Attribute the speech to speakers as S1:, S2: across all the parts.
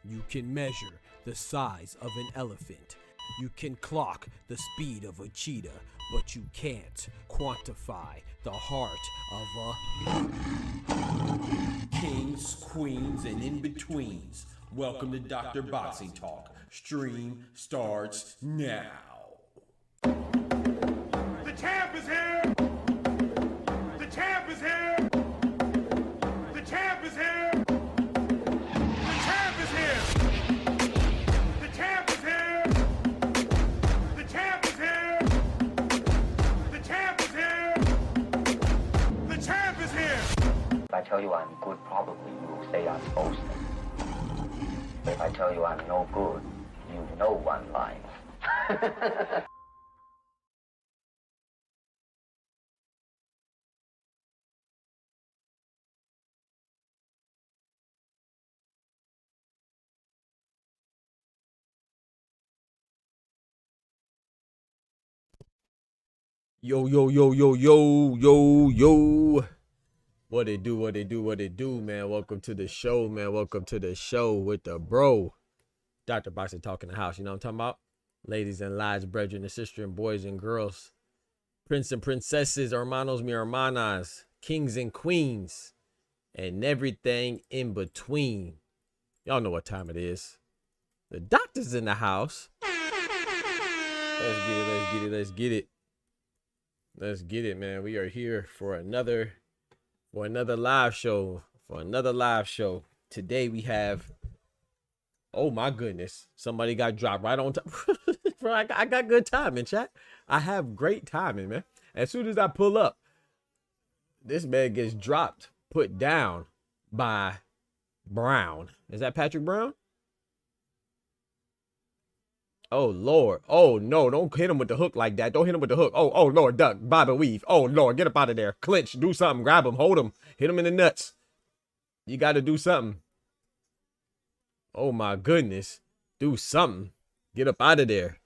S1: You can measure the size of an elephant. You can clock the speed of a cheetah, but you can't quantify the heart of a kings, queens, and in-betweens. Welcome to Dr. Boxing Talk. Stream starts now.
S2: The champ is here! The champ is here! The champ is here! The champ is here! The champ is here! The champ is here! The champ is here! The champ is here!
S3: If I tell you I'm good, probably you will say I'm boasting. If I tell you I'm no good, you know one line.
S1: Yo, yo, yo, yo, yo, yo, yo. What it do, what it do, what it do, man. Welcome to the show, man. Welcome to the show with the bro. Dr. Boxing Talk in the house. You know what I'm talking about? Ladies and lads, brethren and sisters and boys and girls. Prince and princesses, hermanos mi hermanas. Kings and queens. And everything in between. Y'all know what time it is. The doctor's in the house. Let's get it, let's get it, let's get it. Let's get it, man. We are here for another live show. Today we have, oh my goodness, somebody got dropped right on top. Bro, I got good timing, chat. I have great timing, man. As soon as I pull up, this man gets dropped, put down by Brown. Is that Patrick Brown? Oh, Lord. Oh, no. Don't hit him with the hook like that. Don't hit him with the hook. Oh, Lord. Duck. Bob and weave. Oh, Lord. Get up out of there. Clinch. Do something. Grab him. Hold him. Hit him in the nuts. You got to do something. Oh, my goodness. Do something. Get up out of there.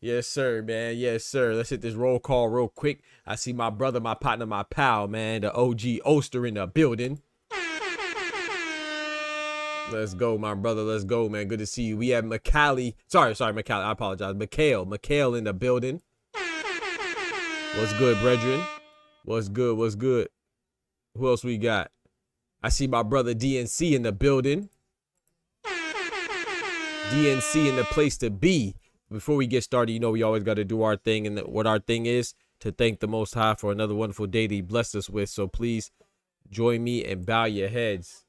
S1: Yes, sir, man. Yes, sir. Let's hit this roll call real quick. I see my brother, my partner, my pal, man. The OG Oster in the building. Let's go, my brother. Let's go, man. Good to see you. We have McCallie. Sorry, McCallie. I apologize. Mikhail in the building. What's good, brethren? What's good? What's good? Who else we got? I see my brother DNC in the building. DNC in the place to be. Before we get started, you know we always got to do our thing. And what our thing is, to thank the Most High for another wonderful day that He blessed us with. So please join me and bow your heads.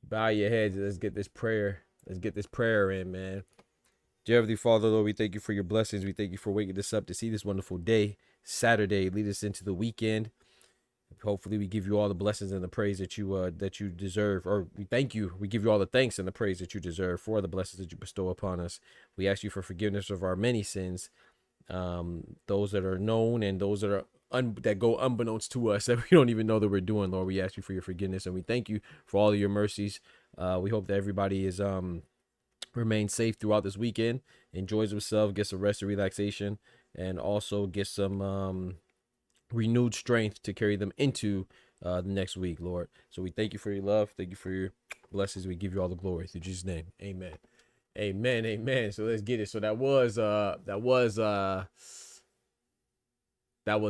S1: Bow your heads. Let's get this prayer. Let's get this prayer in, man. Dear Heavenly Father, Lord, we thank you for your blessings. We thank you for waking us up to see this wonderful day, Saturday. Lead us into the weekend. Hopefully we give you all the blessings and the praise that you deserve, or we thank you. We give you all the thanks and the praise that you deserve for the blessings that you bestow upon us. We ask you for forgiveness of our many sins, those that are known and those that are that go unbeknownst to us that we don't even know that we're doing. Lord, we ask you for your forgiveness and we thank you for all of your mercies. We hope that everybody is remains safe throughout this weekend, enjoys himself, gets some rest and relaxation, and also gets some renewed strength to carry them into the next week, Lord. So we thank you for your love. Thank you for your blessings. We give you all the glory through Jesus' name. Amen. Amen. Amen. So let's get it. So that was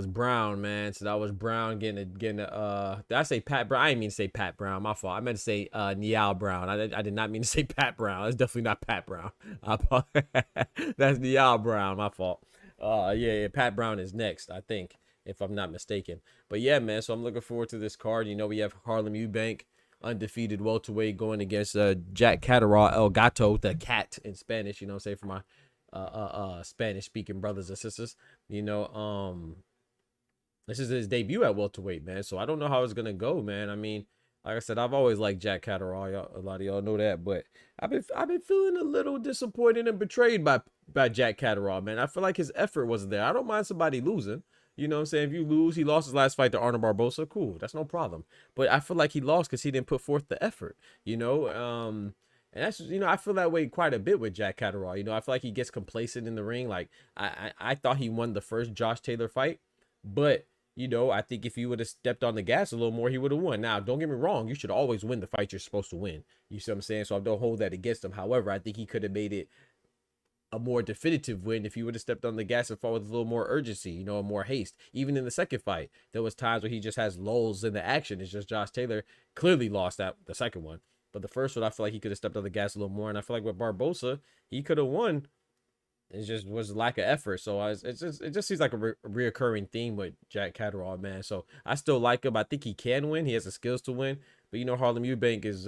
S1: Brown, man. So that was Brown getting did I say Pat Brown? I didn't mean to say Pat Brown. My fault. I meant to say Niall Brown. I did not mean to say Pat Brown. That's definitely not Pat Brown. That's Niall Brown. My fault. Yeah, Pat Brown is next, I think, if I'm not mistaken. But yeah, man, so I'm looking forward to this card. You know, we have Harlem Eubank, undefeated welterweight, going against Jack Catterall, El Gato, the cat in Spanish, you know what I'm saying, for my Spanish speaking brothers and sisters. You know, this is his debut at welterweight, man. So I don't know how it's gonna go, man. I mean, like I said, I've always liked Jack Catterall. A lot of y'all know that, but I've been feeling a little disappointed and betrayed by Jack Catterall, man. I feel like his effort wasn't there. I don't mind somebody losing. You know what I'm saying? If you lose, he lost his last fight to Arnold Barbosa. Cool, that's no problem. But I feel like he lost because he didn't put forth the effort. You know, and that's, you know, I feel that way quite a bit with Jack Catterall. You know, I feel like he gets complacent in the ring. Like I thought he won the first Josh Taylor fight, but you know, I think if he would have stepped on the gas a little more, he would have won. Now, don't get me wrong, you should always win the fight you're supposed to win. You see what I'm saying? So I don't hold that against him. However, I think he could have made it a more definitive win if he would have stepped on the gas and fought with a little more urgency, you know, more haste. Even in the second fight, there was times where he just has lulls in the action. It's just Josh Taylor clearly lost that the second one. But the first one, I feel like he could have stepped on the gas a little more. And I feel like with Barbosa, he could have won. It just was lack of effort. So it just seems like a reoccurring theme with Jack Catterall, man. So I still like him. I think he can win. He has the skills to win. But you know, Harlem Eubank is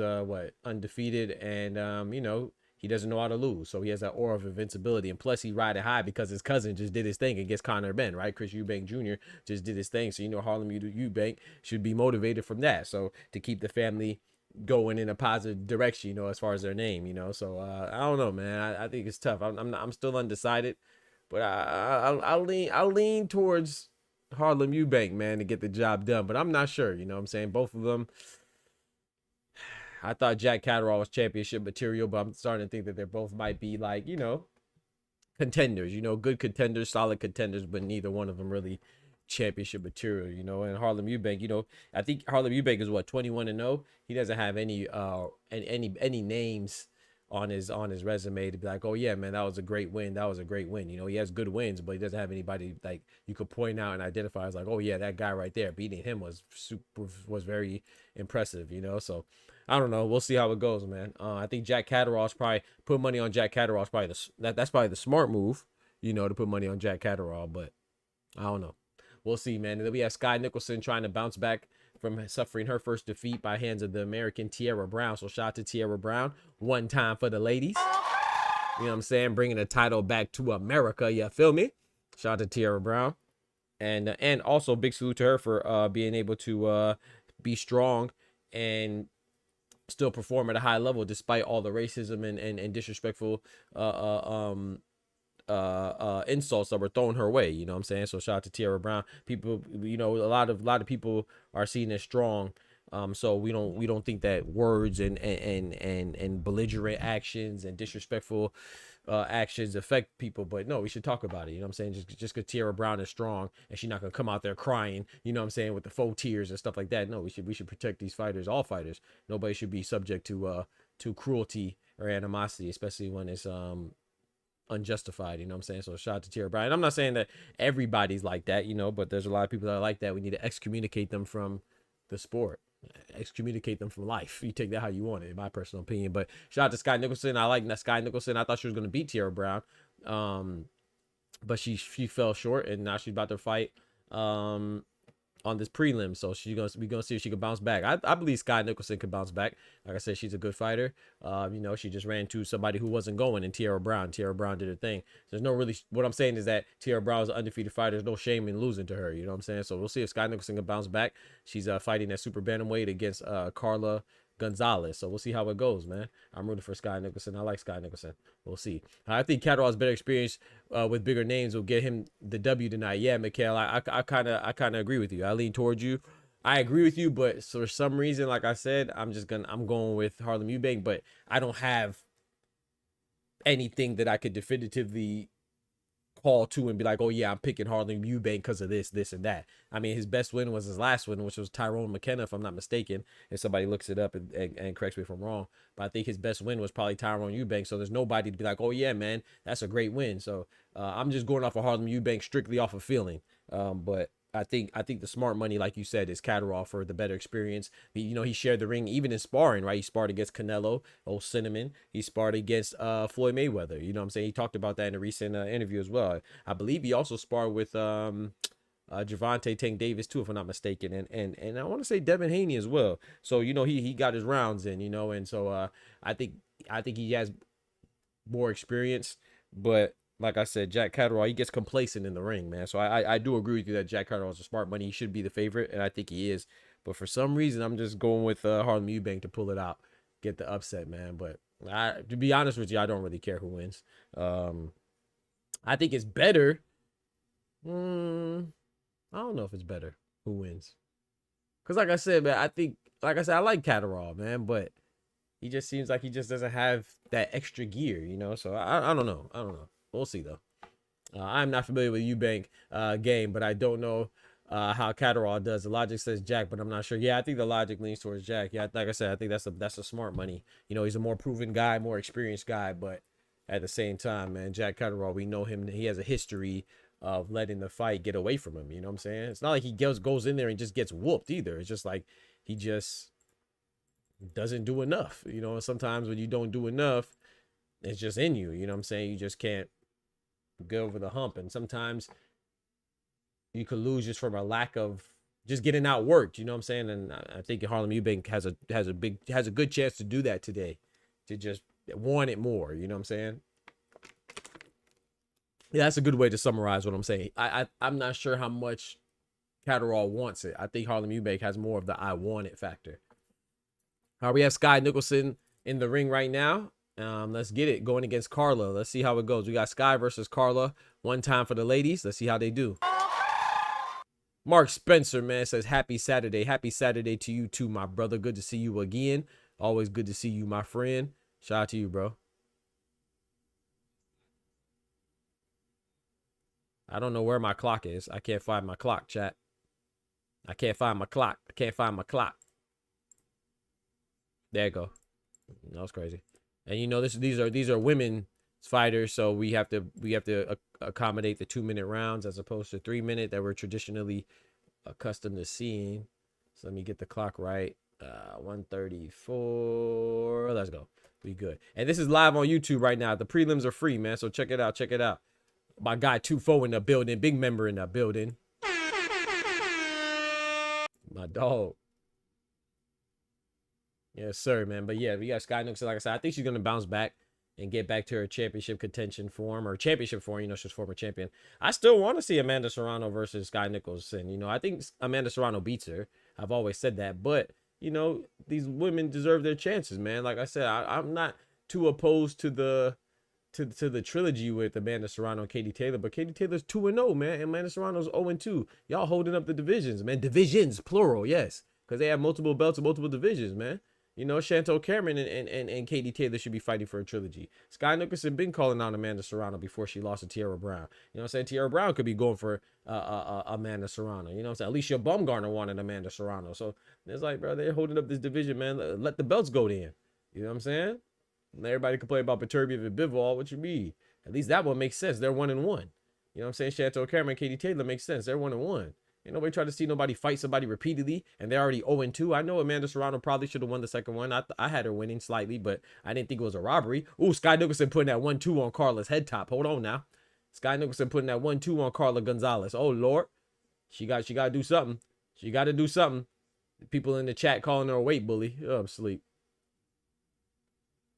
S1: undefeated, and you know, he doesn't know how to lose. So he has that aura of invincibility, and plus he riding high because his cousin just did his thing against Conor Ben, right? Chris Eubank Jr. just did his thing. So you know, Harlem Eubank should be motivated from that. So to keep the family going in a positive direction, you know, as far as their name, you know. So I don't know, man. I think it's tough. I'm still undecided, but I'll lean towards Harlem Eubank, man, to get the job done. But I'm not sure. You know what I'm saying? Both of them. I thought Jack Catterall was championship material, but I'm starting to think that they both might be, like, you know, contenders. You know, good contenders, solid contenders, but neither one of them really championship material, you know. And Harlem Eubank, you know, I think Harlem Eubank is what, 21-0. He doesn't have any names on his resume to be like, oh yeah, man, that was a great win. That was a great win. You know, he has good wins, but he doesn't have anybody like you could point out and identify as like, oh yeah, that guy right there, beating him was very impressive, you know. So I don't know. We'll see how it goes, man. I think Jack Catterall's probably put money on Jack Catterall's probably that's probably the smart move, you know, to put money on Jack Catterall, but I don't know. We'll see, man. And then we have Sky Nicholson trying to bounce back from suffering her first defeat by hands of the American Tierra Brown. So shout out to Tierra Brown. One time for the ladies. You know what I'm saying? Bringing the title back to America. You feel me? Shout out to Tierra Brown. And also big salute to her for being able to be strong and still perform at a high level despite all the racism and disrespectful insults that were thrown her way. You know what I'm saying? So shout out to Tierra Brown. People, you know, a lot of people are seen as strong. So we don't think that words and belligerent actions and disrespectful actions affect people, but no, we should talk about it. You know what I'm saying? Just because Tierra Brown is strong and she's not gonna come out there crying, you know what I'm saying, with the faux tears and stuff like that. No, we should protect these fighters, all fighters. Nobody should be subject to cruelty or animosity, especially when it's unjustified. You know what I'm saying? So shout out to Tierra Brown. I'm not saying that everybody's like that, you know, but there's a lot of people that are like that. We need to excommunicate them from the sport, excommunicate them from life. You take that how you want it, in my personal opinion. But shout out to Sky Nicholson. I like Sky Nicholson. I thought she was going to beat Tierra Brown, but she fell short, and now she's about to fight on this prelim. So we're gonna see if she can bounce back. I believe Sky Nicholson could bounce back. Like I said, she's a good fighter. You know, she just ran to somebody who wasn't going in Tierra Brown. Tierra Brown did her thing. There's no really, what I'm saying is that Tierra Brown is an undefeated fighter. There's no shame in losing to her. You know what I'm saying? So we'll see if Sky Nicholson can bounce back. She's fighting at super bantamweight against Carla Gonzalez. So we'll see how it goes, man. I'm rooting for Sky Nicholson. I like Sky Nicholson. We'll see. I think Catterall's better experience with bigger names will get him the W tonight. Yeah, Mikhail, I kind of agree with you. I lean towards you. I agree with you, but for some reason, like I said, I'm going with Harlem Eubank, but I don't have anything that I could definitively call to and be like, oh yeah, I'm picking Harlem Eubank because of this, and that. I mean, his best win was his last win, which was Tyrone McKenna, if I'm not mistaken. If somebody looks it up and corrects me if I'm wrong. But I think his best win was probably Tyrone Eubank. So there's nobody to be like, oh yeah, man, that's a great win. So I'm just going off of Harlem Eubank strictly off of feeling. But I think the smart money, like you said, is Catterall for the better experience. You know, he shared the ring even in sparring, right? He sparred against Canelo, old Cinnamon. He sparred against Floyd Mayweather. You know what I'm saying? He talked about that in a recent interview as well. I believe he also sparred with Gervonta Tank Davis too, if I'm not mistaken, and I want to say Devin Haney as well. So you know, he got his rounds in, you know, and so I think he has more experience, but like I said, Jack Catterall, he gets complacent in the ring, man. So I do agree with you that Jack Catterall is a smart money. He should be the favorite, and I think he is. But for some reason, I'm just going with Harlem Eubank to pull it out, get the upset, man. But to be honest with you, I don't really care who wins. I think it's better. I don't know if it's better who wins. Because like I said, man, I like Catterall, man, but he just seems like he just doesn't have that extra gear, you know? So I don't know. We'll see, though. I'm not familiar with Eubank game, but I don't know how Catterall does. The logic says Jack, but I'm not sure. Yeah, I think the logic leans towards Jack. Yeah, like I said, I think that's a smart money. You know, he's a more proven guy, more experienced guy, but at the same time, man, Jack Catterall, we know him. He has a history of letting the fight get away from him. You know what I'm saying? It's not like he goes in there and just gets whooped either. It's just like he just doesn't do enough. You know, sometimes when you don't do enough, it's just in you. You know what I'm saying? You just can't get over the hump, and sometimes you could lose just from a lack of just getting outworked. You know what I'm saying? And I think Harlem Eubank has a good chance to do that today, to just want it more. You know what I'm saying? Yeah, that's a good way to summarize what I'm saying. I'm not sure how much Catterall wants it. I think Harlem Eubank has more of the I want it factor. All right, we have Sky Nicholson in the ring right now. Let's get it, going against Carla. Let's see how it goes. We got Sky versus Carla. One time for the ladies. Let's see how they do. Mark Spencer, man, says happy Saturday. Happy Saturday to you too, my brother. Good to see you again. Always good to see you, my friend. Shout out to you, bro. I don't know where my clock is. I can't find my clock, chat. I can't find my clock. There you go. That was crazy. And you know, these are women fighters, so we have to accommodate the 2-minute rounds as opposed to 3-minute that we're traditionally accustomed to seeing. So let me get the clock right. 1:34. Let's go. We good. And this is live on YouTube right now. The prelims are free, man. So check it out. Check it out. My guy 2-4 in the building. Big member in the building. My dog. Yes, sir, man. But yeah, we got Sky Nicholson. Like I said, I think she's gonna bounce back and get back to her championship contention form, or championship form. You know, she's former champion. I still want to see Amanda Serrano versus Sky Nicholson. You know, I think Amanda Serrano beats her. I've always said that. But you know, these women deserve their chances, man. Like I said, I'm not too opposed to the trilogy with Amanda Serrano and Katie Taylor, but Katie Taylor's 2-0, man. And Amanda Serrano's 0-2. Y'all holding up the divisions, man. Divisions, plural, yes, because they have multiple belts and multiple divisions, man. You know, Chantel Cameron and Katie Taylor should be fighting for a trilogy. Sky Nicholson been calling out Amanda Serrano before she lost to Tierra Brown. You know what I'm saying? Tierra Brown could be going for Amanda Serrano. You know what I'm saying? Alicia Baumgartner wanted Amanda Serrano. So it's like, bro, they're holding up this division, man. Let the belts go then. You know what I'm saying? And everybody complain about Beterbiev and Bivol. What you mean? At least that one makes sense. They're 1-1. You know what I'm saying? Chantel Cameron and Katie Taylor makes sense. They're 1-1. Ain't nobody try to see nobody fight somebody repeatedly, and they're already 0-2. I know Amanda Serrano probably should have won the second one. I had her winning slightly, but I didn't think it was a robbery. Ooh, Sky Nicholson putting that 1-2 on Carla's head top. Hold on now. Sky Nicholson putting that 1-2 on Carla Gonzalez. Oh, Lord. She got to do something. She got to do something. People in the chat calling her a weight bully. Oh, I'm asleep.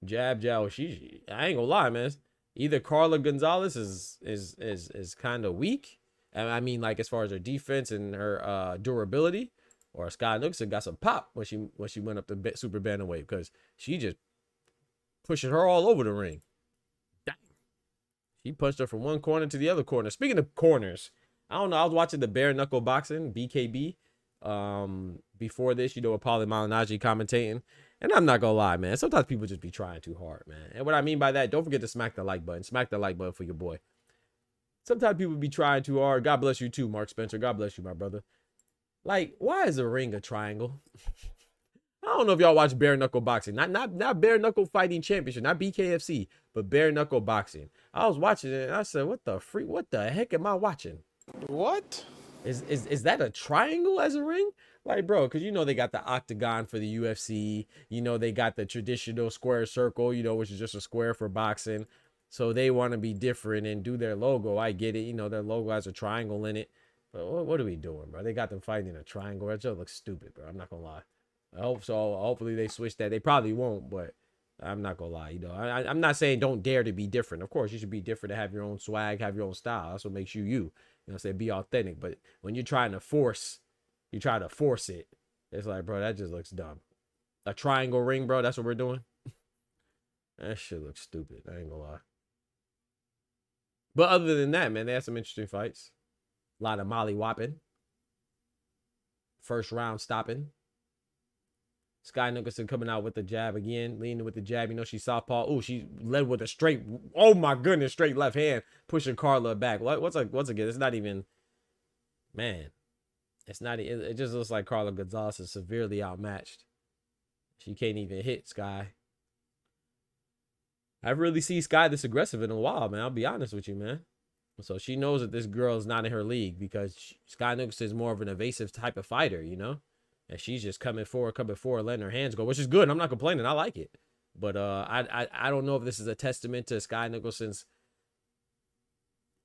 S1: Jab. I ain't gonna lie, man. Either Carla Gonzalez is kind of weak. I mean, like as far as her defense and her durability, or Sky Nixon got some pop when she went up the super bantamweight, because she just pushing her all over the ring. Dang. She punched her from one corner to the other corner. Speaking of corners, I don't know. I was watching the bare knuckle boxing BKB before this, with Paulie Malignaggi commentating. And I'm not gonna lie, man. Sometimes people just be trying too hard, man. And what I mean by that, don't forget to smack the like button. Smack the like button for your boy. Sometimes people be trying too hard. God bless you too, Mark Spencer. God bless you, my brother. Like, why is a ring a triangle? I don't know if y'all watch bare knuckle boxing. Not bare knuckle fighting championship, not BKFC, but bare knuckle boxing. I was watching it and I said, what the heck am I watching?
S4: What?
S1: Is that a triangle as a ring? Like, bro, because they got the octagon for the UFC. They got the traditional square circle, which is just a square for boxing. So they want to be different and do their logo. I get it. Their logo has a triangle in it. But what are we doing, bro? They got them fighting in a triangle. That just looks stupid, bro. I'm not going to lie. I hope so. Hopefully they switch that. They probably won't, but I'm not going to lie. I'm not saying don't dare to be different. Of course, you should be different to have your own swag, have your own style. That's what makes you you. Say be authentic. But when you're trying to force it. It's like, bro, that just looks dumb. A triangle ring, bro. That's what we're doing. That shit looks stupid. I ain't gonna lie. But other than that, man, they had some interesting fights. A lot of molly whopping. First round stopping. Sky Nicholson coming out with the jab again, leaning with the jab. She's southpaw. Oh, she led with a straight. Oh my goodness, straight left hand, pushing Carla back. Once again, it's not even. Man, it's not. It just looks like Carla Gonzalez is severely outmatched. She can't even hit Sky. I haven't really seen Sky this aggressive in a while, man. I'll be honest with you, man. So she knows that this girl is not in her league, because Sky Nicholson is more of an evasive type of fighter, and she's just coming forward, letting her hands go, which is good. I'm not complaining. I like it. But I don't know if this is a testament to Sky Nicholson's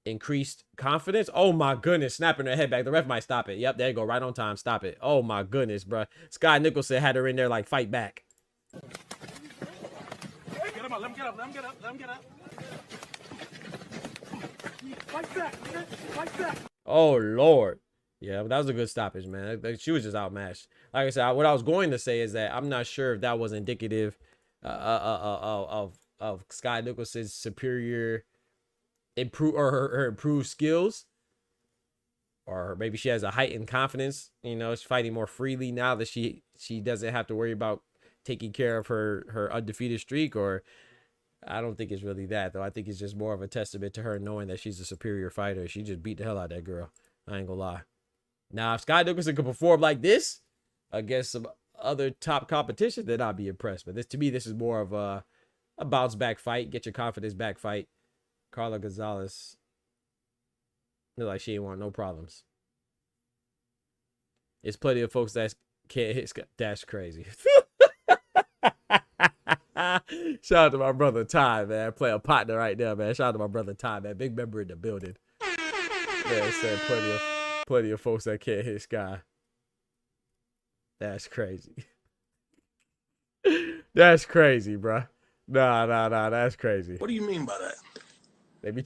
S1: increased confidence. Oh my goodness, snapping her head back. The ref might stop it. Yep, there you go. Right on time. Stop it. Oh my goodness, bro. Sky Nicholson had her in there like, fight back.
S2: Get him up. Let him get up. Let him get up. Let him get up. Fight back. Fight back.
S1: Oh Lord. Yeah, that was a good stoppage, man. She was just outmatched. Like I said, what I was going to say is that I'm not sure if that was indicative of Sky Nicholson's superior her improved skills, or maybe she has a heightened confidence. She's fighting more freely now that she doesn't have to worry about taking care of her undefeated streak. Or I don't think it's really that, though. I think it's just more of a testament to her knowing that she's a superior fighter. She just beat the hell out of that girl. I ain't gonna lie. Now, if Sky Nicholson could perform like this against some other top competition, then I'd be impressed. But to me, this is more of a bounce back fight, get your confidence back fight. Carla Gonzalez look like she ain't want no problems. There's plenty of folks that can't hit Sky. That's crazy. Shout out to my brother Ty, man. Play a partner right there, man. Shout out to my brother Ty, man. Big member in the building. Yeah, said plenty of folks that can't hit Sky. That's crazy. That's crazy, bro. Nah, that's crazy.
S4: What do you mean by that?
S1: Maybe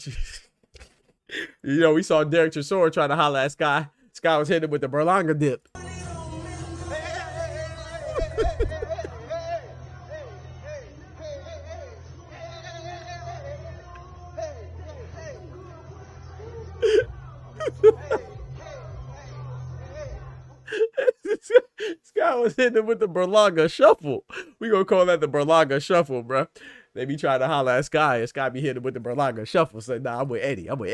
S1: we saw Derek Chisora trying to holler at Sky. Sky was hitting with the Berlanga dip. Sky was hitting him with the Berlanga shuffle. We gonna call that the Berlanga shuffle, bro. They be trying to holler at Sky, and Sky be hitting with the Berlanga shuffle. Say, nah, I'm with Eddie. I'm with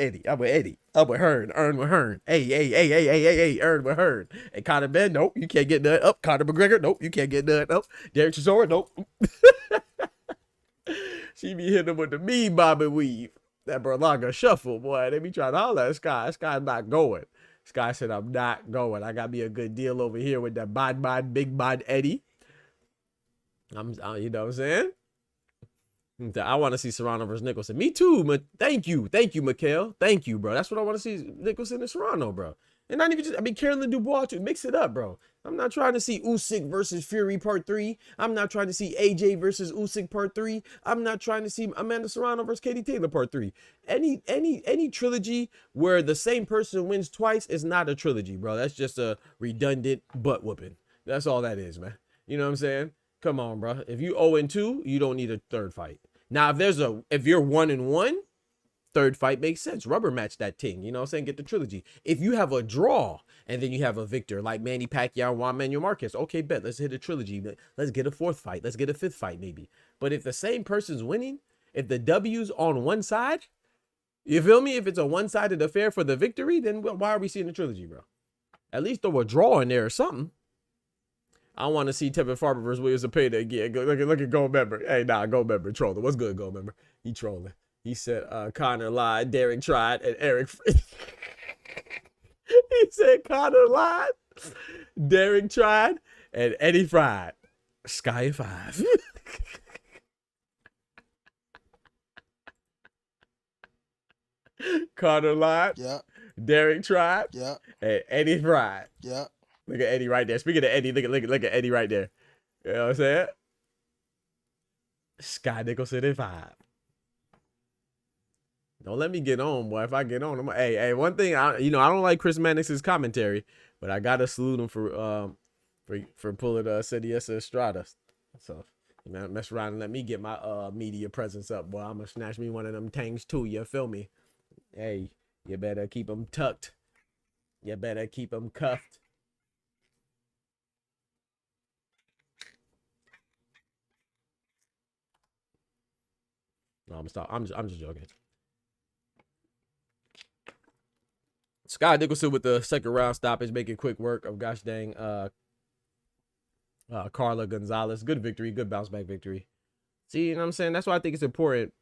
S1: Hearn. Earn with Hearn. Hey, Earn with Hearn. Hey, Conor Ben, nope, you can't get nothing up. Conor McGregor, nope, you can't get nothing up. Derek Chisora, nope. She be hitting him with the mean bob and weave. That Berlanga shuffle, boy. They be trying to holler at Sky. Sky's not going. Sky said, I'm not going. I got me a good deal over here with that big bod Eddie. You know what I'm saying? I want to see Serrano versus Nicholson. Me too. Thank you, Mikhail. Thank you, bro. That's what I want to see, Nicholson and Serrano, bro. And not even just, I mean, Carolyn Dubois too. Mix it up, bro. I'm not trying to see Usyk versus Fury Part 3. I'm not trying to see AJ versus Usyk Part 3. I'm not trying to see Amanda Serrano versus Katie Taylor Part 3. Any trilogy where the same person wins twice is not a trilogy, bro. That's just a redundant butt whooping. That's all that is, man. You know what I'm saying? Come on, bro. If you 0-2, you don't need a third fight. Now, if you're 1-1, third fight makes sense. Rubber match that thing. You know what I'm saying? Get the trilogy. If you have a draw and then you have a victor like Manny Pacquiao and Juan Manuel Marquez, okay, bet. Let's hit a trilogy. Let's get a fourth fight. Let's get a fifth fight maybe. But if the same person's winning, if the W's on one side, you feel me? If it's a one-sided affair for the victory, then why are we seeing a trilogy, bro? At least throw a draw in there or something. I want to see Tevin Farmer versus Williams Zepeda again. Look at Goldmember. Hey, nah, Goldmember trolling. What's good, Goldmember? He trolling. He said Connor lied, Derek tried, and Eric. He said Connor lied, Derek tried, and Eddie fried. Sky 5. Connor lied.
S4: Yeah.
S1: Derek tried.
S4: Yeah.
S1: And Eddie fried.
S4: Yeah.
S1: Look at Eddie right there. Speaking of Eddie, look at Eddie right there. You know what I'm saying? Sky Nicholson in 5. Don't let me get on, boy. If I get on, hey, one thing, I don't like Chris Mannix's commentary, but I gotta salute him for pulling Cediesa Estrada. So, you know, mess around and let me get my media presence up, boy. I'm gonna snatch me one of them tanks too. You feel me? Hey, you better keep them tucked. You better keep them cuffed. No, I'm stop. I'm just joking. Scott Nicholson with the second round stoppage, making quick work of gosh dang Carla Gonzalez. Good victory, good bounce back victory. See, you know what I'm saying? That's why I think it's important.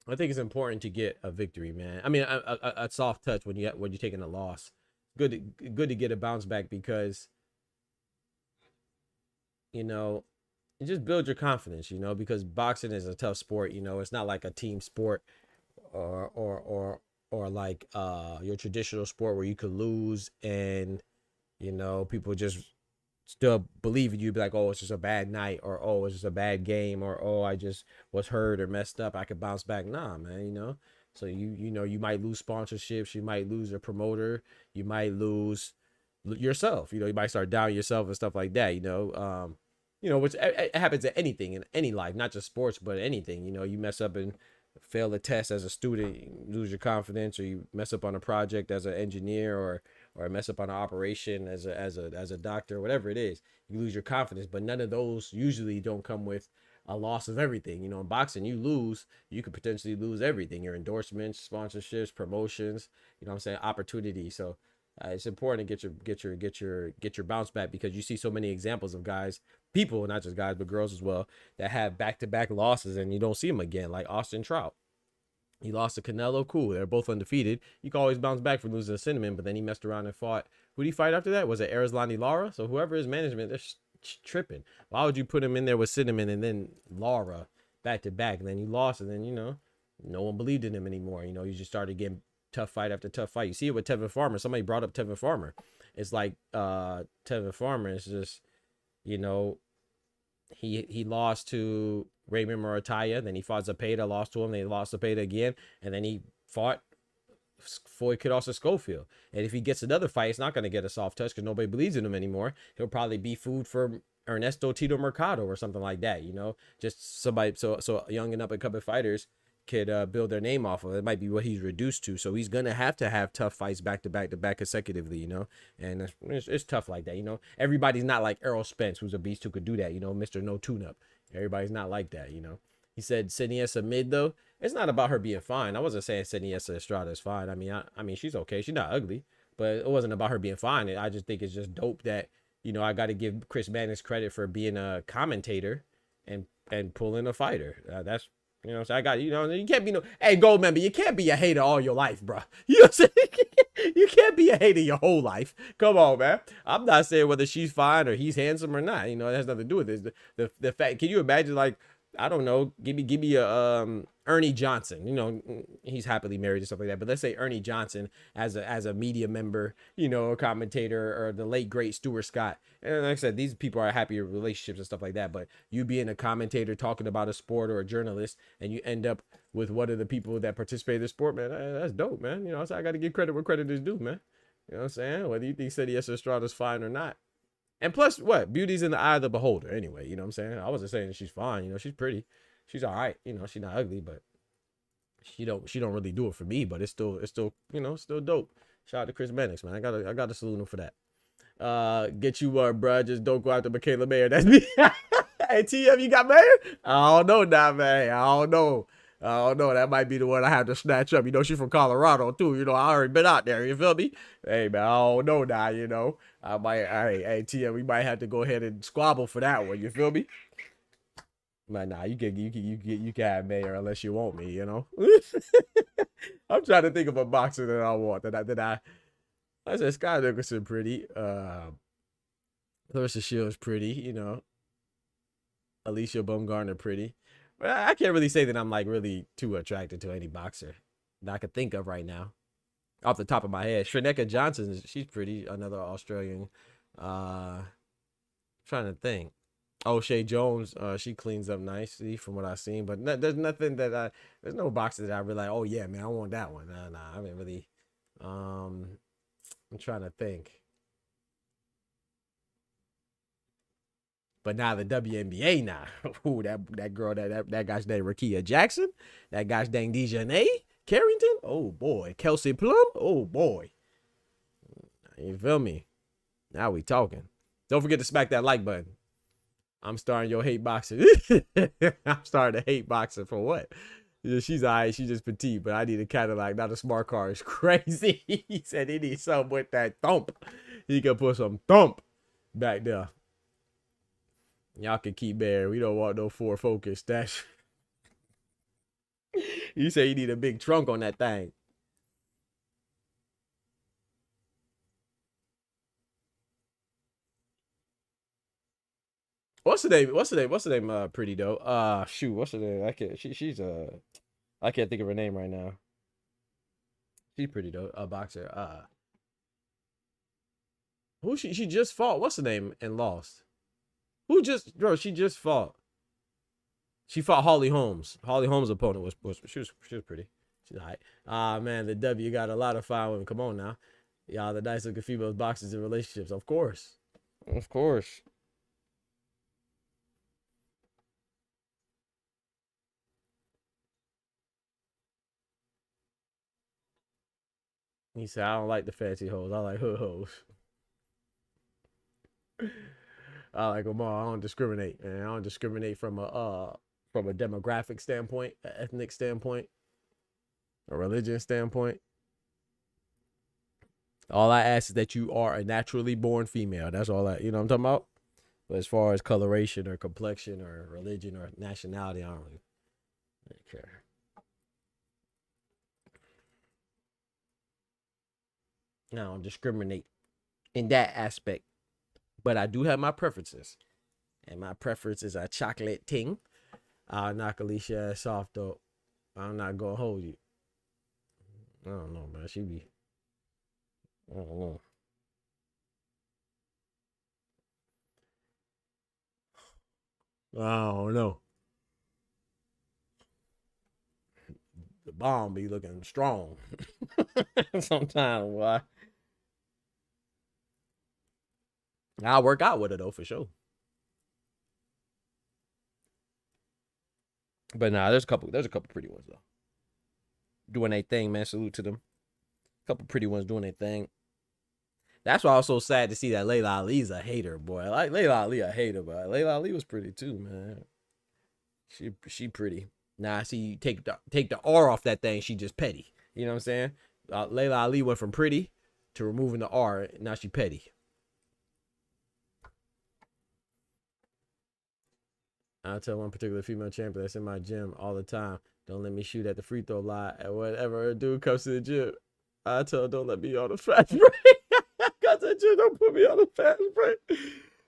S1: I think it's important to get a victory, man. I mean, a soft touch when you're taking a loss. Good to get a bounce back because, you know, you just build your confidence, you know, because boxing is a tough sport. You know, it's not like a team sport or like your traditional sport where you could lose and, you know, people just still believe in you, be like, oh, it's just a bad night, or oh, it's just a bad game, or oh, I just was hurt or messed up, I could bounce back. Nah, man, you know. So you know, you might lose sponsorships, you might lose a promoter, you might lose yourself, you know, you might start doubting yourself and stuff like that, you know. Which it happens at anything in any life, not just sports, but anything. You know, you mess up and fail a test as a student, you lose your confidence, or you mess up on a project as an engineer, or mess up on an operation as a doctor, whatever it is, you lose your confidence. But none of those usually don't come with a loss of everything. You know, in boxing, you could potentially lose everything: your endorsements, sponsorships, promotions. You know what I'm saying? Opportunity. So it's important to get your bounce back, because you see so many examples of guys, people, not just guys but girls as well, that have back-to-back losses and you don't see them again. Like Austin Trout, he lost to Canelo. Cool, they're both undefeated. You can always bounce back from losing to Cinnamon, but then he messed around and fought. Who did he fight after that? Was it Arislani Lara? So whoever his management, they're tripping. Why would you put him in there with Cinnamon and then Lara back-to-back, and then you lost, and then, you know, no one believed in him anymore. You know, you just started getting tough fight after tough fight. You see it with Tevin Farmer. Somebody brought up Tevin Farmer. It's like Tevin Farmer is just, you know, he lost to Raymond Murataya, then he fought Zepeda, lost to him, then he lost Zepeda again, and then he fought Floyd Kidalsa Schofield. And if he gets another fight, it's not going to get a soft touch because nobody believes in him anymore. He'll probably be food for Ernesto Tito Mercado or something like that, you know, just somebody so young and up and coming fighters could build their name off of. It might be what he's reduced to. So he's gonna have tough fights back to back consecutively, you know. And it's tough like that, you know. Everybody's not like Errol Spence, who's a beast who could do that, you know, Mr. No Tune-Up. Everybody's not like that, you know. He said Ceniesa mid though. It's not about her being fine. I wasn't saying Ceniesa Estrada is fine. I mean she's okay. She's not ugly, but it wasn't about her being fine. I just think it's just dope that, you know, I got to give Chris Mannix credit for being a commentator and pulling a fighter. That's, you know, so I got, you know, you can't be hey, gold member, you can't be a hater all your life, bro. You know what I'm saying? You can't be a hater your whole life. Come on, man. I'm not saying whether she's fine or he's handsome or not. You know, it has nothing to do with this. The fact, can you imagine, like, I don't know, give me a Ernie Johnson. You know, he's happily married and stuff like that. But let's say Ernie Johnson as a media member, you know, a commentator, or the late great Stuart Scott. And like I said, these people are happy in relationships and stuff like that. But you being a commentator talking about a sport, or a journalist, and you end up with one of the people that participate in the sport, man, that's dope, man. You know, so I got to give credit where credit is due, man. You know what I'm saying? Whether you think City Estrada's fine or not. And plus, what? Beauty's in the eye of the beholder anyway. You know what I'm saying? I wasn't saying that she's fine. You know, she's pretty. She's all right. You know, she's not ugly, but she don't really do it for me. But it's still, you know, still dope. Shout out to Chris Mannix, man. I got to salute him for that. Get you bruh. Just don't go after Michaela Mayer. That's me. Hey, TM, you got Mayer? I don't know now, man. I don't know. That might be the one I have to snatch up. You know, she's from Colorado too. You know, I already been out there. You feel me? Hey, man, I don't know now. You know, I might. Hey, TM, we might have to go ahead and squabble for that one. You feel me? But nah, you can have Mayer unless you want me. You know. I'm trying to think of a boxer that I want. I said Sky Nicholson pretty. Clarissa Shields pretty. You know. Alicia Baumgartner pretty. But I can't really say that I'm like really too attracted to any boxer that I could think of right now, off the top of my head. Shaneka Johnson, she's pretty. Another Australian. Trying to think. O'Shea Jones, she cleans up nicely from what I've seen. But there's nothing that there's no boxer that I really like. Oh yeah, man, I want that one. Nah, I haven't really. I'm trying to think. But now the WNBA now. Ooh, that girl, that guy's name Rakia Jackson. That guy's name Dejanay Carrington. Oh boy. Kelsey Plum. Oh boy. You feel me? Now we talking. Don't forget to smack that like button. I'm starting your hate boxing. I'm starting to hate boxing for what? Yeah, she's alright. She's just petite, but I need a Cadillac, not a smart car. It's crazy. He said he needs something with that thump. He can put some thump back there. Y'all can keep Bear. We don't want no Ford Focus. That's you say you need a big trunk on that thing. What's the name? Pretty though. Shoot. What's the name? I can't. She's I can't think of her name right now. She's pretty though. A boxer. Who she just fought? What's the name and lost? Who just, bro? She just fought. She fought Holly Holmes. Holly Holmes' opponent was she was pretty. She's all right. Man, the W got a lot of fine women. Come on now, y'all. The nice looking females, boxers, and relationships. Of course. He said, I don't like the fancy hoes. I like hood hoes. I like them all. I don't discriminate, man. I don't discriminate from a demographic standpoint, an ethnic standpoint, a religion standpoint. All I ask is that you are a naturally born female. That's all you know what I'm talking about? But as far as coloration or complexion or religion or nationality, I don't really care. I don't discriminate in that aspect. But I do have my preferences. And my preference is a chocolate ting. I'll knock Alicia ass off, though. I'm not going to hold you. I don't know, man. She be... I don't know. I don't know. The bomb be looking strong. Sometimes, why? I'll work out with her though, for sure. But nah, there's a couple pretty ones though. Doing their thing, man. Salute to them. A couple pretty ones doing their thing. That's why I was so sad to see that Layla Ali's a hater, boy. Like Layla Ali a hater, but Layla Ali was pretty too, man. She pretty. Now I see you take the R off that thing, she just petty. You know what I'm saying? Layla Ali went from pretty to removing the R. Now she petty. I'll tell one particular female champion that's in my gym all the time, don't let me shoot at the free throw line. And whenever a dude comes to the gym, I tell her, don't let me on the fast break. Because that gym don't put me on the fast break.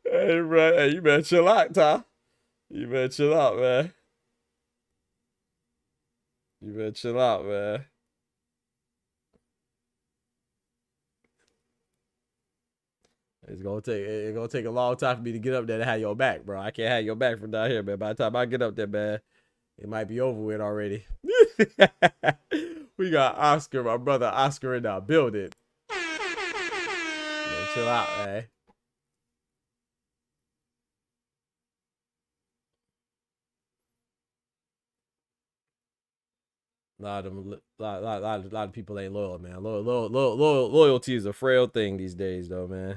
S1: Hey, bro, hey, you better chill out, Ty. You better chill out, man. You better chill out, man. It's gonna take a long time for me to get up there to have your back, bro. I can't have your back from down here, man. By the time I get up there, man, it might be over with already. We got Oscar, my brother Oscar, in the building. Man, chill out, man. A lot of people ain't loyal, man. Loyalty is a frail thing these days, though, man.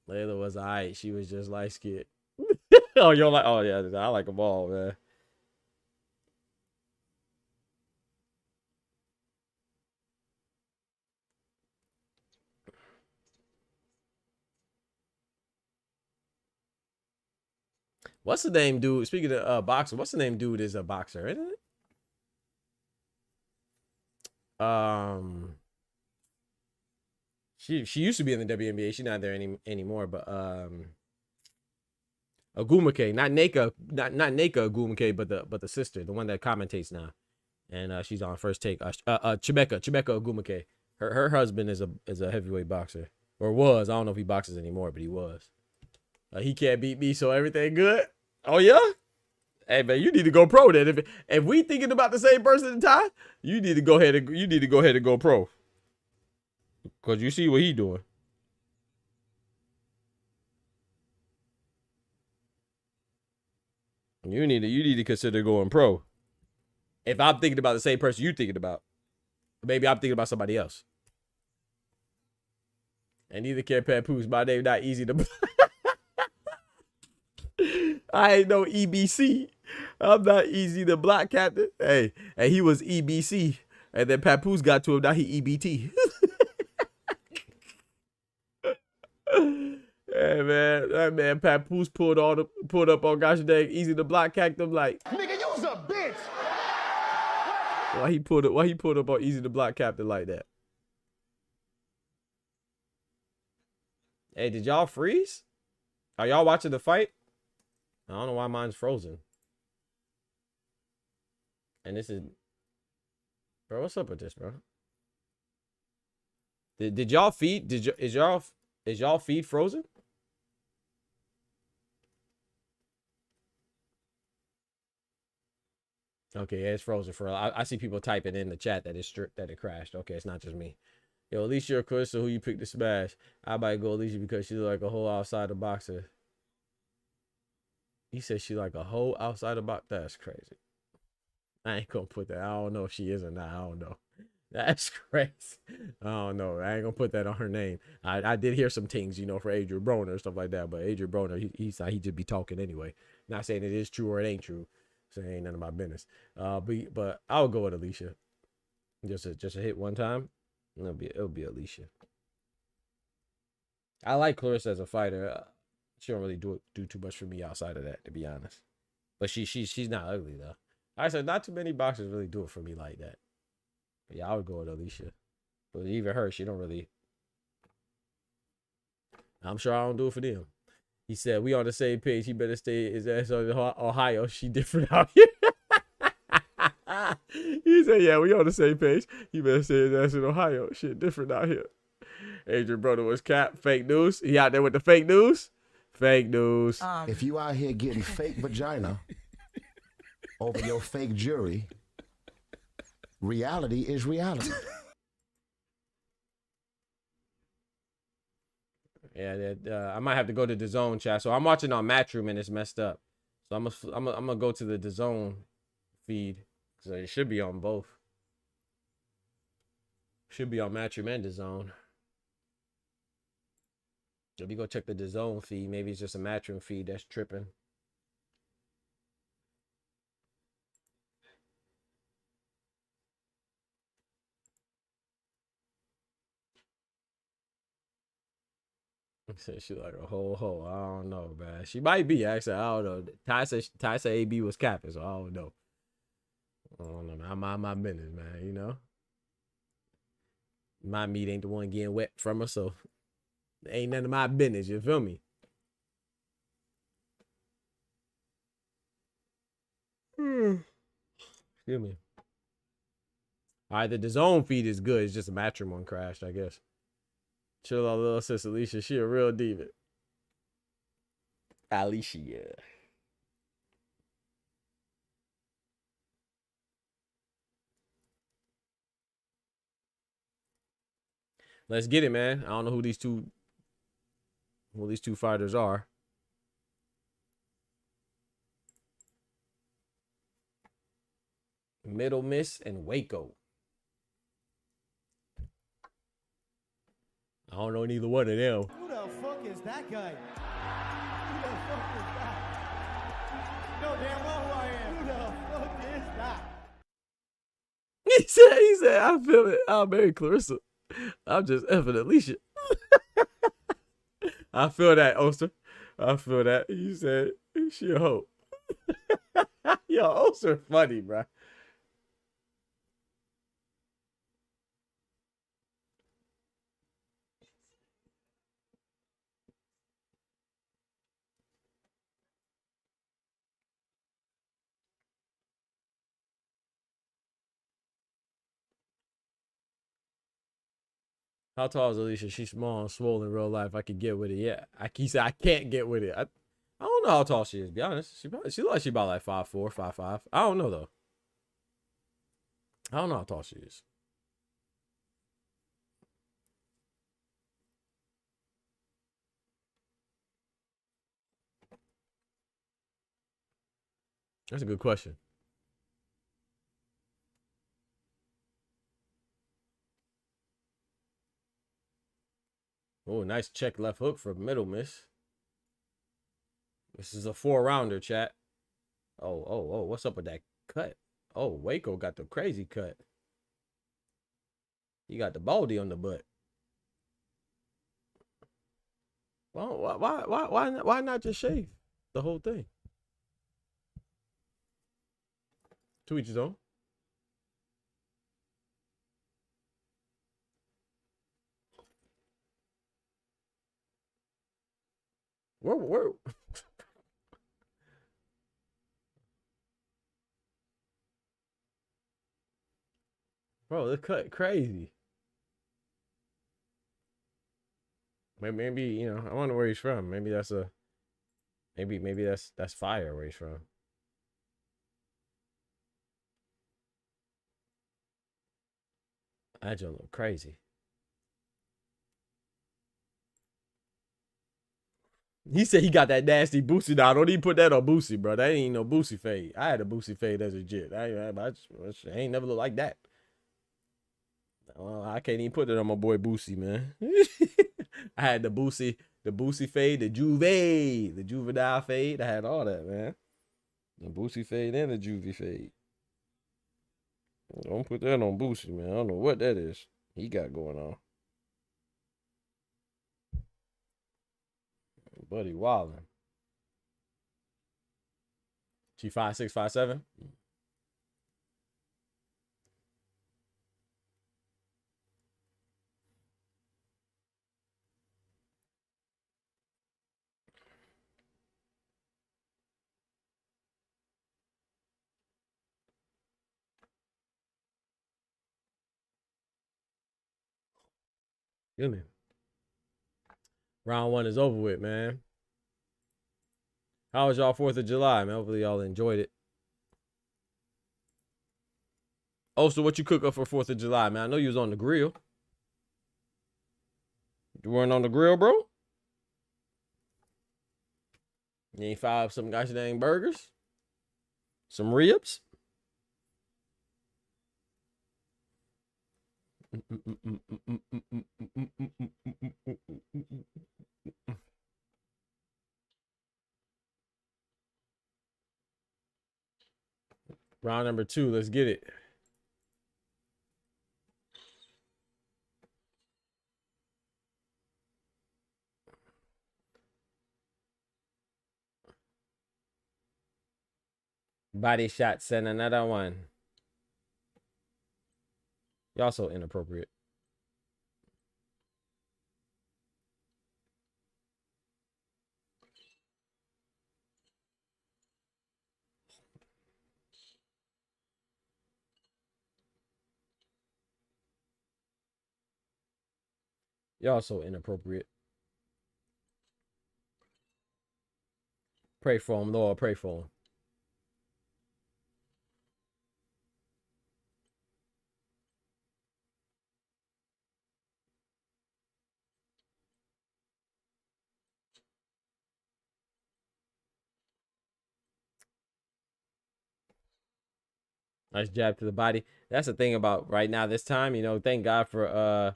S1: Layla was alright. She was just light skinned. Oh, you're like, oh yeah, I like them all, man. What's the name, dude? Speaking of boxer, what's the name, dude? Is a boxer, isn't it? She used to be in the WNBA. She's not there anymore. But Agumake, not Naka Agumake, but the sister, the one that commentates now, and she's on First Take. Chibeka Agumake. Her husband is a heavyweight boxer, or was. I don't know if he boxes anymore, but he was. He can't beat me, so everything good. Oh yeah. Hey man, you need to go pro then. If we thinking about the same person in time, you need to go ahead and go pro. Cause you see what he doing. You need to consider going pro. If I'm thinking about the same person you thinking about, maybe I'm thinking about somebody else. And neither can Papoose. My name not easy to. I ain't no EBC. I'm not easy to block, Captain. Hey, and he was EBC, and then Papoose got to him. Now he EBT. Hey man, that man Papoose pulled up on gosh dang easy to block, Captain. Like,
S2: Nigga, you's a bitch.
S1: why he pulled up on easy to block, Captain, like that? Hey, did y'all freeze? Are y'all watching the fight? I don't know why mine's frozen. And this is, bro, what's up with this, bro? Did y'all feed? Is y'all feed frozen? Okay, yeah, it's frozen for. I see people typing in the chat that it crashed. Okay, it's not just me. Yo, Alicia or Carissa, who you picked to smash? I might go Alicia because she's like a whole outsider boxer. He said she like a whole outsider boxer. That's crazy. I ain't gonna put that. I don't know if she is or not. I don't know. That's crazy. I don't know. I ain't gonna put that on her name. I did hear some things, you know, for Adrian Broner and stuff like that. But Adrian Broner, he just be talking anyway. Not saying it is true or it ain't true. So it ain't none of my business. But I'll go with Alicia. Just a hit one time. It'll be Alicia. I like Clarissa as a fighter. She don't really do too much for me outside of that, to be honest. But she's not ugly though. I said not too many boxers really do it for me like that. But yeah, I would go with Alicia. But even her, she don't really. I'm sure I don't do it for them. He said we on the same page. He better stay his ass on Ohio. She different out here. He said, yeah, we on the same page. He better stay his ass in Ohio. Shit different out here. Adrian brother was cap. Fake news. He out there with the fake news. Fake news.
S4: If you out here getting fake vagina over your fake jury, reality is reality.
S1: Yeah, I might have to go to the zone chat. So I'm watching on Matchroom and it's messed up. So I'm gonna go to the zone feed. So it should be on both. Should be on Matchroom and the zone. If you go check the DAZN feed, maybe it's just a Matchroom feed that's tripping. She like a whole hoe. I don't know, man. She might be actually. I don't know. Ty said AB was capping, so I don't know. I don't know, man. I mind my business, man. You know, my meat ain't the one getting wet from her, so ain't none of my business. You feel me? Feel me? All right, the DAZN feed is good. It's just a matchroom one crashed, I guess. Chill out, little sis Alicia. She a real diva. Alicia. Let's get it, man. I don't know who these two fighters are. Middle Miss and Waco. I don't know neither one of them.
S5: Who the fuck is that guy? Who the fuck is that? You know damn well who I am. Who the fuck is that?
S1: He said, I feel it. I'll marry Clarissa. I'm just effing Alicia. I feel that, Oster. I feel that. You said she a hoe. Yo, Oster funny, bro. How tall is Alicia? She's small and swollen in real life. I could get with it. Yeah. He said I can't get with it. I don't know how tall she is, to be honest. She looks like she about like 5'4", 5'5". I don't know though. I don't know how tall she is. That's a good question. Oh, nice check left hook from Middle Miss. This is a 4-rounder, chat. Oh, what's up with that cut? Oh, Waco got the crazy cut. He got the baldy on the butt. Well, why not just shave the whole thing? To each his own. Where? Bro, the cut crazy. Maybe you know, I wonder where he's from. Maybe that's a maybe that's fire where he's from. That just look crazy. He said he got that nasty Boosie. Now, don't even put that on Boosie, bro. That ain't no Boosie fade. I had a Boosie fade as a jit. I ain't never looked like that. I can't even put that on my boy Boosie, man. I had the Boosie fade, the juvenile fade. I had all that, man. The Boosie fade and the juvie fade. Don't put that on Boosie, man. I don't know what that is he got going on. Buddy wildin'. She 5'6", 5'7". Feel me? Round 1 is over with, man. How was y'all 4th of July, man? Hopefully y'all enjoyed it. Oh, so what you cook up for 4th of July, man? I know you was on the grill. You weren't on the grill, bro? You ain't fire up some gosh dang burgers? Some ribs? Round number 2, let's get it. Body shot, send another one. Y'all so inappropriate. Y'all so inappropriate. Pray for him, Lord. Pray for him. Nice jab to the body. That's the thing about right now, this time, you know, thank God for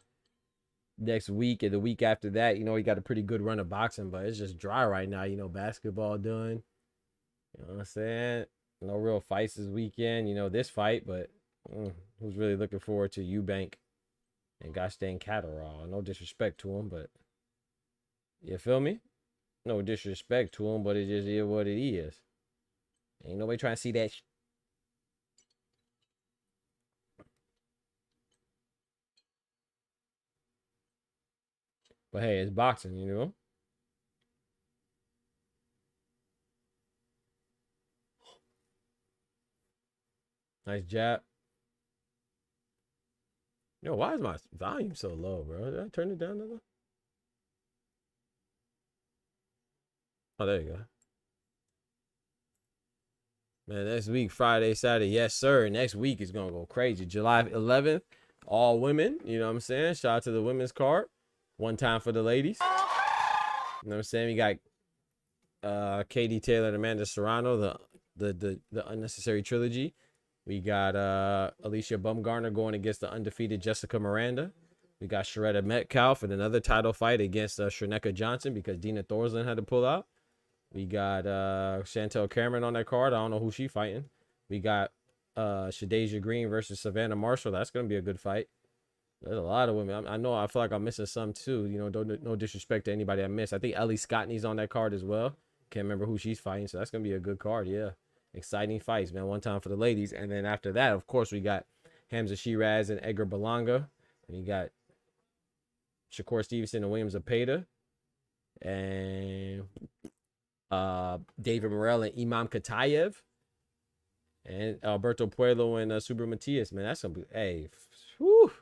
S1: next week and the week after that. You know, he got a pretty good run of boxing, but it's just dry right now. You know, basketball done. You know what I'm saying? No real fights this weekend. You know, this fight, but who's really looking forward to Eubank and gosh dang Catterall? No disrespect to him, but you feel me? No disrespect to him, but it just is what it is. Ain't nobody trying to see that. But hey, it's boxing, you know? Nice jab. Yo, why is my volume so low, bro? Did I turn it down a little? Oh, there you go. Man, next week, Friday, Saturday, yes, sir. Next week is going to go crazy. July 11th, all women. You know what I'm saying? Shout out to the women's card. One time for the ladies. You know what I'm saying? We got Katie Taylor and Amanda Serrano, the unnecessary trilogy. We got Alicia Bumgarner going against the undefeated Jessica Miranda. We got Sharetta Metcalf in another title fight against Shaneka Johnson because Dina Thorson had to pull out. We got Chantel Cameron on that card. I don't know who she fighting. We got Shadeja Green versus Savannah Marshall. That's going to be a good fight. There's a lot of women. I know I feel like I'm missing some too. You know, no disrespect to anybody I missed. I think Ellie Scottney's on that card as well. Can't remember who she's fighting. So that's going to be a good card. Yeah. Exciting fights, man. One time for the ladies. And then after that, of course, we got Hamza Shiraz and Edgar Berlanga. And you got Shakur Stevenson and William Zepeda. And David Morrell and Imam Katayev. And Alberto Puello and Subra Matias. Man, that's going to be, hey, whew.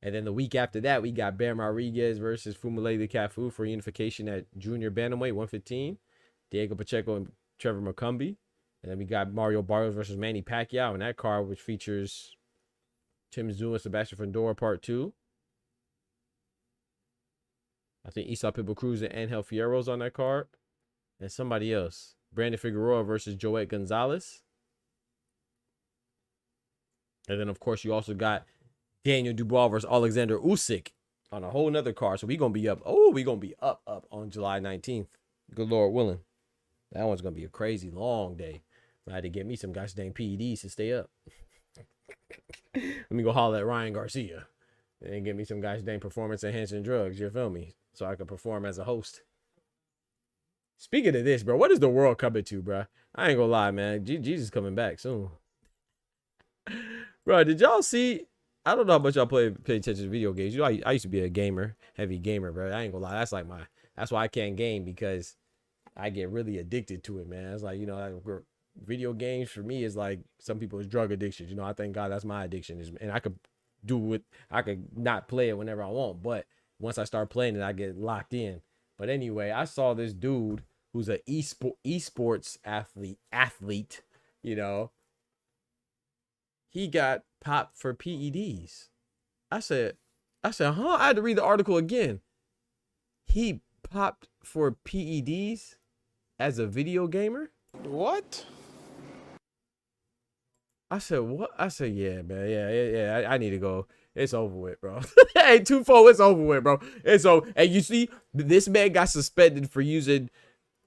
S1: And then the week after that, we got Bear Rodriguez versus Fumulele Cafu for unification at junior bantamweight 115. Diego Pacheco and Trevor McCumbee. And then we got Mario Barrios versus Manny Pacquiao in that card, which features Tim Tszyu and Sebastian Fundora Part 2. I think Esau Pitbull Cruz and Angel Fierro's on that card. And somebody else. Brandon Figueroa versus Joet Gonzalez. And then, of course, you also got Daniel Dubois versus Alexander Usyk on a whole nother card. So we're going to be up. Oh, we're going to be up on July 19th. Good Lord willing. That one's going to be a crazy long day. I had to get me some gosh dang PEDs to stay up. Let me go holler at Ryan Garcia and get me some gosh dang performance enhancing drugs. You feel me? So I can perform as a host. Speaking of this, bro, what is the world coming to, bro? I ain't gonna lie, man. Jesus coming back soon. Bro, did y'all see? I don't know how much y'all pay attention to video games. You know, I used to be a gamer, heavy gamer, bro. I ain't gonna lie. That's why I can't game, because I get really addicted to it, man. It's like, you know, video games for me is like some people's drug addictions. You know, I thank God that's my addiction. And I could I could not play it whenever I want, but once I start playing it, I get locked in. But anyway, I saw this dude who's an esports athlete, you know. He got popped for PEDs. I said, huh? I had to read the article again. He popped for PEDs as a video gamer?
S6: What?
S1: I said, what? I said, yeah, man. Yeah. I need to go. It's over with, bro. Hey, 2-4, it's over with, bro. It's over. And you see, this man got suspended for using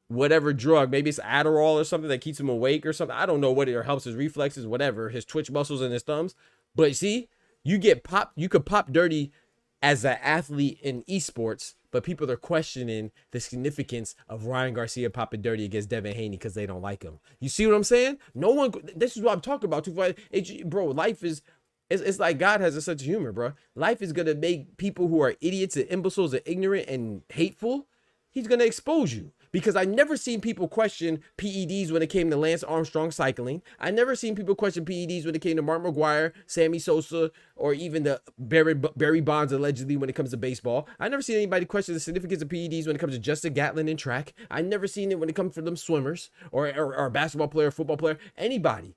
S1: whatever drug. Maybe it's Adderall or something that keeps him awake or something. I don't know what it helps his reflexes, whatever, his twitch muscles and his thumbs. But see, you could pop dirty as an athlete in esports, but people are questioning the significance of Ryan Garcia popping dirty against Devin Haney because they don't like him. You see what I'm saying? No one. This is what I'm talking about. Bro, life is. It's like God has a sense of humor, bro. Life is gonna make people who are idiots and imbeciles and ignorant and hateful. He's gonna expose you. because I never seen people question PEDs when it came to Lance Armstrong cycling. I never seen people question PEDs when it came to Mark McGuire, Sammy Sosa, or even the Barry Bonds allegedly when it comes to baseball. I never seen anybody question the significance of PEDs when it comes to Justin Gatlin in track. I never seen it when it comes to them swimmers or a basketball player, football player, anybody.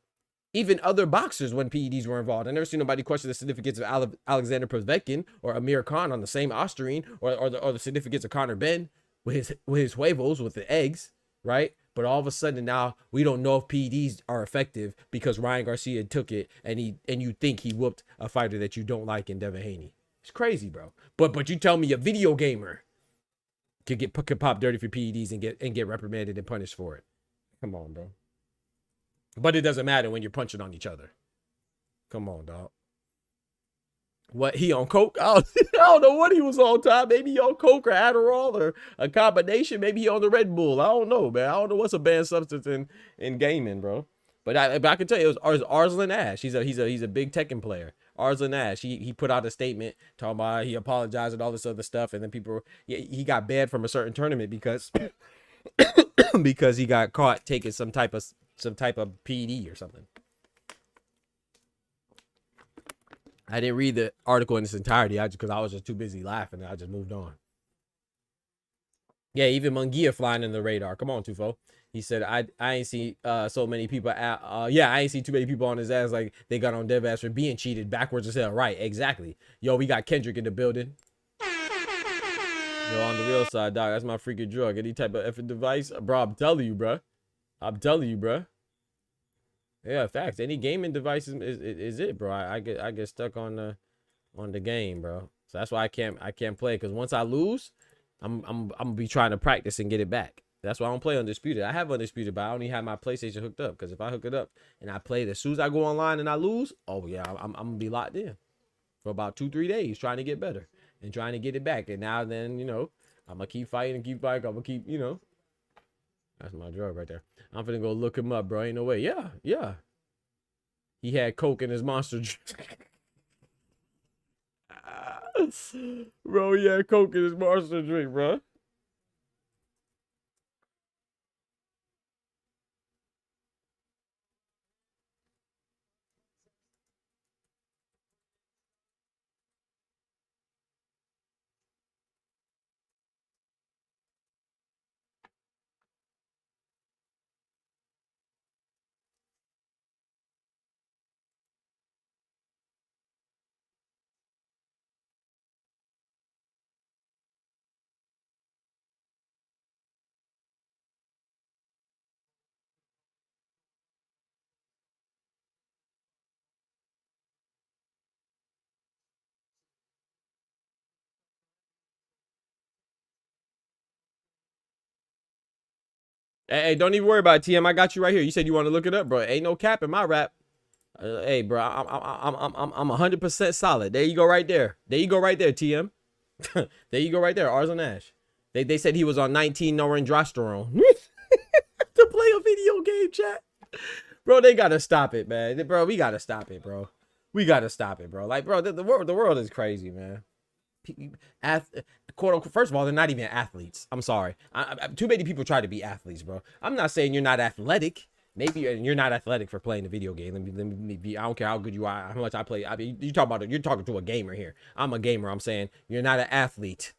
S1: Even other boxers when PEDs were involved. I never seen nobody question the significance of Alexander Povetkin or Amir Khan on the same Osterine, or the significance of Conor Benn with his huevos, with the eggs, right? But all of a sudden now we don't know if PEDs are effective because Ryan Garcia took it and you think he whooped a fighter that you don't like in Devin Haney. It's crazy, bro. But you tell me a video gamer could pop dirty for PEDs and get reprimanded and punished for it. Come on, bro. But it doesn't matter when you're punching on each other. Come on, dog. What, he on coke? I don't know what he was on, Tom. Maybe he on coke or Adderall or a combination. Maybe he on the Red Bull. I don't know, man. I don't know what's a banned substance in gaming, bro. But I can tell you, it was Arslan Ash. He's a big Tekken player. Arslan Ash. He put out a statement talking about he apologized and all this other stuff, and then he got banned from a certain tournament because because he got caught taking some type of PED or something. I didn't read the article in its entirety because I was just too busy laughing and I just moved on. Yeah, even Munguia flying in the radar. Come on, Tufo. He said, I ain't see so many people. I ain't see too many people on his ass like they got on Dev ass for being cheated backwards as hell. Right, exactly. Yo, we got Kendrick in the building. Yo, on the real side, dog, that's my freaking drug. Any type of effing device. Bro, I'm telling you, bro. Yeah, facts. Any gaming device is it, bro. I get stuck on the game, bro. So that's why I can't play, because once I lose, I'm gonna be trying to practice and get it back. That's why I don't play Undisputed. I have Undisputed, but I only have my PlayStation hooked up, because if I hook it up and I play it, as soon as I go online and I lose, oh yeah, I'm gonna be locked in for about 2-3 days trying to get better and trying to get it back. And now then, you know, I'm gonna keep fighting and keep fighting. I'm gonna keep, you know. That's my drug right there. I'm finna go look him up, bro. Ain't no way. Yeah. He had coke in his monster drink. Bro, he had coke in his monster drink, bro. Hey, don't even worry about it, TM. I got you right here. You said you want to look it up, bro. Ain't no cap in my rap. Hey, bro, I'm 100% solid. There you go, right there. TM. There you go, right there. Arslan Ash. They said he was on 19 norandrosterone to play a video game, chat. Bro, they gotta stop it, man. Bro, we gotta stop it, bro. Like, bro, the world is crazy, man. Quote unquote, first of all, they're not even athletes. I'm sorry. Too many people try to be athletes, bro. I'm not saying you're not athletic. Maybe you're not athletic for playing a video game. Let me be. I don't care how good you are, how much I play. I mean, you're talking to a gamer here. I'm a gamer. I'm saying you're not an athlete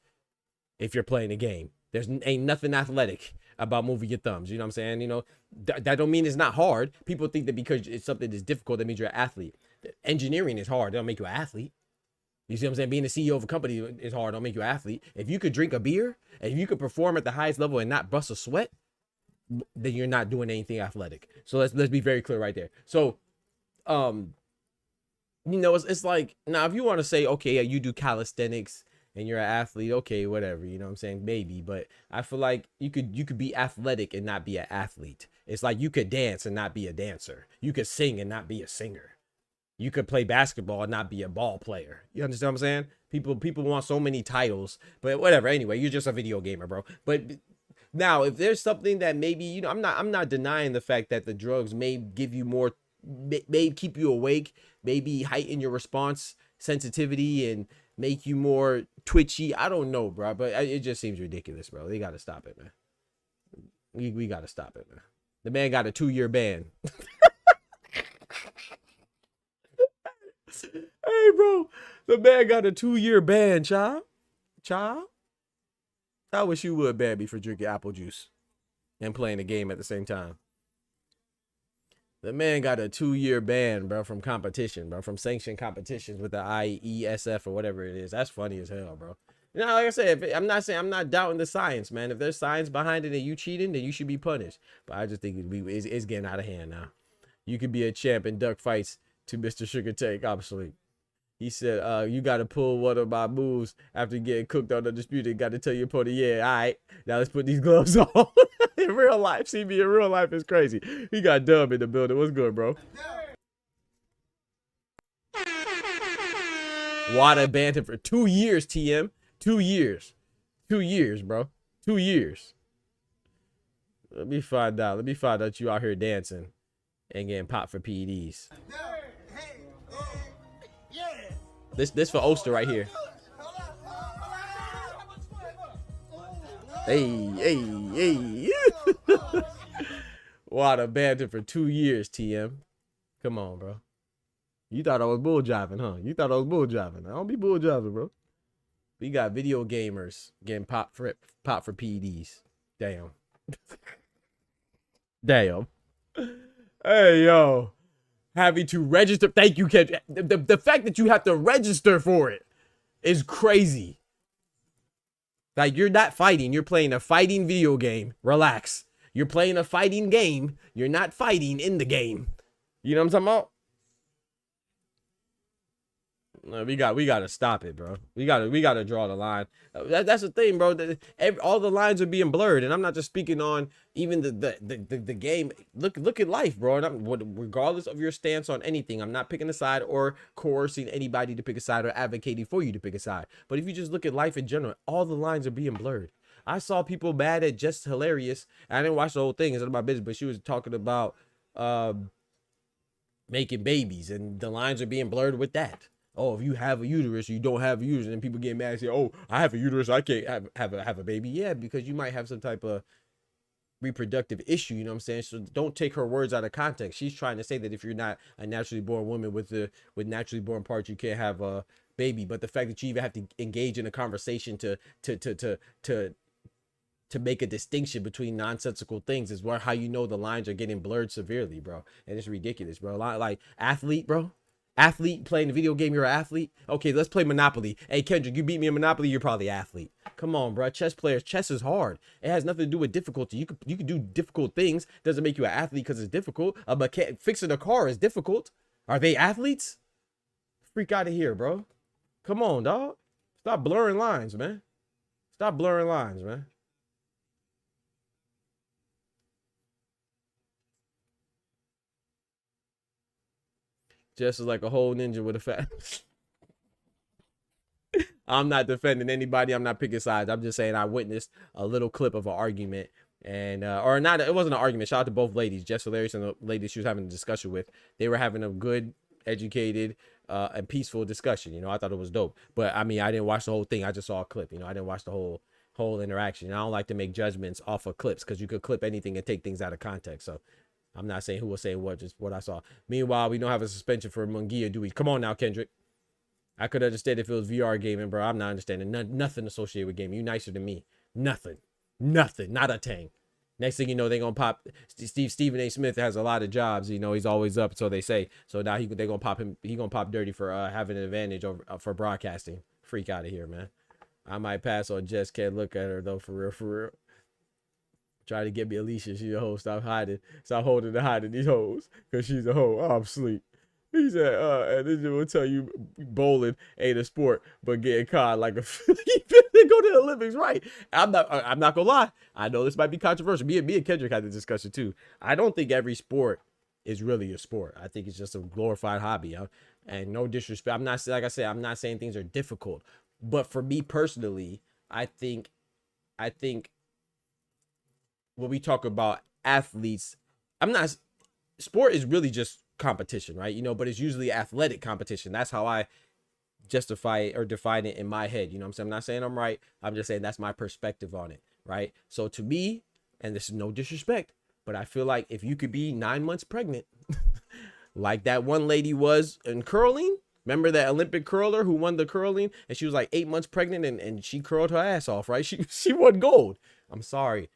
S1: if you're playing a game. Ain't nothing athletic about moving your thumbs. You know what I'm saying? You know, that don't mean it's not hard. People think that because it's something that's difficult, that means you're an athlete. Engineering is hard. That don't make you an athlete. You see what I'm saying? Being a CEO of a company is hard. Don't make you an athlete. If you could drink a beer, and if you could perform at the highest level and not bust a sweat, then you're not doing anything athletic. So let's be very clear right there. So, you know, it's like, now if you want to say, okay, yeah, you do calisthenics and you're an athlete, okay, whatever, you know what I'm saying? Maybe, but I feel like you could be athletic and not be an athlete. It's like you could dance and not be a dancer. You could sing and not be a singer. You could play basketball and not be a ball player. You understand what I'm saying? People want so many titles, but whatever. Anyway, you're just a video gamer, bro. But now, if there's something that maybe, you know, I'm not denying the fact that the drugs may give you more, may keep you awake, maybe heighten your response sensitivity and make you more twitchy. I don't know, bro, but it just seems ridiculous, bro. They got to stop it, man. We got to stop it, man. The man got a 2-year ban. Hey, bro. The man got a 2-year ban, child. Child. I wish you would ban me for drinking apple juice and playing the game at the same time. The man got a 2-year ban, bro, from competition, bro, from sanctioned competitions with the IESF or whatever it is. That's funny as hell, bro. You know, like I said, I'm not doubting the science, man. If there's science behind it and you cheating, then you should be punished. But I just think it's getting out of hand now. You could be a champ in duck fights to Mr. Sugar Tank, obsolete. He said, you got to pull one of my moves after getting cooked on Undisputed. Got to tell your opponent, yeah, all right, now let's put these gloves on. In real life, CB in real life is crazy. He got Dub in the building. What's good, bro? Wada banned him for 2 years, TM. 2 years. 2 years, bro. 2 years. Let me find out you out here dancing and getting popped for PEDs. This for Oster right here. Hey. Wada banned him for 2 years, TM. Come on, bro. You thought I was bull jiving, huh? You thought I was bull jiving. I don't be bull jiving, bro. We got video gamers getting popped for PEDs. Damn. Damn. Hey, yo. Having to register. Thank you, Kendrick. The fact that you have to register for it is crazy. Like, you're not fighting. You're playing a fighting video game. Relax. You're playing a fighting game. You're not fighting in the game. You know what I'm talking about? We got to stop it, bro. We got to draw the line. That's the thing, bro. All the lines are being blurred, and I'm not just speaking on even the game. Look at life, bro. And regardless of your stance on anything, I'm not picking a side or coercing anybody to pick a side or advocating for you to pick a side. But if you just look at life in general, all the lines are being blurred. I saw people mad at Just Hilarious. I didn't watch the whole thing. It's not my business, but she was talking about making babies, and the lines are being blurred with that. Oh, if you have a uterus, you don't have a uterus, and people get mad and say, "Oh, I have a uterus, I can't have a baby." Yeah, because you might have some type of reproductive issue. You know what I'm saying? So don't take her words out of context. She's trying to say that if you're not a naturally born woman with naturally born parts, you can't have a baby. But the fact that you even have to engage in a conversation to make a distinction between nonsensical things is how you know the lines are getting blurred severely, bro. And it's ridiculous, bro. Like athlete, bro. Athlete playing a video game, you're an athlete. Okay, let's play Monopoly. Hey, Kendrick, you beat me in Monopoly, you're probably an athlete. Come on, bro. Chess is hard. It has nothing to do with difficulty. You can do difficult things. Doesn't make you an athlete because it's difficult. A mechanic fixing a car is difficult. Are they athletes? Freak out of here, bro. Come on, dog. Stop blurring lines, man. Stop blurring lines, man. Just like a whole ninja with a fat. I'm not defending anybody. I'm not picking sides. I'm just saying I witnessed a little clip of an argument, and or not. It wasn't an argument. Shout out to both ladies, Jess Hilarious and the lady she was having a discussion with. They were having a good, educated, and peaceful discussion. You know, I thought it was dope. But I mean, I didn't watch the whole thing. I just saw a clip. You know, I didn't watch the whole interaction. And I don't like to make judgments off of clips because you could clip anything and take things out of context. So I'm not saying who was saying what, just what I saw. Meanwhile, we don't have a suspension for Munguia, do we? Come on now, Kendrick. I could understand if it was VR gaming, bro. I'm not understanding. Nothing associated with gaming. You nicer than me. Nothing. Not a thing. Next thing you know, they going to pop. Stephen A. Smith has a lot of jobs. You know, he's always up, so they say. So now they going to pop him. He going to pop dirty for having an advantage over for broadcasting. Freak out of here, man. I might pass on Jess. Can't look at her, though, for real. Try to get me Alicia. She's a hoe. Stop hiding. Stop holding and hiding these hoes. Because she's a hoe. Oh, I'm asleep. He said, and this will tell you bowling ain't a sport, but getting caught like a they go to the Olympics, right? I'm not gonna lie. I know this might be controversial. Me and Kendrick had the discussion too. I don't think every sport is really a sport. I think it's just a glorified hobby. And no disrespect. I'm not, like I said, I'm not saying things are difficult. But for me personally, I think when we talk about athletes, sport is really just competition, right? You know, but it's usually athletic competition. That's how I justify it or define it in my head. You know what I'm saying? I'm not saying I'm right. I'm just saying that's my perspective on it, right? So to me, and this is no disrespect, but I feel like if you could be 9 months pregnant, like that one lady was in curling. Remember that Olympic curler who won the curling, and she was like 8 months pregnant, and she curled her ass off, right? She won gold. I'm sorry.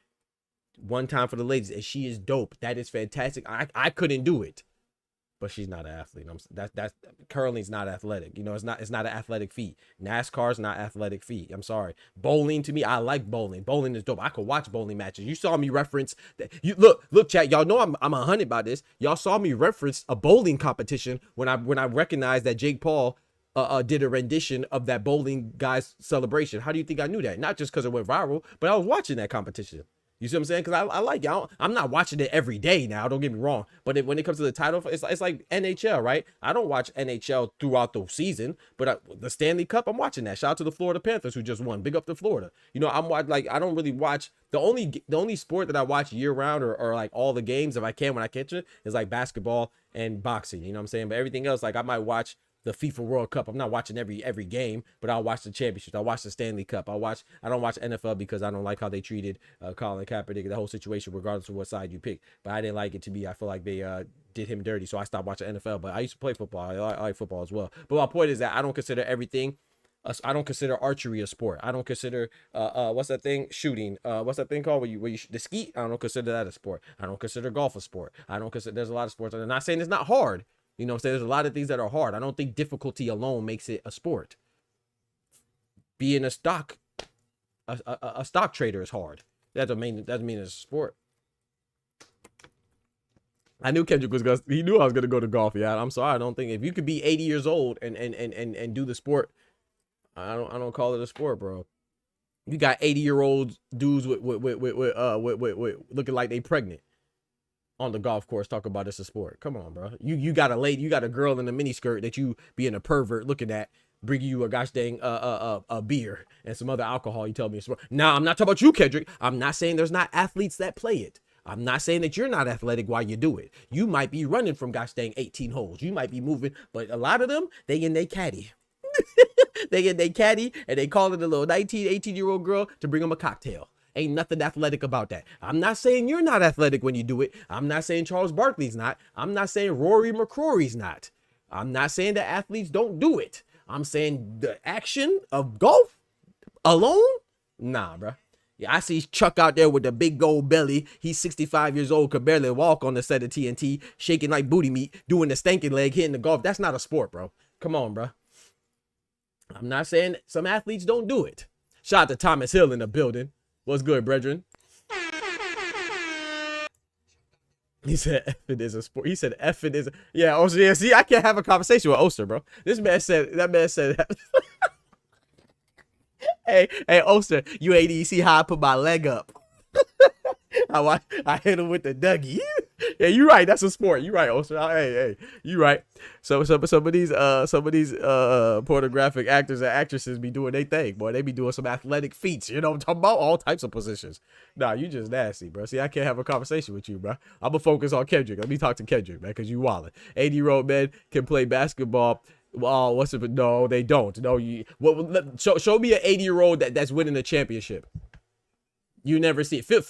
S1: One time for the ladies, and she is dope. That is fantastic. I couldn't do it, but she's not an athlete. That's curling's not athletic. You know, it's not an athletic feat. NASCAR's not athletic feat. I'm sorry. Bowling, to me, I like bowling. Bowling is dope. I could watch bowling matches. You saw me reference that. You look, chat. Y'all know I'm 100 about this. Y'all saw me reference a bowling competition when I recognized that Jake Paul did a rendition of that bowling guy's celebration. How do you think I knew that? Not just because it went viral, but I was watching that competition. You see what I'm saying? Because I like it. I'm not watching it every day now. Don't get me wrong. But when it comes to the title, it's like NHL, right? I don't watch NHL throughout the season, but the Stanley Cup, I'm watching that. Shout out to the Florida Panthers who just won. Big up to Florida. You know, I don't really watch the only sport that I watch year round or like all the games if I can when I catch it is like basketball and boxing. You know what I'm saying? But everything else, like I might watch the FIFA World Cup. I'm not watching every game, but I'll watch the championships. I'll watch the Stanley Cup. I don't watch NFL because I don't like how they treated Colin Kaepernick, the whole situation, regardless of what side you pick. But I didn't like it to be. I feel like they did him dirty, so I stopped watching NFL. But I used to play football. I like football as well. But my point is that I don't consider everything. I don't consider archery a sport. I don't consider what's that thing? Shooting. What's that thing called? Where you the skeet? I don't consider that a sport. I don't consider golf a sport. I don't consider. There's a lot of sports. I'm not saying it's not hard. You know what I'm saying? There's a lot of things that are hard. I don't think difficulty alone makes it a sport. Being a stock trader is hard. That doesn't mean it's a sport. I knew Kendrick he knew I was gonna go to golf. Yeah, I'm sorry. I don't think if you could be 80 years old and do the sport, I don't call it a sport, bro. You got 80-year-old dudes with looking like they pregnant on the golf course talk about it's a sport. Come on, bro. You got a lady, you got a girl in a miniskirt that you being a pervert looking at, bringing you a gosh dang a beer and some other alcohol. You tell me it's a sport. Now, I'm not talking about you, Kendrick. I'm not saying there's not athletes that play it. I'm not saying that you're not athletic while you do it. You might be running from gosh dang 18 holes. You might be moving, but a lot of them, they in their caddy. They get their caddy and they call it a little 19, 18-year-old girl to bring them a cocktail. Ain't nothing athletic about that. I'm not saying you're not athletic when you do it. I'm not saying Charles Barkley's not. I'm not saying Rory McCrory's not. I'm not saying that athletes don't do it. I'm saying the action of golf alone? Nah, bro. Yeah, I see Chuck out there with the big gold belly. He's 65 years old, could barely walk on the set of TNT, shaking like booty meat, doing the stanking leg, hitting the golf. That's not a sport, bro. Come on, bro. I'm not saying some athletes don't do it. Shout out to Thomas Hill in the building. What's good, brethren? He said, F it is a sport. He said, F it is. Yeah, Oster, yeah, see, I can't have a conversation with Oster, bro. That man said, hey, Oster, you ain't even see how I put my leg up. How I hit him with the Dougie. Yeah, you're right. That's a sport. You're right, Oster. Hey, you right. So some of these pornographic actors and actresses be doing their thing, boy. They be doing some athletic feats. You know what I'm talking about? All types of positions. Nah, you just nasty, bro. See, I can't have a conversation with you, bro. I'm gonna focus on Kendrick. Let me talk to Kendrick, man, because you wildin'. 80-year-old men can play basketball. Well, what's it? No, they don't. No, show me an 80-year-old that's winning a championship. You never see it. Phil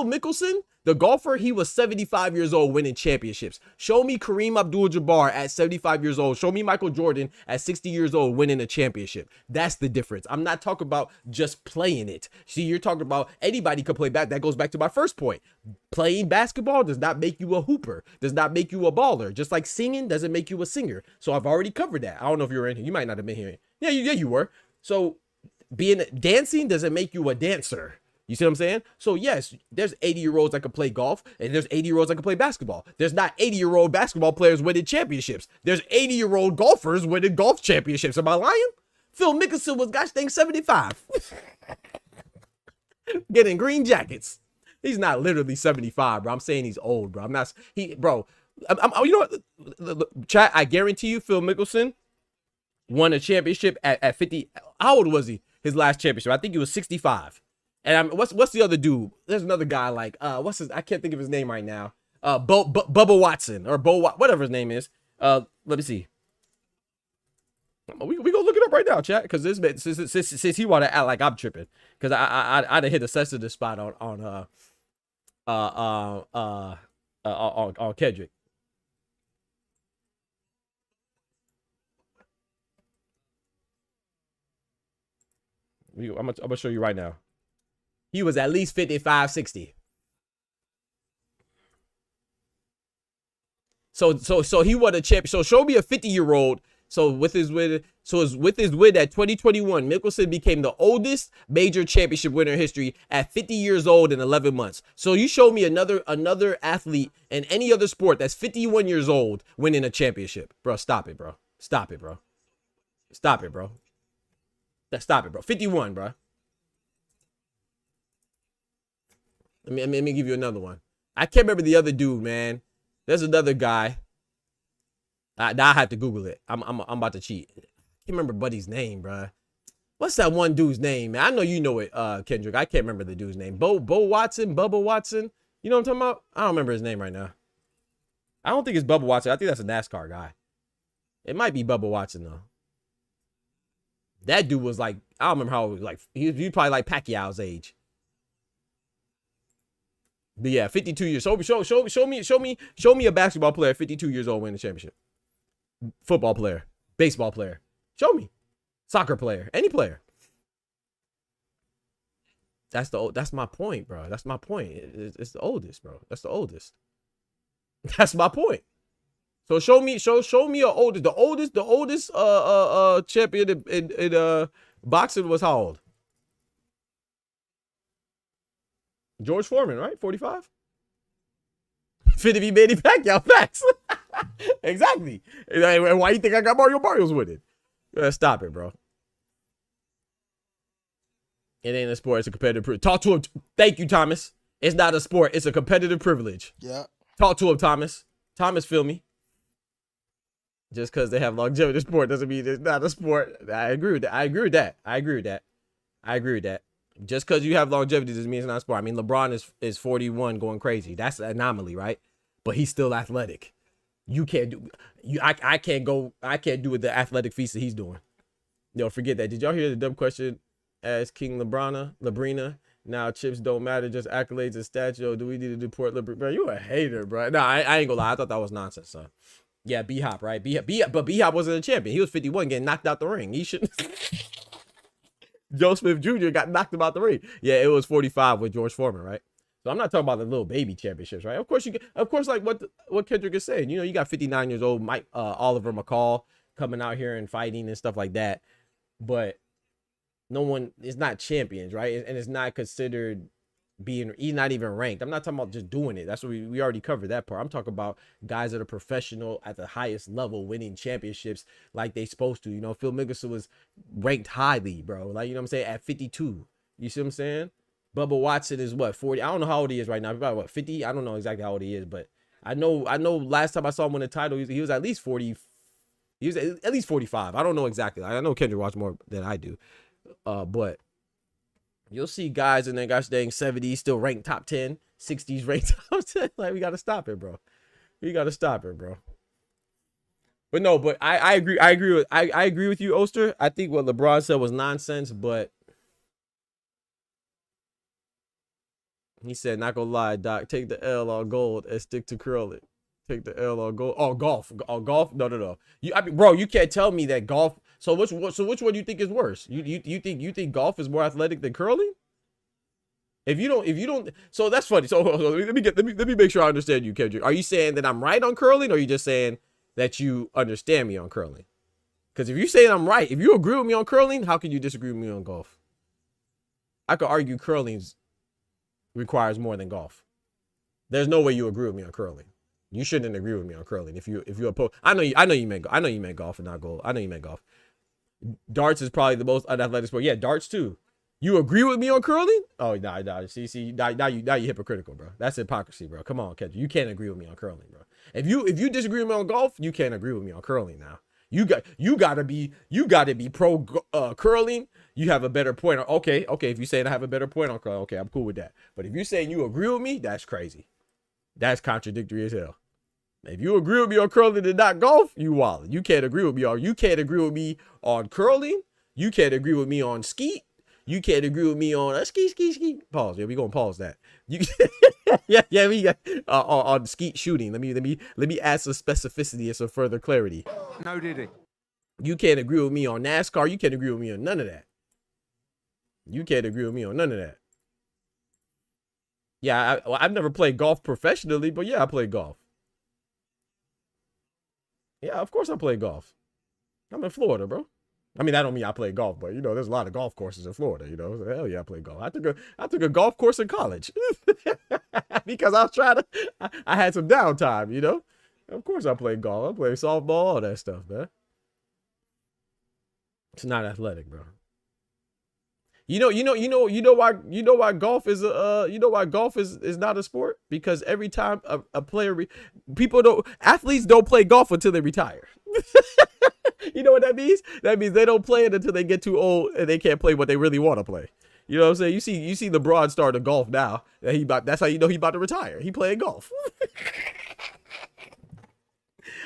S1: Mickelson, the golfer, he was 75 years old winning championships. Show me Kareem Abdul-Jabbar at 75 years old. Show me Michael Jordan at 60 years old winning a championship. That's the difference. I'm not talking about just playing it. See, you're talking about anybody could play back. That goes back to my first point. Playing basketball does not make you a hooper, does not make you a baller. Just like singing doesn't make you a singer. So I've already covered that. I don't know if you were in here. You might not have been here. Yeah, you were. So dancing doesn't make you a dancer. You see what I'm saying? So yes, there's 80-year-olds that can play golf, and there's 80-year-olds that can play basketball. There's not 80-year-old basketball players winning championships. There's 80-year-old golfers winning golf championships. Am I lying? Phil Mickelson was gosh dang 75. Getting green jackets. He's not literally 75, bro. I'm saying he's old, bro. I'm not, bro. You know what? Chat, I guarantee you Phil Mickelson won a championship at 50. How old was he? His last championship. I think he was 65. And what's the other dude? There's another guy like what's his? I can't think of his name right now. Bubba Watson or whatever his name is. Let me see. We gonna look it up right now, chat. Because this man, since he want to act like I'm tripping, because I'd have hit a sensitive spot on on Kendrick. I'm gonna show you right now. He was at least 55, 60. So he won a champion. So show me a 50-year-old. So with his win at 2021, Mickelson became the oldest major championship winner in history at 50 years old and 11 months. So you show me another athlete in any other sport that's 51 years old winning a championship. Bro, stop it, bro. Stop it, bro. Stop it, bro. Stop it, bro. 51, bro. Let me give you another one. I can't remember the other dude, man. There's another guy. Now I have to Google it. I'm about to cheat. I can't remember Buddy's name, bro. What's that one dude's name, man? I know you know it, Kendrick. I can't remember the dude's name. Bo Watson, Bubba Watson. You know what I'm talking about? I don't remember his name right now. I don't think it's Bubba Watson. I think that's a NASCAR guy. It might be Bubba Watson though. That dude was like, I don't remember how old, like he was probably like Pacquiao's age. But yeah, 52 years. Show me a basketball player 52 years old winning the championship. Football player, baseball player. Show me. Soccer player, any player. That's my point, bro. That's my point. It's the oldest, bro. That's the oldest. That's my point. So show me the oldest champion in boxing was how old? George Foreman, right? 45. Fit to be Manny Pacquiao. Facts. Exactly. And why you think I got Mario's with it? Stop it, bro. It ain't a sport. It's a competitive privilege. Talk to him. Thank you, Thomas. It's not a sport. It's a competitive privilege.
S6: Yeah.
S1: Talk to him, Thomas. Thomas, feel me. Just because they have longevity in sport doesn't mean it's not a sport. I agree with that. Just because you have longevity doesn't mean it's not a sport. I mean, LeBron is 41 going crazy. That's an anomaly, right? But he's still athletic. You can't do I can't do the athletic feats that he's doing. Yo, forget that. Did y'all hear the dumb question as King Labrina? Now chips don't matter, just accolades and stats. Yo, do we need to deport Liberty? Bro, you a hater, bro. No, I ain't gonna lie. I thought that was nonsense, son. Yeah, B-Hop, right? But B-Hop wasn't a champion. He was 51 getting knocked out the ring. He shouldn't. Joe Smith Jr. got knocked him out the ring. Yeah, it was 45 with George Foreman, right? So I'm not talking about the little baby championships, right? Of course like what Kendrick is saying. You know, you got 59 years old Mike Oliver McCall coming out here and fighting and stuff like that. But no one is not champions, right? And it's not considered he's not even ranked. I'm not talking about just doing it. That's what we already covered that part. I'm talking about guys that are professional at the highest level winning championships like they supposed to. You know, Phil Mickelson was ranked highly, bro. Like, you know what I'm saying? At 52. You see what I'm saying? Bubba Watson is what, 40? I don't know how old he is right now. About what, 50? I don't know exactly how old he is, but I know last time I saw him win a title, he was at least 40. He was at least 45. I don't know exactly. I know Kendrick watched more than I do. But you'll see guys in their gosh dang 70s still ranked top 10, 60s ranked top 10. Like, we got to stop it, bro. But no, but I agree. I agree with you, Oster. I think what LeBron said was nonsense, but he said, not gonna lie, Doc, take the L on gold and stick to curling. Take the L on gold. Oh, golf. No. Bro, you can't tell me that golf. So which one do you think is worse? You think golf is more athletic than curling? If you don't, so that's funny. So let me make sure I understand you, Kendrick. Are you saying that I'm right on curling, or are you just saying that you understand me on curling? Because if you're saying I'm right, if you agree with me on curling, how can you disagree with me on golf? I could argue curling requires more than golf. There's no way you agree with me on curling. You shouldn't agree with me on curling. If you oppose, I know you meant golf and not gold. I know you meant golf. Darts is probably the most unathletic sport. Yeah, darts too. You agree with me on curling? Oh, nah. See, now you hypocritical, bro. That's hypocrisy, bro. Come on, Kendrick. You can't agree with me on curling, bro. If you disagree with me on golf, you can't agree with me on curling now. You gotta be pro curling. You have a better point. Okay. If you're saying I have a better point on curling, okay, I'm cool with that. But if you're saying you agree with me, that's crazy. That's contradictory as hell. If you agree with me on curling and not golf, you wildin'. You can't agree with me on curling. You can't agree with me on skeet. You can't agree with me on ski. Pause. Yeah, we gonna pause that. Yeah. We got on skeet shooting. Let me add some specificity and some further clarity.
S2: No, did he?
S1: You can't agree with me on NASCAR. You can't agree with me on none of that. You can't agree with me on none of that. Yeah, I've never played golf professionally, but yeah, I play golf. Yeah, of course I play golf. I'm in Florida, bro. I mean, I don't mean I play golf, but you know, there's a lot of golf courses in Florida. You know, so, hell yeah, I play golf. I took a golf course in college because I was trying to. I had some downtime. You know, of course I play golf. I play softball, all that stuff, man. It's not athletic, bro. You know why golf is not a sport? Because every time a player, athletes don't play golf until they retire. You know what that means? That means they don't play it until they get too old and they can't play what they really want to play. You know what I'm saying? You see LeBron start to golf now. That's how you know he about to retire. He playing golf.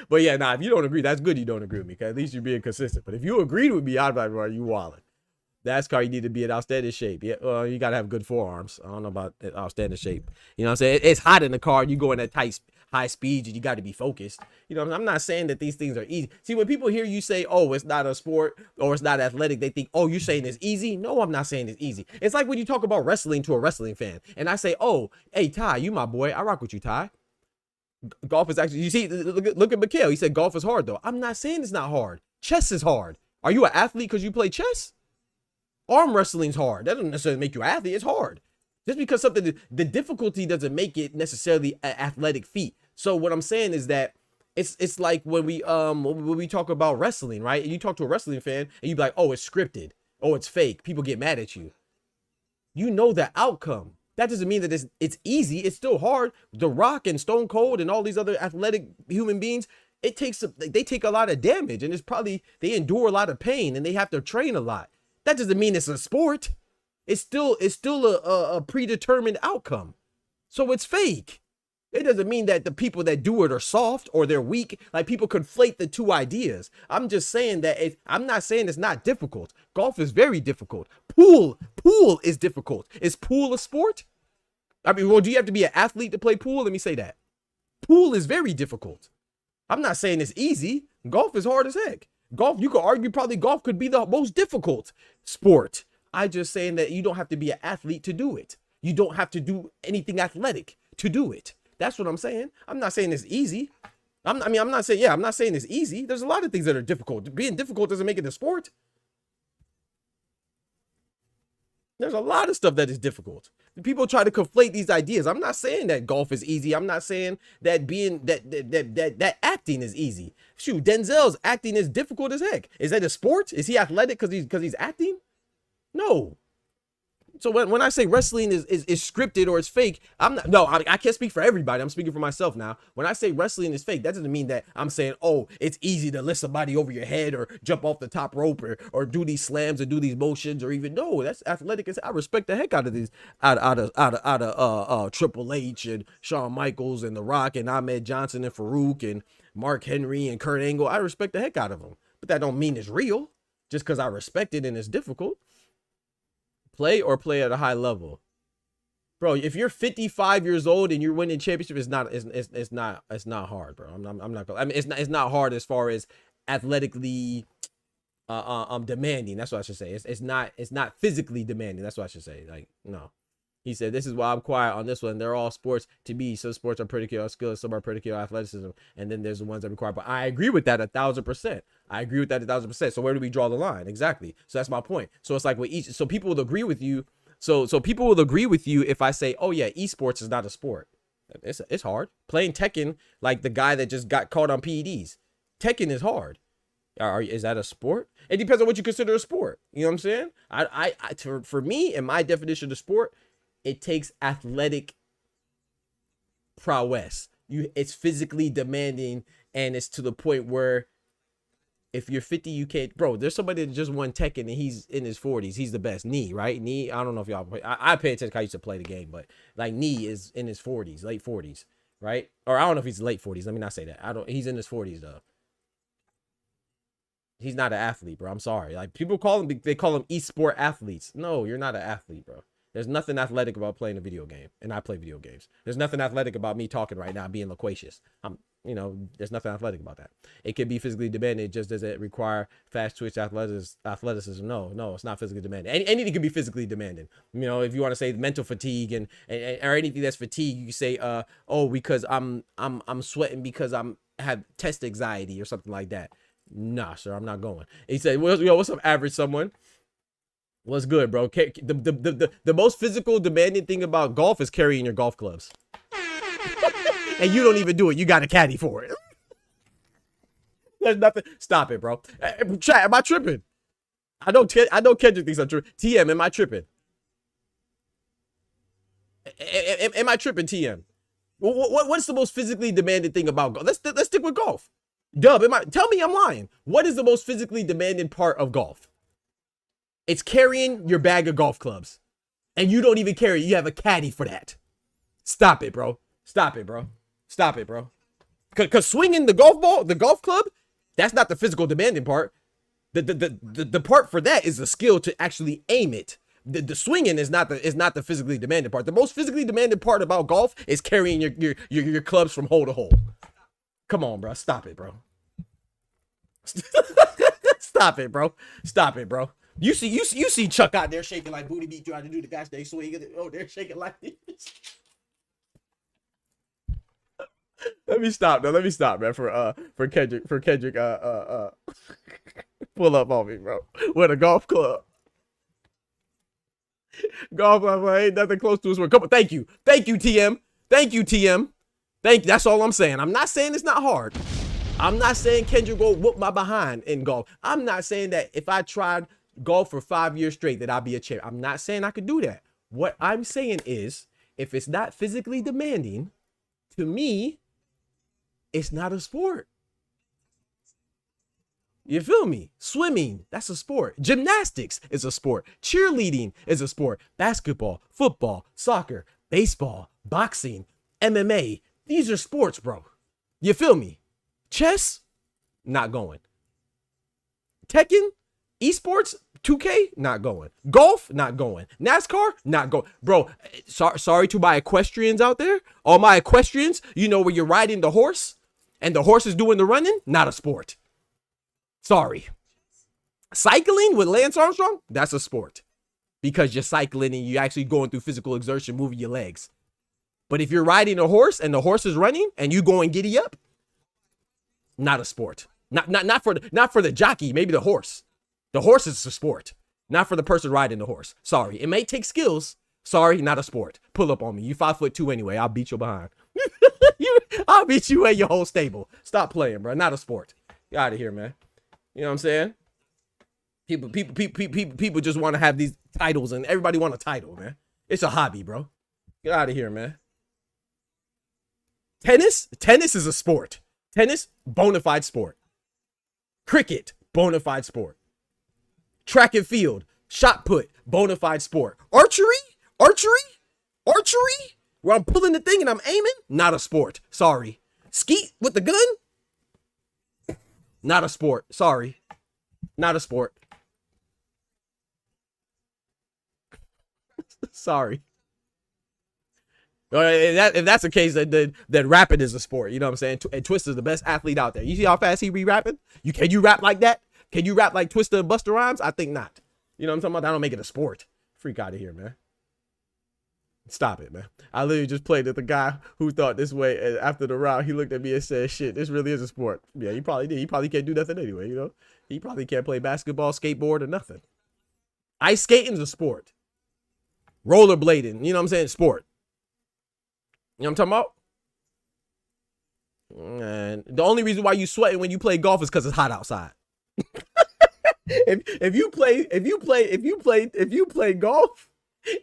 S1: But yeah, nah, if you don't agree, that's good you don't agree with me, because at least you're being consistent. But if you agreed with me, I'd be like, you wildin'. NASCAR, you need to be in outstanding shape. Yeah, well, you gotta have good forearms. I don't know about outstanding shape. You know what I'm saying? It's hot in the car. You go in at high speed, and you got to be focused. You know, I'm not saying that these things are easy. See, when people hear you say, "Oh, it's not a sport" or "It's not athletic," they think, "Oh, you're saying it's easy." No, I'm not saying it's easy. It's like when you talk about wrestling to a wrestling fan, and I say, "Oh, hey Ty, you my boy. I rock with you, Ty." Golf is actually, you see, look at Mikhail. He said golf is hard though. I'm not saying it's not hard. Chess is hard. Are you an athlete because you play chess? Arm wrestling's hard. That doesn't necessarily make you an athlete. It's hard. Just because something, the difficulty doesn't make it necessarily an athletic feat. So what I'm saying is that it's like when we talk about wrestling, right? And you talk to a wrestling fan and you be like, "Oh, it's scripted. Oh, it's fake." People get mad at you. You know the outcome. That doesn't mean that it's easy. It's still hard. The Rock and Stone Cold and all these other athletic human beings, they take a lot of damage, and it's probably, they endure a lot of pain, and they have to train a lot. That doesn't mean it's a sport. It's still a predetermined outcome. So it's fake. It doesn't mean that the people that do it are soft or they're weak. Like, people conflate the two ideas. I'm just saying that I'm not saying it's not difficult. Golf is very difficult. Pool is difficult. Is pool a sport? I mean, well, do you have to be an athlete to play pool? Let me say that. Pool is very difficult. I'm not saying it's easy. Golf is hard as heck. Golf, you could argue probably golf could be the most difficult sport. I'm just saying that you don't have to be an athlete to do it. You don't have to do anything athletic to do it. That's what I'm saying. I'm not saying it's easy. I'm not saying it's easy. There's a lot of things that are difficult. Being difficult doesn't make it a sport. There's a lot of stuff that is difficult. People try to conflate these ideas. I'm not saying that golf is easy. I'm not saying that that acting is easy. Shoot, Denzel's acting is difficult as heck. Is that a sport? Is he athletic because he's acting? No. So when I say wrestling is scripted or it's fake, I can't speak for everybody. I'm speaking for myself now. When I say wrestling is fake, that doesn't mean that I'm saying, oh, it's easy to lift somebody over your head or jump off the top rope or do these slams or do these motions, or even, no, that's athletic. I respect the heck out of these, out of Triple H and Shawn Michaels and The Rock and Ahmed Johnson and Farouk and Mark Henry and Kurt Angle. I respect the heck out of them, but that don't mean it's real just because I respect it and it's difficult. Play at a high level, bro. If you're 55 years old and you're winning championship, it's not hard, bro. I'm not gonna, I mean, it's not hard as far as athletically demanding. That's what I should say. It's not physically demanding. That's what I should say. Like, no. He said, "This is why I'm quiet on this one. They're all sports to me. Some sports are predicated on skill, some are predicated on athleticism, and then there's the ones that require." But I agree with that 1,000%. I agree with that 1,000%. So where do we draw the line? Exactly. So that's my point. So it's like with each. So people will agree with you. So people will agree with you if I say, "Oh yeah, esports is not a sport." It's hard playing Tekken, like the guy that just got caught on PEDs. Tekken is hard. Is that a sport? It depends on what you consider a sport. You know what I'm saying? For me, in my definition of sport, it takes athletic prowess. It's physically demanding, and it's to the point where if you're 50, you can't. Bro, there's somebody that just won Tekken and he's in his 40s. He's the best. Knee, right? Knee. I don't know if y'all play. I pay attention. I used to play the game, but like Knee is in his 40s, late 40s, right? Or I don't know if he's late 40s. Let me not say that. He's in his 40s though. He's not an athlete, bro. I'm sorry. Like, people call him, they call him esport athletes. No, you're not an athlete, bro. There's nothing athletic about playing a video game, and I play video games. There's nothing athletic about me talking right now, being loquacious. There's nothing athletic about that. It can be physically demanding, just does it require fast twitch athleticism? No, it's not physically demanding. Anything can be physically demanding. If you want to say mental fatigue and or anything that's fatigue, you say, because I'm sweating because I have test anxiety or something like that. Nah, sir, I'm not going. He said, what's up, average someone? What's good, bro? The most physical demanding thing about golf is carrying your golf clubs. And you don't even do it. You got a caddy for it. There's nothing. Stop it, bro. Chat, am I tripping? I know Kendrick thinks I'm tripping. TM, am I tripping? Am I tripping, TM? What's the most physically demanding thing about golf? Let's stick with golf. Dub, tell me I'm lying. What is the most physically demanding part of golf? It's carrying your bag of golf clubs. And you don't even carry it. You have a caddy for that. Stop it, bro. Stop it, bro. Stop it, bro. Cause swinging the golf ball, the golf club, that's not the physical demanding part. The part for that is the skill to actually aim it. The swinging is not the physically demanding part. The most physically demanding part about golf is carrying your clubs from hole to hole. Come on, bro. Stop it, bro. Stop it, bro. Stop it, bro. You see Chuck out there shaking like booty meat trying to do the gosh dang swing. Oh, they're shaking like this. Let me stop, man. For Kendrick, pull up on me, bro. With a golf club. Golf club ain't nothing close to his word. Come on, thank you, TM. That's all I'm saying. I'm not saying it's not hard. I'm not saying Kendrick go whoop my behind in golf. I'm not saying that if I tried golf for 5 years straight that I'd be a champ. I'm not saying I could do that. What I'm saying is, if it's not physically demanding, to me, it's not a sport. You feel me? Swimming, that's a sport. Gymnastics is a sport. Cheerleading is a sport. Basketball, football, soccer, baseball, boxing, MMA. These are sports, bro. You feel me? Chess, not going. Tekken, esports, 2K, not going. Golf, not going. NASCAR, not going. Bro, sorry to my equestrians out there. All my equestrians, where you're riding the horse and the horse is doing the running, not a sport. Sorry. Cycling with Lance Armstrong, that's a sport. Because you're cycling and you're actually going through physical exertion, moving your legs. But if you're riding a horse and the horse is running and you going giddy up, not a sport. Not for the jockey, maybe the horse. The horse is a sport, not for the person riding the horse. Sorry, it may take skills. Sorry, not a sport. Pull up on me. You 5'2" anyway. I'll beat you behind. I'll beat you and your whole stable. Stop playing, bro. Not a sport. Get out of here, man. You know what I'm saying? People just want to have these titles, and everybody want a title, man. It's a hobby, bro. Get out of here, man. Tennis is a sport. Tennis, bona fide sport. Cricket, bona fide sport. Track and field, shot put, bona fide sport. Archery, where I'm pulling the thing and I'm aiming, not a sport. Sorry. Skeet with the gun, not a sport. Sorry, not a sport. Sorry. If that's the case, then rapping is a sport. You know what I'm saying? And Twista's the best athlete out there. You see how fast he be rapping? Can you rap like that? Can you rap like Twista and Busta Rhymes? I think not. You know what I'm talking about? That don't make it a sport. Freak out of here, man. Stop it, man. I literally just played with the guy who thought this way, and after the round, he looked at me and said, shit, this really is a sport. Yeah, he probably did. He probably can't do nothing anyway, He probably can't play basketball, skateboard, or nothing. Ice skating's a sport. Rollerblading, you know what I'm saying? Sport. You know what I'm talking about? And the only reason why you sweating when you play golf is because it's hot outside. if you play golf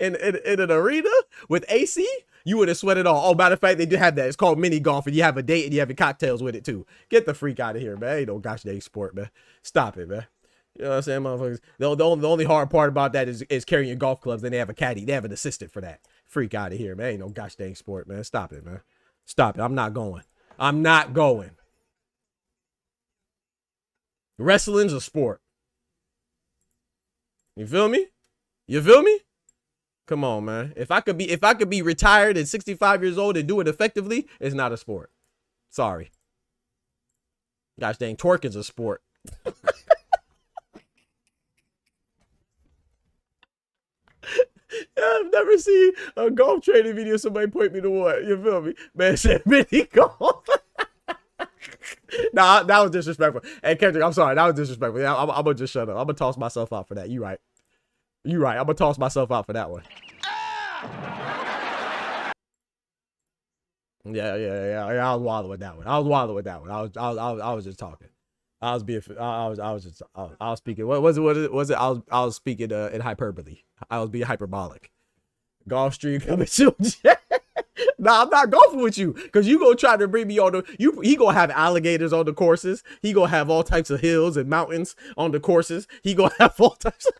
S1: in an arena with AC, you would have sweated all. Oh, matter of fact, they do have that. It's called mini golf, and you have a date and you have your cocktails with it too. Get the freak out of here, man. Ain't no gosh dang sport, man. Stop it, man. You know what I'm saying, motherfuckers? The only hard part about that is carrying your golf clubs. Then they have a caddy. They have an assistant for that. Freak out of here, man. Ain't no gosh dang sport, man. Stop it, man. Stop it. I'm not going. Wrestling's a sport. You feel me? Come on, man. If I could be retired at 65 years old and do it effectively, it's not a sport. Sorry. Gosh dang, twerking's a sport. I've never seen a golf training video somebody point me to one. You feel me? Man said mini golf. Nah, that was disrespectful. Hey, Kendrick, I'm sorry. That was disrespectful. I'm gonna just shut up. I'm gonna toss myself out for that. You right. You right. I'm gonna toss myself out for that one. Yeah. I was wilding with that one. I was just talking. I was speaking. What was it? I was speaking in hyperbole. I was being hyperbolic. Golf stream coming soon. Nah, I'm not golfing with you because you gonna try to bring me on he gonna have alligators on the courses. He gonna have all types of hills and mountains on the courses. He gonna have all types of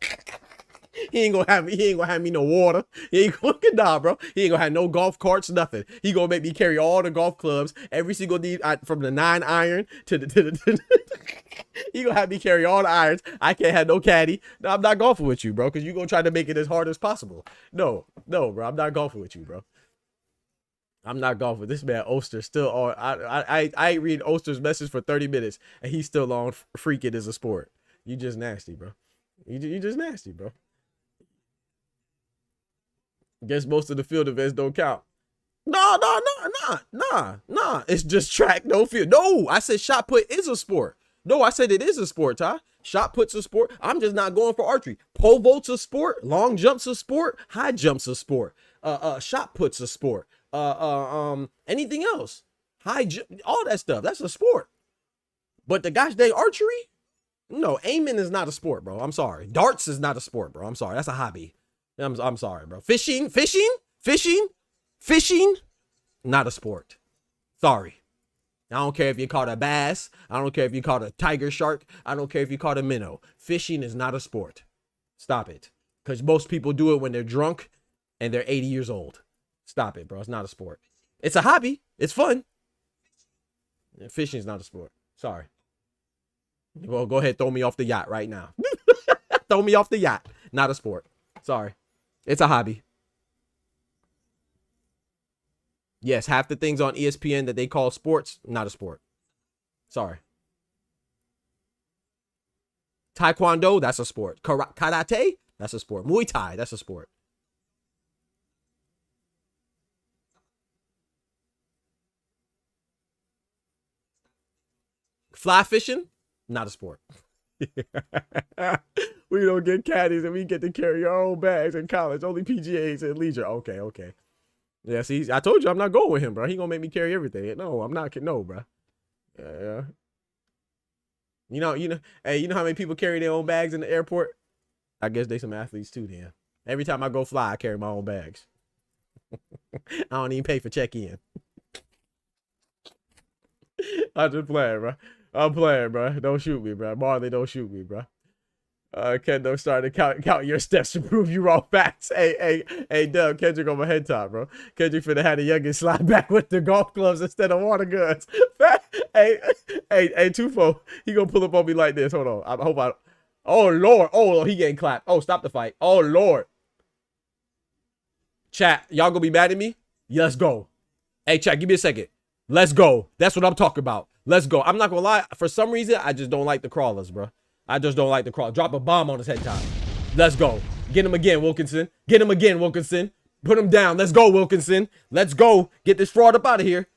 S1: he ain't gonna have me no water. He ain't gonna nah, bro. He ain't gonna have no golf carts, nothing. He gonna make me carry all the golf clubs, every single from the 9-iron to the he gonna have me carry all the irons. I can't have no caddy. No, I'm not golfing with you, bro, because you gonna try to make it as hard as possible. No, bro. I'm not golfing with you, bro. I'm not golfing. This man Oster still on. I read Oster's message for 30 minutes and he's still on freaking as a sport. You just nasty, bro. You just nasty, bro. Guess most of the field events don't count. Nah. It's just track, no field. No, I said shot put is a sport. No, I said it is a sport, Ty. Shot put's a sport. I'm just not going for archery. Pole vault's a sport. Long jump's a sport. High jump's a sport. Shot put's a sport. Anything else. High jump, all that stuff. That's a sport. But the gosh dang archery? No, aiming is not a sport, bro. I'm sorry. Darts is not a sport, bro. I'm sorry. That's a hobby. I'm sorry, bro. Fishing, not a sport. Sorry. I don't care if you caught a bass. I don't care if you caught a tiger shark. I don't care if you caught a minnow. Fishing is not a sport. Stop it. Because most people do it when they're drunk and they're 80 years old. Stop it, bro. It's not a sport. It's a hobby. It's fun. Fishing is not a sport. Sorry. Well, go ahead. Throw me off the yacht right now. Throw me off the yacht. Not a sport. Sorry. It's a hobby. Yes, half the things on ESPN that they call sports, not a sport. Sorry. Taekwondo, that's a sport. Karate, that's a sport. Muay Thai, that's a sport. Fly fishing, not a sport. We don't get caddies and we get to carry our own bags in college. Only PGAs and leisure. Okay. Yeah, see, I told you I'm not going with him, bro. He gonna make me carry everything. No, I'm not. No, bro. Yeah. You know. Hey, you know how many people carry their own bags in the airport? I guess they some athletes too. Then every time I go fly, I carry my own bags. I don't even pay for check-in. I'm just playing, bro. I'm playing, bro. Don't shoot me, bro. Marley, don't shoot me, bro. Kendo started to count your steps to prove you wrong facts. Hey, Doug, Kendrick on my head top, bro. Kendrick finna have the youngest slide back with the golf gloves instead of water guns. Hey, Tufo, he gonna pull up on me like this. Hold on. I hope I. Oh Lord. Oh, he getting clapped. Oh, stop the fight. Oh Lord. Chat, y'all gonna be mad at me? Yeah, let's go. Hey, chat, give me a second. Let's go. That's what I'm talking about. Let's go. I'm not gonna lie. For some reason, I just don't like the crawlers, bro. I just don't like the crawl. Drop a bomb on his head top. Let's go. Get him again, Wilkinson. Get him again, Wilkinson. Put him down. Let's go, Wilkinson. Let's go. Get this fraud up out of here.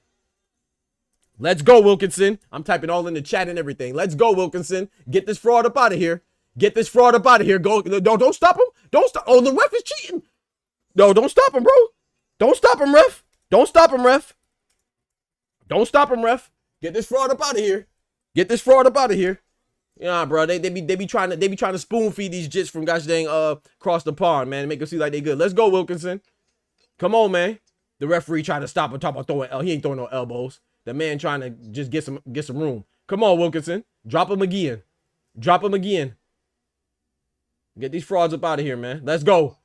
S1: Let's go, Wilkinson. I'm typing all in the chat and everything. Let's go, Wilkinson. Get this fraud up out of here. Get this fraud up out of here. Go. Don't stop him. Don't stop. Oh, the ref is cheating. No, don't stop him, bro. Don't stop him, ref. Don't stop him, ref. Don't stop him, ref. Get this fraud up out of here. Get this fraud up out of here. Yeah, bro, they be trying to spoon feed these jits from gosh dang across the pond, man, make them see like they good. Let's go, Wilkinson. Come on, man. The referee trying to stop him, talking about throwing he ain't throwing no elbows. The man trying to just get some room. Come on, Wilkinson. Drop him again. Drop him again. Get these frauds up out of here, man. Let's go.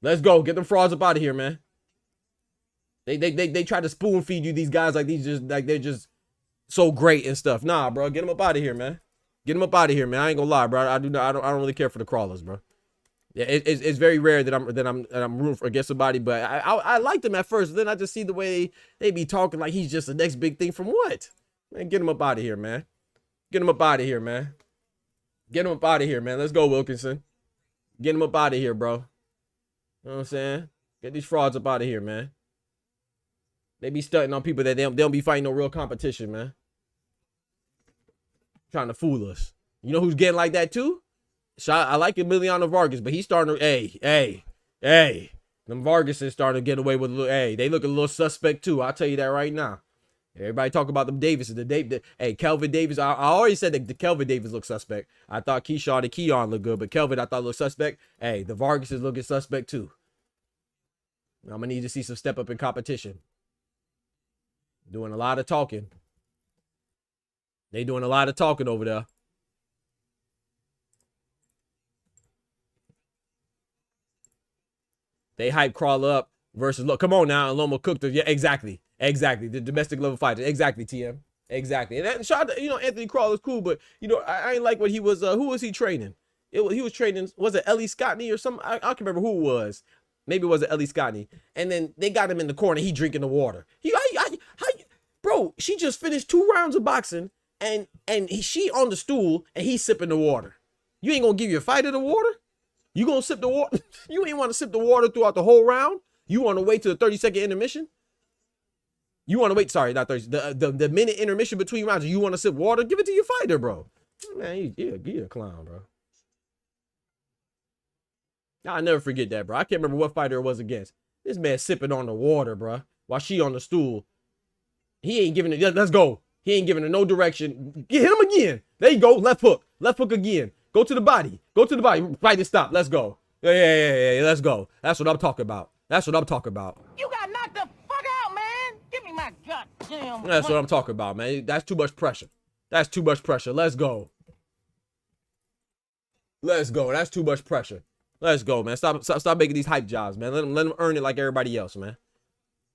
S1: Let's go. Get them frauds up out of here, man. They try to spoon feed you these guys like they're just so great and stuff. Nah, bro, get them up out of here, man. Get him up out of here, man. I ain't gonna lie, bro. I don't really care for the crawlers, bro. Yeah, it's very rare that I'm rooting for against somebody, but I liked him at first. Then I just see the way they be talking like he's just the next big thing from what? Man, get him up out of here, man. Get him up out of here, man. Get him up out of here, man. Let's go, Wilkinson. Get him up out of here, bro. You know what I'm saying? Get these frauds up out of here, man. They be stunting on people that they don't be fighting no real competition, man. Trying to fool us. You know who's getting like that too? I like Emiliano Vargas, but he's starting to, hey. Them Vargas is starting to get away with a little, hey, they look a little suspect too. I'll tell you that right now. Everybody talk about them Davis. Hey, Kelvin Davis. I already said that the Kelvin Davis looked suspect. I thought Keyshawn and Keon looked good, but Kelvin I thought looked suspect. Hey, the Vargas is looking suspect too. I'm gonna need to see some step up in competition. Doing a lot of talking. They doing a lot of talking over there. They hype crawl up versus look. Come on now, and Loma cooked it. Yeah, exactly. The domestic level fighter. Exactly, TM. Exactly. And that shot, Anthony Crawl is cool, but I ain't like what he was. Who was he training? He was training. Was it Ellie Scottney or something? I can't remember who it was. Maybe it was Ellie Scottney. And then they got him in the corner. He drinking the water. Bro, she just finished 2 rounds of boxing, and she on the stool, and he's sipping the water. You ain't gonna give your fighter the water? You gonna sip the water? You ain't want to sip the water throughout the whole round? You want to wait till the 30-second intermission? You want to wait? Sorry, not 30. The minute intermission between rounds. You want to sip water? Give it to your fighter, bro. Man, you a clown, bro. I'll never forget that, bro. I can't remember what fighter it was against. This man sipping on the water, bro, while she on the stool. He ain't giving it. Let's go. He ain't giving her no direction. Hit him again. There you go. Left hook. Left hook again. Go to the body. Go to the body. Fight to stop. Let's go. Yeah. Let's go. That's what I'm talking about. That's what I'm talking about.
S6: You got knocked the fuck out, man. Give me my goddamn.
S1: That's what I'm talking about, man. That's too much pressure. That's too much pressure. Let's go. Let's go. That's too much pressure. Let's go, man. Stop making these hype jobs, man. Let them earn it like everybody else, man.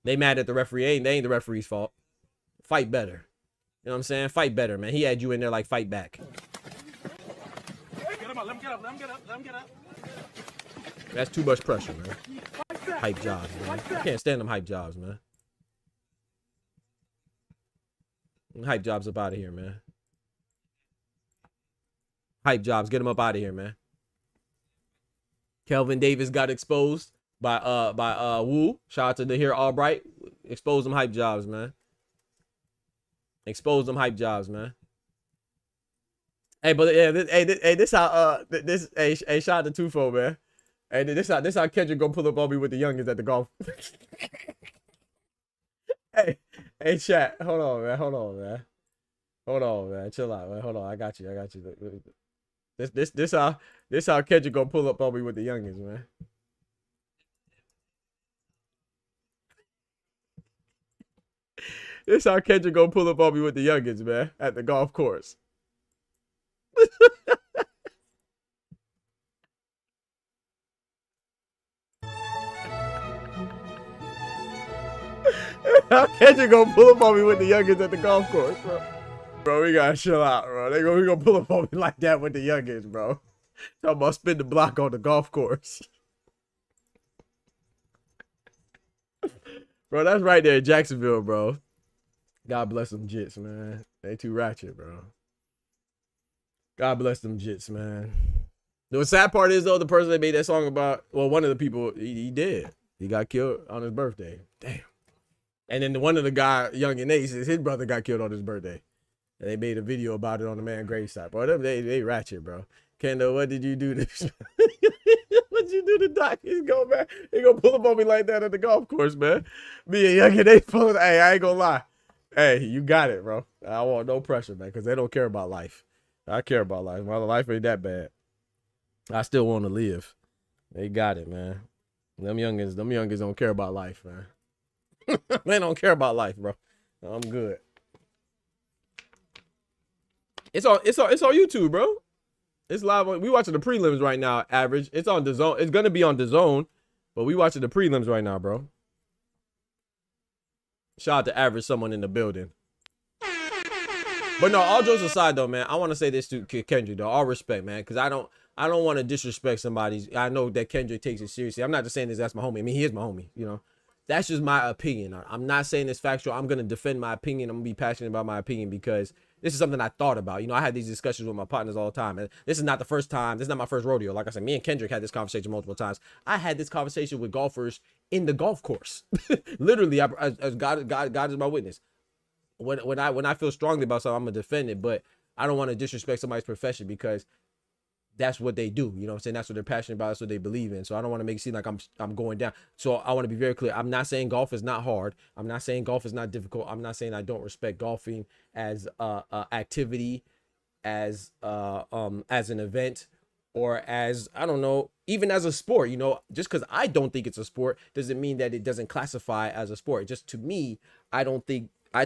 S1: They mad at the referee. They ain't the referee's fault. Fight better. You know what I'm saying? Fight better, man. He had you in there like fight back.
S2: Get him up. Let him get up. Let him get up. Let him get up.
S1: That's too much pressure, man. Hype jobs, man. I can't stand them hype jobs, man. Hype jobs up out of here, man. Hype jobs, get him up out of here, man. Kelvin Davis got exposed by Wu. Shout out to the here Albright. Expose them hype jobs, man. Expose them hype jobs, man. Hey, but yeah, this how shout out to Tufo, man. Hey, this how Kendrick gonna pull up on me with the youngins at the golf. hey, chat. Hold on, man. Chill out, man. Hold on. I got you. This how Kendrick gonna pull up on me with the youngins, man. This how Kendrick gonna pull up on me with the youngins, man, at the golf course. How Kendrick gonna pull up on me with the youngins at the golf course, bro? Bro, we gotta chill out, bro. We gonna pull up on me like that with the youngins, bro. Talking about spin the block on the golf course. Bro, that's right there in Jacksonville, bro. God bless them Jits, man. They too ratchet, bro. God bless them Jits, man. The sad part is, though, the person that made that song about, well, one of the people, he did. He got killed on his birthday. Damn. And then one of the guy, Young and Ace, his brother got killed on his birthday. And they made a video about it on the man gravesite. Bro, they ratchet, bro. Kendall, what did you do to What'd you do to Doc? He's going back. He gonna pull up on me like that at the golf course, man. Me and Young and Ace pulling. Hey, I ain't gonna lie. Hey, you got it, bro. I want no pressure, man, because they don't care about life. I care about life. My life ain't that bad. I still want to live. They got it, man. Them youngins don't care about life, man. They don't care about life, bro. I'm good. It's on YouTube, bro. It's live on. We watching the prelims right now. Average. It's on DAZN. It's gonna be on DAZN, but we watching the prelims right now, bro. Shout out to Average, someone in the building. But no, all jokes aside though, man, I want to say this to Kendrick though. All respect, man, because I I don't want to disrespect somebody's. I know that Kendrick takes it seriously. I'm not just saying this. That's my homie. I mean, he is my homie. You know, that's just my opinion. I'm not saying it's factual. I'm gonna defend my opinion. I'm gonna be passionate about my opinion because this is something I thought about. You know, I had these discussions with my partners all the time, and this is not the first time. This is not my first rodeo. Like I said, me and Kendrick had this conversation multiple times. I had this conversation with golfers in the golf course. Literally, as God is my witness. When I feel strongly about something, I'm gonna defend it, but I don't want to disrespect somebody's profession because that's what they do. You know what I'm saying? That's what they're passionate about. That's what they believe in. So I don't want to make it seem like I'm going down. So I want to be very clear. I'm not saying golf is not hard. I'm not saying golf is not difficult. I'm not saying I don't respect golfing as activity, as an event, or as, I don't know, even as a sport. You know, just because I don't think it's a sport doesn't mean that it doesn't classify as a sport. Just to me, I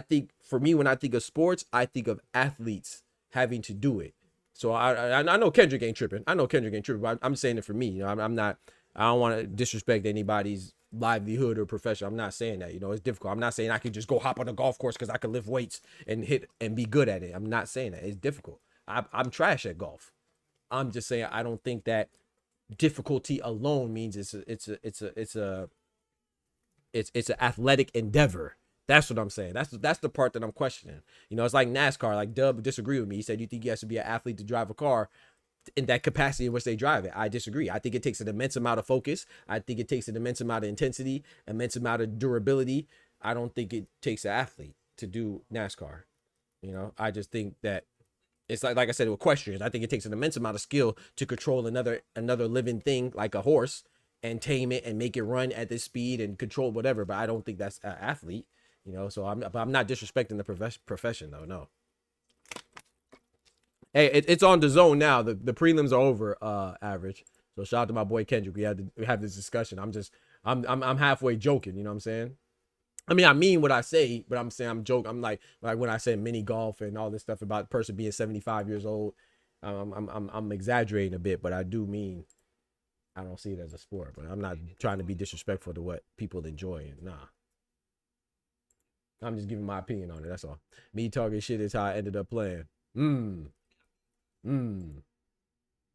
S1: think for me, when I think of sports, I think of athletes having to do it. So I know Kendrick ain't tripping. But I'm saying it for me. You know, I'm not. I don't want to disrespect anybody's livelihood or profession. I'm not saying that. You know, it's difficult. I'm not saying I could just go hop on a golf course because I could lift weights and hit and be good at it. I'm not saying that. It's difficult. I'm trash at golf. I'm just saying I don't think that difficulty alone means it's an athletic endeavor. That's what I'm saying. That's the part that I'm questioning. You know, it's like NASCAR. Like Dub disagree with me. He said, you think you have to be an athlete to drive a car in that capacity in which they drive it? I disagree. I think it takes an immense amount of focus. I think it takes an immense amount of intensity, immense amount of durability. I don't think it takes an athlete to do NASCAR. You know, I just think that it's like I said with equestrians. I think it takes an immense amount of skill to control another living thing like a horse and tame it and make it run at this speed and control whatever. But I don't think that's an athlete. You know, so I'm not disrespecting the profession though. No. Hey, it's on the zone now. The prelims are over. Average. So shout out to my boy Kendrick. We have this discussion. I'm halfway joking. You know what I'm saying? I mean, I mean what I say, but I'm saying I'm joking. I'm like when I say mini golf and all this stuff about the person being 75 years old. I'm exaggerating a bit, but I do mean I don't see it as a sport. But I'm not trying to be disrespectful to what people enjoy. Nah. I'm just giving my opinion on it. That's all. Me talking shit is how I ended up playing.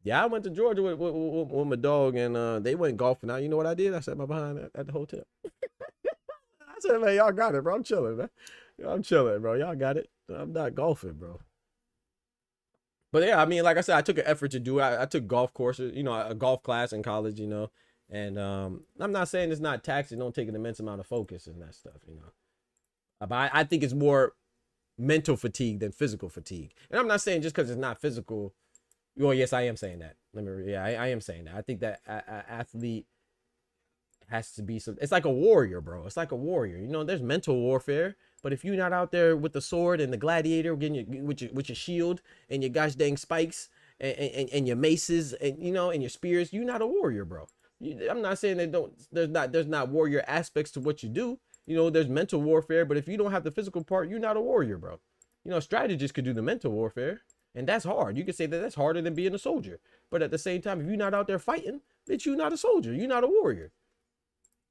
S1: Yeah, I went to Georgia with my dog, and they went golfing. Now, you know what I did? I sat my behind at the hotel. I said, man, y'all got it, bro. I'm chilling, man. I'm chilling, bro. Y'all got it. I'm not golfing, bro. But yeah, I mean, like I said, I took an effort to do it. I took golf courses, you know, a golf class in college, you know. And I'm not saying it's not taxing. Don't take an immense amount of focus and that stuff, you know. But I think it's more mental fatigue than physical fatigue. And I'm not saying just because it's not physical. Well, yes, I am saying that. I am saying that. I think that an athlete has to be some. It's like a warrior, bro. It's like a warrior. You know, there's mental warfare. But if you're not out there with the sword and the gladiator, getting with your shield and your gosh dang spikes and your maces and you know and your spears, you're not a warrior, bro. I'm not saying there's not warrior aspects to what you do. You know, there's mental warfare, but if you don't have the physical part, you're not a warrior, bro. You know, strategists could do the mental warfare, and that's hard. You could say that that's harder than being a soldier. But at the same time, if you're not out there fighting, bitch, you're not a soldier. You're not a warrior.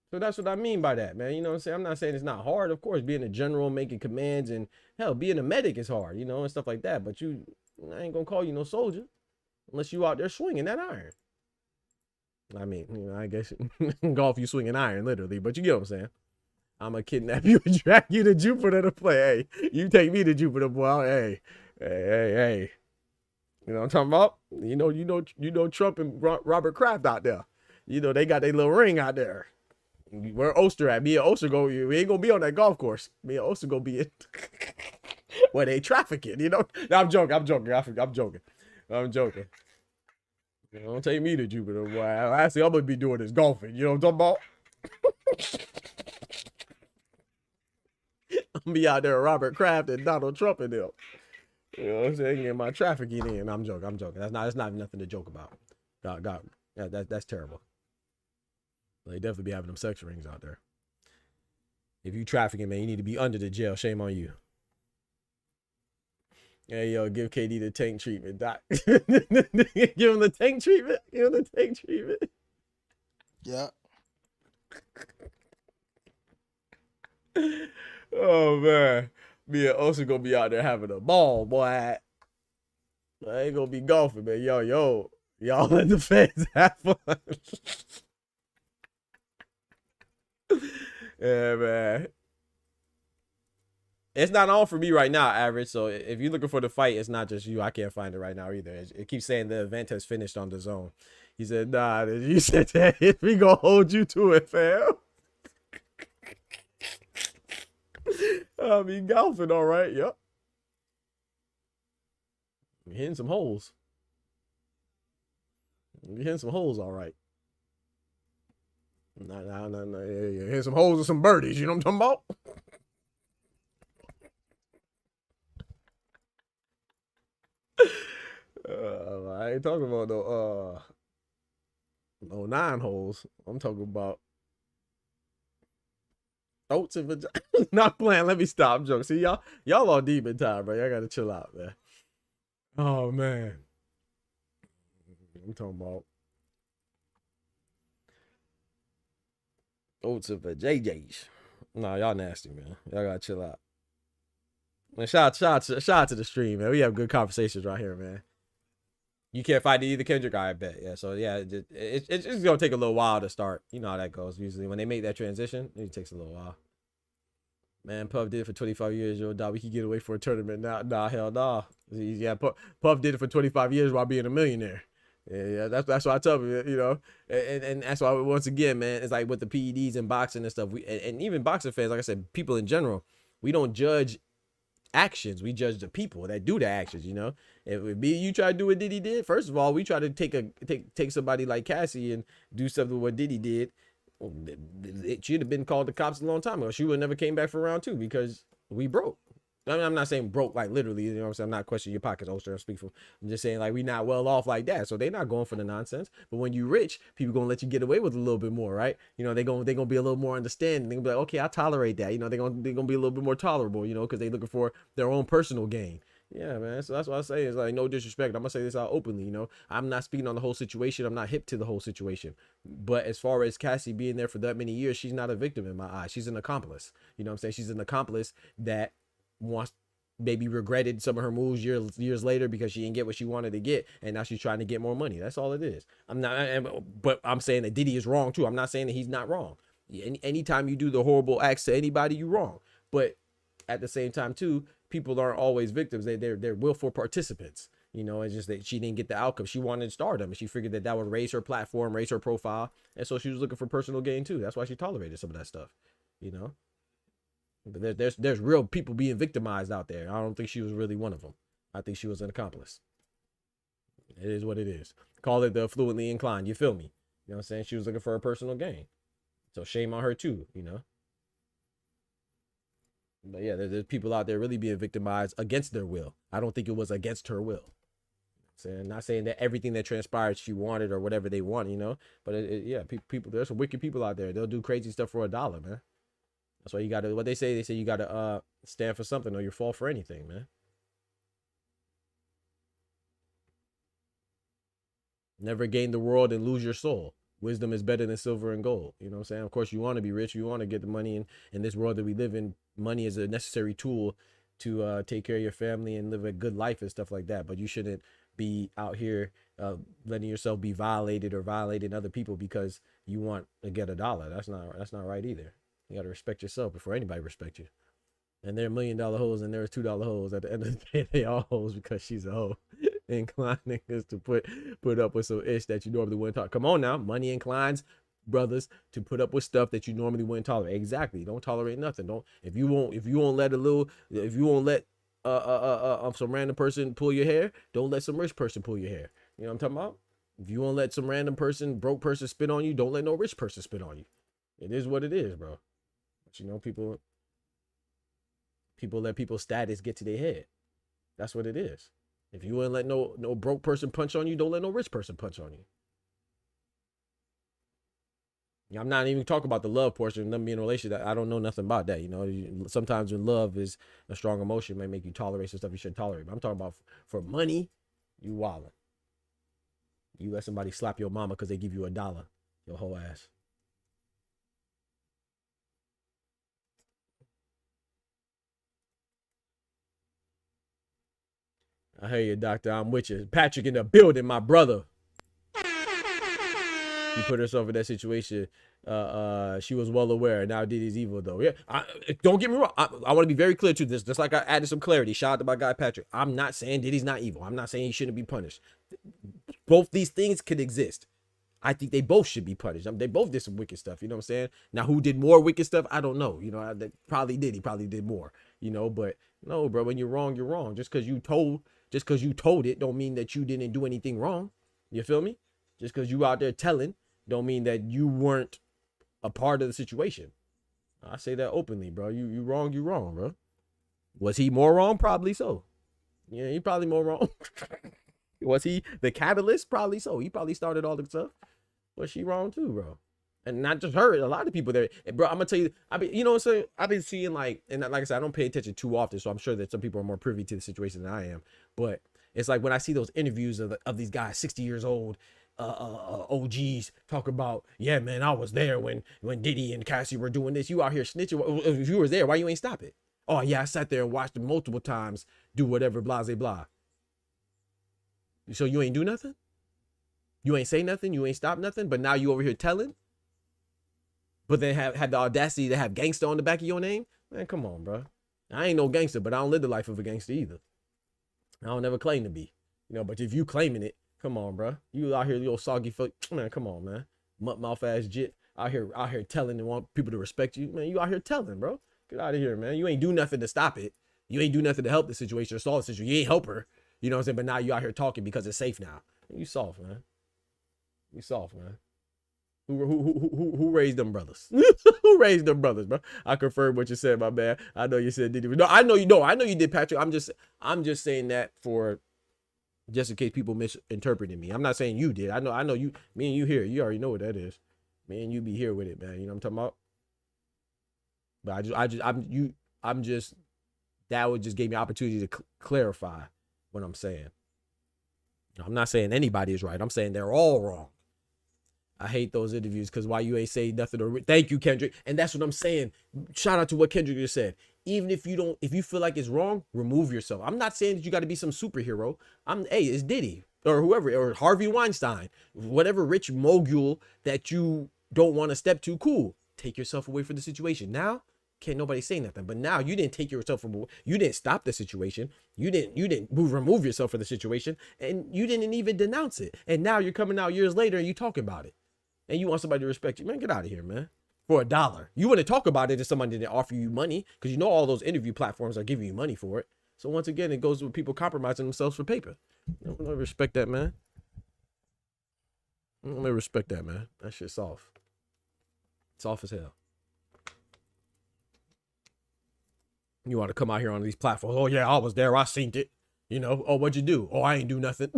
S1: So that's what I mean by that, man. You know what I'm saying? I'm not saying it's not hard. Of course, being a general, making commands, and hell, being a medic is hard, you know, and stuff like that. But I ain't gonna call you no soldier unless you out there swinging that iron. I mean, you know, I guess in golf you swing an iron, literally, but you get what I'm saying. I'm gonna kidnap you and drag you to Jupiter to play. Hey, you take me to Jupiter, boy. Hey. You know what I'm talking about? You know Trump and Robert Kraft out there. You know, they got their little ring out there. Where Oster at? Me and Oster we ain't gonna be on that golf course. Me and Oster gonna be in where they trafficking, you know? No, I'm joking. I'm joking. Don't take me to Jupiter, boy. Actually, I'm gonna be doing this golfing. You know what I'm talking about? I'm be out there with Robert Kraft and Donald Trump and them. You know what I'm saying? Getting my trafficking in. I'm joking. That's not nothing to joke about. God. Yeah, that's terrible. They definitely be having them sex rings out there. If you trafficking, man, you need to be under the jail. Shame on you. Hey, yo, give KD the tank treatment, Doc. Give him the tank treatment.
S7: Yeah.
S1: Oh, man. Me and Osa gonna be out there having a ball, boy. I ain't gonna be golfing, man. Yo. Y'all let the fans have fun. Yeah, man. It's not on for me right now, Average. So if you're looking for the fight, it's not just you. I can't find it right now either. It keeps saying the event has finished on the zone. He said, nah, you said that. We gonna hold you to it, fam. I mean, golfing, all right. Yep. You're hitting some holes. You're hitting some holes, all right. No. You're hitting some holes and some birdies. You know what I'm talking about? I ain't talking about no 9 holes. I'm talking about throats and vagina. Not playing. Let me stop. I'm joking. See, y'all all deep in time, bro. Y'all gotta chill out, man. Oh man. I'm talking about throats and JJs. Nah, y'all nasty, man. Y'all gotta chill out. Man, shout out to the stream, man. We have good conversations right here, man. You can't fight either Kendrick, I bet. Yeah, so yeah, it's just gonna take a little while to start. You know how that goes. Usually when they make that transition, it takes a little while. Man, Puff did it for 25 years, yo. Dog, we could get away for a tournament now. Nah, hell nah. Yeah, Puff did it for 25 years while being a millionaire. Yeah, that's why I tell you, you know, and that's why once again, man, it's like with the PEDs and boxing and stuff. And even boxing fans, like I said, people in general, we don't judge actions, we judge the people that do the actions. You know, if you try to do what Diddy did, first of all, we try to take somebody like Cassie and do something what Diddy did. It should have been called the cops a long time ago. She would never came back for round 2 because we broke. I mean, I'm not saying broke like literally, you know what I'm saying? I'm not questioning your pockets, Ulster. I'm just saying like we not well off like that. So they're not going for the nonsense. But when you rich, people gonna let you get away with a little bit more, right? You know, they're gonna be a little more understanding. They're gonna be like, okay, I tolerate that. You know, they're gonna be a little bit more tolerable, you know, because they're looking for their own personal gain. Yeah, man. So that's what I say. Is like no disrespect. I'm gonna say this out openly. You know, I'm not speaking on the whole situation. I'm not hip to the whole situation. But as far as Cassie being there for that many years, she's not a victim in my eyes. She's an accomplice. You know what I'm saying? She's an accomplice that wants maybe regretted some of her moves years later because she didn't get what she wanted to get, and now she's trying to get more money. That's all it is. But I'm saying that Diddy is wrong too. I'm not saying that he's not wrong. Anytime you do the horrible acts to anybody, you're wrong. But at the same time too, people aren't always victims. They're willful participants. You know, it's just that she didn't get the outcome. She wanted stardom, and she figured that would raise her platform, raise her profile, and so she was looking for personal gain too. That's why she tolerated some of that stuff. You know. But there's real people being victimized out there. I don't think she was really one of them. I think she was an accomplice. It is what it is. Call it the fluently inclined. You feel me? You know what I'm saying? She was looking for her personal gain. So shame on her too, you know? But yeah, there's people out there really being victimized against their will. I don't think it was against her will. Not saying that everything that transpired she wanted or whatever they want, you know? But yeah, people, there's some wicked people out there. They'll do crazy stuff for $1, man. That's why you gotta, what they say you gotta stand for something or you fall for anything, man. Never gain the world and lose your soul. Wisdom is better than silver and gold. You know what I'm saying? Of course, you want to be rich. You want to get the money. In this world that we live in, money is a necessary tool to take care of your family and live a good life and stuff like that. But you shouldn't be out here letting yourself be violated or violating other people because you want to get $1. That's not right either. You got to respect yourself before anybody respect you. And there are $1 million hoes and there's $2 hoes. At the end of the day, they all hoes because she's a hoe. Inclined niggas to put up with some ish that you normally wouldn't talk. Come on now, money inclines brothers to put up with stuff that you normally wouldn't tolerate. Exactly. Don't tolerate nothing. Don't if you won't let some random person pull your hair, don't let some rich person pull your hair. You know what I'm talking about? If you won't let some random person, broke person spit on you, don't let no rich person spit on you. It is what it is, bro. But you know, people let people's status get to their head. That's what it is. If you wouldn't let no broke person punch on you, don't let no rich person punch on you. I'm not even talking about the love portion, them being in a relationship. I don't know nothing about that. You know, sometimes when love is a strong emotion, it may make you tolerate some stuff you shouldn't tolerate. But I'm talking about for money, you wildin'. You let somebody slap your mama because they give you $1, your whole ass. I hear you, doctor. I'm with you. Patrick in the building, my brother. She put herself in that situation. She was well aware. Now Diddy's evil though. Yeah, don't get me wrong. I want to be very clear to this. Just like I added some clarity. Shout out to my guy Patrick. I'm not saying Diddy's not evil. I'm not saying he shouldn't be punished. Both these things could exist. I think they both should be punished. They both did some wicked stuff. You know what I'm saying? Now, who did more wicked stuff? I don't know. You know, probably did. He probably did more. You know, but no, bro. When you're wrong, you're wrong. Just because you told it, don't mean that you didn't do anything wrong. You feel me? Just because you out there telling, don't mean that you weren't a part of the situation. I say that openly, bro. You wrong, bro. Was he more wrong? Probably so. Yeah, he probably more wrong. Was he the catalyst? Probably so. He probably started all the stuff. Was she wrong too, bro? And not just her, a lot of people there. And bro, I'm gonna tell you, you know what I'm saying? I've been seeing like, and like I said, I don't pay attention too often, so I'm sure that some people are more privy to the situation than I am. But it's like when I see those interviews of these guys, 60 years old, OGs talk about, yeah, man, I was there when Diddy and Cassie were doing this. You out here snitching. If you were there, why you ain't stop it? Oh yeah, I sat there and watched them multiple times do whatever, blah, blah, blah. So you ain't do nothing? You ain't say nothing? You ain't stop nothing? But now you over here telling? But then have the audacity to have gangster on the back of your name? Man, come on, bro. I ain't no gangster, but I don't live the life of a gangster either. I don't ever claim to be. You know, but if you claiming it, come on, bro. You out here, you old soggy foot. Man, come on, man. Mutt mouth ass jit. Out here telling and want people to respect you. Man, you out here telling, bro. Get out of here, man. You ain't do nothing to stop it. You ain't do nothing to help the situation or solve the situation. You ain't help her. You know what I'm saying? But now you out here talking because it's safe now. You soft, man. You soft, man. Who raised them brothers? Who raised them brothers, bro? I confirm what you said, my man. I know you said Diddy. No, I know you know. I know you did, Patrick. I'm just saying that for just in case people misinterpreted me. I'm not saying you did. I know you. Me and you here. You already know what that is. Me and you be here with it, man. You know what I'm talking about? But I'm just that would just gave me opportunity to clarify what I'm saying. I'm not saying anybody is right. I'm saying they're all wrong. I hate those interviews because why you ain't say nothing or thank you, Kendrick. And that's what I'm saying. Shout out to what Kendrick just said. Even if you feel like it's wrong, remove yourself. I'm not saying that you got to be some superhero. Hey, it's Diddy or whoever, or Harvey Weinstein, whatever rich mogul that you don't want to step to. Cool. Take yourself away from the situation. Now, can't nobody say nothing. But now you didn't take yourself from, you didn't stop the situation. You didn't remove yourself from the situation, and you didn't even denounce it. And now you're coming out years later and you talking about it. And you want somebody to respect you. Man, get out of here, man. For $1. You wouldn't talk about it if somebody didn't offer you money, because you know all those interview platforms are giving you money for it. So once again, it goes with people compromising themselves for paper. I don't respect that, man. I don't respect that, man. That shit's soft. Soft as hell. You want to come out here on these platforms. Oh, yeah, I was there. I seen it. You know, oh, what'd you do? Oh, I ain't do nothing.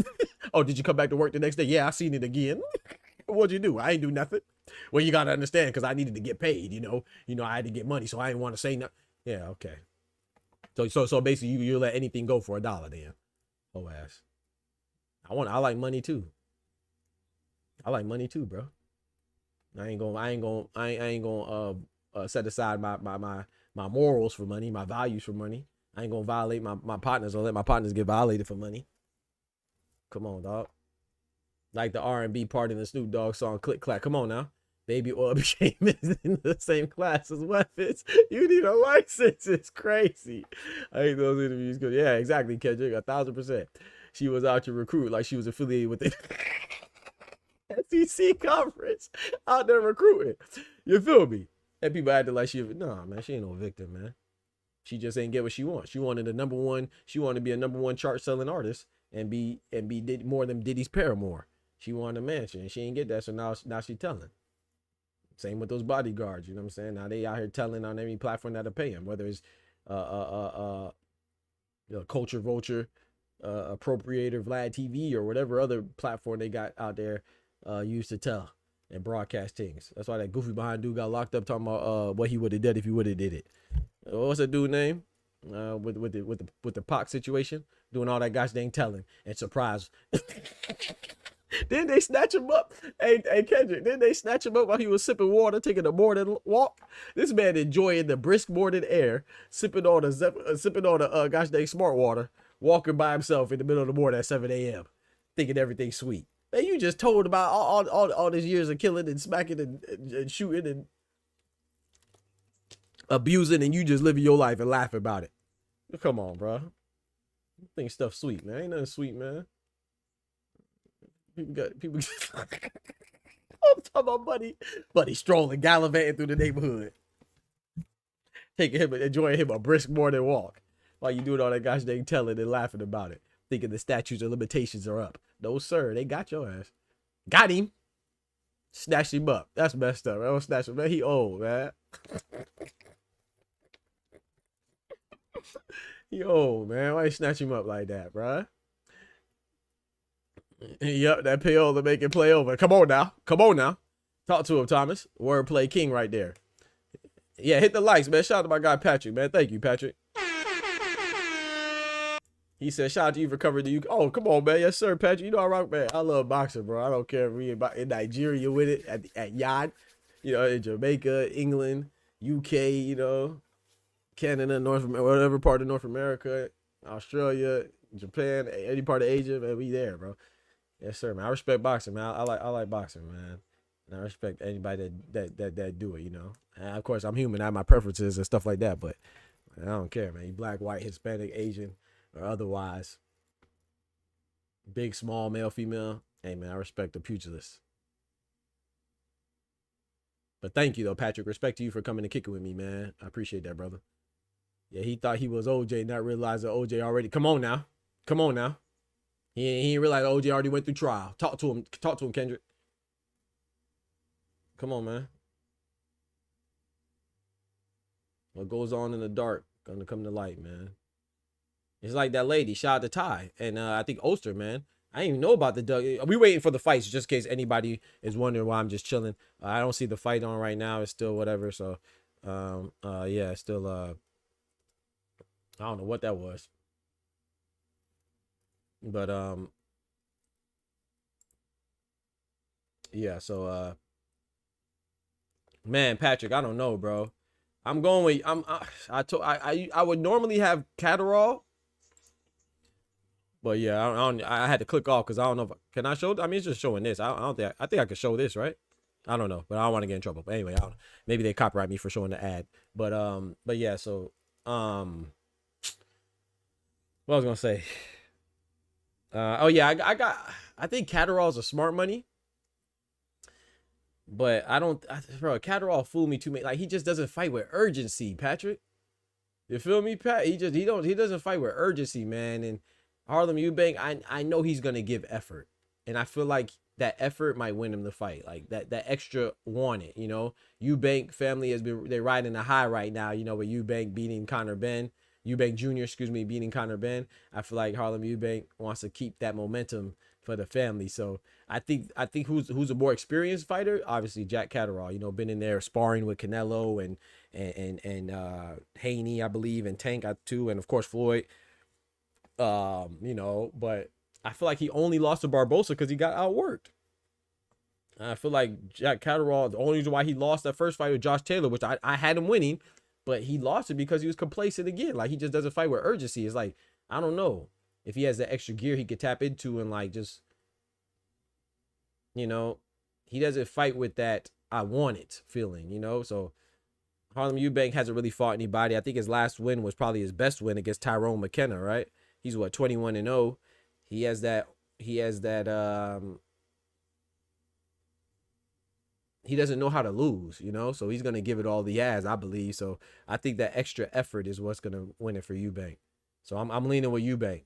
S1: Oh, did you come back to work the next day? Yeah, I seen it again. What'd you do? I ain't do nothing. Well, you got to understand, because I needed to get paid, you know, I had to get money, so I didn't want to say nothing. Yeah, okay. So basically you let anything go for $1 then. Oh, ass. I like money too. I like money too, bro. I ain't gonna set aside my morals for money, my values for money. I ain't gonna violate my partners or let my partners get violated for money. Come on, dog. Like the R&B part in the Snoop Dogg song, Click Clack. Come on now. Baby oil became in the same class as weapons. You need a license. It's crazy. I hate those interviews. Yeah, exactly, Kendrick. 1,000%. She was out to recruit like she was affiliated with the SEC conference. Out there recruiting. You feel me? And people acting like nah, man, she ain't no victim, man. She just ain't get what she wants. She wanted she wanted to be a #1 chart selling artist and be more than Diddy's Paramore. She wanted a mansion and she ain't get that, so now she telling. Same with those bodyguards, you know what I'm saying? Now they out here telling on every platform that'll pay them, whether it's Culture Vulture, Appropriator, Vlad TV, or whatever other platform they got out there used to tell and broadcast things. That's why that goofy behind dude got locked up talking about what he would have done if he would have did it. What's that dude name? With the Pac situation, doing all that gosh dang telling and surprise. Didn't they snatch him up? Hey, Kendrick, didn't they snatch him up while he was sipping water, taking a morning walk? This man enjoying the brisk morning air, sipping on the gosh dang smart water, walking by himself in the middle of the morning at 7 a.m., thinking everything's sweet. Man, you just told about all these years of killing and smacking and shooting and abusing, and you just living your life and laughing about it. Come on, bro. You think stuff sweet, man. Ain't nothing sweet, man. People. I'm talking about buddy strolling, gallivanting through the neighborhood, enjoying him a brisk morning walk, while you doing all that gosh dang telling and laughing about it, thinking the statutes of limitations are up. No, sir, they got your ass. Got him. Snatched him up. That's messed up. I don't snatch him, man. He old, man. He old, man. Why you snatch him up like that, bruh? Yup, that payola make it play over. Come on now. Come on now. Talk to him, Thomas. Wordplay king right there. Yeah, hit the likes, man. Shout out to my guy, Patrick, man. Thank you, Patrick. He said, shout out to you for covering the UK. Oh, come on, man. Yes, sir, Patrick. You know I rock, man. I love boxing, bro. I don't care if we in Nigeria with it, at Yard, you know, in Jamaica, England, UK, you know, Canada, North America, whatever part of North America, Australia, Japan, any part of Asia, man, we there, bro. Yes, sir, man. I respect boxing, man. I like boxing, man. And I respect anybody that do it, you know. And of course, I'm human. I have my preferences and stuff like that, but I don't care, man. You black, white, Hispanic, Asian, or otherwise, big, small, male, female. Hey, man, I respect the pugilists. But thank you, though, Patrick. Respect to you for coming and kicking with me, man. I appreciate that, brother. Yeah, he thought he was OJ, not realizing OJ already. Come on now. Come on now. He didn't realize OJ already went through trial. Talk to him. Talk to him, Kendrick. Come on, man. What goes on in the dark gonna come to light, man. It's like that lady, shout out to Ty. And I think Oster, man. I didn't even know about the Doug. We waiting for the fights just in case anybody is wondering why I'm just chilling. I don't see the fight on right now. It's still whatever. So, yeah, it's still, I don't know what that was. But, yeah, so, man, Patrick, I don't know, bro. I'm going with, I would normally have CATTERALL. But yeah, I had to click off because I don't know can I show. I mean, it's just showing this. I think I could show this, right? I don't know, but I don't want to get in trouble. But anyway, I don't know. Maybe they copyright me for showing the ad. But yeah. So what I was gonna say. Oh yeah, I think CATTERALL's a smart money. But bro, CATTERALL fooled me too much. Like, he just doesn't fight with urgency, Patrick. You feel me, Pat? He doesn't fight with urgency, man. And HARLEM EUBANK, I know he's gonna give effort, and I feel like that effort might win him the fight. Like that extra wanted, you know. EUBANK family they're riding a high right now, you know, with EUBANK beating EUBANK Jr., excuse me, beating Conor Ben. I feel like HARLEM EUBANK wants to keep that momentum for the family. So I think who's a more experienced fighter? Obviously Jack CATTERALL, you know, been in there sparring with Canelo and Haney, I believe, and Tank too, and of course Floyd. You know, but I feel like he only lost to Barbosa because he got outworked. I feel like Jack CATTERALL, the only reason why he lost that first fight with Josh Taylor, which I had him winning, but he lost it because he was complacent again. Like, he just doesn't fight with urgency. It's like, I don't know if he has that extra gear he could tap into and like just, you know, he doesn't fight with that I want it feeling, you know. So HARLEM EUBANK hasn't really fought anybody. I think his last win was probably his best win against Tyrone McKenna, right? He's what, 21-0. He has that he doesn't know how to lose, you know, so he's gonna give it all he has, I believe. So I think that extra effort is what's gonna win it for EUBANK. So I'm leaning with EUBANK.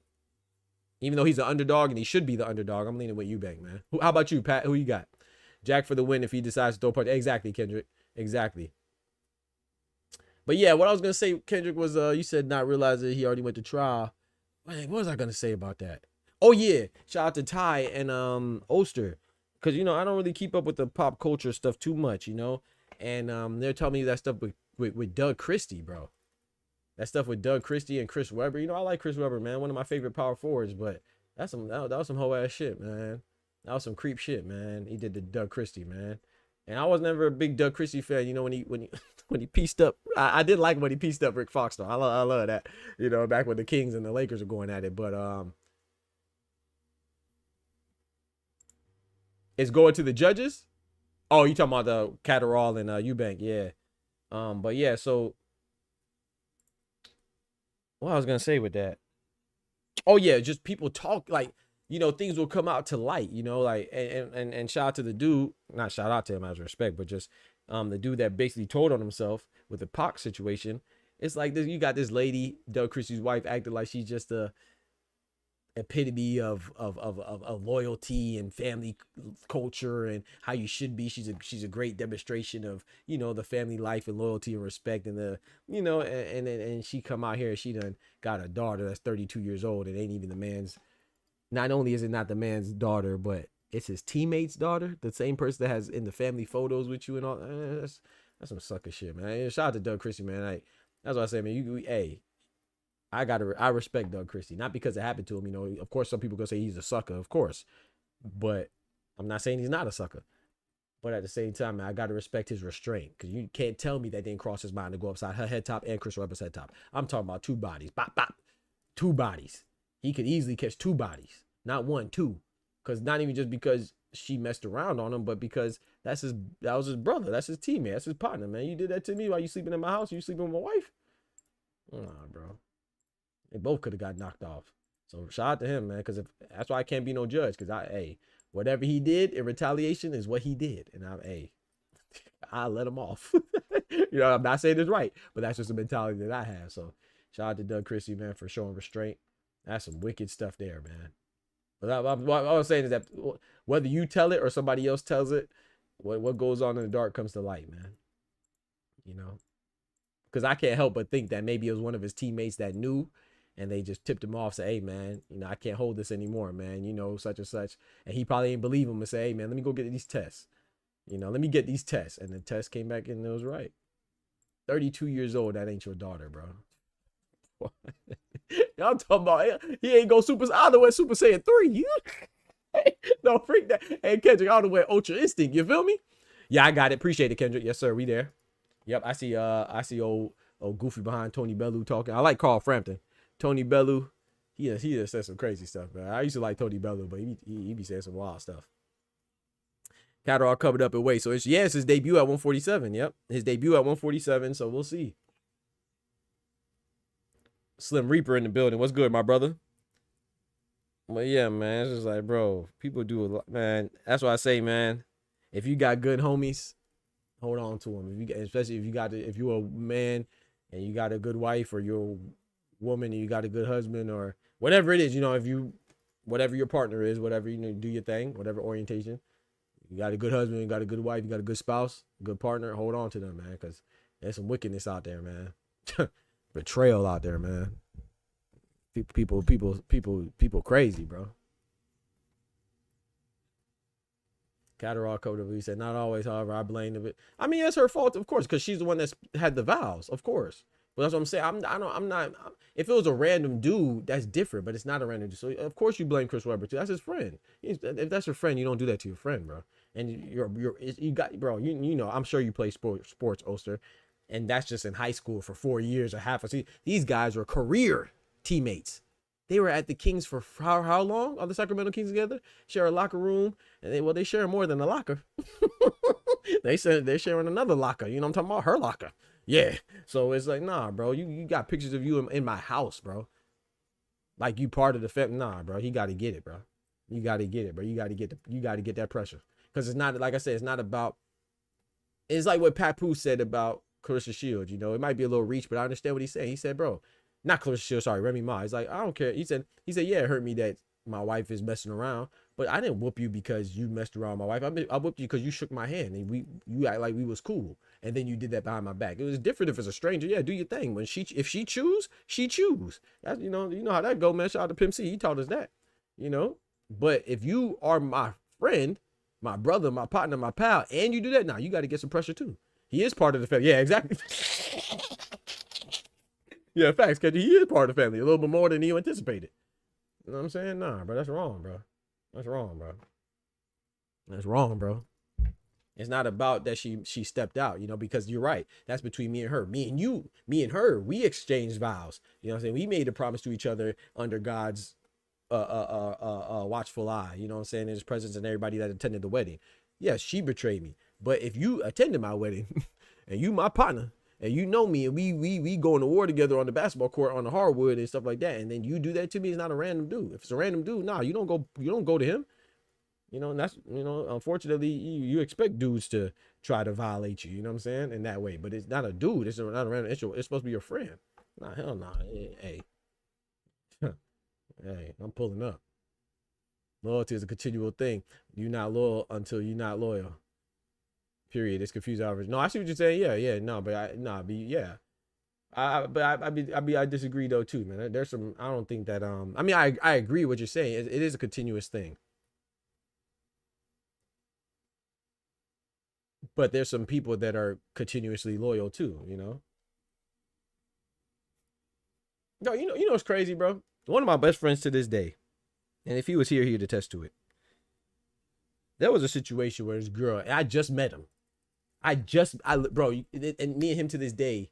S1: Even though he's the underdog and he should be the underdog, I'm leaning with EUBANK, man. How about you, Pat? Who you got? Jack for the win if he decides to throw punch. Exactly, Kendrick. Exactly. But yeah, what I was gonna say, Kendrick, was you said not realizing he already went to trial. What was I gonna say about that? Oh yeah, shout out to Ty and Oster, because you know I don't really keep up with the pop culture stuff too much, you know. And they're telling me that stuff with Doug Christie, bro. That stuff with Doug Christie and Chris Webber. You know, I like Chris Webber, man. One of my favorite power forwards. But that was some whole ass shit, man. That was some creep shit, man. He did the Doug Christie, man. And I was never a big Doug Christie fan. You know, when he pieced up, I did like when he pieced up Rick Fox, though. I love that. You know, back when the Kings and the Lakers were going at it. But It's going to the judges. Oh, you talking about the Catterall and Eubank? Yeah. But yeah. So what I was gonna say with that. Oh yeah, just people talk like, you know, things will come out to light, you know, like, and shout out to the dude, not shout out to him as respect, but just the dude that basically told on himself with the Pac situation. It's like this, you got this lady, Doug Christie's wife, acting like she's just a epitome of loyalty and family culture and how you should be. She's a great demonstration of, you know, the family life and loyalty and respect, and the, you know, and she come out here and she done got a daughter that's 32 years old and ain't even the man's. Not only is it not the man's daughter, but it's his teammate's daughter, the same person that has in the family photos with you and all. That's some sucker shit, man. Shout out to Doug Christie, man. Like, that's what I say, man. Hey, I respect Doug Christie, not because it happened to him. You know, of course, some people gonna say he's a sucker, of course, but I'm not saying he's not a sucker. But at the same time, man, I gotta respect his restraint, because you can't tell me that didn't cross his mind to go upside her head top and Chris Webber's head top. I'm talking about two bodies, bop bop, two bodies. He could easily catch two bodies, not one, two, because not even just because she messed around on him, but because that was his brother, that's his teammate, that's his partner, man. You did that to me while you sleeping in my house. You sleeping with my wife? Nah, bro. They both could have got knocked off. So shout out to him, man, because that's why I can't be no judge, because whatever he did in retaliation is what he did, and I let him off. You know, I'm not saying it's right, but that's just the mentality that I have. So shout out to Doug Christie, man, for showing restraint. That's some wicked stuff there, man. But what I was saying is that whether you tell it or somebody else tells it, what goes on in the dark comes to light, man. You know, because I can't help but think that maybe it was one of his teammates that knew, and they just tipped him off, say, hey, man, you know, I can't hold this anymore, man, you know, such and such. And he probably ain't believe him and say, hey, man, let me go get these tests. You know, let me get these tests. And the test came back and it was right. 32 years old, that ain't your daughter, bro. Y'all talking about, he ain't go Super, I don't know what Super Saiyan 3. No, freak that. Hey, Kendrick, I don't know what Ultra Instinct, you feel me? Yeah, I got it. Appreciate it, Kendrick. Yes, sir, we there. Yep, I see old Goofy behind Tony Bellew talking. I like Carl Frampton. Tony Bellew, he just said some crazy stuff, man. I used to like Tony Bellew, but he be saying some wild stuff. Catterall covered up in weight. So it's his debut at 147. Yep, his debut at 147. So we'll see. Slim Reaper in the building. What's good, my brother? But yeah, man, it's just like, bro, people do a lot, man. That's why I say, man, if you got good homies, hold on to them. Especially if you're a man and you got a good wife, or you're a woman and you got a good husband, or whatever it is, you know, whatever your partner is, whatever, you know, do your thing, whatever orientation. You got a good husband, you got a good wife, you got a good spouse, good partner, hold on to them, man, because there's some wickedness out there, man. Betrayal out there, man. People crazy, bro. Catterall covered up. He said, not always, however, I blame it. I mean, it's her fault, of course, because she's the one that's had the vows, of course. But that's what I'm saying. I'm not. If it was a random dude, that's different. But it's not a random dude. So of course you blame Chris Webber too. That's his friend. If that's your friend, you don't do that to your friend, bro. And you got, bro. You know, I'm sure you play sports, Oster, and that's just in high school for 4 years or half. See, these guys were career teammates. They were at the Kings for how long? Are the Sacramento Kings together? Share a locker room, and they share more than a locker. They said they're sharing another locker. You know what I'm talking about? Her locker. Yeah. So it's like, nah, bro. You got pictures of you in my house, bro. Like you part of the family. Nah, bro. You got to get it, bro. You got to get it, bro. You got to get that pressure, because it's not, like I said, it's not about. It's like what Papoose said about Clarissa Shields. You know, it might be a little reach, but I understand what he's saying. He said, bro. Not Clarissa Shields, sorry, Remy Ma. He's like, I don't care. He said, yeah, it hurt me that my wife is messing around, but I didn't whoop you because you messed around with my wife. I whooped you because you shook my hand and you act like we was cool, and then you did that behind my back. It was different if it's a stranger. Yeah, do your thing. When if she choose, she choose. That's, you know how that go, man. Shout out to Pimp C. He taught us that, you know. But if you are my friend, my brother, my partner, my pal, and you do that, now you got to get some pressure too. He is part of the family. Yeah, exactly. Yeah, facts, because he is part of the family a little bit more than you anticipated. You know what I'm saying? Nah, bro, that's wrong, bro. That's wrong, bro. That's wrong, bro. It's not about that she stepped out, you know, because you're right. That's between me and her. Me and you, me and her, we exchanged vows. You know what I'm saying? We made a promise to each other under God's watchful eye, you know what I'm saying, in his presence and everybody that attended the wedding. Yes, she betrayed me. But if you attended my wedding and you my partner and you know me and we go into war together on the basketball court on the hardwood and stuff like that, and then you do that to me, it's not a random dude. If it's a random dude, nah, you don't go to him. You know, and that's, you know, unfortunately, you expect dudes to try to violate you, you know what I'm saying, in that way. But it's not a dude. It's not a random issue. It's supposed to be your friend. Nah, hell nah. Hey. Hey, I'm pulling up. Loyalty is a continual thing. You're not loyal until you're not loyal. Period. It's confused average. No, I see what you're saying. Yeah. No, but I disagree though too, man. There's some, I don't think that, I mean, I agree what you're saying. It is a continuous thing. But there's some people that are continuously loyal too, you know? No, you know what's crazy, bro? One of my best friends to this day, and if he was here, he'd attest to it. There was a situation where this girl, and I just met him. Bro, and me and him to this day,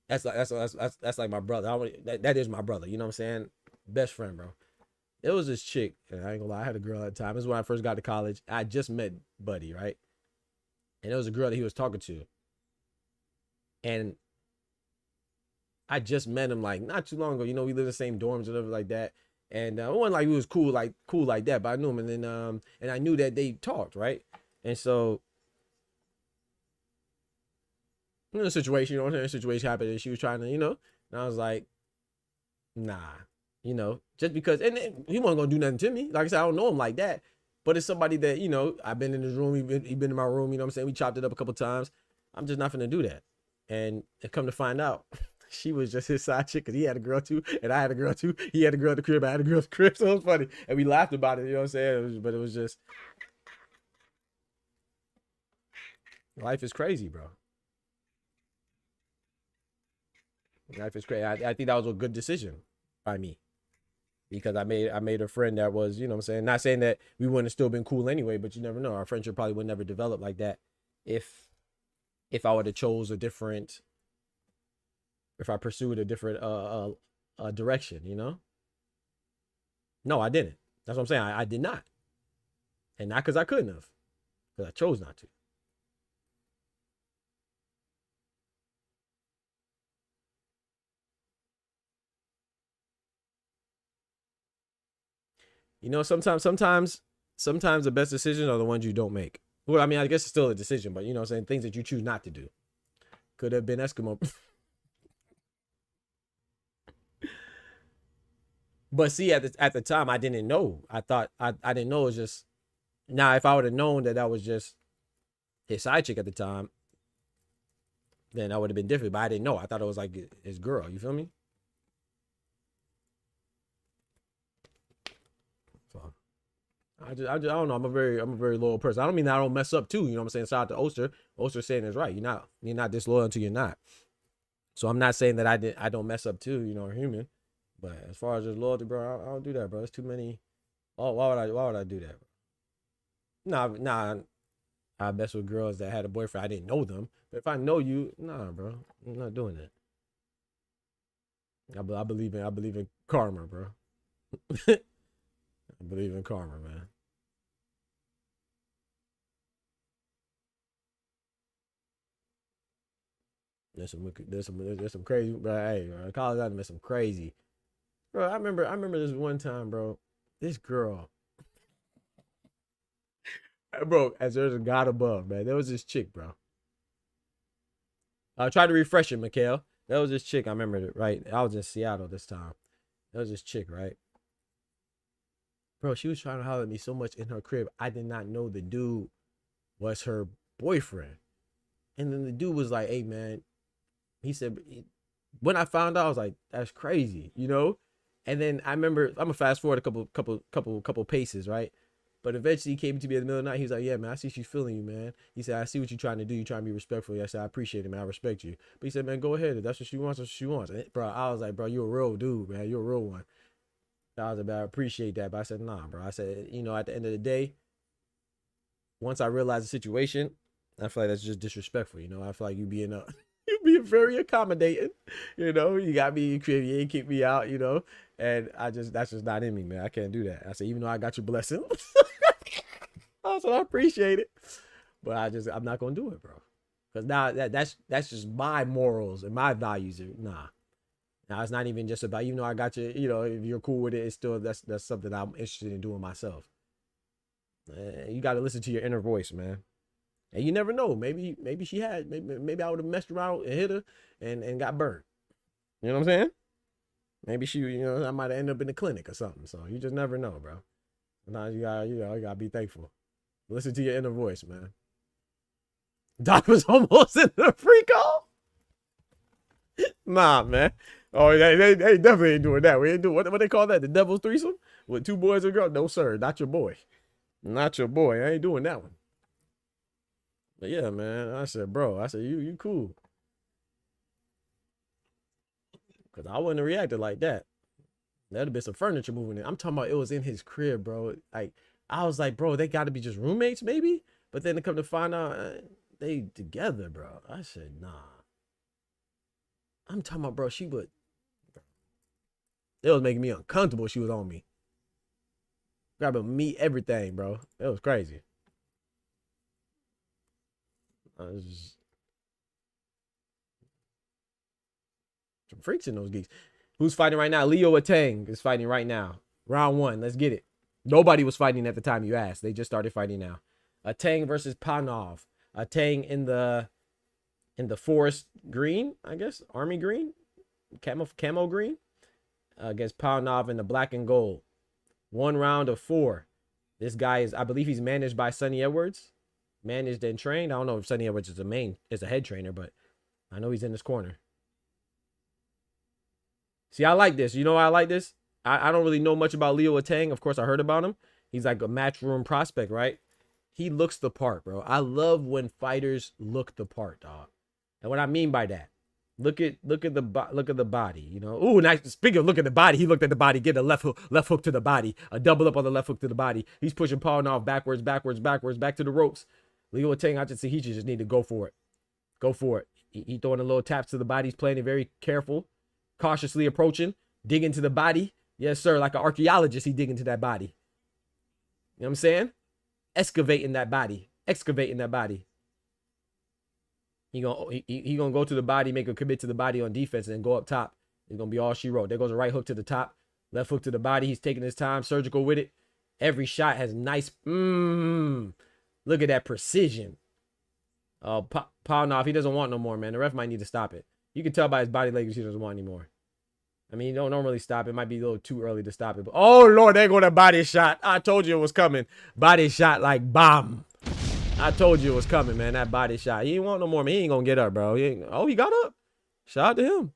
S1: that's like my brother. That is my brother. You know what I'm saying? Best friend, bro. There was this chick, and I ain't gonna lie, I had a girl at the time. This is when I first got to college. I just met Buddy, right? And there was a girl that he was talking to, and I just met him like not too long ago. You know, we lived in the same dorms and everything like that. And it wasn't like we was cool like that, but I knew him. And then and I knew that they talked, right? And so, you know, the situation, the situation happened, and she was trying to, you know, and I was like, nah, you know, just because, and he wasn't gonna do nothing to me. Like I said, I don't know him like that, but it's somebody that, you know, I've been in his room, he been in my room, you know what I'm saying? We chopped it up a couple times. I'm just not gonna do that. And come to find out, she was just his side chick, because he had a girl too, and I had a girl too. He had a girl at the crib, I had a girl at the crib, so it was funny. And we laughed about it, you know what I'm saying? But it was just, life is crazy, bro. Life is crazy. I think that was a good decision by me, because I made a friend that was, you know what I'm saying? Not saying that we wouldn't have still been cool anyway, but you never know. Our friendship probably would never develop like that if I would have chose a different, if I pursued a different direction, you know? No, I didn't. That's what I'm saying. I did not. And not because I couldn't have, because I chose not to. You know, sometimes the best decisions are the ones you don't make. Well, I mean, I guess it's still a decision, but you know what I'm saying? Things that you choose not to do. Could have been Eskimo. But see, at the time, I didn't know. I thought, I didn't know it was just, now if I would have known that that was just his side chick at the time, then I would have been different. But I didn't know. I thought it was like his girl. You feel me? So I don't know. I'm a very loyal person. I don't mean that I don't mess up too. You know what I'm saying? Shout out to Oster. Oster saying is right. You're not disloyal until you're not. So I'm not saying that I don't mess up too. You know, human. But as far as just loyalty, bro, I don't do that, bro. It's too many. Oh, why would I do that? Nah. I mess with girls that had a boyfriend. I didn't know them. But if I know you, nah, bro, I'm not doing that. I believe in karma, bro. I believe in karma, man. There's some crazy, bro. Hey, bro, college I met some crazy. Bro, I remember this one time, bro. This girl, bro, as there's a God above, man. There was this chick, bro. I tried to refresh it, Mikhail. There was this chick, I remember it, right? I was in Seattle this time. There was this chick, right? Bro, she was trying to holler at me so much in her crib. I did not know the dude was her boyfriend. And then the dude was like, hey, man. He said, when I found out, I was like, that's crazy, you know? And then I remember, I'm gonna fast forward a couple paces, right? But eventually he came to me in the middle of the night. He was like, yeah, man, I see she's feeling you, man. He said, I see what you're trying to do. You're trying to be respectful. I said, I appreciate it, man. I respect you. But he said, man, go ahead. If that's what she wants, that's what she wants. And bro, I was like, bro, you're a real dude, man. You're a real one. I was like, I appreciate that. But I said, nah, bro. I said, you know, at the end of the day, once I realized the situation, I feel like that's just disrespectful. You know, I feel like you being very accommodating. You know, you got me, you ain't kick me out, you know. And that's just not in me, man. I can't do that. I said, even though I got your blessing, I said, I appreciate it, but I'm not gonna do it, bro. Because now that's just my morals and my values. Nah. Now it's not even just about, even though I got you, you know, if you're cool with it, it's still that's something I'm interested in doing myself. You got to listen to your inner voice, man. And you never know. Maybe maybe I would have messed around and hit her and got burned. You know what I'm saying? Maybe I might have ended up in the clinic or something. So you just never know, bro. Sometimes you gotta be thankful. Listen to your inner voice, man. Doc was almost in the free call. Nah, man. Oh, they definitely ain't doing that. We ain't doing what they call that, the devil's threesome with 2 boys and a girl. No, sir, not your boy. Not your boy. I ain't doing that one. But yeah, man. I said, bro. I said, you cool. Cause I wouldn't have reacted like that. That'd have been some furniture moving in. I'm talking about it was in his crib, bro. Like I was like, bro, they got to be just roommates, maybe. But then to come to find out, they together, bro. I said, nah. I'm talking about, bro. She would. It was making me uncomfortable. She was on me. Grabbing me, everything, bro. It was crazy. Some freaks in those geeks. Who's fighting right now? Leo Atang is fighting right now. Round 1. Let's get it. Nobody was fighting at the time you asked. They just started fighting now. Atang versus Panov. Atang in the forest green, I guess. Army green. Camo green. Against Panov in the black and gold. 1 round of 4. This guy is, I believe he's managed by Sonny Edwards. Managed and trained. I don't know if Sonny Edwards is a head trainer, but I know he's in this corner. See, I like this. You know why I like this? I don't really know much about Leo Atang. Of course, I heard about him. He's like a matchroom prospect, right? He looks the part, bro. I love when fighters look the part, dog. And what I mean by that, look at the body, you know. Ooh, nice. Speaking of look at the body, he looked at the body, get a left hook to the body, a double up on the left hook to the body. He's pushing Pawnov backwards, back to the ropes. Leo Atang, I just see he just need to go for it. Go for it. He throwing a little taps to the body. He's playing it very careful, cautiously approaching, digging to the body. Yes, sir. Like an archaeologist, he digging to that body. You know what I'm saying? Excavating that body. He gonna go to the body, make a commit to the body on defense, and then go up top. It's gonna be all she wrote. There goes a right hook to the top, left hook to the body. He's taking his time, surgical with it. Every shot has nice. Look at that precision. Pawnov, he doesn't want no more, man. The ref might need to stop it. You can tell by his body language he doesn't want anymore. I mean, you don't normally stop. It might be a little too early to stop it. But oh Lord, there go that body shot. I told you it was coming. Body shot like bomb. I told you it was coming, man. That body shot. He ain't want no more, man. He ain't gonna get up, bro. He got up. Shout out to him.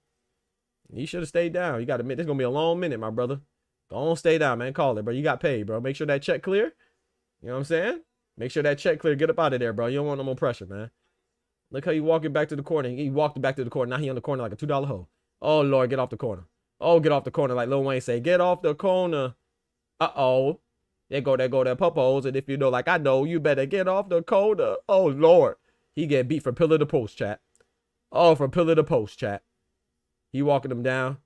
S1: He should have stayed down. You got to admit, this is gonna be a long minute, my brother. Go on, stay down, man. Call it, bro. You got paid, bro. Make sure that check clear. You know what I'm saying? Make sure that check clear. Get up out of there, bro. You don't want no more pressure, man. Look how you walking back to the corner. He walked back to the corner. Now he on the corner like a $2 hoe. Oh Lord, get off the corner. Oh, get off the corner, like Lil Wayne say. Get off the corner. Uh-oh. There go that popos. And if you know, like I know, you better get off the corner. Oh Lord. He get beat from pillar to post, chat. Oh, from pillar to post, chat. He walking him down.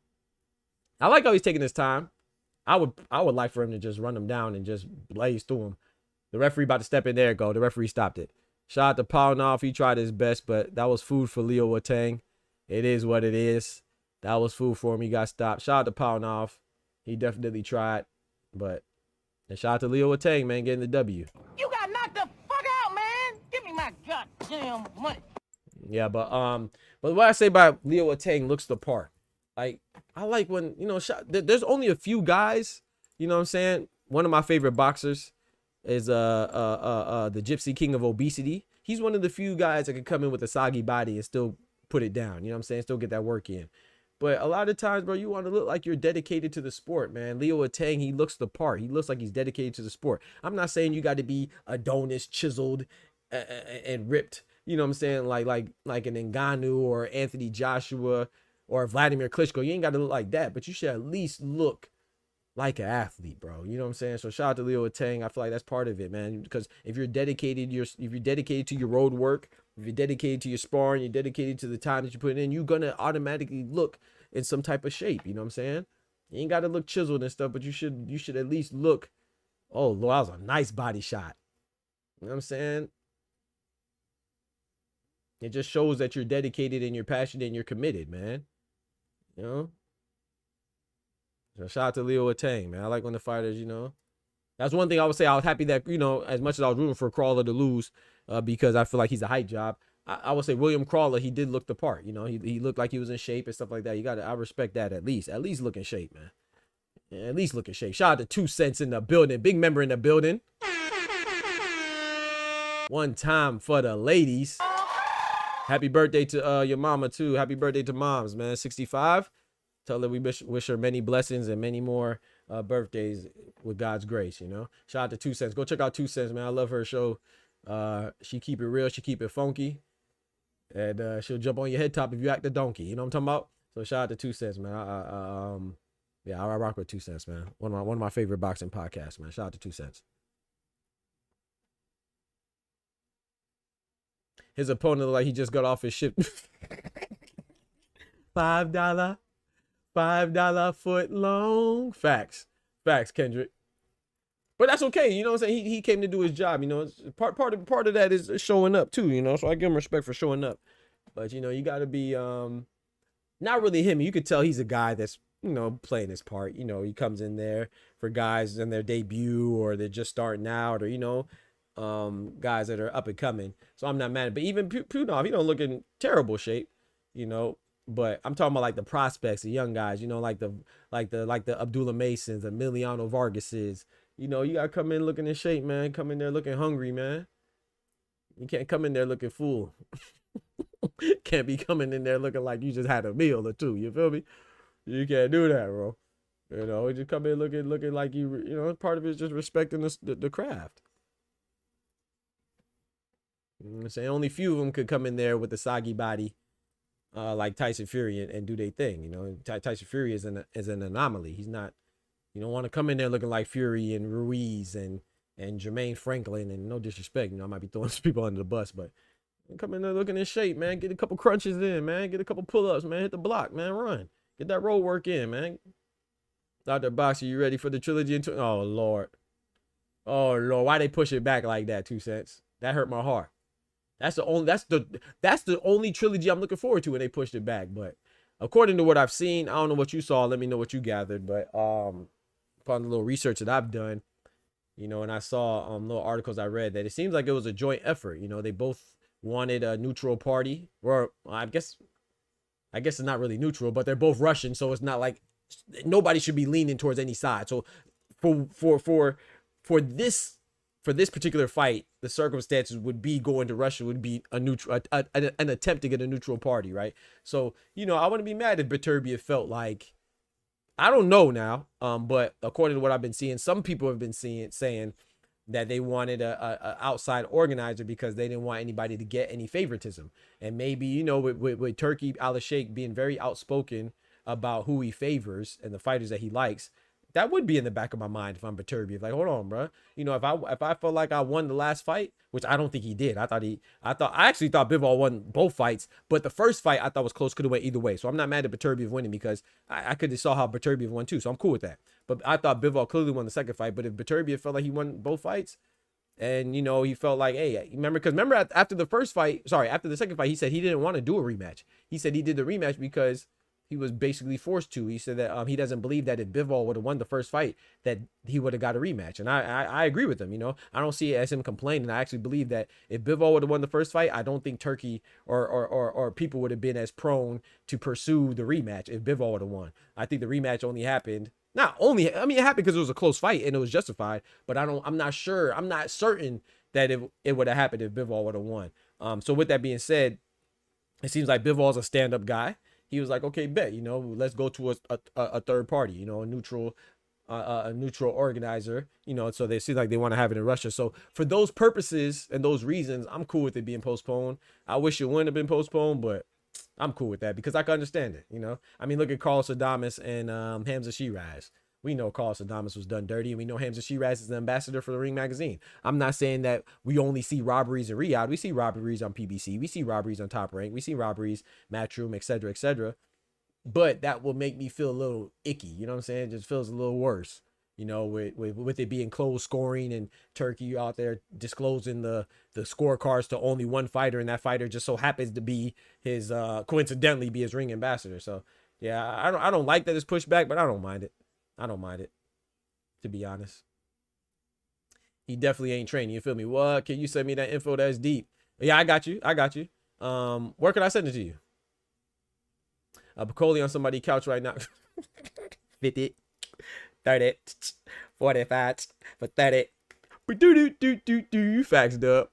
S1: I like how he's taking his time. I would like for him to just run him down and just blaze through him. The referee about to step in. There it go. The referee stopped it. Shout out to Pawnov. He tried his best, but that was food for Leo Atang. It is what it is. That was food for him. He got stopped. Shout out to Pawnov. He definitely tried, but and shout out to Leo Atang, man, getting the W.
S6: You got knocked the fuck out, man. Give me my goddamn money.
S1: Yeah, but what I say about Leo Atang looks the part. Like I like when, you know, there's only a few guys, you know what I'm saying? One of my favorite boxers is the Gypsy King of Obesity. He's one of the few guys that can come in with a soggy body and still put it down. You know what I'm saying? Still get that work in. But a lot of times, bro, you want to look like you're dedicated to the sport, man. Leo Atang, he looks the part. He looks like he's dedicated to the sport. I'm not saying you got to be Adonis, chiseled, and ripped. You know what I'm saying? Like an Ngannou or Anthony Joshua or Vladimir Klitschko. You ain't got to look like that, but you should at least look like an athlete, bro. You know what I'm saying? So shout out to Leo Atang. I feel like that's part of it, man. Because if you're dedicated to your road work, if you're dedicated to your sparring, you're dedicated to the time that you put in, you're gonna automatically look in some type of shape. You know what I'm saying? You ain't got to look chiseled and stuff, but you should at least look, oh, Lord, that was a nice body shot. You know what I'm saying? It just shows that you're dedicated and you're passionate and you're committed, man. You know? So shout out to Leo Atang, man. I like when the fighters, you know. That's one thing I would say. I was happy that, you know, as much as I was rooting for Crawler to lose, because I feel like he's a hype job. I would say William Crawler, he did look the part. You know, he looked like he was in shape and stuff like that. I respect that at least. At least look in shape, man. Yeah, at least look in shape. Shout out to 2 Cents in the building. Big member in the building. One time for the ladies. Happy birthday to your mama, too. Happy birthday to moms, man. 65. Tell her we wish her many blessings and many more birthdays with God's grace, you know. Shout out to 2 Cents. Go check out 2 Cents, man. I love her show. She keep it real. She keep it funky. And she'll jump on your head top if you act a donkey. You know what I'm talking about? So shout out to 2 Cents, man. Yeah, I rock with 2 Cents, man. One of my favorite boxing podcasts, man. Shout out to 2 Cents. His opponent looked like he just got off his ship. $5 foot long. Facts, Kendrick. But that's okay, you know what I'm saying? He came to do his job, you know. Part of that is showing up too, you know. So I give him respect for showing up. But you know, you got to be not really him. You could tell he's a guy that's, you know, playing his part. You know, he comes in there for guys in their debut or they're just starting out, or you know, guys that are up and coming. So I'm not mad. But even Punov, he don't look in terrible shape, you know. But I'm talking about like the prospects, the young guys, you know, like the Abdullah Masons, the Emiliano Vargases. You know, you gotta come in looking in shape, man. Come in there looking hungry, man. You can't come in there looking full. Can't be coming in there looking like you just had a meal or two. You feel me? You can't do that, bro. You know, you just come in looking like you know, part of it is just respecting the craft. You know what I'm saying? Only few of them could come in there with the soggy body, like Tyson Fury and do their thing. You know, Tyson Fury is an anomaly. He's not. You don't want to come in there looking like Fury and Ruiz and Jermaine Franklin, and no disrespect, you know, I might be throwing some people under the bus, but come in there looking in shape, man. Get a couple crunches in, man. Get a couple pull-ups, man. Hit the block, man. Run. Get that road work in, man. Dr. Boxer, you ready for the trilogy? Oh, Lord. Oh, Lord. Why they push it back like that, 2 Cents? That hurt my heart. That's the only trilogy I'm looking forward to when they pushed it back. But according to what I've seen, I don't know what you saw. Let me know what you gathered. But upon the little research that I've done, you know, and I saw little articles I read, that it seems like it was a joint effort. You know, they both wanted a neutral party, or I guess it's not really neutral, but they're both Russian, so it's not like nobody should be leaning towards any side. So for this particular fight, the circumstances would be going to Russia would be a neutral, an attempt to get a neutral party, right? So, you know, I wouldn't be mad if Beterbiev felt like, I don't know now, but according to what I've been seeing, some people have been saying that they wanted a outside organizer because they didn't want anybody to get any favoritism. And maybe, you know, with Turki Al-Sheikh being very outspoken about who he favors and the fighters that he likes, that would be in the back of my mind if I'm Beterbiev. Like, hold on, bro. You know, if I felt like I won the last fight, which I don't think he did. I actually thought Bivol won both fights, but the first fight I thought was close, could have went either way. So I'm not mad at Beterbiev winning because I could have saw how Beterbiev won too. So I'm cool with that. But I thought Bivol clearly won the second fight. But if Beterbiev felt like he won both fights, and you know, he felt like, hey, remember after the second fight, he said he didn't want to do a rematch. He said he did the rematch because he was basically forced to. He said that he doesn't believe that if Bivol would have won the first fight, that he would have got a rematch. And I agree with him. You know, I don't see it as him complaining. I actually believe that if Bivol would have won the first fight, I don't think Turkey or people would have been as prone to pursue the rematch if Bivol would have won. I think the rematch only happened. It happened because it was a close fight and it was justified, but I'm not certain that it would have happened if Bivol would have won. So with that being said, it seems like Bivol's a stand-up guy. He was like, okay, bet, you know, let's go to a third party, you know, a neutral organizer, you know, so they seem like they want to have it in Russia. So for those purposes and those reasons, I'm cool with it being postponed. I wish it wouldn't have been postponed, but I'm cool with that because I can understand it, you know. I mean, look at Carlos Adames and Hamza Shiraz. We know Carlos Adames was done dirty, and we know Hamza Shiraz is the ambassador for the Ring magazine. I'm not saying that we only see robberies in Riyadh. We see robberies on PBC. We see robberies on Top Rank. We see robberies, Matchroom, etc., etc. but that will make me feel a little icky. You know what I'm saying? It just feels a little worse. You know, with it being close scoring and Turkey out there disclosing the scorecards to only one fighter, and that fighter just so happens to be his coincidentally be his ring ambassador. So yeah, I don't like that it's pushed back, but I don't mind it. I don't mind it, to be honest. He definitely ain't training. You feel me? What? Can you send me that info that's deep? Yeah, I got you. I got you. Where can I send it to you? Bacoli on somebody's couch right now. 50, 30, 45 for 30. Facts up.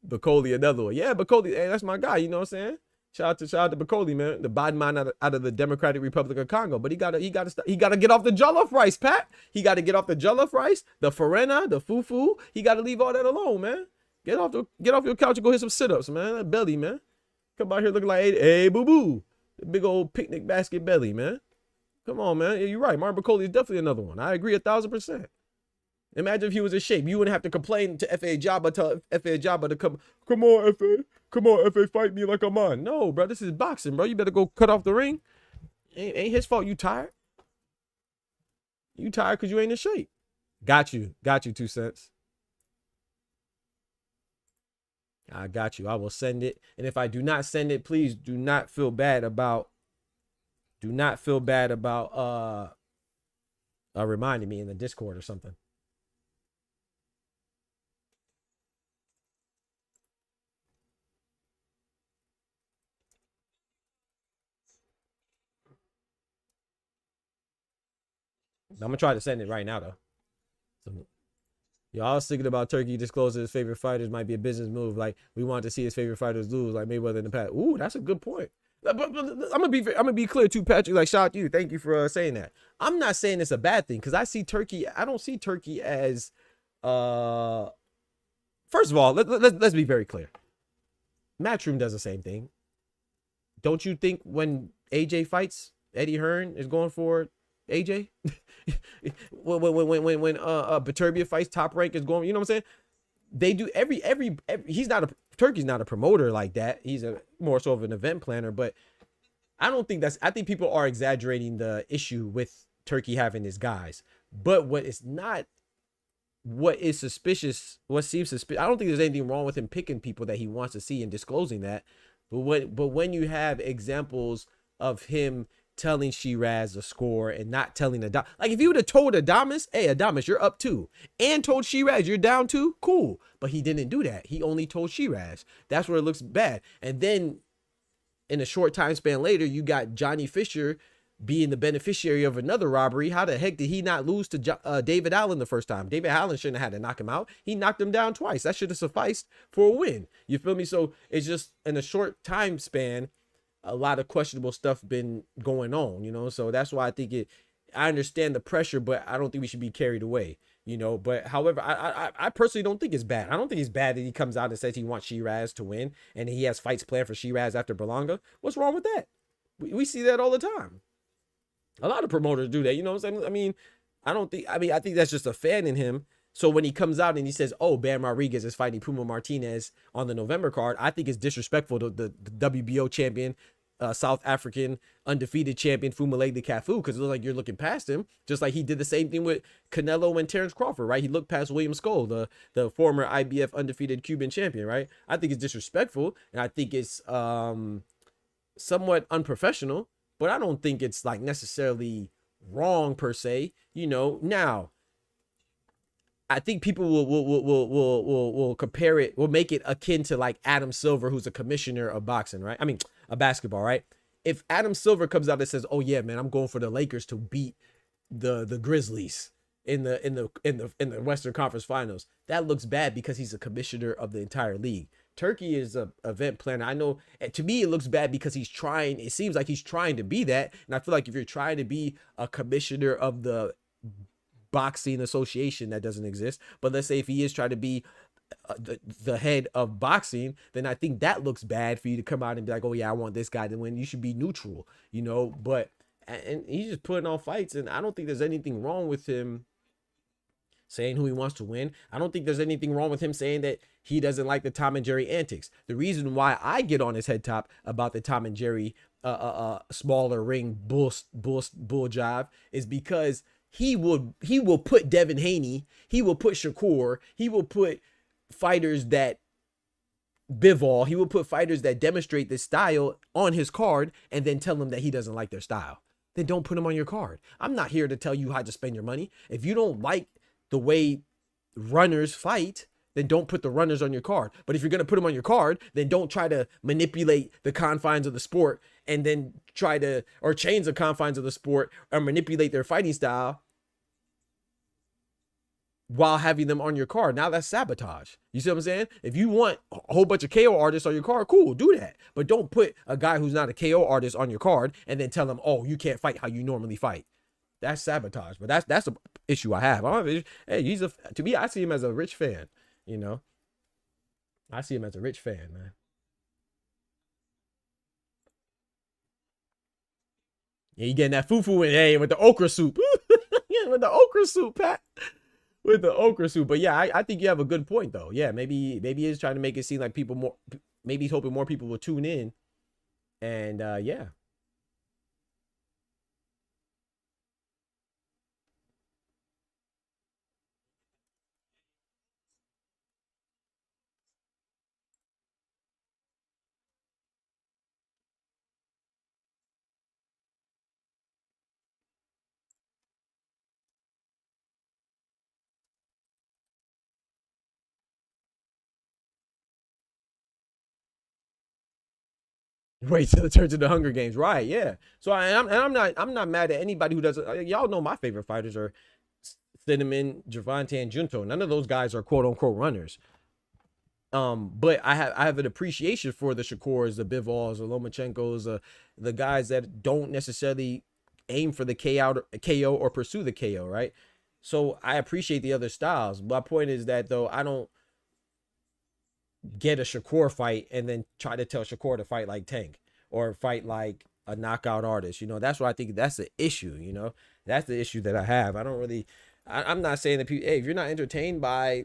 S1: Bacoli, another one. Yeah, Bacoli, hey, that's my guy. You know what I'm saying? Shout out to Bacoli, man. The bad man out of the Democratic Republic of Congo. But he gotta get off the jollof rice, Pat. He gotta get off the jollof rice, the farina, the fufu. He gotta leave all that alone, man. Get off your couch and go hit some sit-ups, man. That belly, man. Come out here looking like hey boo boo. The big old picnic basket belly, man. Come on, man. Yeah, you're right. Martin Bacoli is definitely another one. I agree 1,000%. Imagine if he was in shape. You wouldn't have to complain to FA Jabba, tell FA Jabba to come on, FA. Come on, FA, fight me like I'm on. No, bro, this is boxing, bro. You better go cut off the ring. Ain't his fault you tired. You tired because you ain't in shape. Got you, 2 cents. I got you. I will send it. And if I do not send it, please do not feel bad about reminding me in the Discord or something. I'm gonna try to send it right now though. So, y'all thinking about Turkey disclosing his favorite fighters might be a business move. Like we want to see his favorite fighters lose, like Mayweather in the past. Ooh, that's a good point. But I'm gonna be clear too, Patrick. Like shout out to you. Thank you for saying that. I'm not saying it's a bad thing because I don't see Turkey as first of all, let's be very clear. Matchroom does the same thing. Don't you think when AJ fights, Eddie Hearn is going for AJ? when Beterbiev fights, Top Rank is going, you know what I'm saying? They do every Turkey's not a promoter like that. He's more so of an event planner, but I think people are exaggerating the issue with Turkey having his guys. But what seems suspicious, I don't think there's anything wrong with him picking people that he wants to see and disclosing that. But when you have examples of him telling Shiraz the score and not telling Adames, like if you would have told Adames, hey Adames, you're up 2, and told Shiraz you're down 2, cool. But he didn't do that. He only told Shiraz. That's where it looks bad. And then in a short time span later, you got Johnny Fisher being the beneficiary of another robbery. How the heck did he not lose to David Allen the first time? David Allen shouldn't have had to knock him out. He knocked him down twice. That should have sufficed for a win. You feel me? So it's just in a short time span, a lot of questionable stuff been going on, you know? So that's why I think I understand the pressure, but I don't think we should be carried away, you know? But however, I personally don't think it's bad. I don't think it's bad that he comes out and says he wants Shiraz to win and he has fights planned for Shiraz after Berlanga. What's wrong with that? We see that all the time. A lot of promoters do that, you know what I'm saying? I think that's just a fan in him. So when he comes out and he says, oh, Bam Rodriguez is fighting Puma Martinez on the November card, I think it's disrespectful to the WBO champion, South African undefeated champion Fumalegi Cafu, because it looks like you're looking past him, just like he did the same thing with Canelo and Terrence Crawford, right? He looked past William Skoll, the former IBF undefeated Cuban champion, right? I think it's disrespectful, and I think it's somewhat unprofessional, but I don't think it's like necessarily wrong per se, you know. Now, I think people will compare it, will make it akin to like Adam Silver, who's a commissioner of boxing, right? I mean, a basketball, right? If Adam Silver comes out and says, "Oh yeah, man, I'm going for the Lakers to beat the Grizzlies in the Western Conference Finals," that looks bad because he's a commissioner of the entire league. Turkey is a event planner. I know, to me, it looks bad because it seems like he's trying to be that, and I feel like if you're trying to be a commissioner of the boxing association, that doesn't exist, but let's say if he is trying to be the head of boxing, then I think that looks bad for you to come out and be like, oh yeah, I want this guy to win. You should be neutral, you know. But and he's just putting on fights, and I don't think there's anything wrong with him saying who he wants to win. I don't think there's anything wrong with him saying that he doesn't like the Tom and Jerry antics. The reason why I get on his head top about the Tom and Jerry smaller ring bull jive is because he will put Devin Haney, he will put Shakur, he will put fighters that Bivol, he will put fighters that demonstrate this style on his card and then tell them that he doesn't like their style. Then don't put them on your card. I'm not here to tell you how to spend your money. If you don't like the way runners fight, then don't put the runners on your card. But if you're going to put them on your card, then don't try to manipulate the confines of the sport and then try to, or change the confines of the sport or manipulate their fighting style while having them on your card. Now that's sabotage. You see what I'm saying? If you want a whole bunch of KO artists on your card, cool, do that. But don't put a guy who's not a KO artist on your card and then tell him, oh, you can't fight how you normally fight. That's sabotage. But that's an issue I have. Hey, to me, I see him as a rich fan. You know, I see him as a rich fan, man. Yeah, you getting that fufu in, hey, with the okra soup. Yeah, with the okra soup, Pat. With the okra soup. But yeah, I think you have a good point, though. Yeah, maybe he's trying to make it seem like people more, maybe he's hoping more people will tune in. And yeah. Wait till it turns into Hunger Games, right? Yeah. So I'm not mad at anybody who doesn't. Y'all know my favorite fighters are Cinnamon, Gervonta, and Junto. None of those guys are quote unquote runners. But I have an appreciation for the Shakurs, the Bivols, the Lomachenkos, the guys that don't necessarily aim for the KO or pursue the KO, right? So I appreciate the other styles. My point is that though I don't get a Shakur fight and then try to tell Shakur to fight like Tank or fight like a knockout artist. You know, that's what I think that's the issue. You know, that's the issue that I have. I'm not saying that people, hey, if you're not entertained by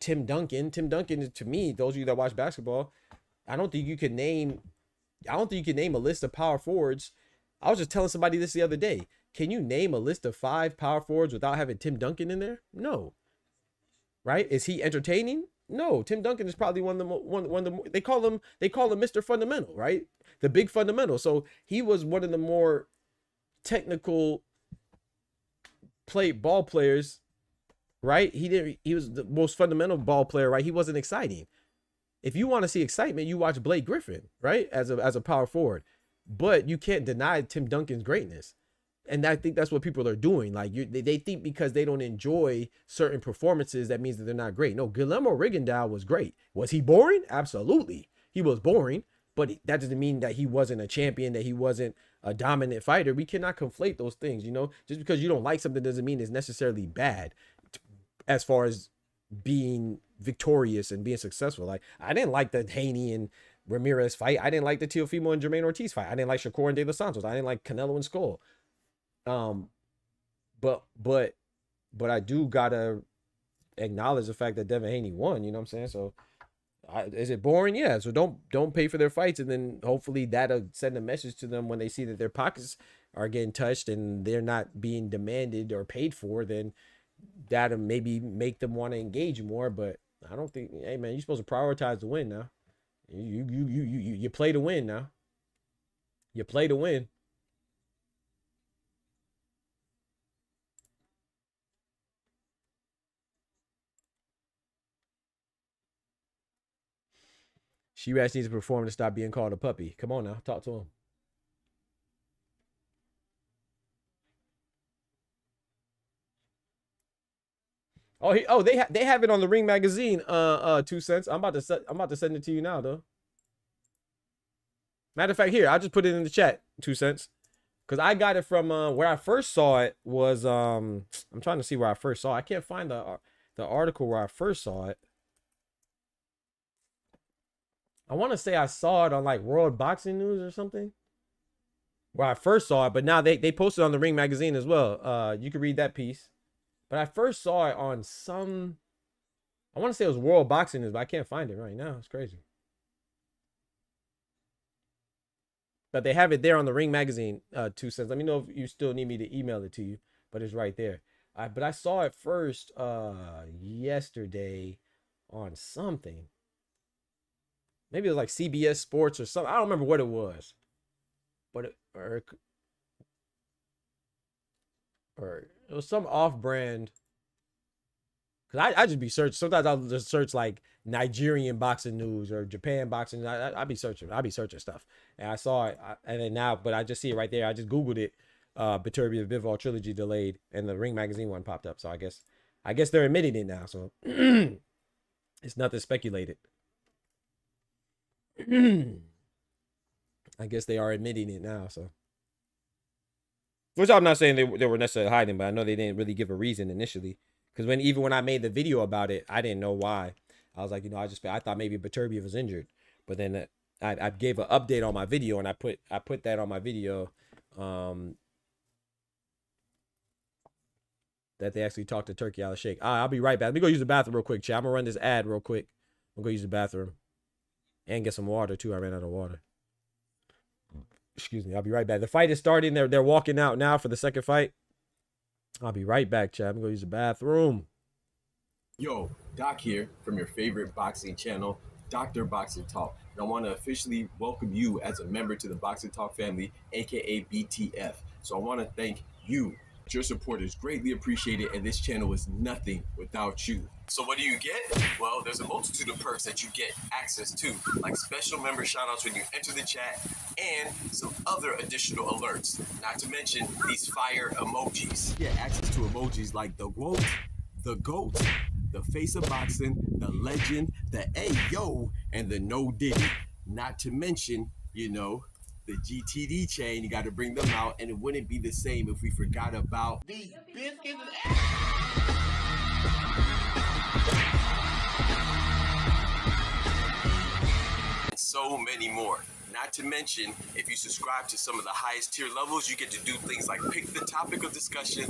S1: Tim Duncan is, to me, those of you that watch basketball, I don't think you can name a list of power forwards. I was just telling somebody this the other day. Can you name a list of 5 power forwards without having Tim Duncan in there? No. Right? Is he entertaining? No. Tim Duncan is probably one of the they call him Mr. Fundamental, right? The big fundamental. So he was one of the more technical ball players, right? He was the most fundamental ball player, right? He wasn't exciting. If you want to see excitement, you watch Blake Griffin, right? As a power forward. But you can't deny Tim Duncan's greatness. And I think that's what people are doing. Like they think because they don't enjoy certain performances, that means that they're not great. No, Guillermo Rigondeaux was great. Was he boring? Absolutely. He was boring, but that doesn't mean that he wasn't a champion, that he wasn't a dominant fighter. We cannot conflate those things, you know? Just because you don't like something doesn't mean it's necessarily bad as far as being victorious and being successful. Like, I didn't like the Haney and Ramirez fight. I didn't like the Teofimo and Jermaine Ortiz fight. I didn't like Shakur and De Los Santos. I didn't like Canelo and Skull. But I do gotta acknowledge the fact that Devin Haney won. You know what I'm saying? So, is it boring? Yeah. So don't pay for their fights, and then hopefully that'll send a message to them when they see that their pockets are getting touched and they're not being demanded or paid for. Then that'll maybe make them want to engage more. But I don't think. Hey man, you're supposed to prioritize the win now. You play to win now. You play to win. She-Rats needs to perform to stop being called a puppy. Come on now, talk to him. They have it on the Ring magazine. 2 cents. I'm about to send it to you now though. Matter of fact, here I'll just put it in the chat. 2 cents, because I got it from where I first saw it was I'm trying to see where I first saw it. I can't find the article where I first saw it. I want to say I saw it on like World Boxing News or something, where I first saw it, but now they posted on the Ring magazine as well. You can read that piece. But I first saw it on some, I want to say it was World Boxing News, but I can't find it right now. It's crazy. but they have it there on the Ring Magazine 2 cents. Let me know if you still need me to email it to you, but it's right there. But I saw it first yesterday on something. Maybe it was like CBS Sports or something. I don't remember what it was, but or it was some off-brand. Cause I just be searching. Sometimes I'll just search like Nigerian boxing news or Japan boxing. I be searching. I be searching stuff, and I saw it, and then now, but I just see it right there. I just googled it. Baturbia Bivol trilogy delayed, and the Ring Magazine one popped up. So I guess they're admitting it now. So it's nothing speculated. I guess they are admitting it now. So, which I'm not saying they were necessarily hiding, but I know they didn't really give a reason initially. Because even when I made the video about it, I didn't know why. I was like, I thought maybe Baturbia was injured, but then I gave an update on my video, and I put that on my video that they actually talked to Turkey Al Sheikh. I'll be right back. Let me go use the bathroom real quick, chat. I'm gonna run this ad real quick. I'm gonna go use the bathroom and get some water too. I ran out of water. Excuse me. I'll be right back. The fight is starting. They're walking out now for the second fight. I'll be right back, chat. I'm gonna go use the bathroom.
S7: Yo, Doc here from your favorite boxing channel, Dr. Boxing Talk. And I want to officially welcome you as a member to the Boxing Talk family, aka BTF. So I want to thank you. Your support is greatly appreciated, and this channel is nothing without you. So what do you get? Well, there's a multitude of perks that you get access to, like special member shoutouts when you enter the chat, and some other additional alerts. Not to mention these fire emojis. Get access to emojis like the WOAT, the GOAT, the face of boxing, the legend, the Ayo, and the no diddy. Not to mention, the GTD chain. You got to bring them out, and it wouldn't be the same if we forgot about these biscuits. And so many more. Not to mention, if you subscribe to some of the highest tier levels, you get to do things like pick the topic of discussion,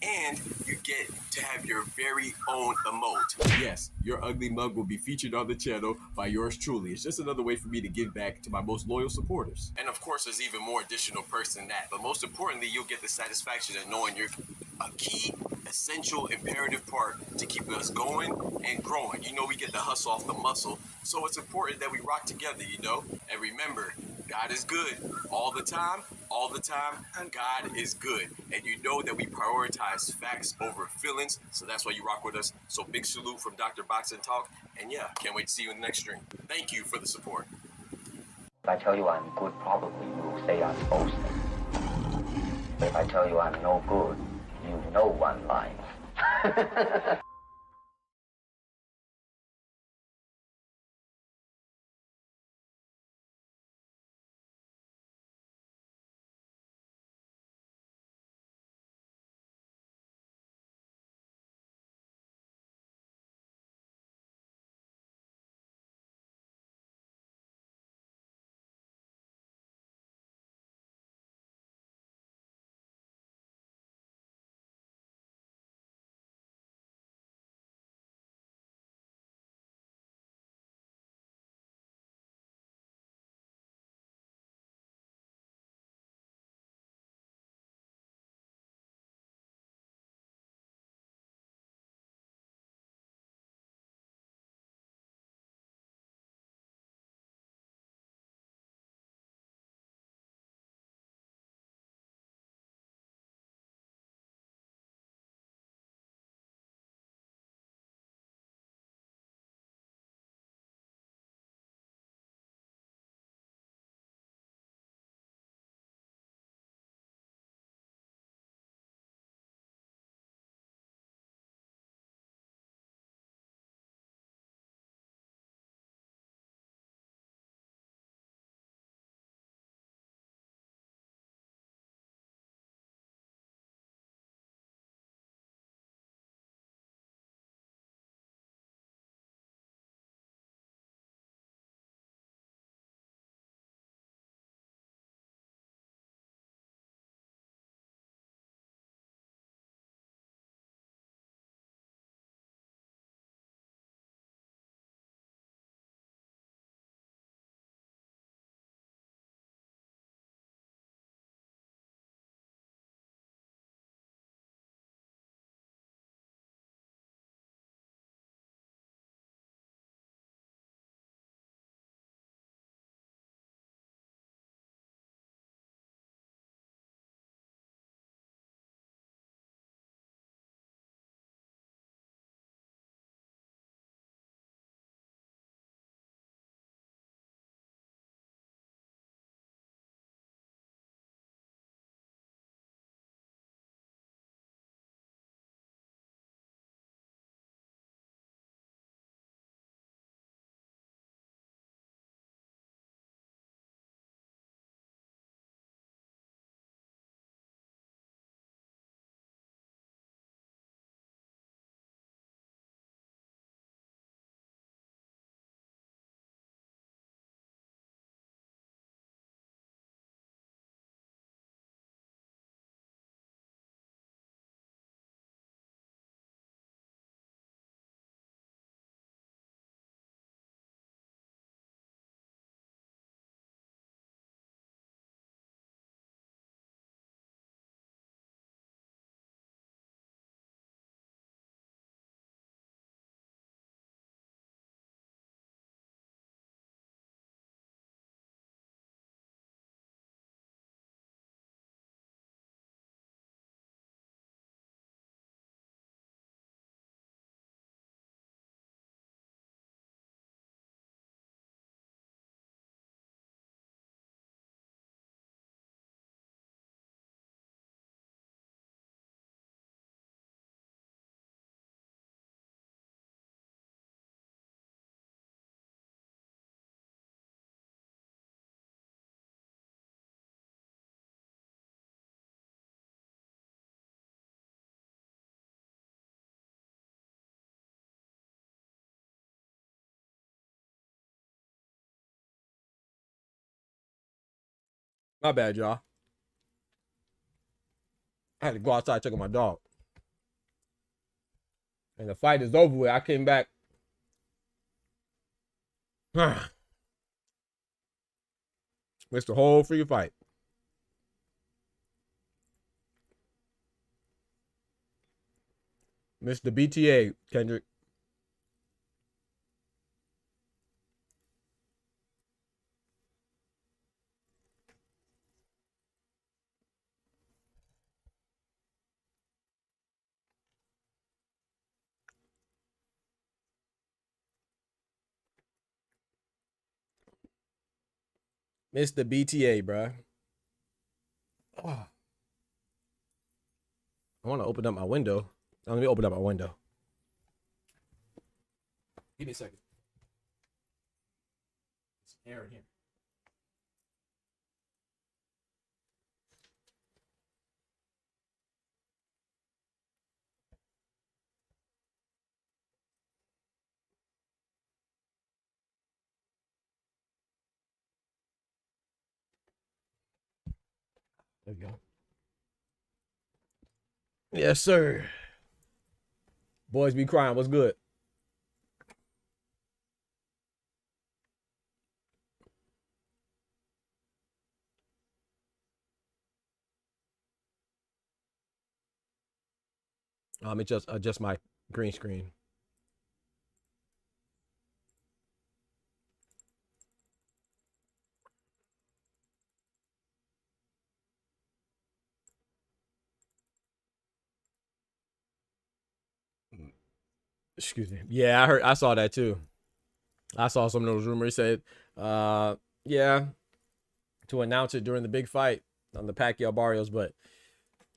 S7: and you get to have your very own emote. Yes, your ugly mug will be featured on the channel by yours truly. It's just another way for me to give back to my most loyal supporters. And of course, there's even more additional perks than that. But most importantly, you'll get the satisfaction of knowing you're a key, essential, imperative part to keep us going and growing. We get the hustle off the muscle. So it's important that we rock together, And remember, God is good all the time, and God is good. And you know that we prioritize facts over feelings, so that's why you rock with us. So big salute from Dr. Boxing Talk, and yeah, can't wait to see you in the next stream. Thank you for the support.
S3: If I tell you I'm good, probably you will say I'm boasting. If I tell you I'm no good, you know I'm lying.
S1: My bad, y'all. I had to go outside check on my dog. And the fight is over with. I came back. Missed the whole free fight. Missed the BTA, Kendrick. Missed the BTA, bruh. Oh. I want to open up my window. Let me open up my window. Give me a second. It's air in here. There we go. Yes, sir. Boys be crying. What's good? Let me just adjust my green screen. Excuse me. Yeah, I saw that too. I saw some of those rumors said, yeah, to announce it during the big fight on the Pacquiao Barrios, but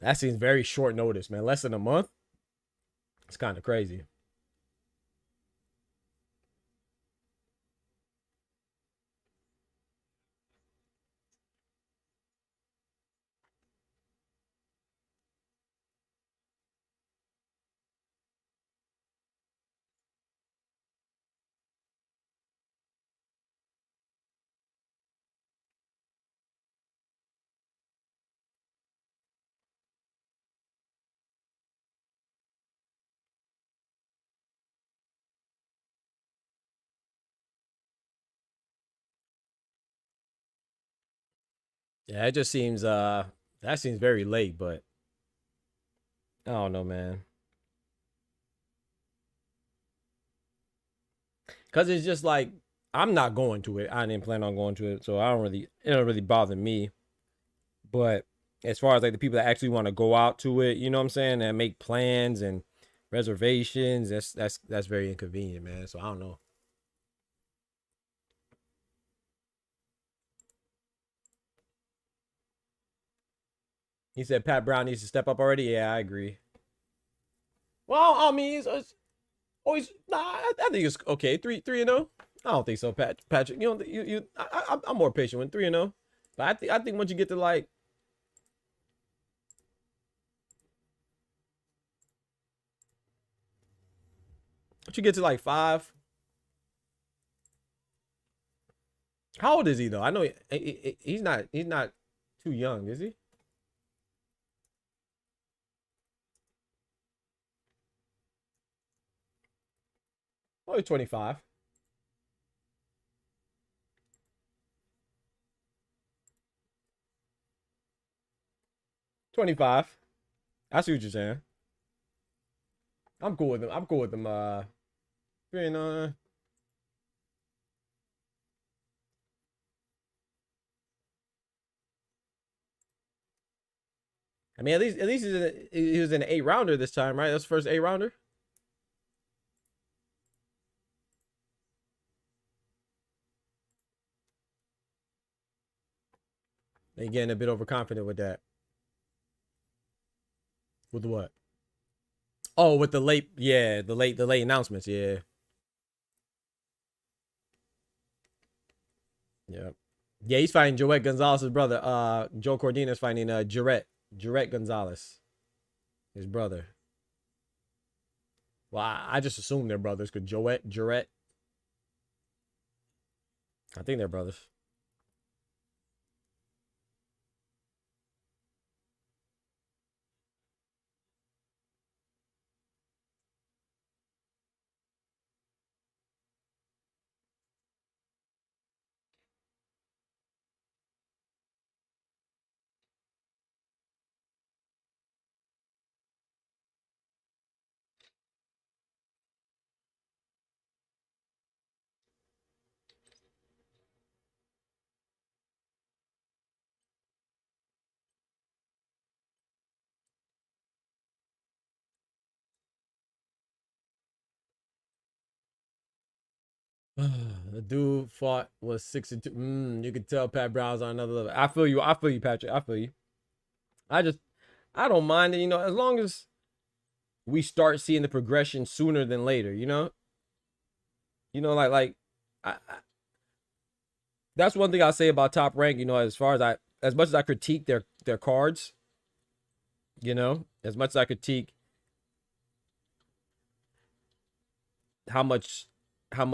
S1: that seems very short notice, man. Less than a month. It's kind of crazy. Yeah, it just seems that seems very late, but I don't know, man. Cause it's just like I'm not going to it. I didn't plan on going to it, so it don't really bother me. But as far as like the people that actually want to go out to it, you know what I'm saying, and make plans and reservations, that's very inconvenient, man. So I don't know. He said Pat Brown needs to step up already. Yeah, I agree. Well, I mean, it's always nah. I think it's okay. 3-0. I don't think so, Patrick. You know, I'm more patient when 3-0. But I think once you get to like, once you get to like 5. How old is he though? I know he's not too young, is he? Oh, he's 25. 25. I see what you're saying. I'm cool with him. I'm cool with him. You know. I mean, at least he was in an 8-rounder this time, right? That's the first 8-rounder. They getting a bit overconfident with that. With what? Oh, with the late, yeah, the late announcements, yeah. Yeah. Yeah, he's fighting Joet Gonzalez's brother. Joe Cordina's fighting Jarrett Gonzalez. His brother. Well, I just assume they're brothers because Jarrett. I think they're brothers. The dude fought was 6-2. You could tell Pat Brown's on another level. I feel you. I feel you, Patrick. I feel you. I don't mind it, you know, as long as we start seeing the progression sooner than later, you know? You know, that's one thing I'll say about Top Rank, you know, as much as I critique their cards, you know, as much as I critique how much how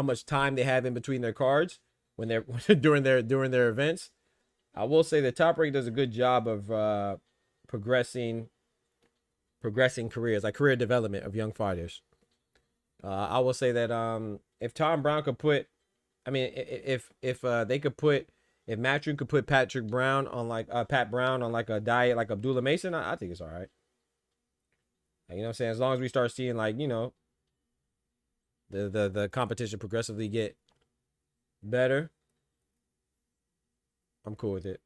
S1: much time they have in between their cards when they're during their events. I will say that Top Rank does a good job of progressing careers, like career development of young fighters. I will say that if Tom Brown could put, I mean, if they could put, if Matchroom could put Pat Brown on like a diet like Abdullah Mason, I think it's all right. You know what I'm saying? As long as we start seeing, like, you know, the competition progressively get better, I'm cool with it.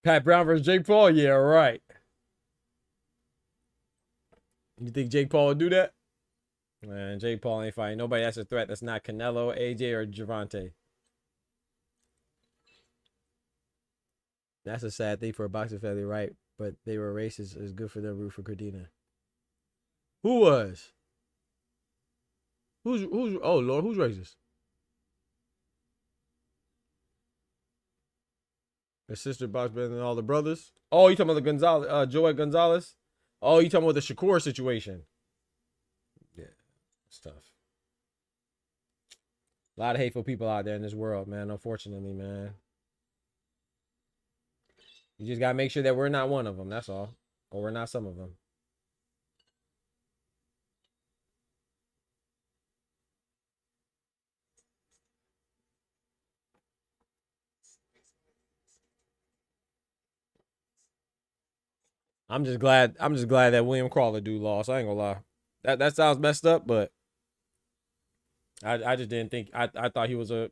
S1: Pat Brown versus Jake Paul, yeah, right. You think Jake Paul would do that? Man, Jake Paul ain't fighting nobody that's a threat that's not Canelo, AJ, or Javante. That's a sad thing for a boxing family, right? But they were racist. It's good for them. Root for Cardina. Who was? Who's? Oh Lord, who's racist? His sister box better than all the brothers. Oh, you talking about the Gonzalez, Joey Gonzalez? Oh, you talking about the Shakur situation? Yeah, it's tough. A lot of hateful people out there in this world, man. Unfortunately, man. You just gotta make sure that we're not one of them. That's all, or we're not some of them. I'm just glad that William Crawler dude lost. I ain't gonna lie. That sounds messed up, but I just didn't think I thought he was a,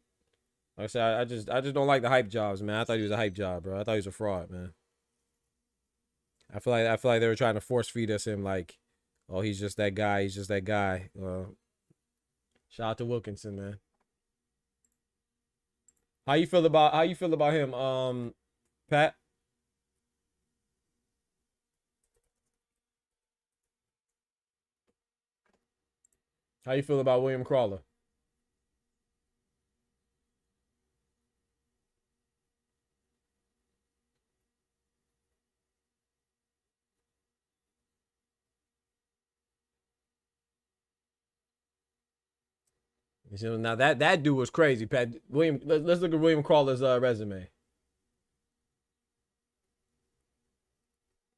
S1: like I said, I just don't like the hype jobs, man. I thought he was a hype job, bro. I thought he was a fraud, man. I feel like they were trying to force feed us him like, oh, he's just that guy, he's just that guy. Shout out to Wilkinson, man. How you feel about him, Pat? How you feel about William Crawler? You see, now that dude was crazy, Pat. Let's look at William Crawler's resume.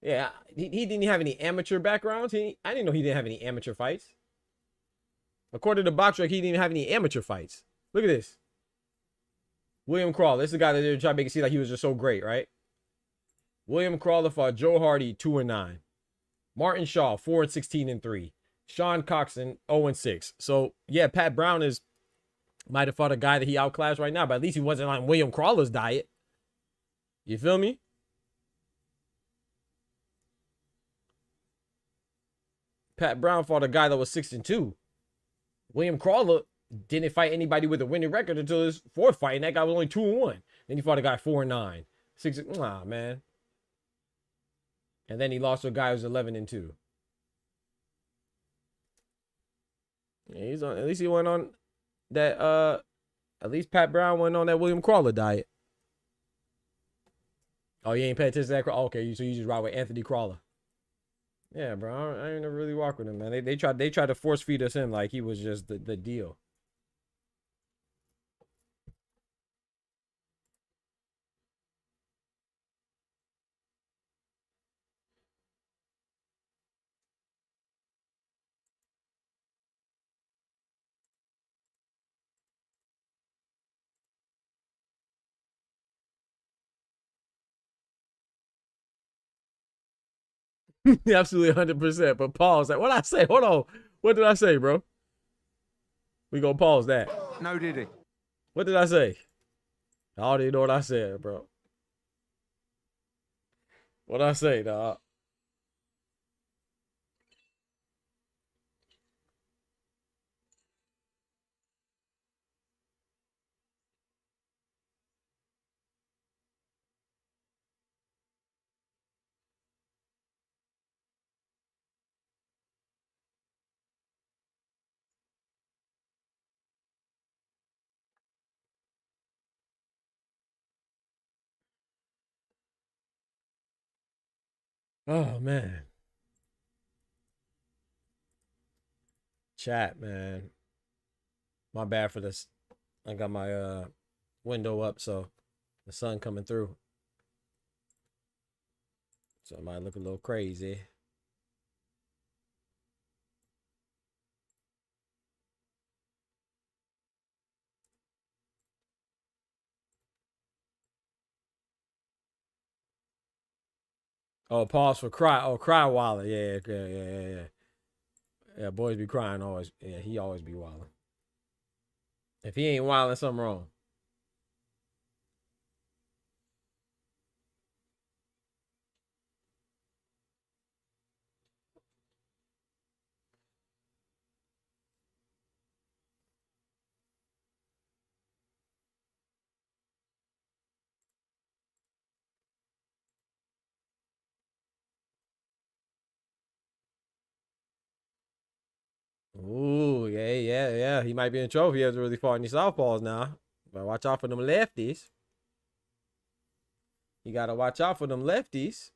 S1: Yeah, he didn't have any amateur backgrounds. I didn't know he didn't have any amateur fights. According to BoxRec, he didn't even have any amateur fights. Look at this. William Crawler. This is the guy that they're trying to make it seem like he was just so great, right? William Crawler fought Joe Hardy 2-9. Martin Shaw 4-16-3. Sean Coxon 0-6. So yeah, Pat Brown might have fought a guy that he outclassed right now, but at least he wasn't on William Crawler's diet. You feel me? Pat Brown fought a guy that was 6-2. William Crawler didn't fight anybody with a winning record until his fourth fight, and that guy was only 2-1. Then he fought a guy 4-9. 6, man. And then he lost to a guy who's 11-2. Yeah, he's on. At least he went on that. At least Pat Brown went on that William Crawler diet. Oh, you ain't paying attention to that? Okay, so you just ride with Anthony Crawler. Yeah, bro. I ain't never really walk with him, man. They tried to force feed us him like he was just the deal. Absolutely 100%. But pause that. What I say? Hold on. What did I say, bro? We gonna pause that.
S2: No, did he?
S1: What did I say? I already know what I said, bro. What I say, dog? Oh man. Chat, man. My bad for this. I got my window up, so the sun coming through. So it might look a little crazy. Oh, pause for cry. Oh, cry Waller. Yeah. Yeah, boys be crying always. Yeah, he always be wilding. If he ain't wilding, something wrong. Ooh, yeah. He might be in trouble if he hasn't really fought any southpaws now. But watch out for them lefties. You gotta watch out for them lefties.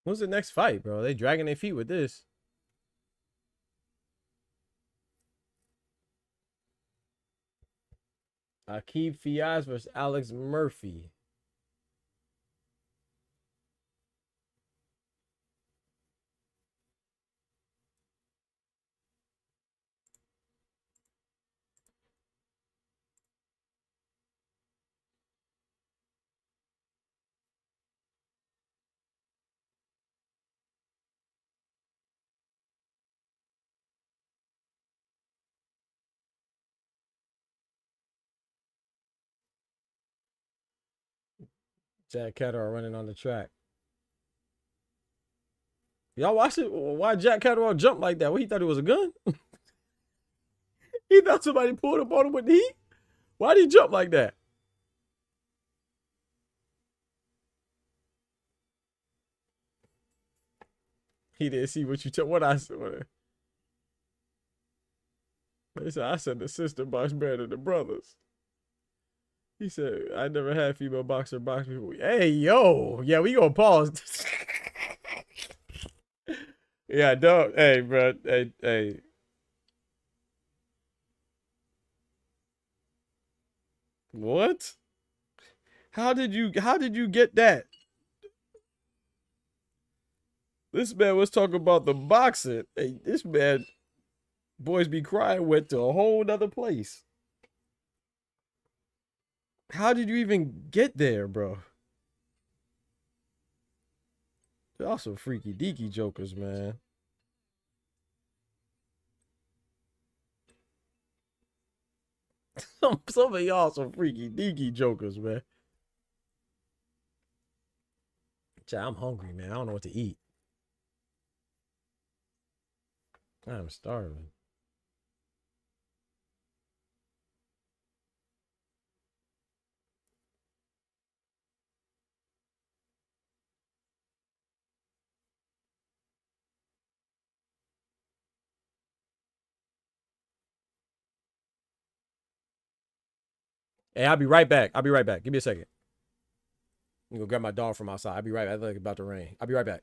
S1: Who's the next fight, bro? They dragging their feet with this. Aqib Fiaz versus Alex Murphy. Jack Catterall running on the track. Y'all watch it? Why Jack Catterall jump like that? What, he thought it was a gun? He thought somebody pulled up on him with the heat? Why'd he jump like that? He didn't see what you took. What I said. They said, I said the sister box better than the brothers. He said, I never had female boxer box before. Hey, yo. Yeah, we gonna pause. Yeah, don't. Hey, bro. Hey. What? How did you get that? This man was talking about the boxing. Hey, this man. Boys Be Crying went to a whole nother place. How did you even get there, bro? They're also freaky deaky jokers, man. Some of y'all some freaky deaky jokers, man. Chat, I'm hungry, man. I don't know what to eat. I'm starving. Hey, I'll be right back. I'll be right back. Give me a second. I'm gonna grab my dog from outside. I'll be right back. I think it's about to rain. I'll be right back.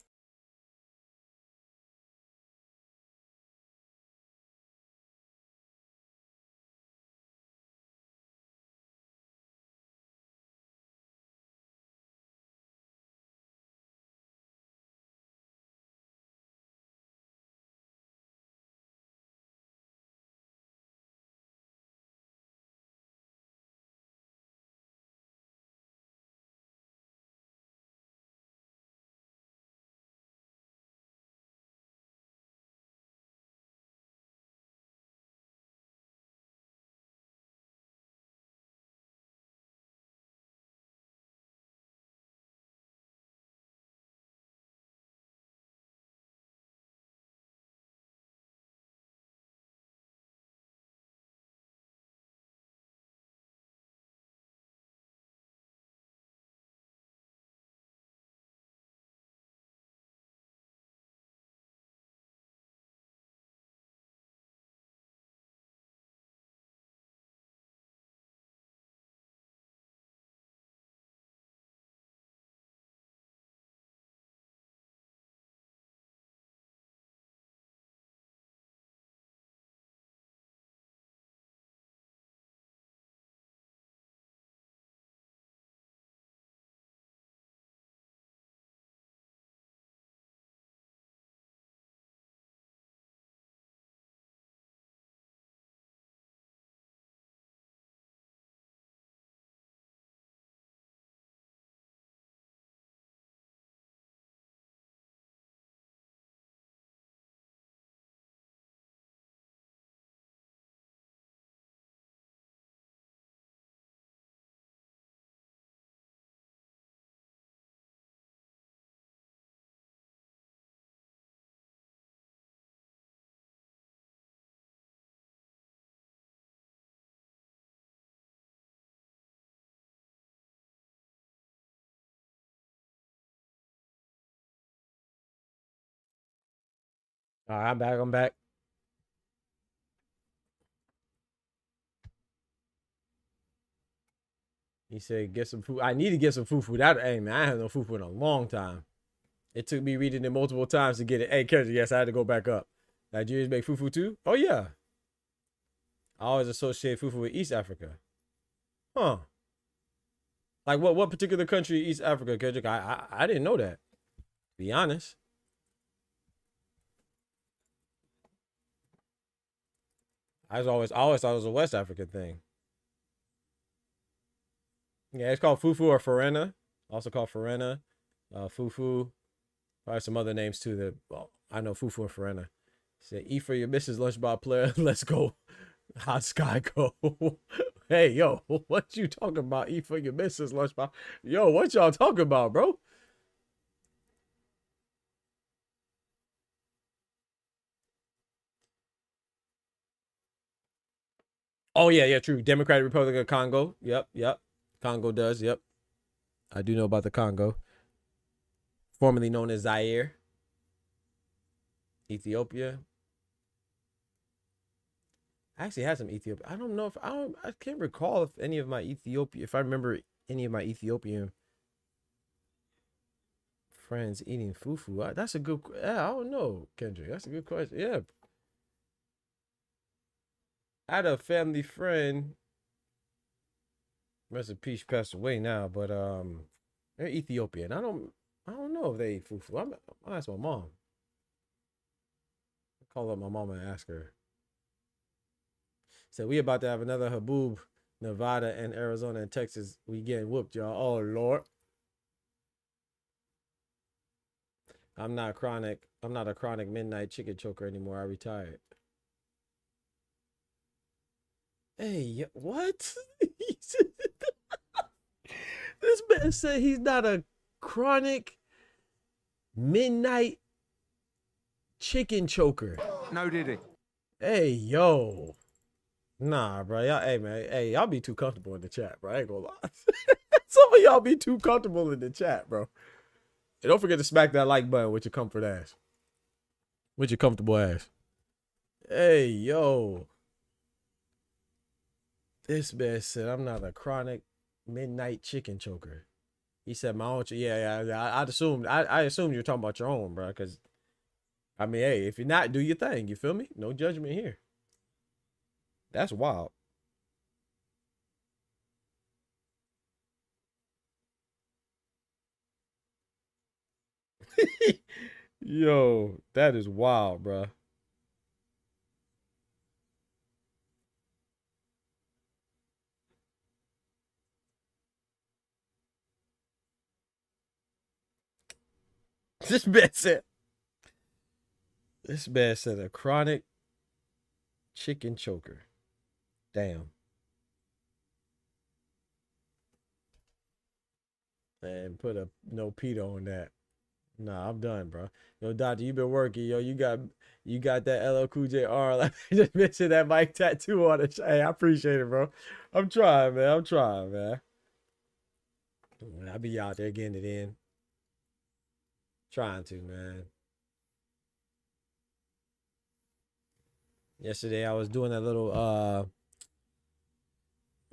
S1: All right, I'm back. I'm back. He said, "Get some food." I need to get some fufu. That, hey man, I had no fufu in a long time. It took me reading it multiple times to get it. Hey, Kendrick, yes, I had to go back up. Nigerians make fufu too? Oh yeah. I always associate fufu with East Africa. Huh? Like what particular country in East Africa, Kendrick? I didn't know that. To be honest. I always thought it was a West African thing. Yeah, it's called fufu or farina. Also called farina. Fufu. Probably some other names too. That, well, I know fufu and farina. Say, eat for your Mrs. Lunchbox player. Let's go. Hot Sky go. Hey, yo, what you talking about? Eat for your Mrs. Lunchbox. Yo, what y'all talking about, bro? Oh yeah, yeah, true. Democratic Republic of Congo. Yep, yep. Congo does. Yep. I do know about the Congo, formerly known as Zaire. Ethiopia. I actually had some Ethiopia. I don't know if I can't recall if any of my Ethiopia, if I remember any of my Ethiopian friends eating fufu. That's a good. Yeah, I don't know, Kendrick. That's a good question. Yeah, I had a family friend. Rest in peace, passed away now, but they're Ethiopian. I don't know if they eat fufu. I'll ask my mom. I'll call up my mom and ask her. So we about to have another Haboob, Nevada and Arizona and Texas. We getting whooped, y'all. Oh Lord. I'm not a chronic midnight chicken choker anymore. I retired. Hey, what? This man said he's not a chronic midnight chicken choker.
S2: No, did he?
S1: Hey, yo. Nah, bro. Y'all, hey, man. Hey, y'all be too comfortable in the chat, bro. I ain't gonna lie. Some of y'all be too comfortable in the chat, bro. And don't forget to smack that like button with your comfort ass. With your comfortable ass. Hey, yo. This man said I'm not a chronic midnight chicken choker. He said my own. Yeah. I assumed you're talking about your own, bro. Because, I mean, hey, if you're not, do your thing. You feel me? No judgment here. That's wild. Yo, that is wild, bro. This man said a chronic chicken choker. Damn. And put a no pedo on that. Nah, I'm done, bro. Yo, doctor, you been working. Yo, you got that LL Cool J R. Like, just mentioned that Mike tattoo on it. Hey, I appreciate it, bro. I'm trying, man. I'll be out there getting it in. Trying to, man. Yesterday I was doing that little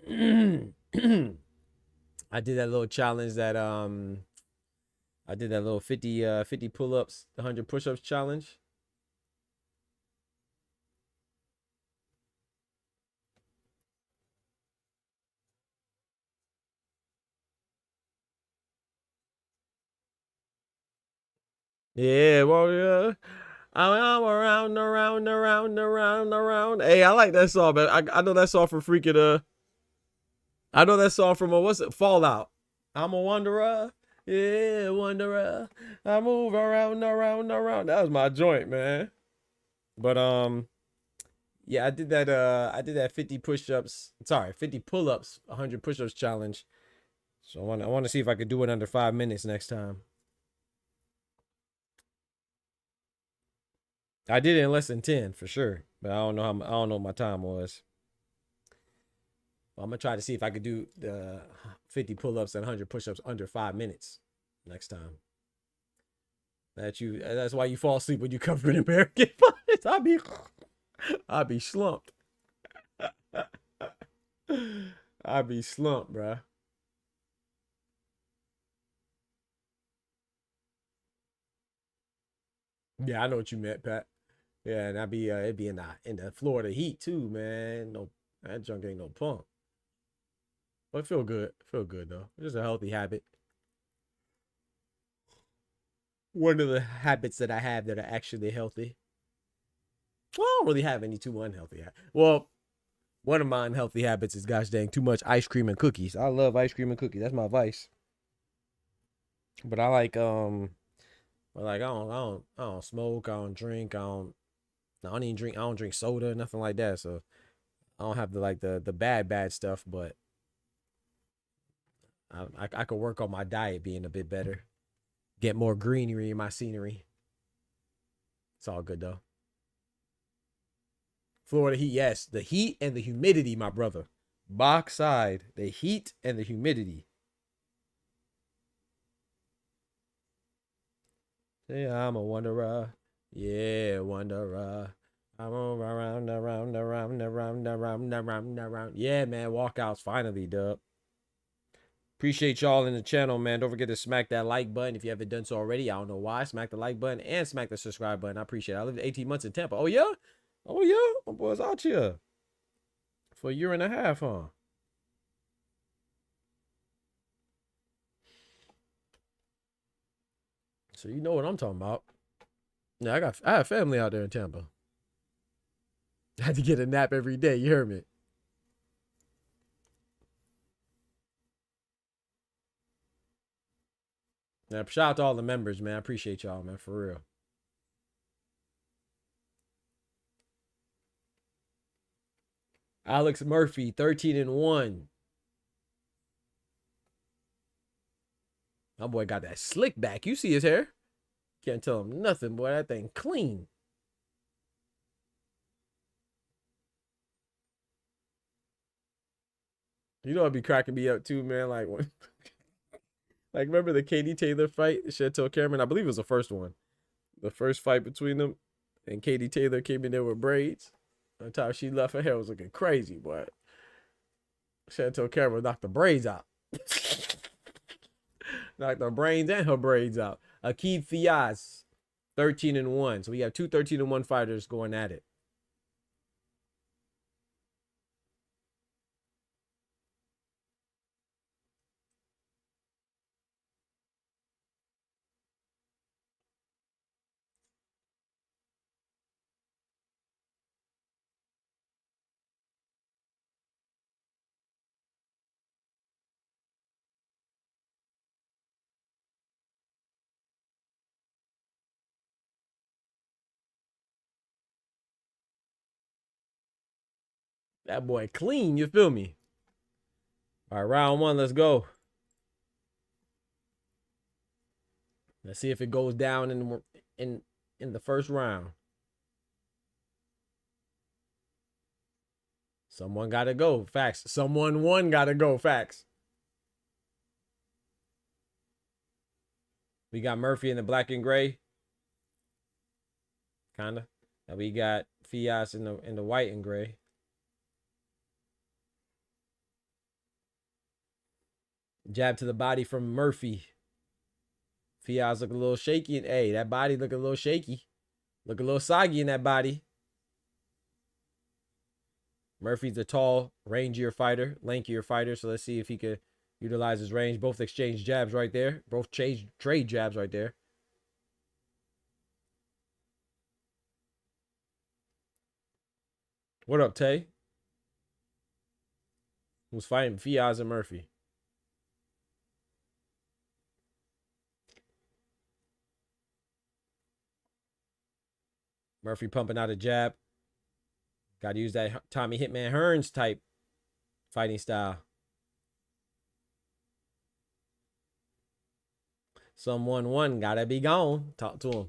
S1: I did that little challenge that I did that little 50 pull-ups, 100 push-ups challenge. Yeah, well, yeah. I'm around. Hey, I like that song, man. I know that song from freaking I know that song from what's it? Fallout. I'm a wanderer. Yeah, wanderer. I move around. That was my joint, man. But yeah, I did that 50 push-ups. Sorry, 50 pull-ups, 100 push-ups challenge. So I want to see if I could do it under 5 minutes next time. I did it in less than 10 for sure, but I don't know what my time was. I'm gonna try to see if I could do the 50 pull-ups and 100 push-ups under 5 minutes next time. That's why you fall asleep when you cover in American fires. I'll be slumped. I'll be slumped, bruh. Yeah, I know what you meant, Pat. Yeah, and it'd be in the Florida heat too, man. No, that junk ain't no pump. But it feel good. Feel good though. It's just a healthy habit. One of the habits that I have that are actually healthy. Well, I don't really have any too unhealthy. Well, one of my unhealthy habits is gosh dang too much ice cream and cookies. I love ice cream and cookies. That's my vice. But I like I don't smoke. I don't drink. I don't even drink. I don't drink soda, nothing like that. So I don't have the bad stuff. But I could work on my diet being a bit better. Get more greenery in my scenery. It's all good though. Florida heat, yes. The heat and the humidity, my brother. Box side. The heat and the humidity. Yeah, I'm a wanderer. Yeah, wanderer. I'm around. Yeah, man. Walkouts finally, dub. Appreciate y'all in the channel, man. Don't forget to smack that like button if you haven't done so already. I don't know why. Smack the like button and smack the subscribe button. I appreciate it. I lived 18 months in Tampa. Oh, yeah? Oh, yeah? My boy's out here for a year and a half, huh? So you know what I'm talking about. Yeah, I have family out there in Tampa. I had to get a nap every day. You heard me? Yeah, shout out to all the members, man. I appreciate y'all, man, for real. Alex Murphy, 13-1. My boy got that slick back. You see his hair? Can't tell him nothing, boy. That thing clean. You know, it'd be cracking me up too, man. Like when, like remember the Katie Taylor fight, Chantel Cameron? I believe it was the first one, the first fight between them, and Katie Taylor came in there with braids. By the time she left, her hair was looking crazy, boy. Chantel Cameron knocked the braids out. Knocked her brains and her braids out. Akeem Fiaz, 13-1. So we have two 13-1 fighters going at it. That boy clean, you feel me? All right, round one, let's go. Let's see if it goes down in the first round. Someone gotta go. Facts. Someone gotta go. Facts. We got Murphy in the black and gray. Kinda. And we got Fias in the white and gray. Jab to the body from Murphy. Fias look a little shaky. And hey, that body look a little shaky. Look a little soggy in that body. Murphy's a tall, rangier fighter, lankier fighter. So let's see if he could utilize his range. Both exchange jabs right there. Both trade jabs right there. What up, Tay? Who's fighting Fiaz and Murphy? Murphy pumping out a jab. Got to use that Tommy Hitman Hearns type fighting style. Someone gotta be gone. Talk to him.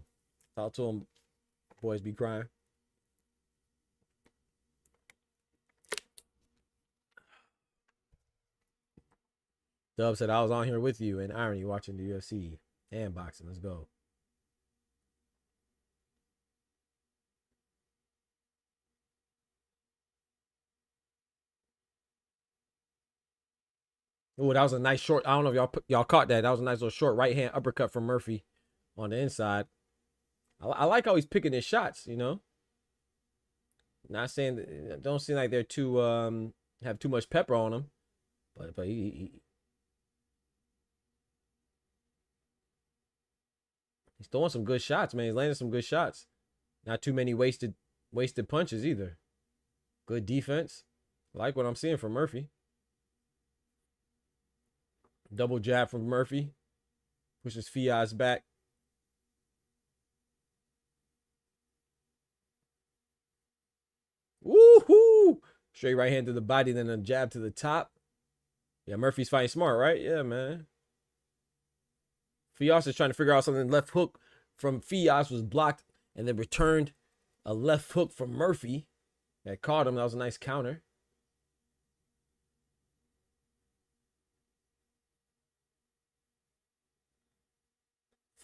S1: Talk to him. Boys be crying. Dub said I was on here with you in irony watching the UFC and boxing. Let's go. Oh, that was a nice short. I don't know if y'all caught that. That was a nice little short right hand uppercut from Murphy on the inside. I like how he's picking his shots. You know, not saying that, don't seem like they're too have too much pepper on them, but he's throwing some good shots, man. He's landing some good shots. Not too many wasted punches either. Good defense. I like what I'm seeing from Murphy. Double jab from Murphy. Pushes Fiaz back. Woohoo! Straight right hand to the body, then a jab to the top. Yeah, Murphy's fighting smart, right? Yeah, man. Fiaz is trying to figure out something. Left hook from Fiaz was blocked and then returned a left hook from Murphy that caught him. That was a nice counter.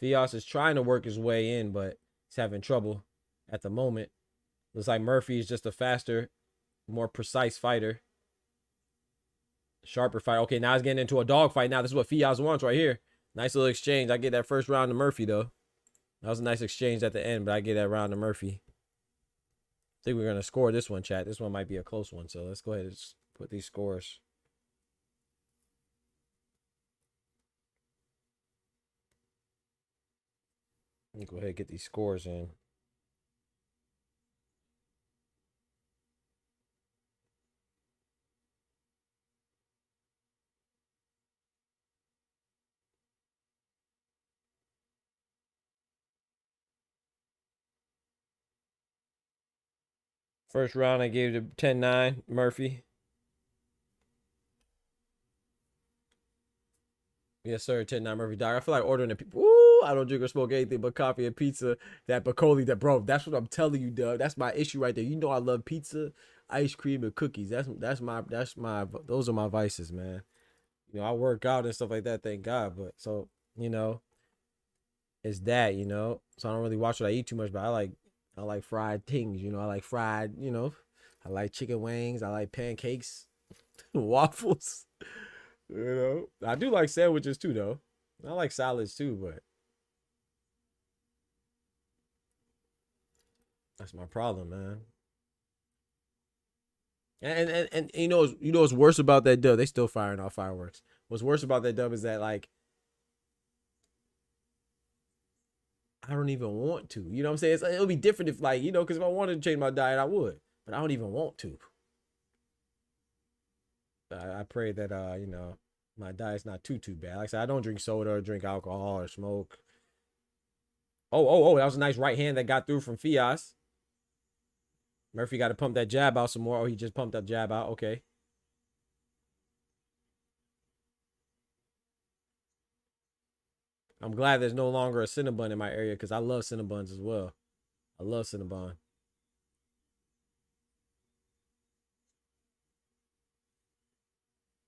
S1: Fiaz is trying to work his way in, but he's having trouble at the moment. Looks like Murphy is just a faster, more precise fighter. Sharper fight. Okay, now he's getting into a dog fight. Now this is what Fiaz wants right here. Nice little exchange. I get that first round to Murphy, though. That was a nice exchange at the end, but I get that round to Murphy. I think we're going to score this one, chat. This one might be a close one, so let's go ahead and put these scores. Let me go ahead and get these scores in. First round, I gave it 10-9, Murphy. Yes, sir. 10-9 Murphy Dog. I feel like ordering a pizza. Ooh, I don't drink or smoke anything but coffee and pizza. That Bacardi, that bro. That's what I'm telling you, Doug. That's my issue right there. You know I love pizza, ice cream, and cookies. That's my those are my vices, man. You know, I work out and stuff like that, thank God. But so, you know, it's that, you know. So I don't really watch what I eat too much, but I like fried things, you know. I like fried, you know. I like chicken wings, I like pancakes, waffles. You know, I do like sandwiches too, though. I like salads too, but that's my problem, man. And you know what's worse about that dub? They still firing off fireworks. What's worse about that dub is that like I don't even want to. You know what I'm saying? It'll be different if like, you know, because if I wanted to change my diet, I would. But I don't even want to. I pray that you know, my diet's not too bad. Like I said, I don't drink soda or drink alcohol or smoke. Oh, that was a nice right hand that got through from Fias. Murphy got to pump that jab out some more. Oh, he just pumped that jab out. Okay. I'm glad there's no longer a Cinnabon in my area because I love Cinnabons as well. I love Cinnabon.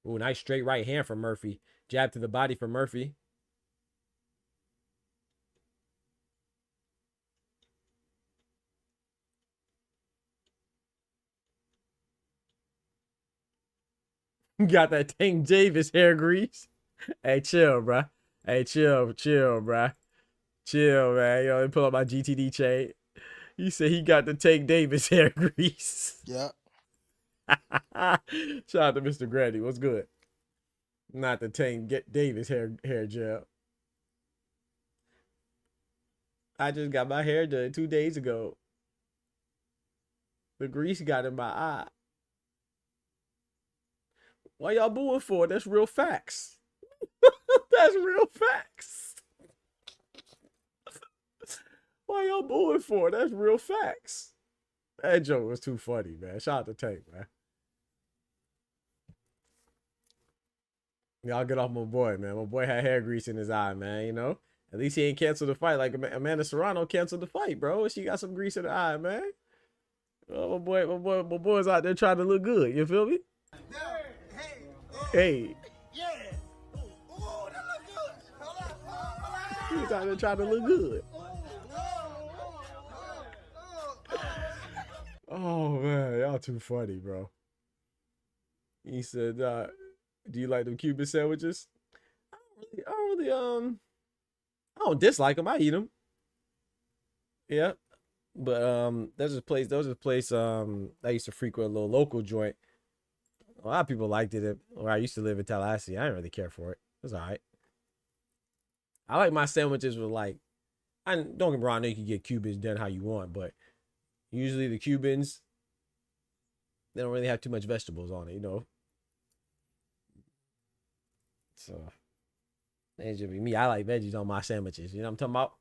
S1: Ooh, nice straight right hand from Murphy. Jab to the body from Murphy. Got that Tank Davis hair grease. Hey, chill, bruh. Hey, chill, bruh. Chill, man. You know, pull up my GTD chain. He said he got the Tank Davis hair grease.
S8: Yeah.
S1: Shout out to Mr. Grady. What's good? Not the Tank Davis hair gel. I just got my hair done 2 days ago. The grease got in my eye. Why y'all booing for? That's real facts. That's real facts. Why y'all booing for? That's real facts. That joke was too funny, man. Shout out to Tank, man. Y'all get off my boy, man. My boy had hair grease in his eye, man, you know? At least he ain't canceled the fight like Amanda Serrano canceled the fight, bro. She got some grease in her eye, man. Oh, my boy's out there trying to look good. You feel me? Hey.
S8: Yeah. Oh, that look good.
S1: He's out there trying to look good. Oh, man. Y'all too funny, bro. He said, do you like them Cuban sandwiches? I don't dislike them. I eat them. Yeah. But there's a place I used to frequent, a little local joint. A lot of people liked it where I used to live in Tallahassee. I didn't really care for it. It was all right. I like my sandwiches with like, don't get me wrong, I know you can get Cubans done how you want, but usually the Cubans, they don't really have too much vegetables on it, you know. So it should be me. I like veggies on my sandwiches. You know what I'm talking about?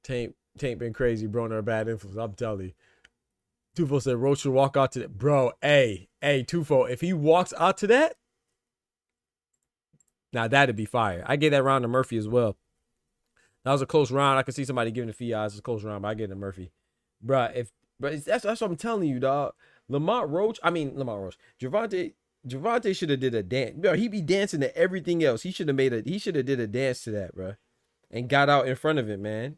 S1: Tank been crazy, bro, and a bad influence. I'm telling you. Tufo said Roach should walk out to that. Bro, hey, Tufo, if he walks out to that, now that'd be fire. I gave that round to Murphy as well. That was a close round. I could see somebody giving the Fias. It's a close round, but I get it to Murphy. Bruh, that's what I'm telling you, dog. Lamont Roach. Javante should have did a dance. Bro, he be dancing to everything else. He should have did a dance to that, bro. And got out in front of it, man.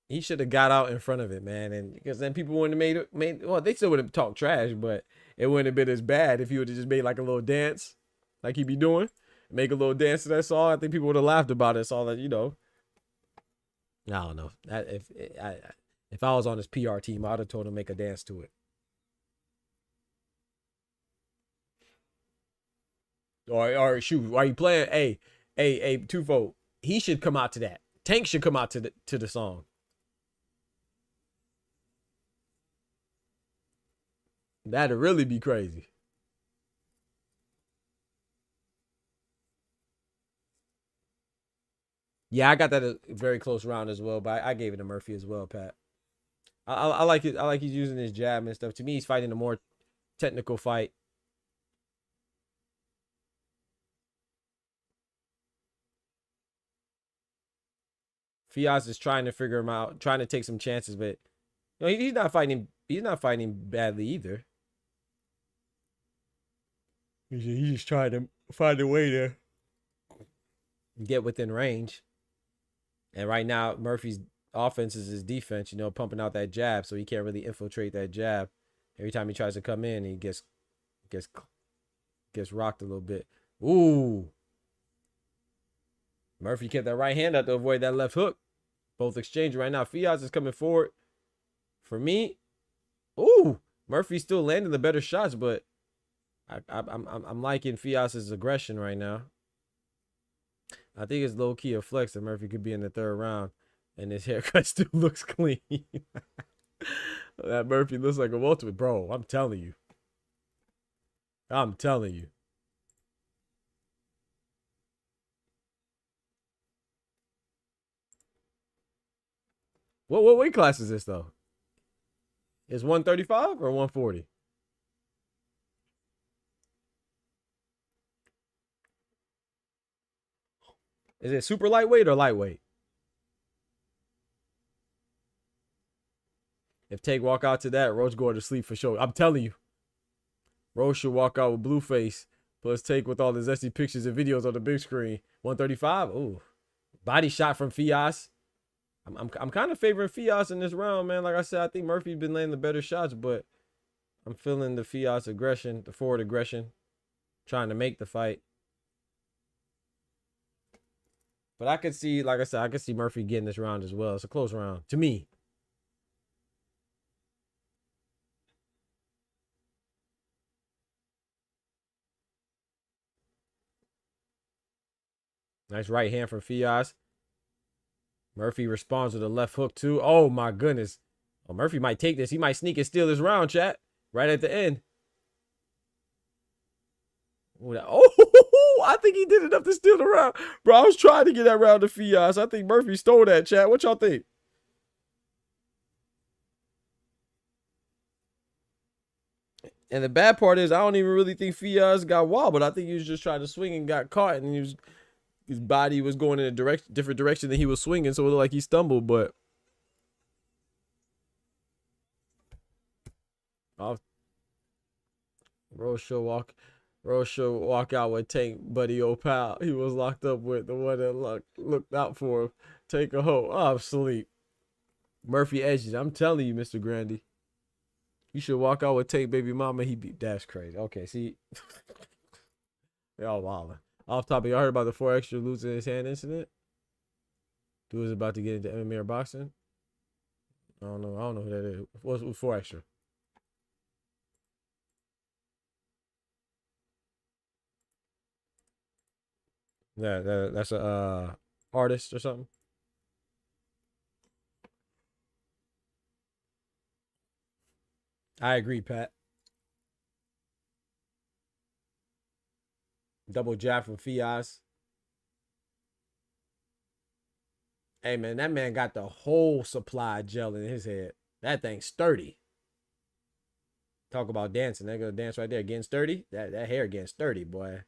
S1: He should have got out in front of it, man. And because then people wouldn't have made well, they still would have talked trash, but it wouldn't have been as bad if he would have just made like a little dance, like he be doing. Make a little dance to that song. I think people would have laughed about it. It's all that, you know. I don't know. If I was on his PR team, I'd have told him to make a dance to it. Or shoot, why you playing? Hey, Tufo, he should come out to that. Tank should come out to the song. That'd really be crazy. Yeah, I got that a very close round as well, but I gave it to Murphy as well, Pat. I like it. I like he's using his jab and stuff. To me, he's fighting a more technical fight. Fiaz is trying to figure him out, trying to take some chances, but he's not fighting. He's not fighting badly either. He's just trying to find a way to get within range. And right now, Murphy's offense is his defense. Pumping out that jab, so he can't really infiltrate that jab. Every time he tries to come in, he gets rocked a little bit. Ooh. Murphy kept that right hand out to avoid that left hook. Both exchanging right now. Fiaz is coming forward. For me, ooh, Murphy's still landing the better shots, but I'm liking Fiaz's aggression right now. I think it's low key a flex that Murphy could be in the third round, and his haircut still looks clean. That Murphy looks like a welterweight, bro. I'm telling you. I'm telling you. What weight class is this though? Is 135 or 140? Is it super lightweight or lightweight? If Tank walk out to that, Roach going to sleep for sure. I'm telling you. Roach should walk out with blue face. Plus Tank with all the zesty pictures and videos on the big screen. 135. Ooh. Body shot from Fiaz. I'm kind of favoring Fiaz in this round, man. Like I said, I think Murphy's been laying the better shots, but I'm feeling the Fiaz aggression, the forward aggression, trying to make the fight. But I could see, like I said, I could see Murphy getting this round as well. It's a close round to me. Nice right hand from Fiaz. Murphy responds with a left hook too. Oh my goodness. Oh, Murphy might take this. He might sneak and steal this round, chat. Right at the end. Oh, I think he did enough to steal the round. Bro, I was trying to get that round to Fiaz. I think Murphy stole that, chat. What y'all think? And the bad part is I don't even really think Fiaz got wobbled. I think he was just trying to swing and got caught, and his body was going in a different direction than he was swinging, so it looked like he stumbled, but Rose should walk out with Tank, buddy old pal. He was locked up with the one that looked out for him. Take a hoe. Oh, I'm asleep. Murphy edges. I'm telling you, Mr. Grandy. You should walk out with Tank baby mama. That's crazy. Okay, see. Y'all wildin'. Off topic, y'all heard about the 4 extra losing his hand incident? Dude was about to get into MMA or boxing. I don't know who that is. What's 4 extra? That's a artist or something. I agree, Pat. Double jab from Fiaz. Hey, man, that man got the whole supply gel in his head. That thing's sturdy. Talk about dancing. They're going to dance right there. Getting sturdy. That hair getting sturdy, boy.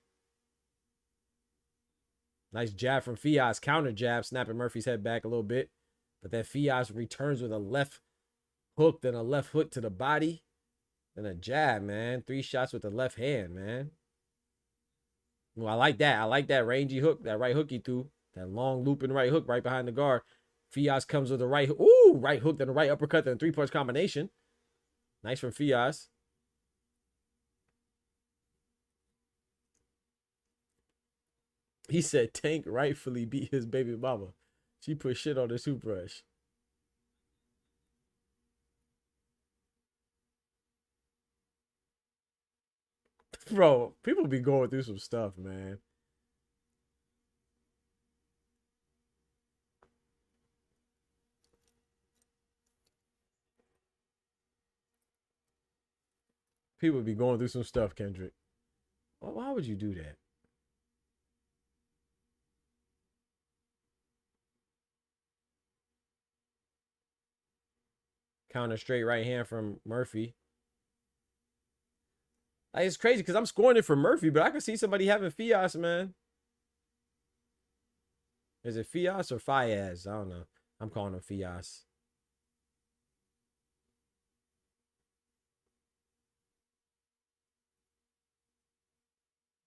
S1: Nice jab from Fiaz. Counter jab, snapping Murphy's head back a little bit. But then Fiaz returns with a left hook, then a left hook to the body. Then a jab, man. 3 shots with the left hand, man. Well, I like that. I like that rangy hook, that right hook he threw. That long looping right hook right behind the guard. Fiaz comes with a right hook. Ooh, right hook, then a right uppercut, then a 3-punch combination. Nice from Fiaz. He said Tank rightfully beat his baby mama. She put shit on the toothbrush. Bro, people be going through some stuff, man. People be going through some stuff, Kendrick. Why would you do that? Counter straight right hand from Murphy. Like, it's crazy because I'm scoring it for Murphy, but I can see somebody having Fias, man. Is it Fias or Fiaz? I don't know. I'm calling him Fias.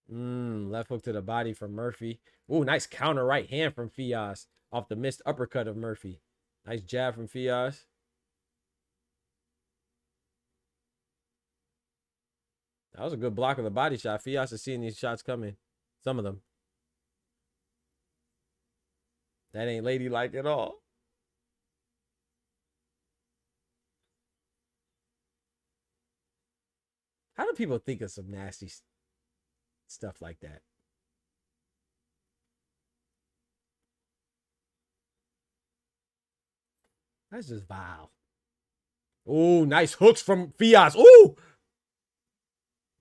S1: Left hook to the body from Murphy. Ooh, nice counter right hand from Fias off the missed uppercut of Murphy. Nice jab from Fias. That was a good block of the body shot. Fias is seeing these shots coming. Some of them. That ain't ladylike at all. How do people think of some nasty stuff like that? That's just vile. Oh, nice hooks from Fias. Ooh!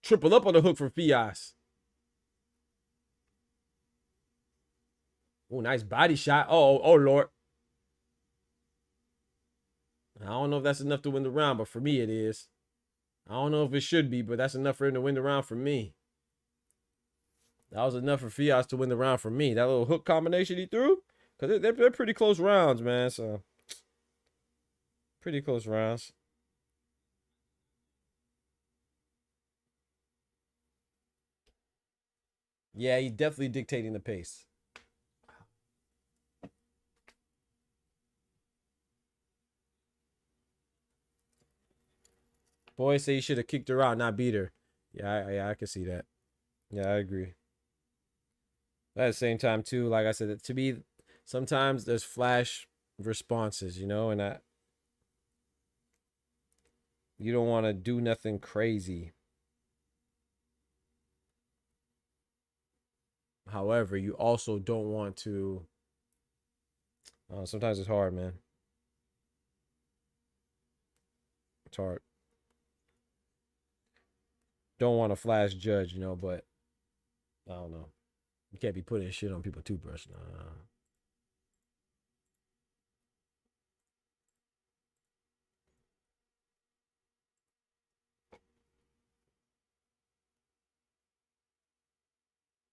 S1: Triple up on the hook from Fias. Oh, nice body shot. Oh, Lord. I don't know if that's enough to win the round, but for me it is. I don't know if it should be, but that's enough for him to win the round for me. That was enough for Fias to win the round for me. That little hook combination he threw. Because they're pretty close rounds, man. So, pretty close rounds. Yeah, he's definitely dictating the pace. Boys say you should have kicked her out, not beat her. Yeah, I can see that. Yeah, I agree. But at the same time, too, like I said, to me, sometimes there's flash responses, you know, and that you don't want to do nothing crazy. However, you also don't want to. Sometimes it's hard, man. It's hard. Don't want to flash judge, you know, but I don't know. You can't be putting shit on people's toothbrush. Nah.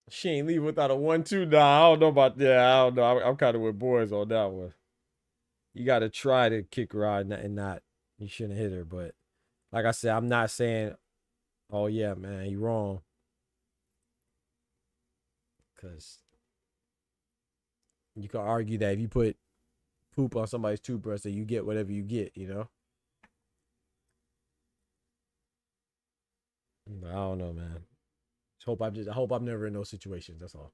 S1: She ain't leave without a 1-2. Nah, I don't know about that. I don't know. I'm kind of with boys on that one. You got to try to kick her out and not. You shouldn't hit her. But like I said, I'm not saying, oh, yeah, man, you wrong. Because you can argue that if you put poop on somebody's toothbrush, that you get whatever you get, you know? I don't know, man. I hope I'm never in those situations. That's all.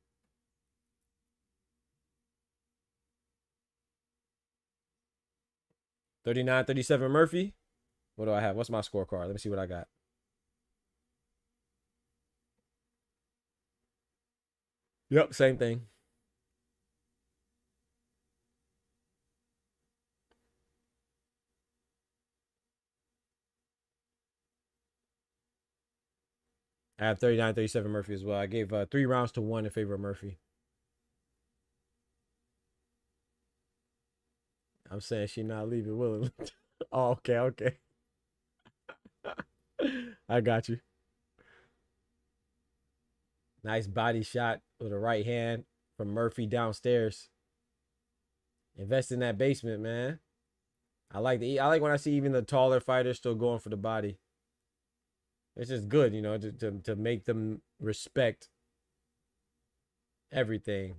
S1: $39-37 Murphy. What do I have? What's my scorecard? Let me see what I got. Yep, same thing. I have 39-37 Murphy as well. I gave 3 rounds to 1 in favor of Murphy. I'm saying she not leaving willingly. Oh, okay. I got you. Nice body shot with a right hand from Murphy downstairs. Invest in that basement, man. I like when I see even the taller fighters still going for the body. It's just good, you know, to make them respect everything.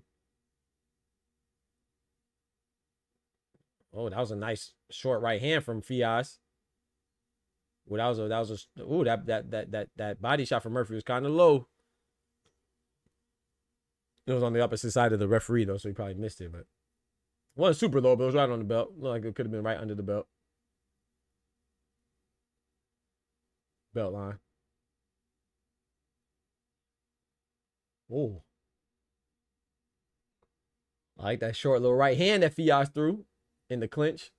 S1: Oh, that was a nice short right hand from Fias. Well, that body shot from Murphy was kind of low. It was on the opposite side of the referee though, so he probably missed it, but it wasn't super low, but it was right on the belt. Looked like it could have been right under the belt. Belt line. Oh. I like that short little right hand that Fias threw in the clinch.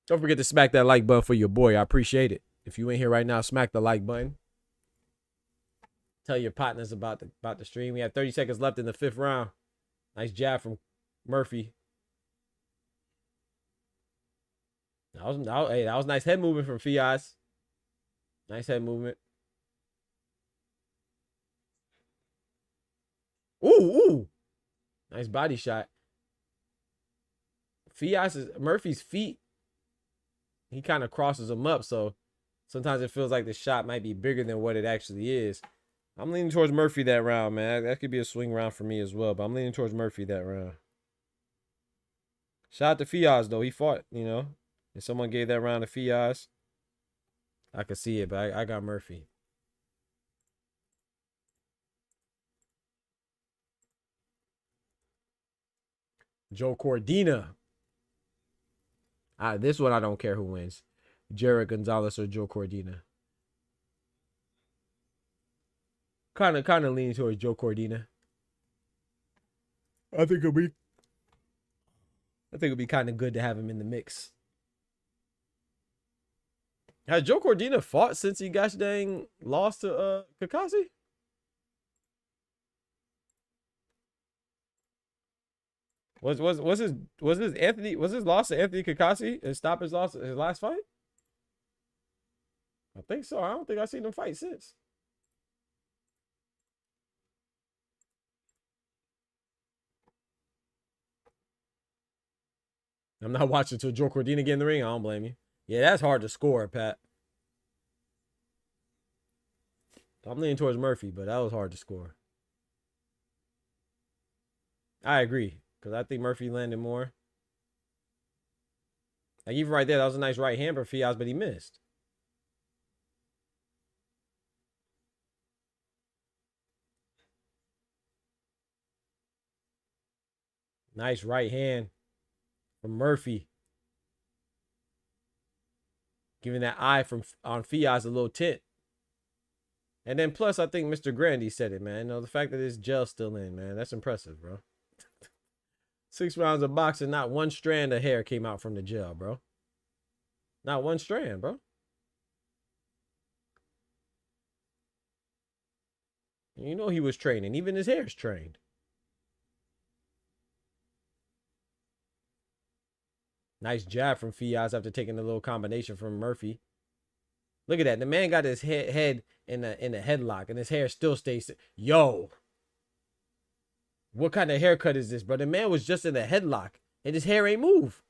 S1: Don't forget to smack that like button for your boy. I appreciate it. If you ain't here right now, smack the like button. Tell your partners about the stream. We have 30 seconds left in the 5th round. Nice jab from Murphy. Hey, that was nice head movement from Fias. Nice head movement. Ooh. Nice body shot. Murphy's feet, he kind of crosses them up, so sometimes it feels like the shot might be bigger than what it actually is. I'm leaning towards Murphy that round, man. That could be a swing round for me as well, but I'm leaning towards Murphy that round. Shout out to Fias, though. He fought, you know. If someone gave that round to Fias, I could see it, but I got Murphy. Joe Cordina. This one I don't care who wins. Jared Gonzalez or Joe Cordina. Kind of leaning towards Joe Cordina. I think it'll be kind of good to have him in the mix. Has Joe Cordina fought since he gosh dang lost to Kakashi? Was his loss to Anthony Kakashi and stop his last fight? I think so. I don't think I've seen him fight since. I'm not watching until Joe Cordina get in the ring. I don't blame you. Yeah, that's hard to score, Pat. I'm leaning towards Murphy, but that was hard to score. I agree, because I think Murphy landed more. Like, even right there, that was a nice right hand for Fias, but he missed. Nice right hand from Murphy. Giving that eye on Fias a little tint. And then plus, I think Mr. Grandy said it, man. You know, the fact that his gel's still in, man, that's impressive, bro. 6 rounds of boxing, not one strand of hair came out from the gel, bro. Not one strand, bro. You know he was training. Even his hair's trained. Nice jab from Fias after taking a little combination from Murphy. Look at that. The man got his head in a headlock, and his hair still stays. Yo. What kind of haircut is this, bro? The man was just in a headlock, and his hair ain't move.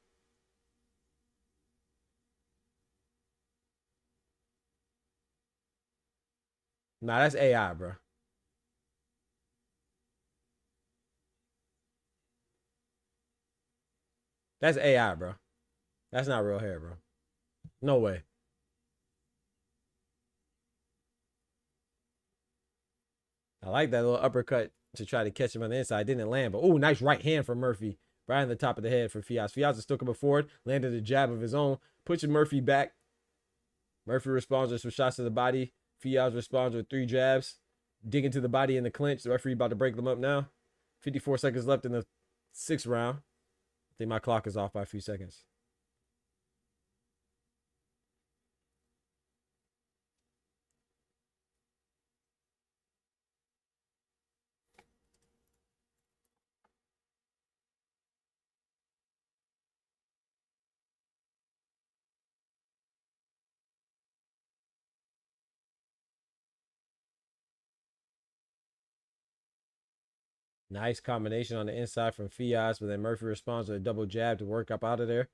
S1: Nah, that's AI, bro. That's AI, bro. That's not real hair, bro. No way. I like that little uppercut to try to catch him on the inside. Didn't land, but ooh, nice right hand from Murphy. Right on the top of the head for Fias. Fias is still coming forward. Landed a jab of his own. Pushing Murphy back. Murphy responds with some shots to the body. Fias responds with 3 jabs. Digging to the body in the clinch. The referee about to break them up now. 54 seconds left in the 6th round. I think my clock is off by a few seconds. Nice combination on the inside from Fias, but then Murphy responds with a double jab to work up out of there.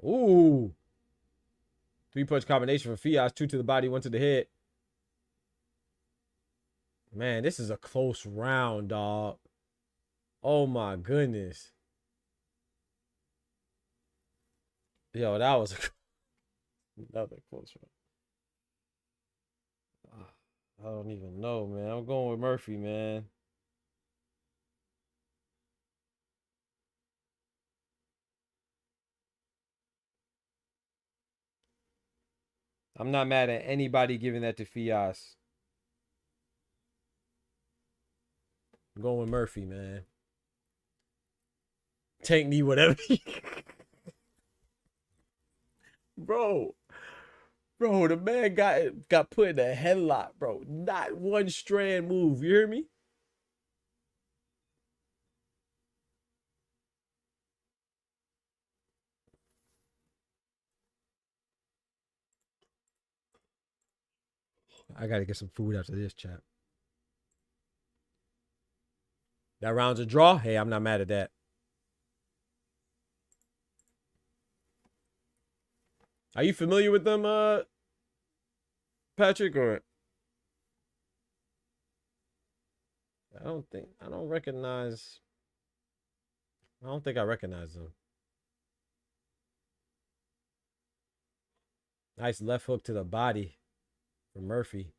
S1: Ooh. 3-punch combination from Fias. 2 to the body, 1 to the head. Man, this is a close round, dog. Oh, my goodness. Yo, that was another close round. I don't even know, man. I'm going with Murphy, man. I'm not mad at anybody giving that to Fias. I'm going with Murphy, man. Tank me, whatever. Bro. Bro, the man got put in a headlock, bro. Not one strand move. You hear me? I gotta get some food after this, chat. That round's a draw. Hey, I'm not mad at that. Are you familiar with them, Patrick? Or I don't think I don't think I recognize them. Nice left hook to the body from Murphy.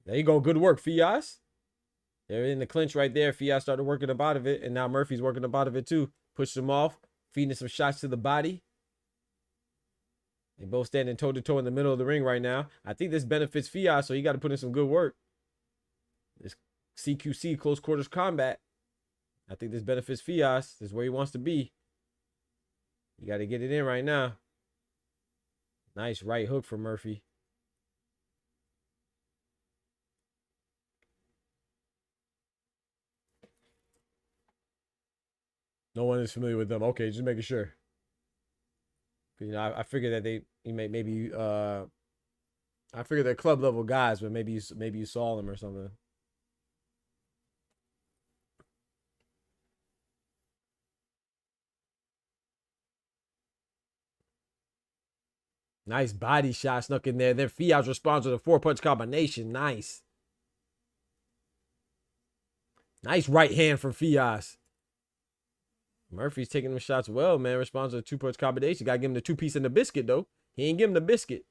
S1: There you go. Good work, Fias. They're in the clinch right there. Fias started working up out of it, and now Murphy's working up out of it too. Pushed him off, feeding some shots to the body. They both standing toe to toe in the middle of the ring right now. I think this benefits Fias, so he got to put in some good work. This CQC, close quarters combat. I think this benefits Fias. This is where he wants to be. You got to get it in right now. Nice right hook for Murphy. No one is familiar with them. Okay, just making sure. You know, I figured that maybe I figured they're club level guys, but maybe you saw them or something. Nice body shot snuck in there. Then Fias responds with a 4-punch combination. Nice. Nice right hand from Fias. Murphy's taking them shots well, man. Responds to a 2-punch combination. Got to give him the 2-piece and the biscuit, though. He ain't give him the biscuit.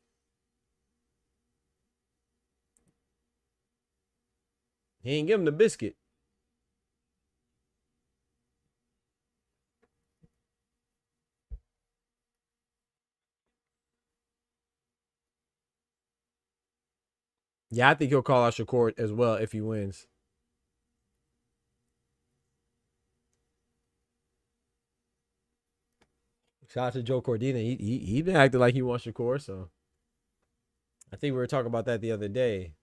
S1: He ain't give him the biscuit. Yeah, I think he'll call out Shakur as well if he wins. Shout out to Joe Cordina. He been acting like he wants Shakur, so I think we were talking about that the other day.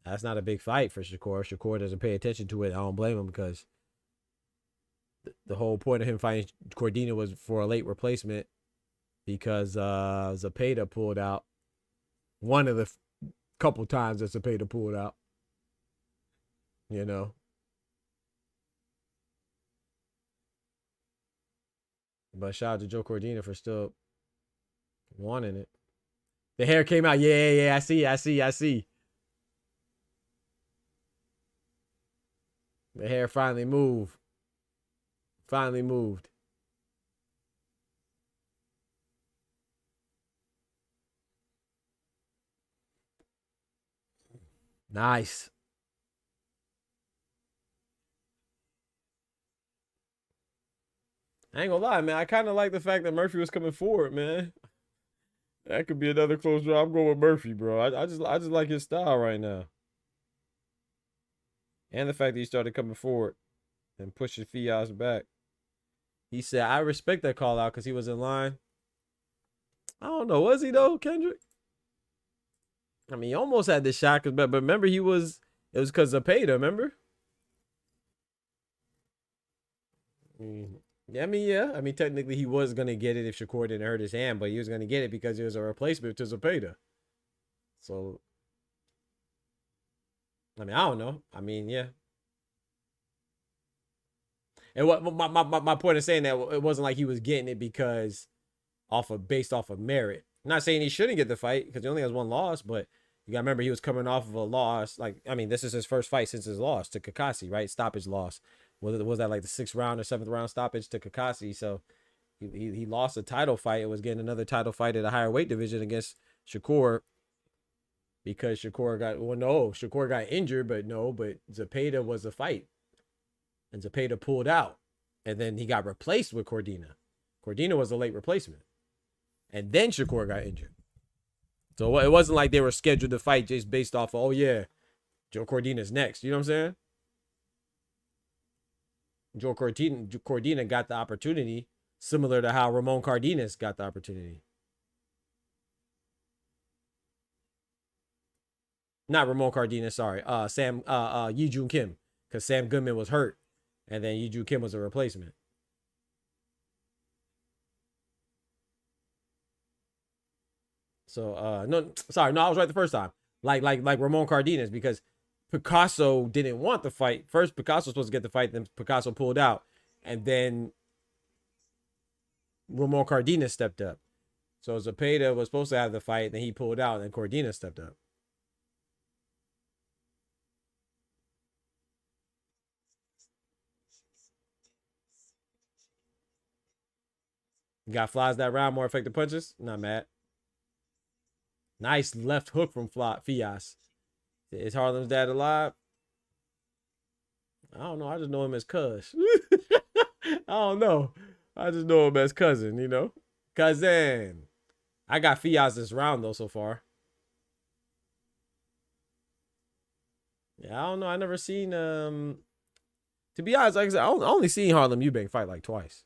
S1: That's not a big fight for Shakur. Shakur doesn't pay attention to it. I don't blame him because the whole point of him fighting Cordina was for a late replacement because Zepeda pulled out. One of the couple times that Zepeda pulled out. You know. But shout out to Joe Cordina for still wanting it. The hair came out. Yeah. I see. The hair finally moved. Nice. I ain't gonna lie, man. I kind of like the fact that Murphy was coming forward, man. That could be another close draw. I'm going with Murphy, bro. I just like his style right now. And the fact that he started coming forward and pushing Fias back. He said, I respect that call out because he was in line. I don't know. Was he, though, Kendrick? I mean, he almost had the shot. But remember, it was because of Zepeda, remember? Yeah, I mean, technically, he was going to get it if Shakur didn't hurt his hand, but he was going to get it because it was a replacement to Zepeda. So, I mean, I don't know. I mean, yeah. And what my point of saying that it wasn't like he was getting it because based off of merit. I'm not saying he shouldn't get the fight because he only has one loss, but you gotta remember he was coming off of a loss. Like, I mean, this is his first fight since his loss to Kakashi, right? Stoppage loss. Was that like the 6th round or 7th round stoppage to Kakashi? So he lost a title fight and was getting another title fight at a higher weight division against Shakur because Shakur got injured, but Zepeda was a fight. And Zepeda pulled out. And then he got replaced with Cordina. Cordina was a late replacement. And then Shakur got injured. So it wasn't like they were scheduled to fight just based off of, oh yeah, Joe Cordina's next. You know what I'm saying? Joe Cordina got the opportunity similar to how Ramon Cardenas got the opportunity. Not Ramon Cardenas, sorry. Yi Jun Kim, because Sam Goodman was hurt, and then Yi Jun Kim was a replacement. So no, sorry, no, I was right the first time. Like Ramon Cardenas, because Picasso didn't want the fight. First, Picasso was supposed to get the fight, then Picasso pulled out, and then Ramon Cardenas stepped up. So Zepeda was supposed to have the fight, then he pulled out, and then Cardenas stepped up. Got flies that round, more effective punches. Not mad. Nice left hook from Fias. Is Harlem's dad alive? I don't know. I just know him as Cuz. I don't know. I just know him as cousin, you know? Cousin. I got Fias this round, though, so far. Yeah, I don't know. I never seen, to be honest, like I said, I only seen Harlem Eubank fight like twice.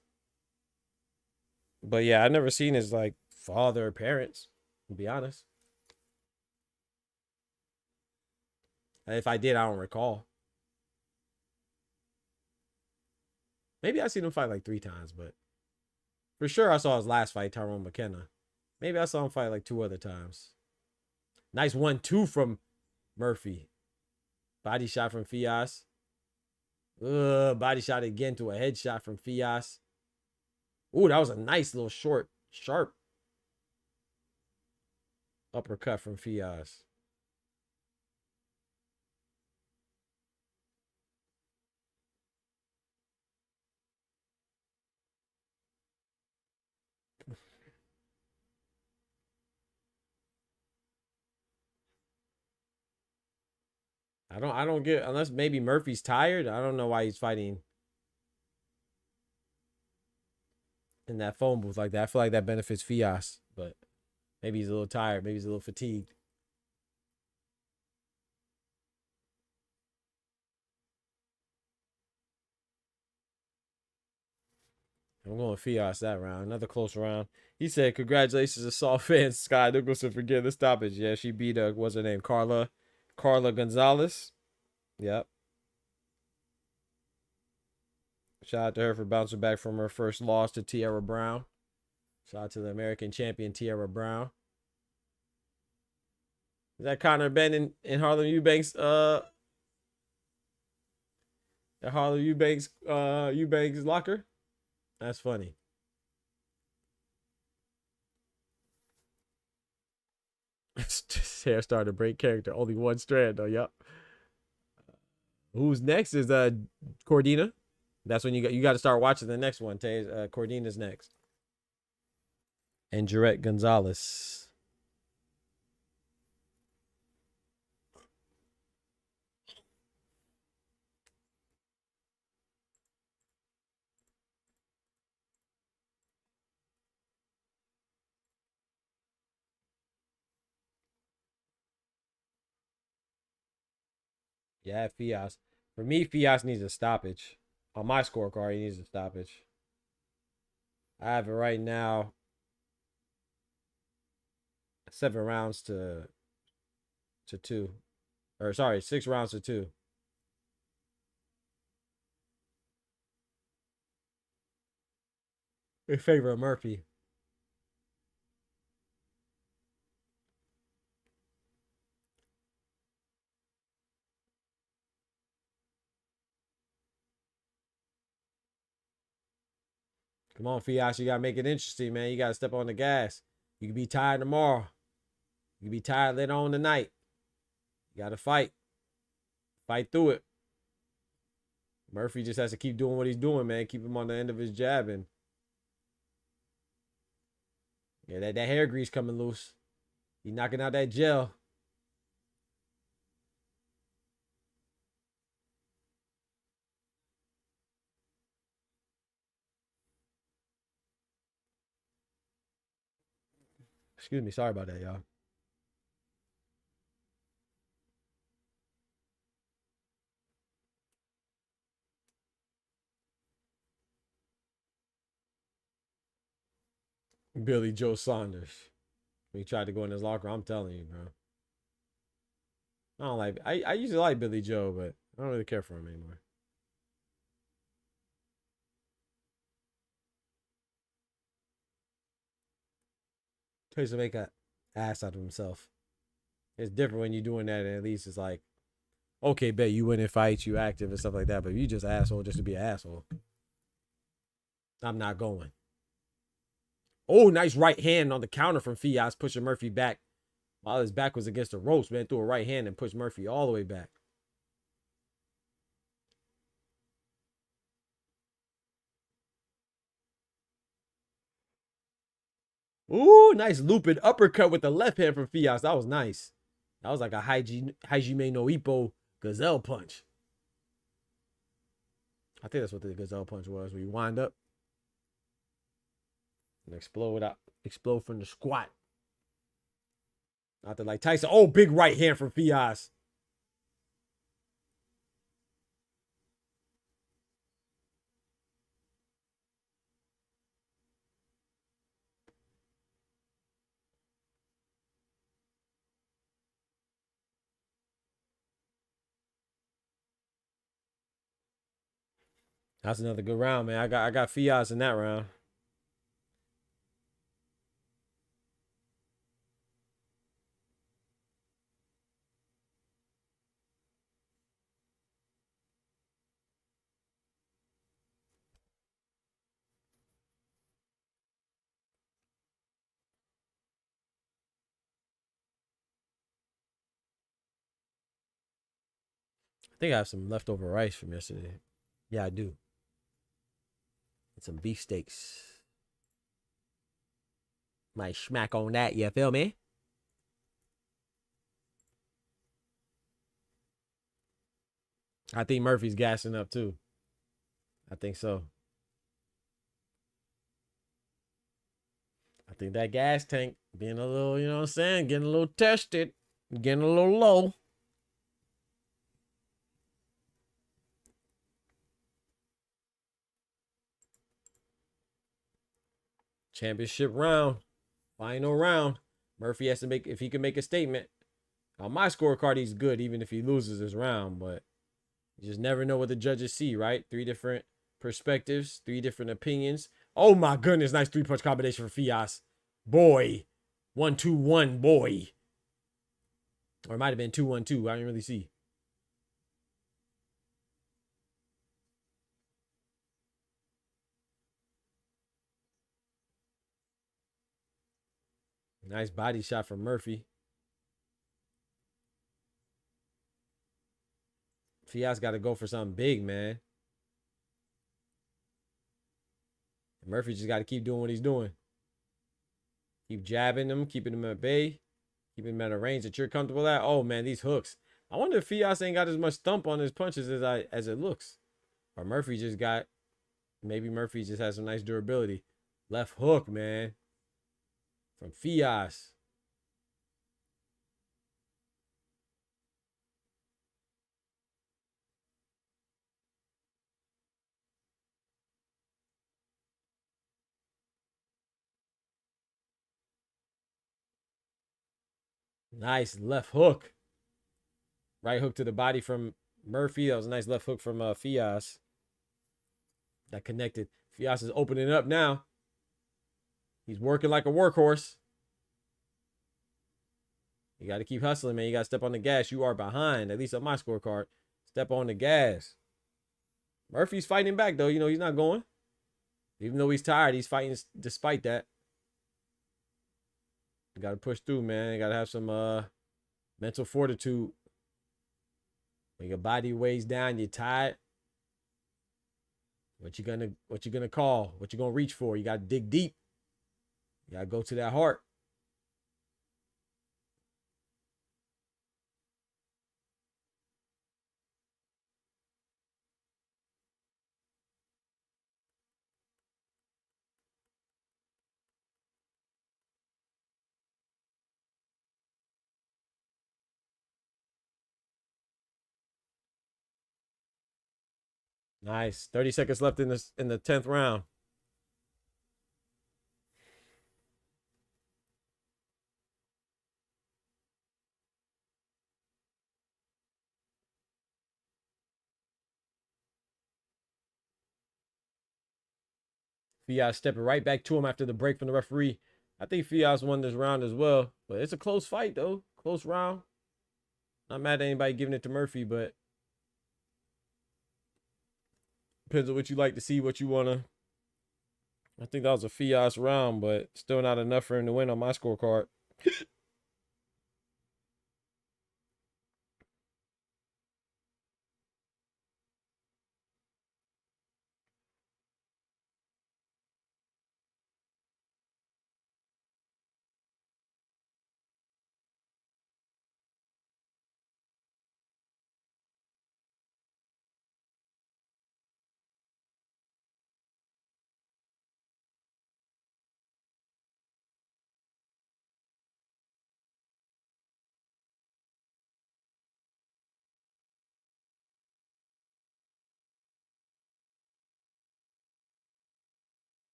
S1: But yeah, I never seen his, like, father or parents, to be honest. If I did, I don't recall. Maybe I seen him fight like 3 times, but for sure I saw his last fight, Tyrone McKenna. Maybe I saw him fight like 2 other times. Nice 1-2 from Murphy. Body shot from Fias. Body shot again to a headshot from Fias. Ooh, that was a nice little short, sharp uppercut from Fias. I don't get, unless maybe Murphy's tired. I don't know why he's fighting in that phone booth like that. I feel like that benefits Fias, but maybe he's a little tired. Maybe he's a little fatigued. I'm going Fias that round. Another close round. He said, congratulations to Saul fans, Sky Nicholson, for getting the stoppage. Yeah, she beat, what's her name? Carla Gonzalez. Yep. Shout out to her for bouncing back from her first loss to Tiara Brown. Shout out to the American champion, Tiara Brown. Is that Connor Ben in Harlem Eubank's Eubank's locker? That's funny. Hair started to break character. Only one strand though. Yep. Who's next is Cordina. That's when you got to start watching the next one. Cordina's next. And Jarrett Gonzalez. Yeah, Fias. For me, Fias needs a stoppage. On my scorecard, he needs a stoppage. I have it right now. 7 rounds to 2. Or sorry, 6 rounds to 2. In favor of Murphy. Come on, Fias. You got to make it interesting, man. You got to step on the gas. You can be tired tomorrow. You can be tired later on tonight. You got to fight. Fight through it. Murphy just has to keep doing what he's doing, man. Keep him on the end of his jab. And yeah, that hair grease coming loose. He's knocking out that gel. Excuse me. Sorry about that, y'all. Billy Joe Saunders. When he tried to go in his locker, I'm telling you, bro. I don't like. I used to like Billy Joe, but I don't really care for him anymore. He used to make a ass out of himself. It's different when you're doing that, and at least it's like, okay, bet you win in fights, you active and stuff like that. But if you just asshole just to be an asshole, I'm not going. Oh, nice right hand on the counter from Fias, pushing Murphy back while his back was against the ropes. Man, threw a right hand and pushed Murphy all the way back. Ooh, nice looping uppercut with the left hand from Fias. That was nice. That was like a Hajime no Ippo gazelle punch. I think that's what the gazelle punch was, where you wind up and explode out, explode from the squat. Not that like Tyson. Oh, big right hand from Fias. That's another good round, man. I got Fias in that round. I think I have some leftover rice from yesterday. Yeah, I do. And some beefsteaks. Might smack on that, you feel me? I think Murphy's gassing up too. I think so. I think that gas tank being a little, you know what I'm saying, getting a little tested, getting a little low. Championship round, final round. Murphy has to make, if he can make a statement. On my scorecard, he's good, even if he loses this round, but you just never know what the judges see, right? 3 different perspectives, 3 different opinions. Oh my goodness, nice 3-punch combination for Fias. Boy. 1-2-1, boy. Or it might have been 2-1-2. I didn't really see. Nice body shot from Murphy. Fias got to go for something big, man. Murphy just got to keep doing what he's doing. Keep jabbing him, keeping him at bay, keeping him at a range that you're comfortable at. Oh, man, these hooks. I wonder if Fias ain't got as much thump on his punches as it looks. Or Murphy just got, maybe Murphy just has some nice durability. Left hook, man. From Fias. Nice left hook. Right hook to the body from Murphy. That was a nice left hook from Fias. That connected. Fias is opening up now. He's working like a workhorse. You got to keep hustling, man. You got to step on the gas. You are behind, at least on my scorecard. Step on the gas. Murphy's fighting back, though. You know, he's not going. Even though he's tired, he's fighting despite that. You got to push through, man. You got to have some mental fortitude. When your body weighs down, you're tired. What you gonna call? What you gonna reach for? You got to dig deep. You got to go to that heart. Nice. 30 seconds left in the 10th round. Fiat stepping right back to him after the break from the referee. I think Fiat's won this round as well, but it's a close fight though. Close round. Not mad at anybody giving it to Murphy, but depends on what you like to see, what you wanna. I think that was a Fiat's round, but still not enough for him to win on my scorecard.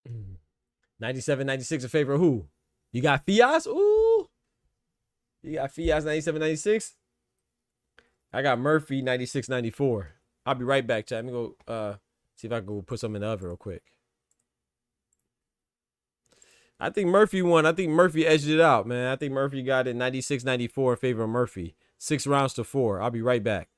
S1: Mm. 97, 96 in favor of who? You got Fias? Ooh. You got Fias 97, 96? I got Murphy 96, 94. I'll be right back, chat. Let me go see if I can go put something in the oven real quick. I think Murphy won. I think Murphy edged it out, man. I think Murphy got it 96, 94 in favor of Murphy. 6 rounds to 4. I'll be right back.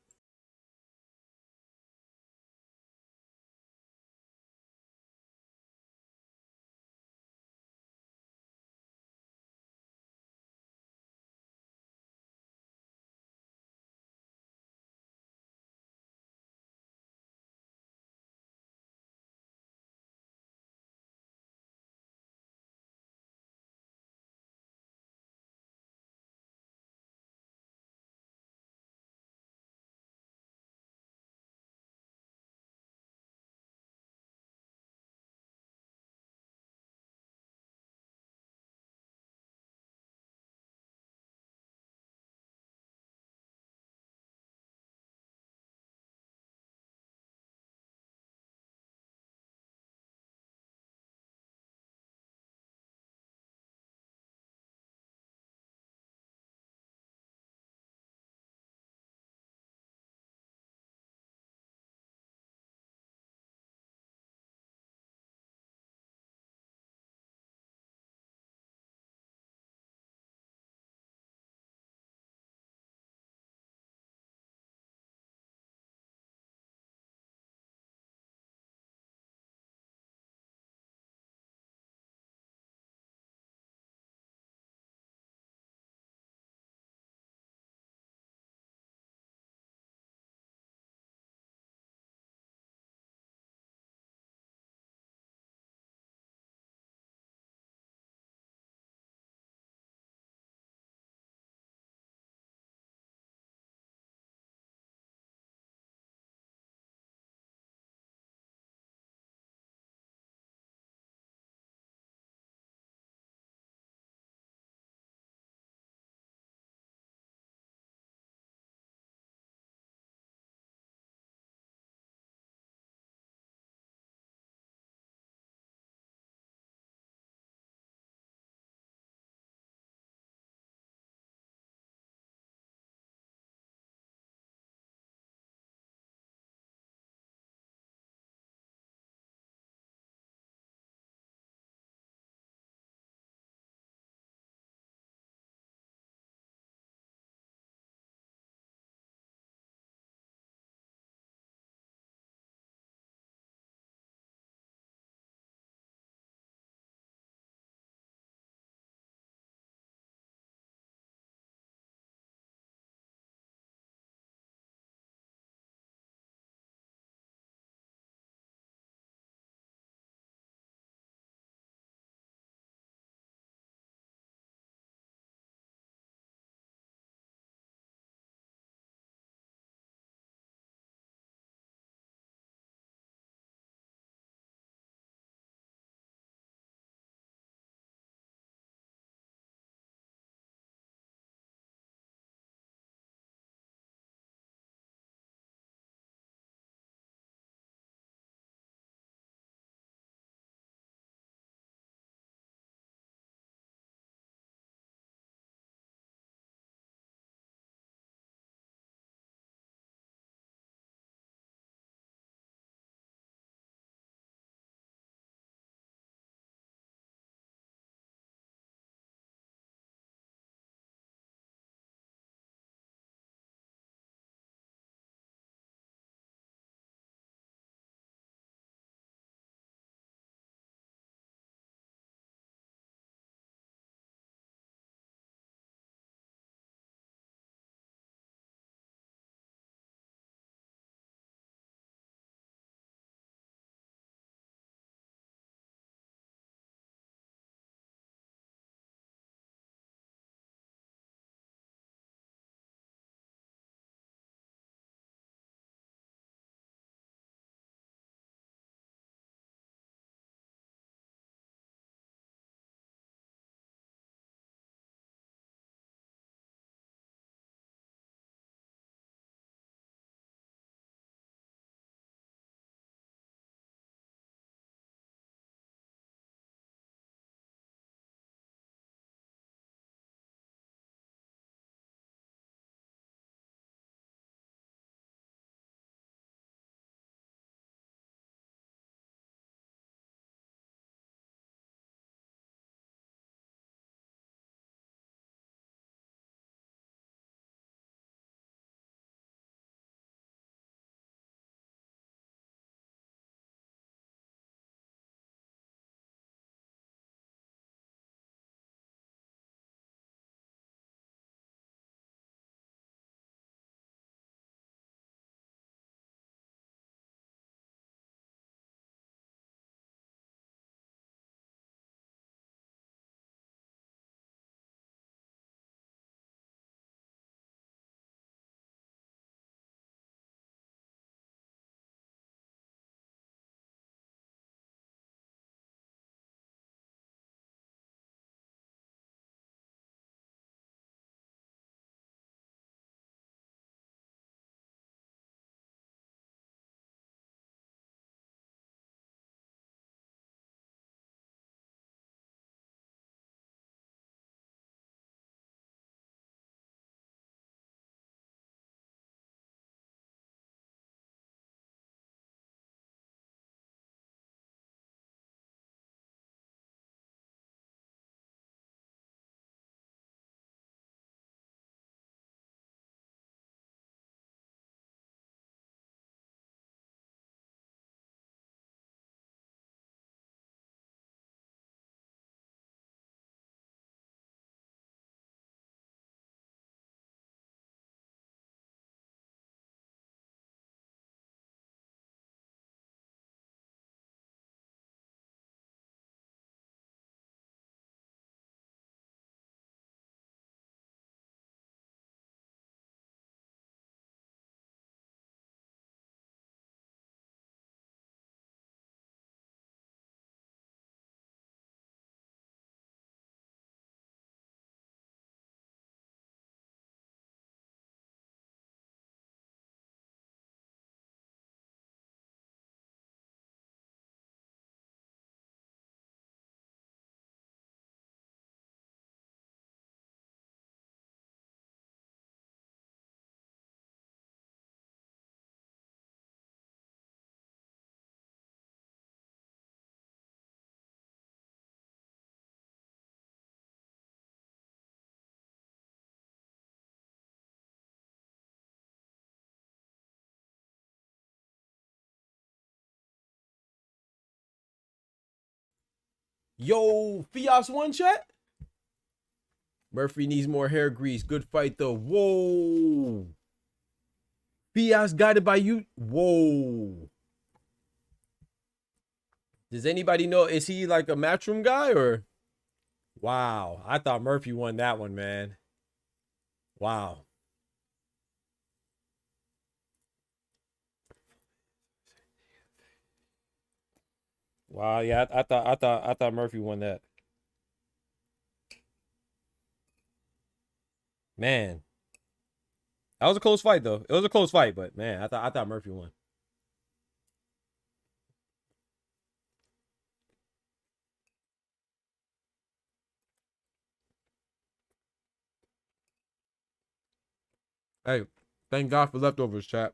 S1: Yo, Fias one chat. Murphy needs more hair grease. Good fight though. Whoa. Fias guided by you. Whoa. Does anybody know? Is he like a matchroom guy or? Wow. I thought Murphy won that one, man. Wow. Wow. Yeah, I thought Murphy won that. Man, that was a close fight though. It was a close fight, but man, I thought Murphy won. Hey, thank God for leftovers, chat.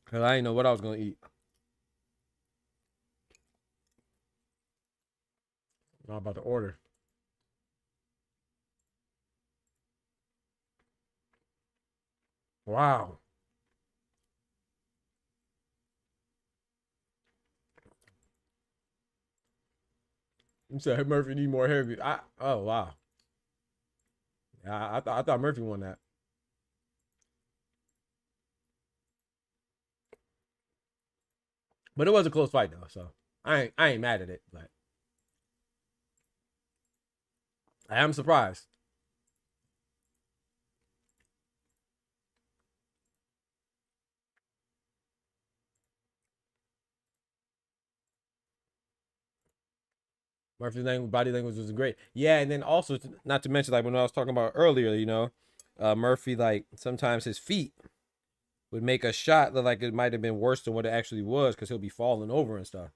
S1: Cause I didn't know what I was gonna eat. I'm about to order. Wow. You said hey, Murphy need more hair grease. Oh wow. Yeah, I thought Murphy won that. But it was a close fight though, so I ain't mad at it, but I am surprised. Murphy's body language was great. Yeah, and then also not to mention like when I was talking about earlier, Murphy like sometimes his feet would make a shot look like it might have been worse than what it actually was because he'll be falling over and stuff.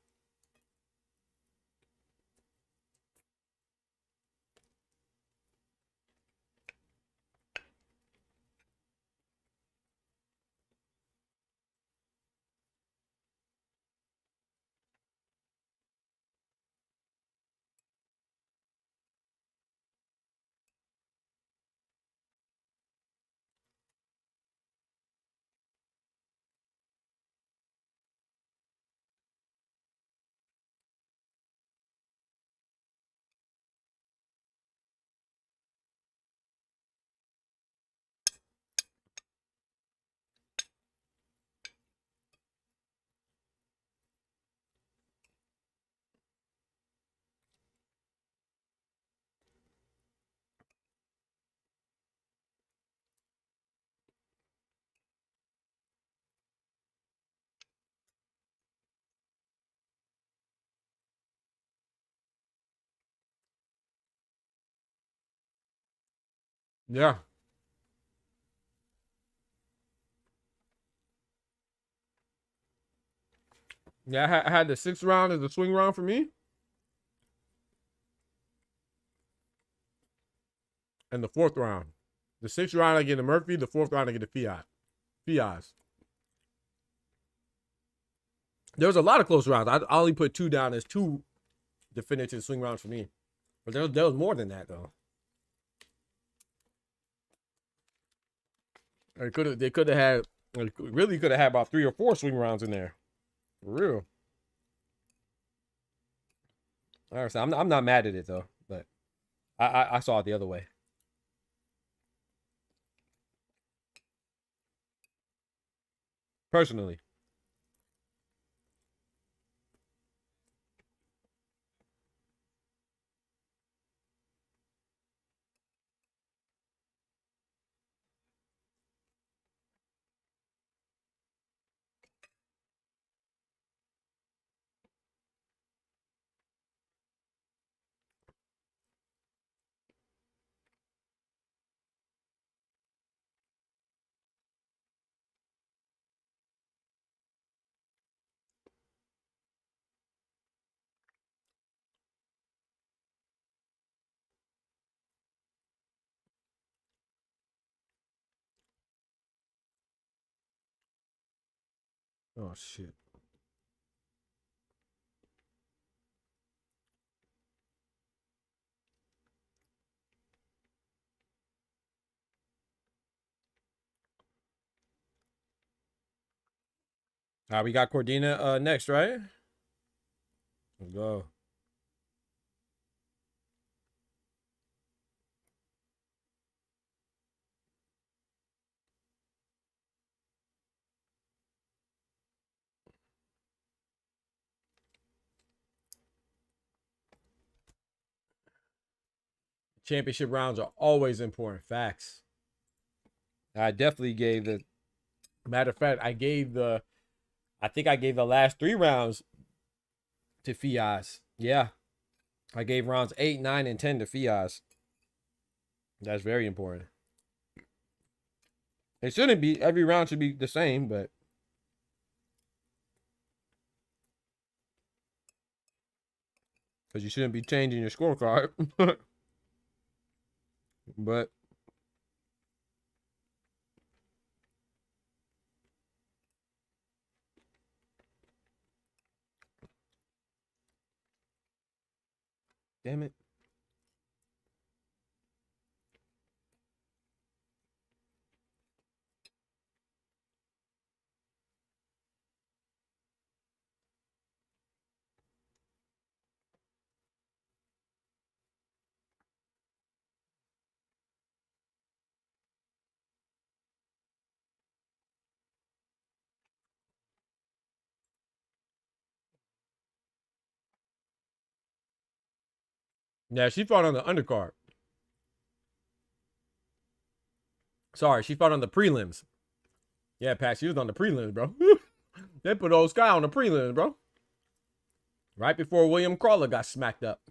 S1: Yeah. Yeah, I had the sixth round as the swing round for me. And the fourth round. The sixth round I get to Murphy, the fourth round I get to Fias. There was a lot of close rounds. I only put two down as two definitive swing rounds for me. But there was more than that though. They could have had really could have had about 3 or 4 swing rounds in there. For real. All right, so I'm not mad at it though, but I saw it the other way. Personally. Oh shit. All right, we got Cordina next, right? Let's go. Championship rounds are always important. Facts. I definitely gave the matter of fact, I think I gave the last 3 rounds to Fiaz. Yeah. I gave rounds 8, 9, and 10 to Fiaz. That's very important. It shouldn't be every round should be the same, but because you shouldn't be changing your scorecard. But damn it. Yeah, she fought on the undercard. Sorry, she fought on the prelims. Yeah, Pat, she was on the prelims, bro. They put old Sky on the prelims, bro. Right before William Crawler got smacked up.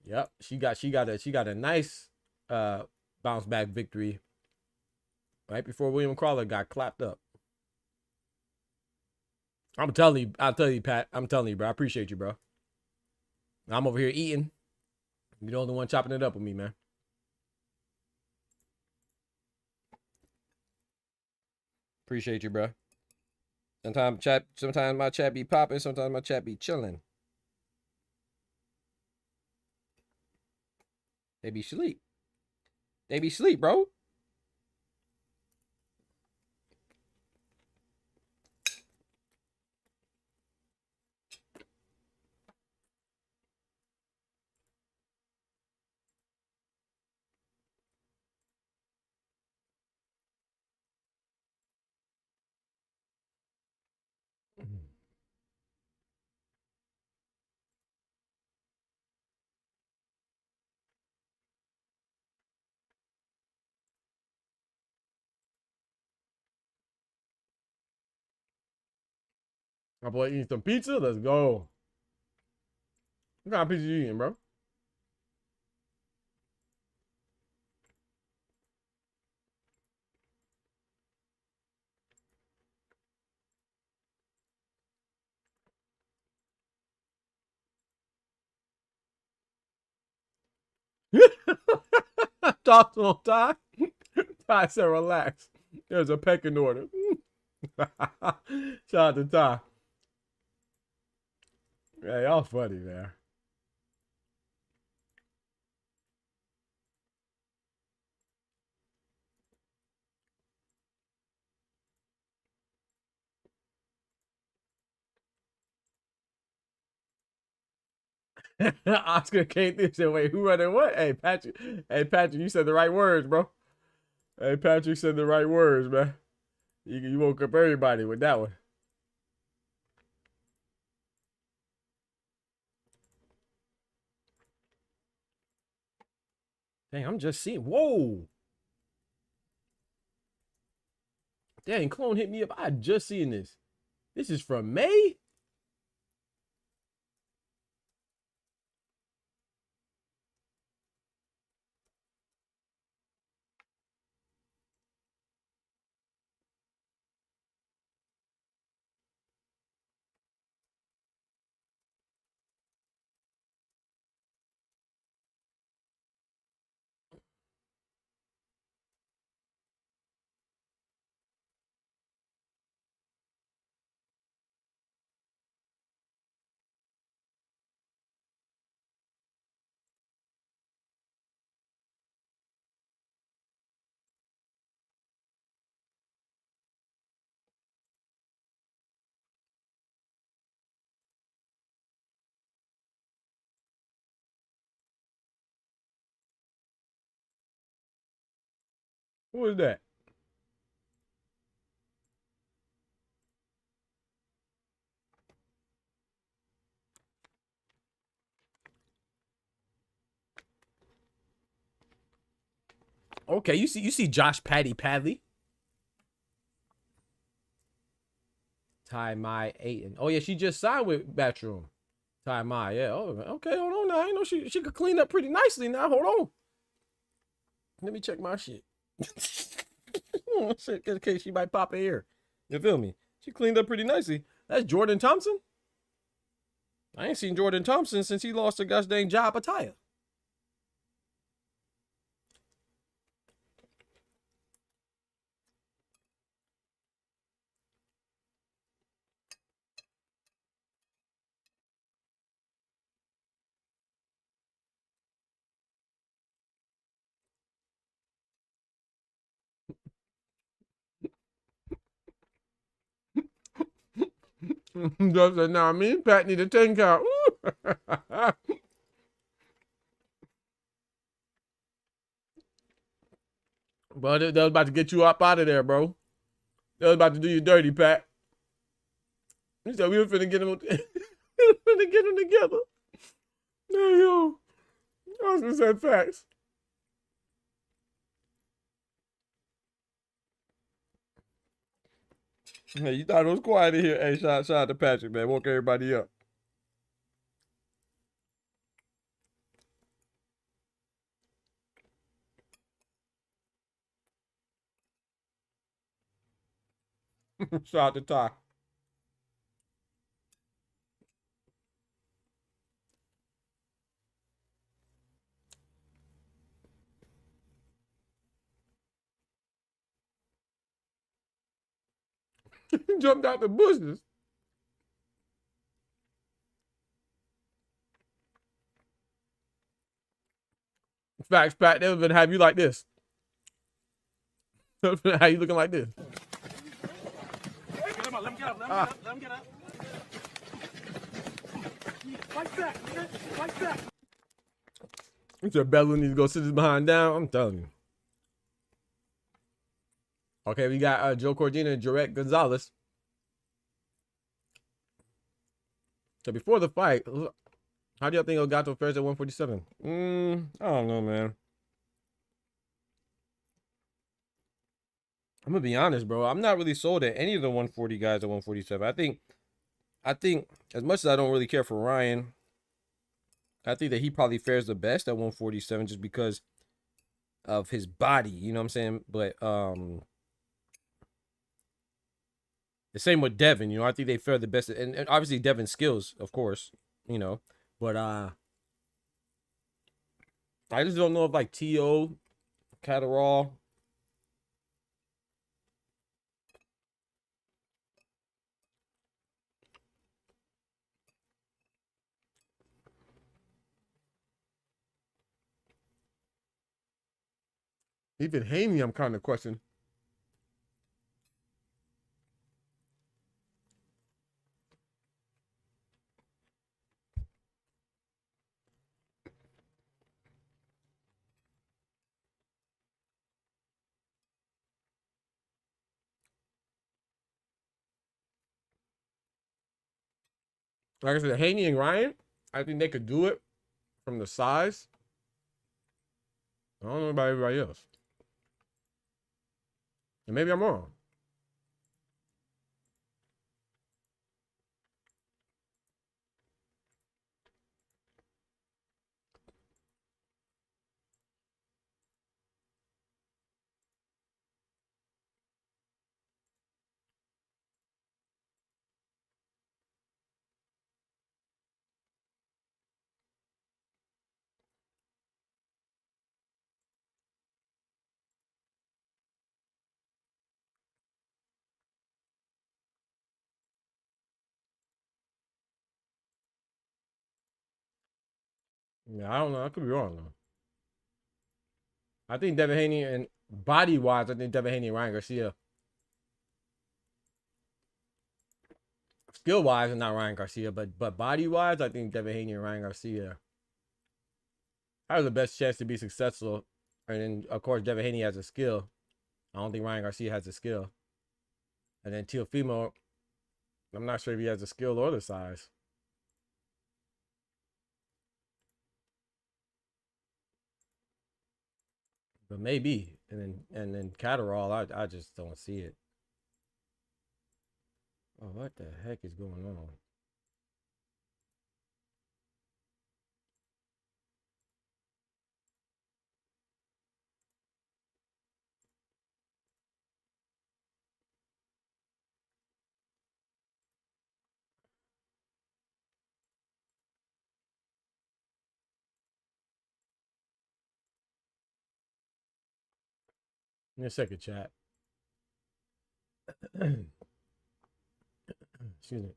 S1: Yep, she got a nice bounce back victory right before William Crawler got clapped up. I'll tell you, Pat. I'm telling you, bro. I appreciate you, bro. I'm over here eating. You're the only one chopping it up with me, man. Appreciate you, bro. Sometimes my chat be popping, sometimes my chat be chilling. They be sleep. They be sleep, bro. My boy eating some pizza. Let's go. What kind of pizza you eating, bro? Talk to him, Ty. Ty said, relax. There's a pecking order. Shout out to Ty. Yeah, y'all funny, man. Oscar came through and said, wait, who running what? Hey, Patrick. Hey, Patrick, you said the right words, bro. Hey, Patrick said the right words, man. You woke up everybody with that one. Dang, I'm just seeing. Whoa. Dang, Clone hit me up. I just seen this. This is from May? Who is that? Okay, you see Josh Padley. Ty Mai Aiton. Oh yeah, she just signed with Batroom. Ty Mai, yeah. Oh, okay, hold on now. I know she could clean up pretty nicely now. Hold on. Let me check my shit. Shit, in case she might pop in here. You feel me? She cleaned up pretty nicely. That's Jordan Thompson. I ain't seen Jordan Thompson since he lost to gosh dang Job Ataya. Just said, nah, me and Pat need a 10 count. But that was about to get you up out of there, bro. That was about to do you dirty, Pat. He said we were finna get him, we were finna get him together. Hey, yo. I was gonna say facts. Hey, you thought it was quiet in here. Hey, shout out to Patrick, man. Woke everybody up. Shout out to Ty. He jumped out the bushes. Facts, Pat. They was gonna have you like this. How you looking like this?
S8: Let him get up. Let him get up. Fight back, nigga. Fight back.
S1: He said Bello needs to go sit his behind down. I'm telling you. Okay, we got Joe Cordina and Jarrett Gonzalez. So before the fight, how do y'all think Elgato fares at 147? I don't know, man. I'm gonna be honest, bro. I'm not really sold at any of the 140 guys at 147. I think as much as I don't really care for Ryan, I think that he probably fares the best at 147 just because of his body. You know what I'm saying? But the same with Devin. You know, I think they fare the best, and obviously Devin's skills, of course. You know, but I just don't know if like T.O., Catterall. Even Haney, I'm kind of questioning. Like I said, Haney and Ryan, I think they could do it from the size. I don't know about everybody else. And maybe I'm wrong. Yeah, I don't know. I could be wrong though. I think Devin Haney and body wise, I think Devin Haney and Ryan Garcia. Skill wise, not Ryan Garcia, but body wise, I think Devin Haney and Ryan Garcia have the best chance to be successful. And then of course Devin Haney has a skill. I don't think Ryan Garcia has the skill. And then Teofimo, I'm not sure if he has the skill or the size. But maybe. And then Catterall, I just don't see it. Oh, what the heck is going on? In a second, chat. Excuse me.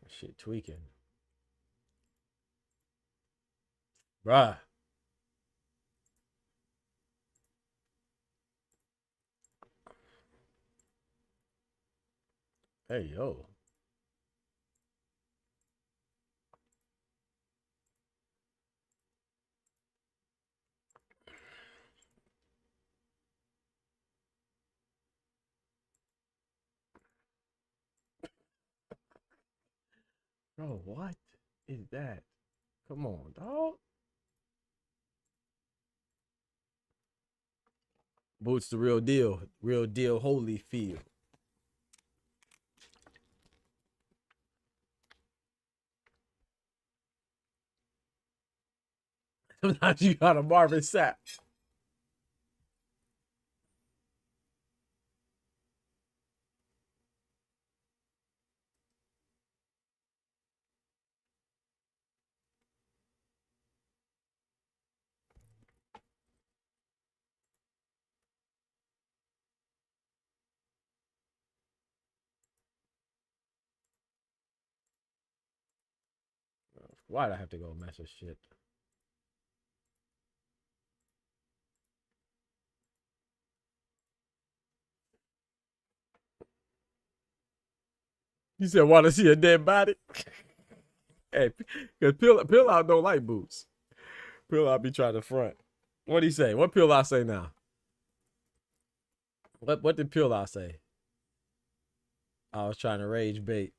S1: Shit tweaking. Bruh. Hey, yo. Bro, what is that? Come on, dog. Boots the real deal. Real deal Holyfield. Sometimes you got a Marvin Sapp. Why'd I have to go mess with shit? You said, want to see a dead body? Hey, because Pill Out don't like Boots. Pill Out be trying to front. What'd he say? What Pill Out say now? What did Pill Out say? I was trying to rage bait.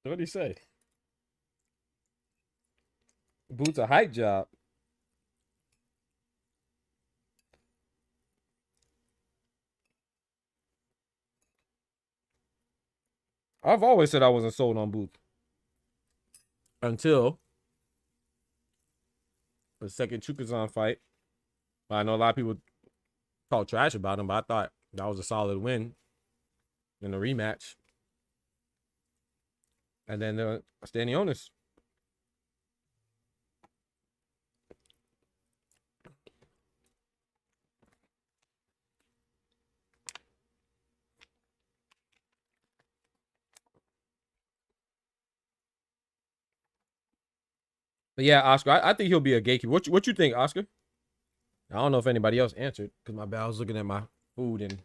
S1: What'd he say? Boots a hype job. I've always said I wasn't sold on Boots. Until the second Chukazan fight. I know a lot of people talk trash about him, but I thought that was a solid win in the rematch. And then Stanionis. But yeah, Oscar, I think he'll be a gatekeeper. What you think, Oscar? I don't know if anybody else answered because my bad. I was looking at my food and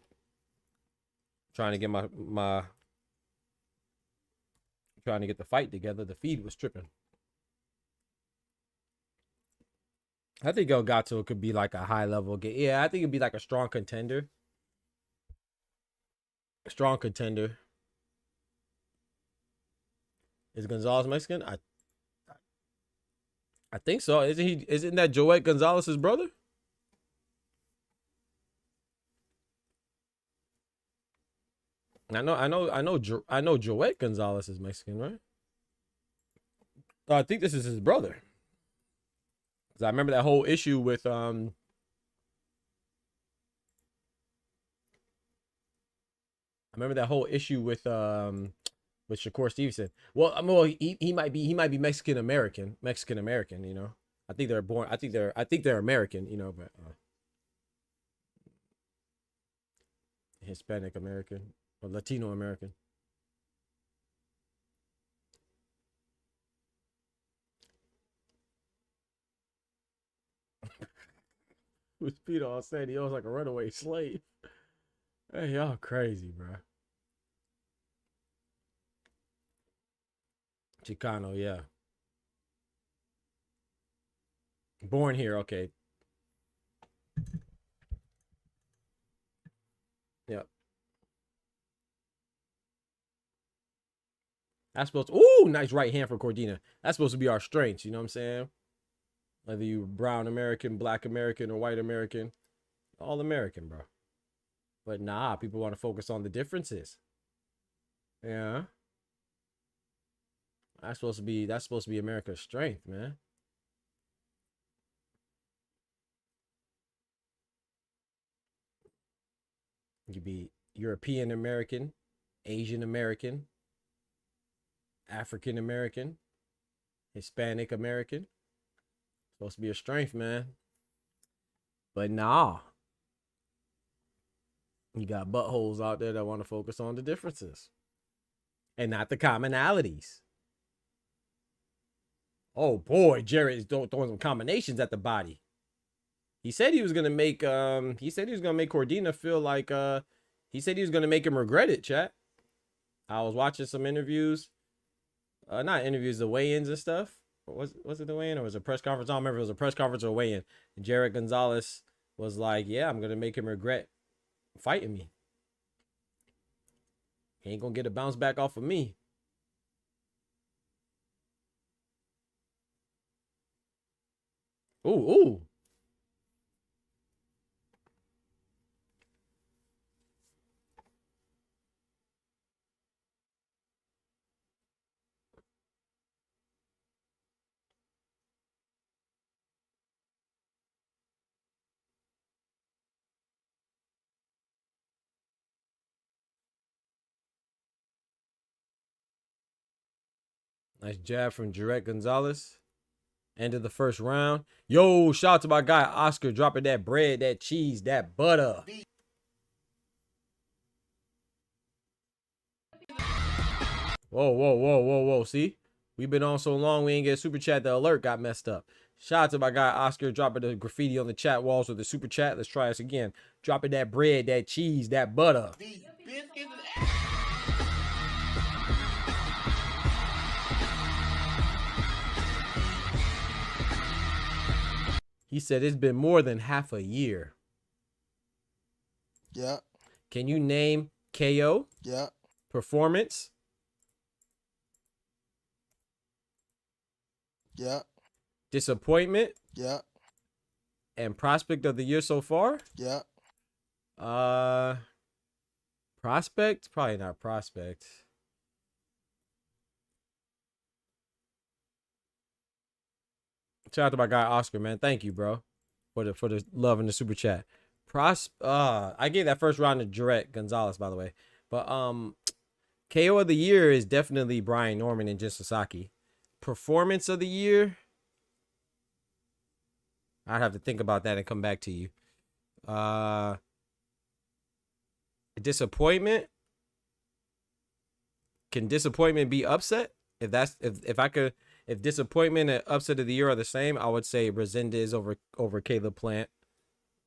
S1: trying to get trying to get the fight together. The feed was tripping. I think El Gato could be like a high level game. Yeah, I think it'd be like a strong contender. A strong contender. Is Gonzalez Mexican? I think so. Isn't that Joet Gonzalez's brother? I know Joet Gonzalez is Mexican, right? I think this is his brother. Cause I remember that whole issue with I remember that whole issue with Shakur Stevenson. Well, he might be Mexican American, you know. I think they're American, you know, but Hispanic American or Latino American. Who's Peter all said he was like a runaway slave. Hey, y'all crazy, bro. Chicano, yeah. Born here, okay. Yep. That's supposed to, ooh, nice right hand for Cordina. That's supposed to be our strengths, you know what I'm saying? Whether you brown American, black American, or white American, all American, bro. But nah, people want to focus on the differences. Yeah. That's supposed to be America's strength, man. You could be European American, Asian American, African American, Hispanic American. Supposed to be a strength, man. But nah. You got buttholes out there that want to focus on the differences and not the commonalities. Oh boy, Jared is throwing some combinations at the body. He said he was gonna make Cordina feel like he said he was gonna make him regret it, chat. I was watching some interviews. Not interviews, the weigh-ins and stuff. Was it the weigh-in or was it a press conference? I don't remember if it was a press conference or a weigh-in. Jared Gonzalez was like, yeah, I'm gonna make him regret fighting me. He ain't gonna get a bounce back off of me. Ooh, ooh. Nice jab from Jared Gonzalez. End of the first round. Yo, shout out to my guy Oscar dropping that bread, that cheese, that butter. Whoa, whoa, whoa, whoa, whoa. See? We've been on so long, we ain't get a super chat. The alert got messed up. Shout out to my guy Oscar dropping the graffiti on the chat walls with the super chat. Let's try this again. Dropping that bread, that cheese, that butter. He said it's been more than half a year.
S9: Yeah.
S1: Can you name KO?
S9: Yeah.
S1: Performance?
S9: Yeah.
S1: Disappointment?
S9: Yeah.
S1: And prospect of the year so far?
S9: Yeah.
S1: Prospect? Probably not prospect. Shout out to my guy Oscar, man. Thank you, bro, for the love and the super chat. I gave that first round to Jared Gonzalez, by the way. But KO of the year is definitely Brian Norman and Jin Sasaki. Performance of the year, I'd have to think about that and come back to you. Disappointment. Can disappointment be upset? If disappointment and upset of the year are the same, I would say Resendez over Caleb Plant.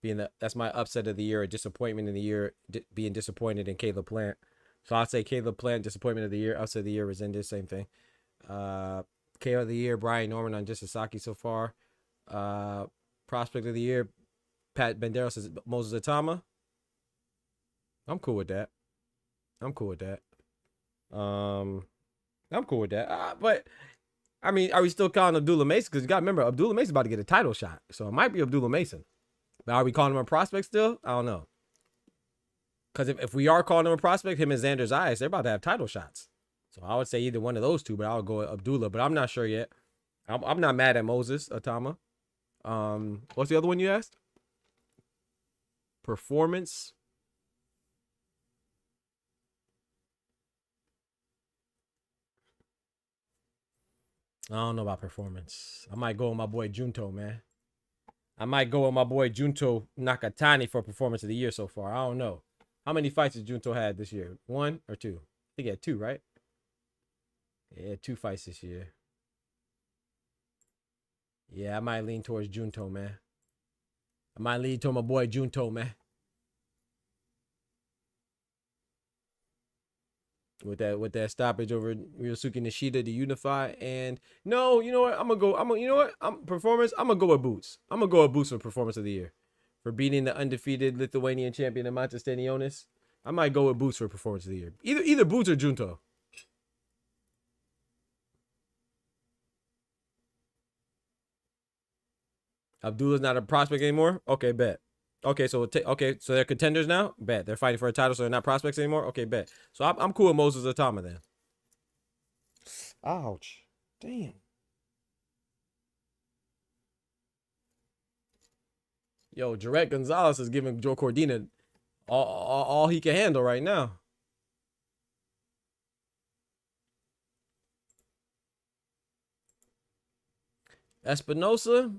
S1: That's my upset of the year, a disappointment in the year, being disappointed in Caleb Plant. So I'd say Caleb Plant, disappointment of the year, upset of the year, Resendez, same thing. KO of the year, Brian Norman on Jin Sasaki so far. Prospect of the year, Pat Banderas says Moses Atama. I'm cool with that. But I mean, are we still calling Abdullah Mason? Because you got to remember, Abdullah Mason's about to get a title shot. So it might be Abdullah Mason. But are we calling him a prospect still? I don't know. Because if we are calling him a prospect, him and Xander Zayas, they're about to have title shots. So I would say either one of those two, but I'll go with Abdullah. But I'm not sure yet. I'm not mad at Moses Atama. What's the other one you asked? Performance. I don't know about performance. I might go with my boy Junto, man. I might go with my boy Junto Nakatani for performance of the year so far. I don't know. How many fights has Junto had this year? 1 or 2? I think he had 2, right? Yeah, 2 fights this year. Yeah, I might lean towards Junto, man. I might lean to my boy Junto, man. with that stoppage over Ryosuke Nishida to unify. And no, you know what? You know what? I'm gonna go with Boots. I'm gonna go with Boots for performance of the year for beating the undefeated Lithuanian champion Amata Stanionis. I might go with Boots for performance of the year. Either Boots or Junto. Abdullah's not a prospect anymore. Okay, bet. Okay, so so they're contenders now. Bet they're fighting for a title, so they're not prospects anymore. Okay, bet. So I'm cool with Moses Atama then. Ouch. Damn. Yo, Jarrett Gonzalez is giving Joe Cordina all he can handle right now. Espinosa?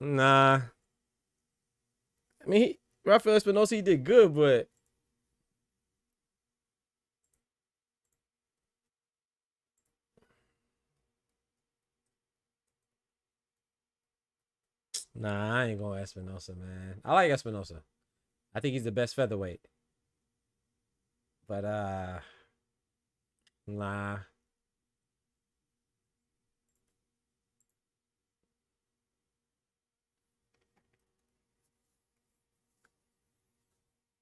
S1: Nah. I mean, Rafael Espinosa, he did good, but nah, I ain't going Espinosa, man. I like Espinosa. I think he's the best featherweight. But nah.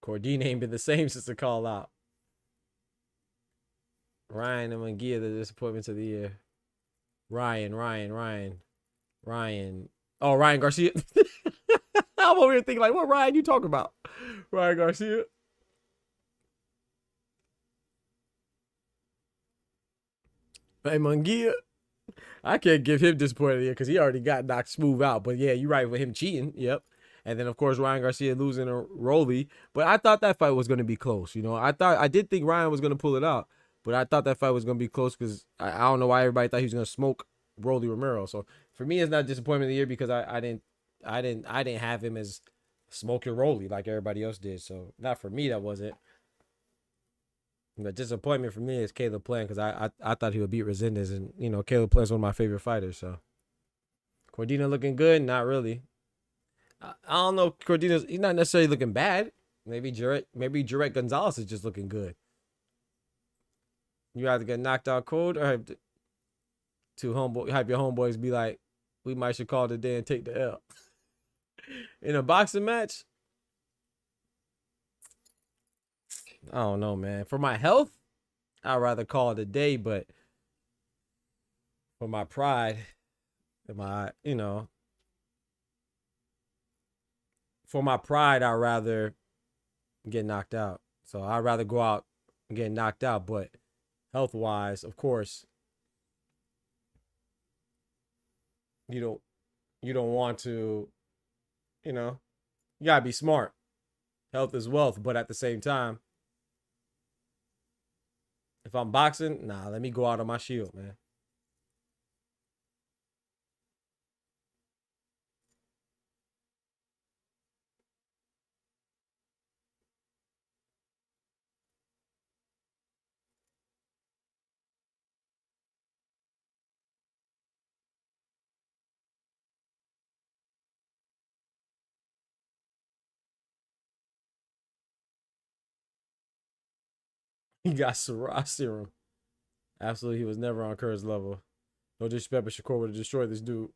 S1: Cordina ain't been the same since the call out. Ryan and Munguia, the disappointments of the year. Ryan. Oh, Ryan Garcia. I'm over here thinking like, what Ryan you talking about? Ryan Garcia. Hey, Munguia. I can't give him disappointed here because he already got knocked smooth out. But yeah, you're right with him cheating. Yep. And then of course Ryan Garcia losing a Rolly. But I thought that fight was going to be close. You know, I did think Ryan was going to pull it out, but I thought that fight was going to be close because I don't know why everybody thought he was going to smoke Rolly Romero. So for me, it's not disappointment of the year because I didn't have him as smoking Rolly like everybody else did. So not for me, that wasn't. The disappointment for me is Caleb Plant because I thought he would beat Resendez, and you know Caleb Plant's one of my favorite fighters. So Cordina looking good, not really. I don't know. He's not necessarily looking bad. Maybe Jarrett Gonzalez is just looking good. You either get knocked out cold or have your homeboys be like, we might should call it a day and take the L. In a boxing match, I don't know, man. For my health, I'd rather call it a day, but for my pride, for my pride, I'd rather get knocked out. So I'd rather go out and get knocked out, but health-wise, of course, you don't want to, you gotta be smart. Health is wealth, but at the same time, if I'm boxing, nah, let me go out on my shield, man. He got Syrah serum. Absolutely, he was never on Kerr's level. No disrespect, but Shakur would have destroyed this dude.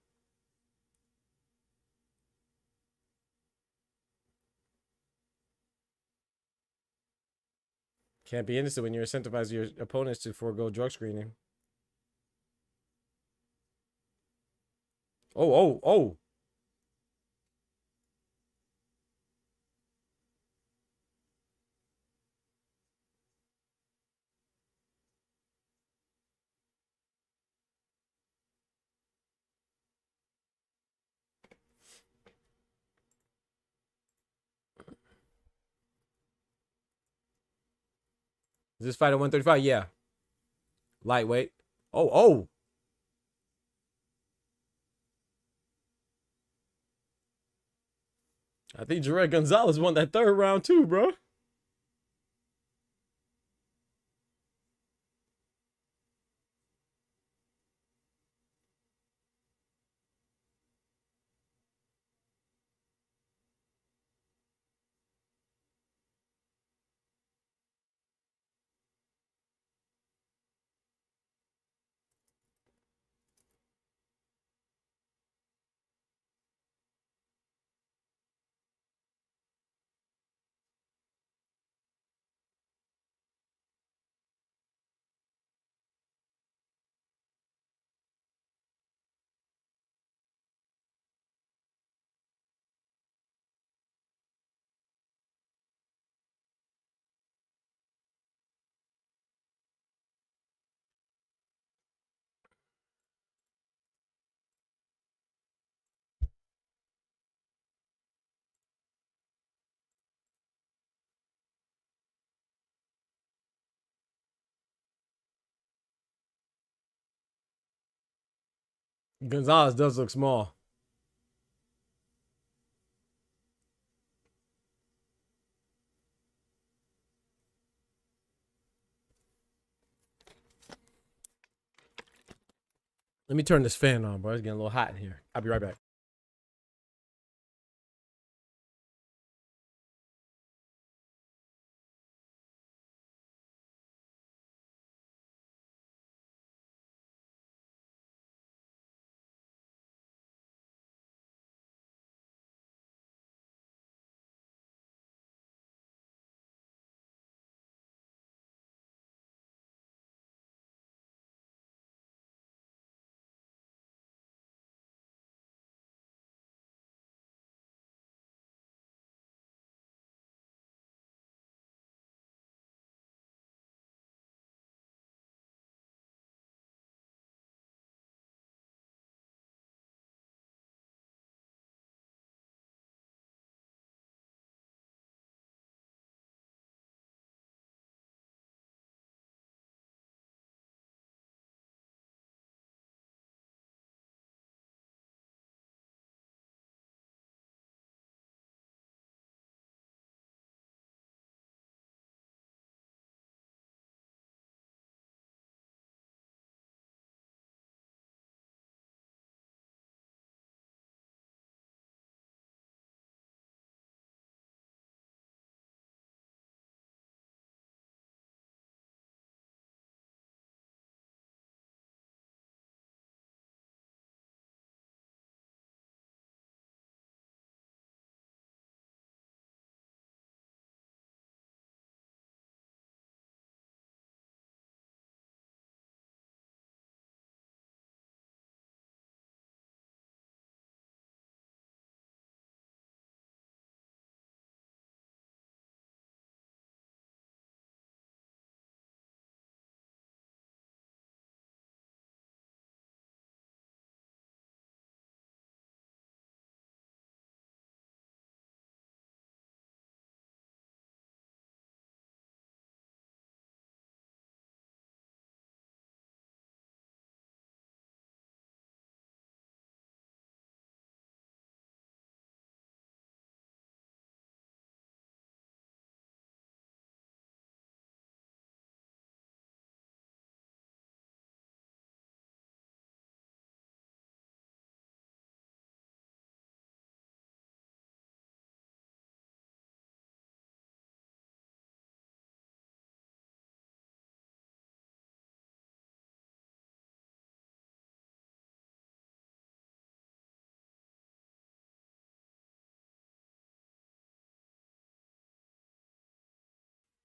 S1: Can't be innocent when you're incentivizing your opponents to forego drug screening. Oh. Is this fight at 135? Yeah. Lightweight. Oh. I think Jarrett Gonzalez won that third round too, bro. Gonzalez does look small. Let me turn this fan on, bro. It's getting a little hot in here. I'll be right back.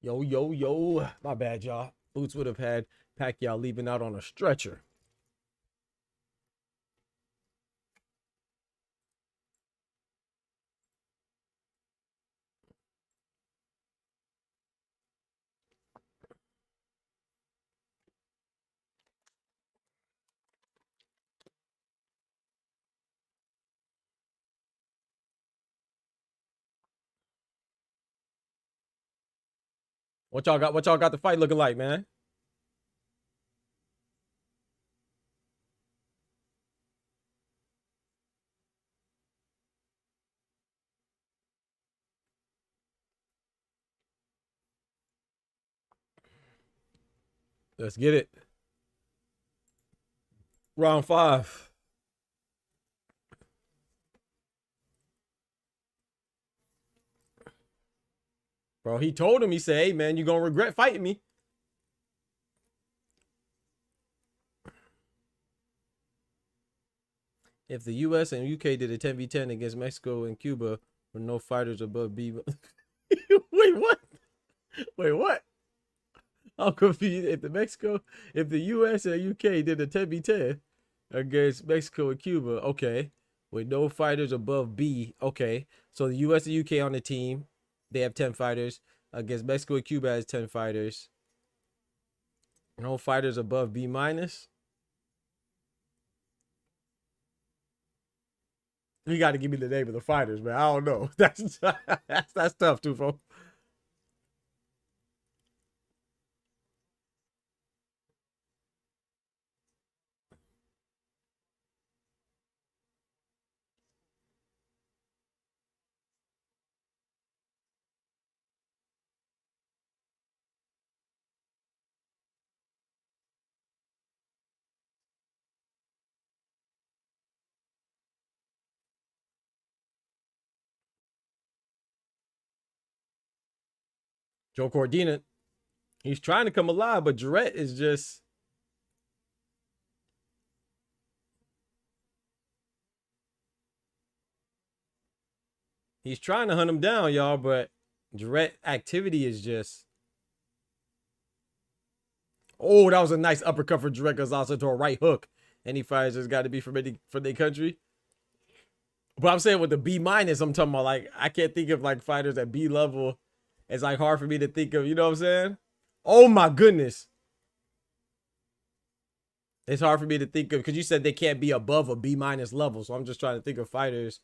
S1: Yo, yo, yo. My bad, y'all. Boots would have had Pacquiao leaving out on a stretcher. What y'all got? What y'all got the fight looking like, man? Let's get it. Round 5. Bro, he told him, he said, hey, man, you're going to regret fighting me. If the U.S. and UK did a 10v10 against Mexico and Cuba with no fighters above B. Wait, what? Wait, what? I'm confused. If the U.S. and UK did a 10v10 against Mexico and Cuba, okay, with no fighters above B, okay. So the U.S. and UK on the team, they have 10 fighters. Against Mexico and Cuba has 10 fighters. No fighters above B minus. You got to give me the name of the fighters, man. I don't know. That's tough too, bro. Joe Cordina, he's trying to come alive, but Jarrett is just. He's trying to hunt him down, y'all, but Jarrett activity is just. Oh, that was a nice uppercut for Jarrett Gonzalez into a right hook. Any fighters just got to be from their country. But I'm saying with the B minus, I'm talking about like I can't think of like fighters at B level. It's like hard for me to think of, you know what I'm saying? Oh my goodness. It's hard for me to think of because you said they can't be above a B minus level. So I'm just trying to think of fighters.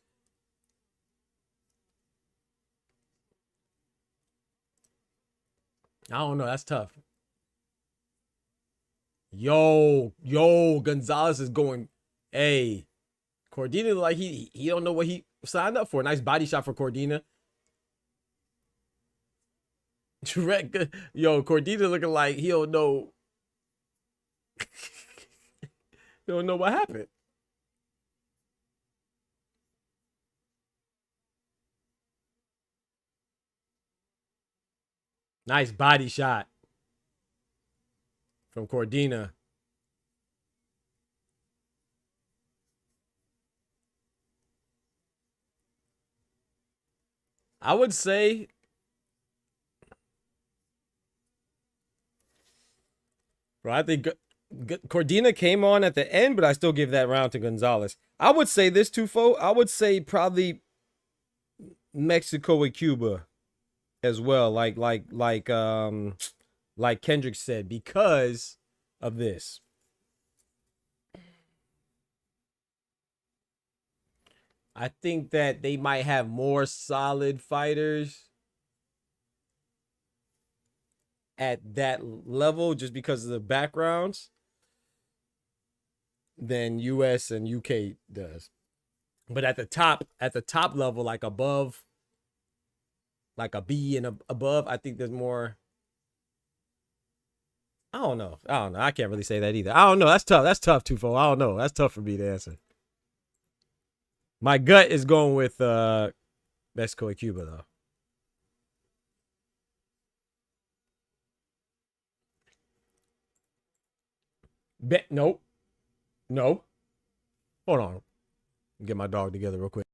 S1: I don't know. That's tough. Yo, Gonzalez is going. Hey, Cordina, like he don't know what he signed up for. Nice body shot for Cordina. Yo, Cordina looking like he don't know. He don't know what happened. Nice body shot from Cordina. I would say bro, I think Cordina came on at the end, but I still give that round to Gonzalez. I would say this twofold. I would say probably Mexico and Cuba as well, like Kendrick said, because of this. I think that they might have more solid fighters at that level just because of the backgrounds than US and UK does. But at the top level, like above, like a B and above, I think there's more. I don't know. I can't really say that either. I don't know. That's tough. That's tough, Tufo. I don't know. That's tough for me to answer. My gut is going with Mexico and Cuba, though. Nope. No. Hold on. Get my dog together real quick.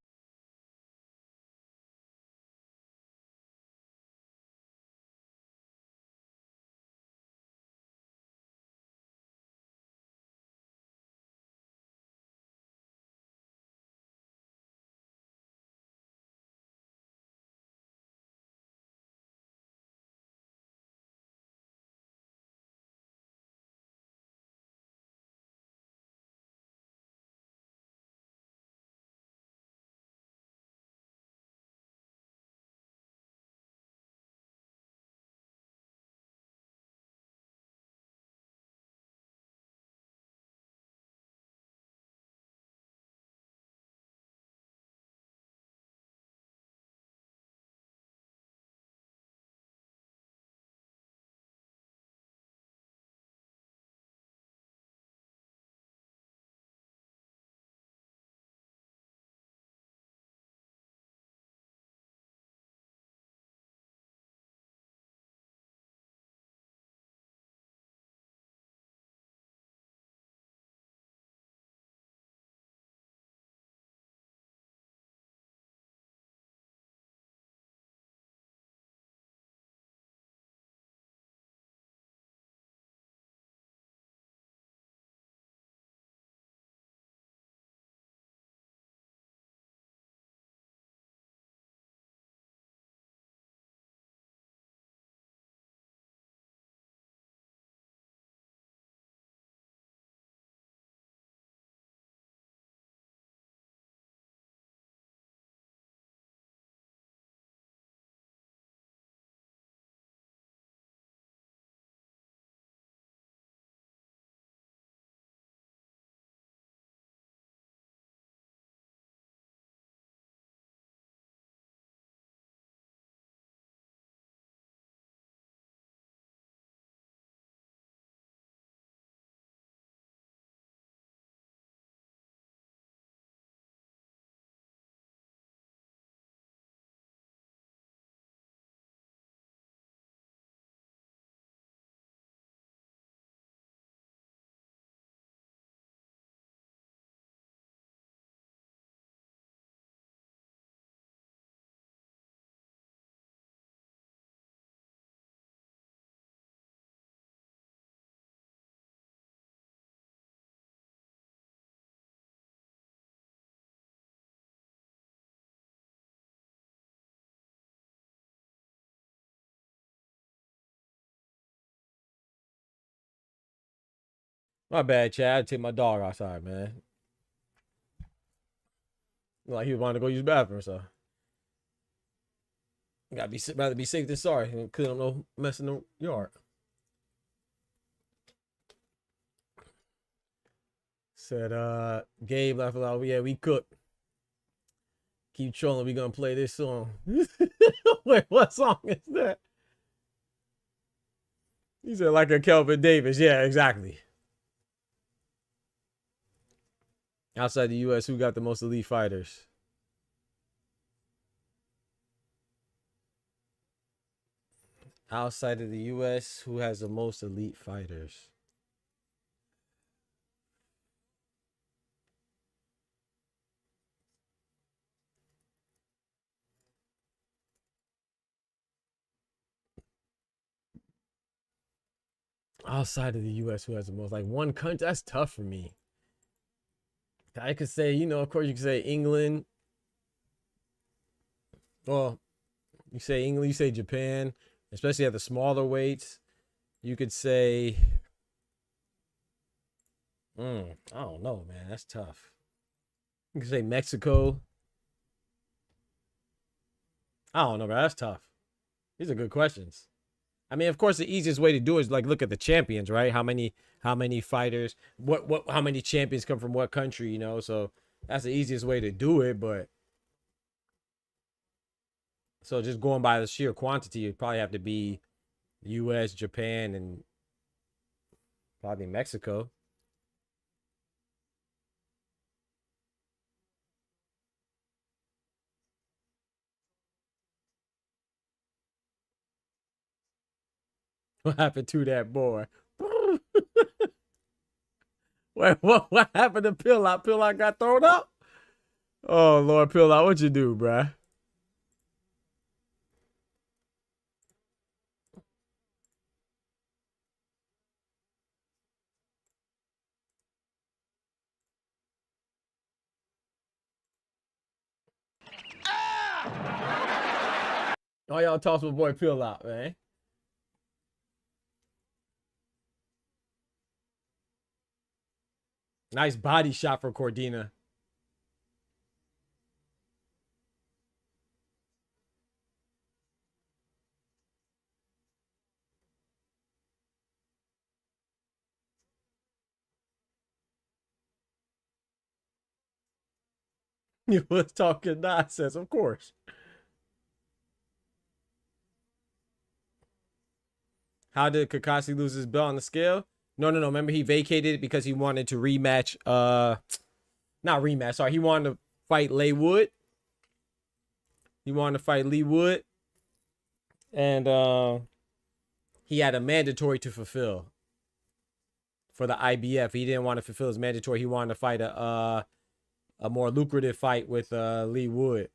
S1: My bad, Chad. I had to take my dog outside, man. Like he wanted to go use the bathroom, so rather be safe than sorry. Couldn't no mess in the yard. Said Gabe laughed loud. Yeah, we cooked. Keep trolling. We gonna play this song. Wait, what song is that? He said like a Kelvin Davis. Yeah, exactly. Outside the U.S., who got the most elite fighters? Outside of the U.S., who has the most elite fighters? Outside of the U.S., who has the most? Like one country? That's tough for me. I could say, of course, you could say England. Well, you say England, you say Japan, especially at the smaller weights. You could say, I don't know, man. That's tough. You could say Mexico. I don't know, bro. That's tough. These are good questions. I mean, of course, the easiest way to do it is like look at the champions, right? How many fighters, how many champions come from what country, So that's the easiest way to do it. But so just going by the sheer quantity, it'd probably have to be U.S., Japan, and probably Mexico. What happened to that boy? Wait, what happened to Pill Out? Pill Out got thrown up? Oh, Lord, Pill Out, what you do, bruh? Oh, y'all toss my boy Pill Out, man. Nice body shot for Cordina. You was talking nonsense, of course. How did Kakashi lose his belt on the scale? No. Remember, he vacated it because he wanted to rematch. Not rematch. Sorry, he wanted to fight Leigh Wood. He wanted to fight Leigh Wood, and he had a mandatory to fulfill for the IBF. He didn't want to fulfill his mandatory. He wanted to fight a more lucrative fight with Leigh Wood,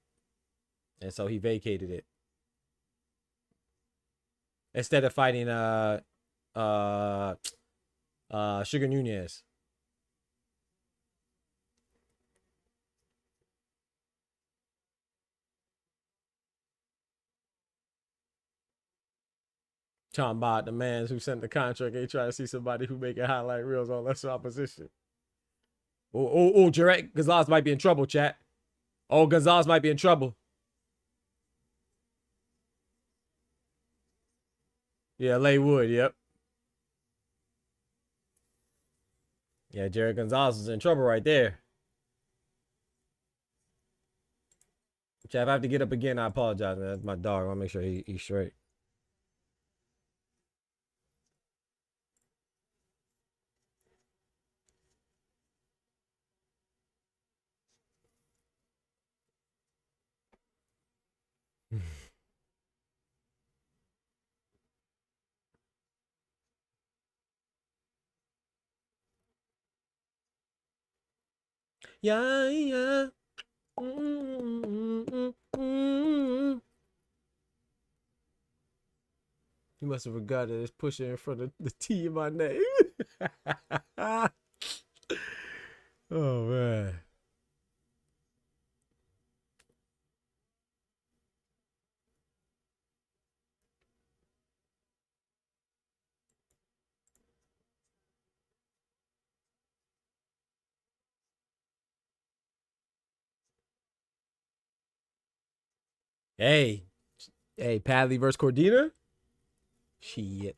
S1: and so he vacated it instead of fighting Sugar Nunez. Talking about the man who sent the contract. They try to see somebody who making highlight reels on lesser opposition. Jarrett Gonzalez might be in trouble, chat. Oh, Gonzalez might be in trouble. Yeah, Leigh Wood, yep. Yeah, Jared Gonzalez is in trouble right there. Chat, if I have to get up again, I apologize, man. That's my dog. I want to make sure he's straight. Yeah. You must have forgot that it's pushing in front of the T in my name. Oh, man. Hey, hey, Padley versus Cordina. Shit.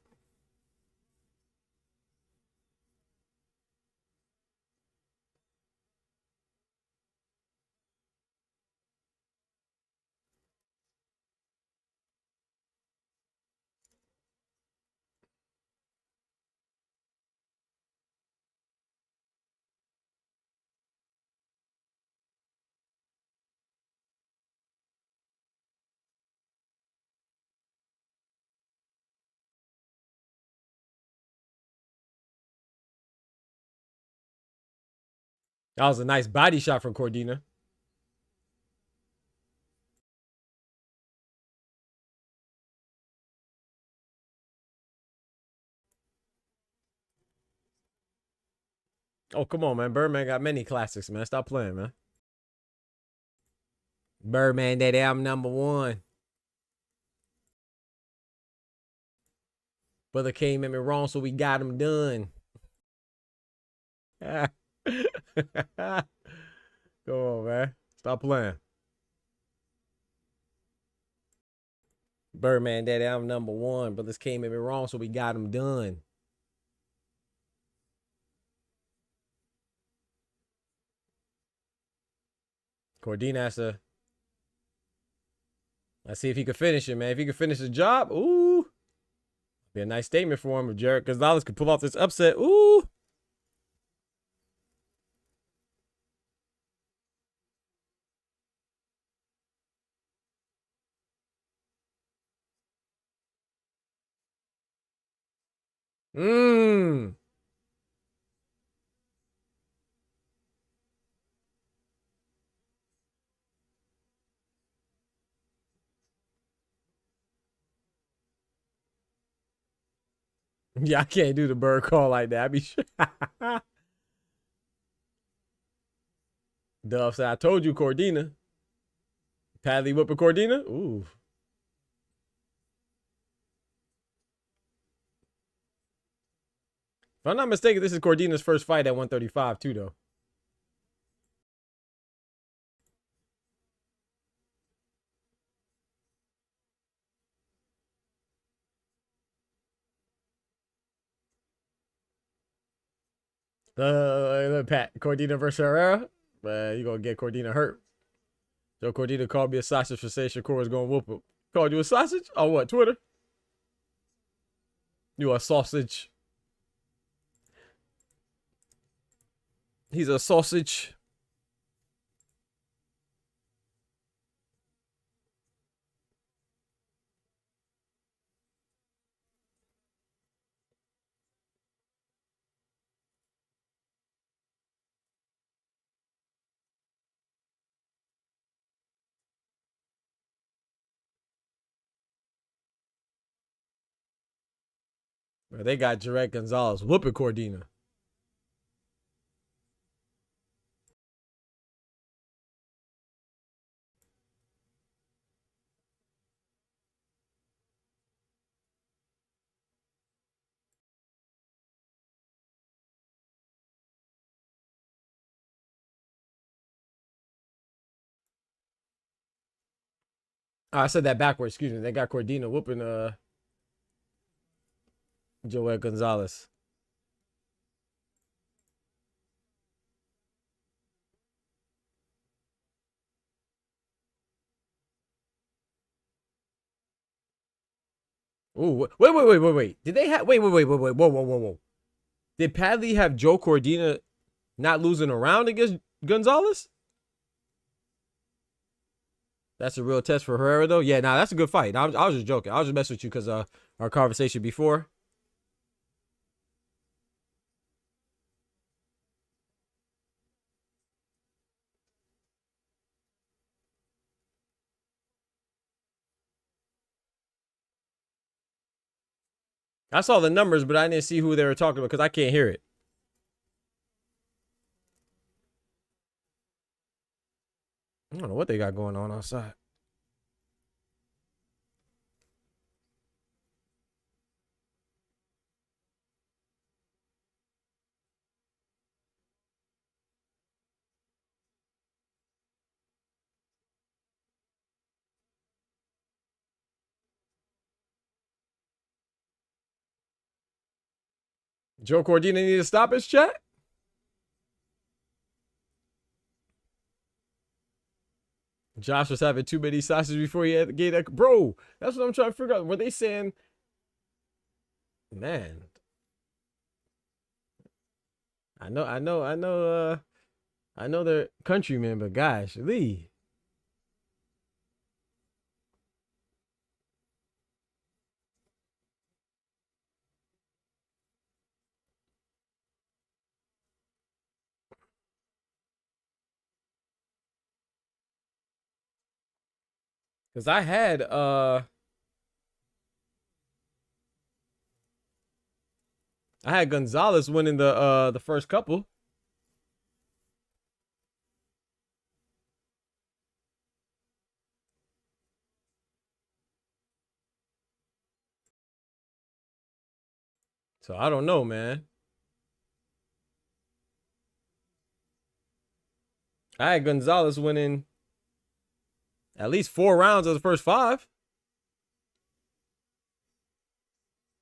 S1: That was a nice body shot from Cordina. Oh, come on, man. Birdman got many classics, man. Stop playing, man. Birdman, that album #1. Brother came at me wrong, so we got him done. Come on, man. Stop playing. Birdman, that album #1. Brothers came at me wrong, so we got him done. Cordina has to. Let's see if he could finish it, man. If he could finish the job, ooh. Be a nice statement for him if Jared Gonzalez could pull off this upset. Ooh. Mmm. Yeah, I can't do the bird call like that. I be sure. Dove said, I told you, Cordina. Padley whipping Cordina? Ooh. If I'm not mistaken, this is Cordina's first fight at 135, too, though. Pat, Cordina versus Herrera. You gonna get Cordina hurt. Joe Cordina called me a sausage for saying Shakur was gonna whoop him. Called you a sausage? On what, Twitter? You a sausage. He's a sausage. They got Jarek Gonzalez whooping Cordina. Oh, I said that backwards. Excuse me. They got Cordina whooping Joel Gonzalez. Ooh, wait. Did they have wait, whoa. Did Padley have Joe Cordina not losing a round against Gonzalez? That's a real test for Herrera, though. Yeah, nah, that's a good fight. I was just joking. I was just messing with you because our conversation before. I saw the numbers, but I didn't see who they were talking about because I can't hear it. I don't know what they got going on outside. Joe Cordina need to stop his chat? Josh was having too many sausages before he had to get that. Bro, that's what I'm trying to figure out. Were they saying, man, I know they're countrymen, but gosh, Lee. Cause I had Gonzalez winning the first couple. So I don't know, man. I had Gonzalez winning at least 4 rounds of the first 5.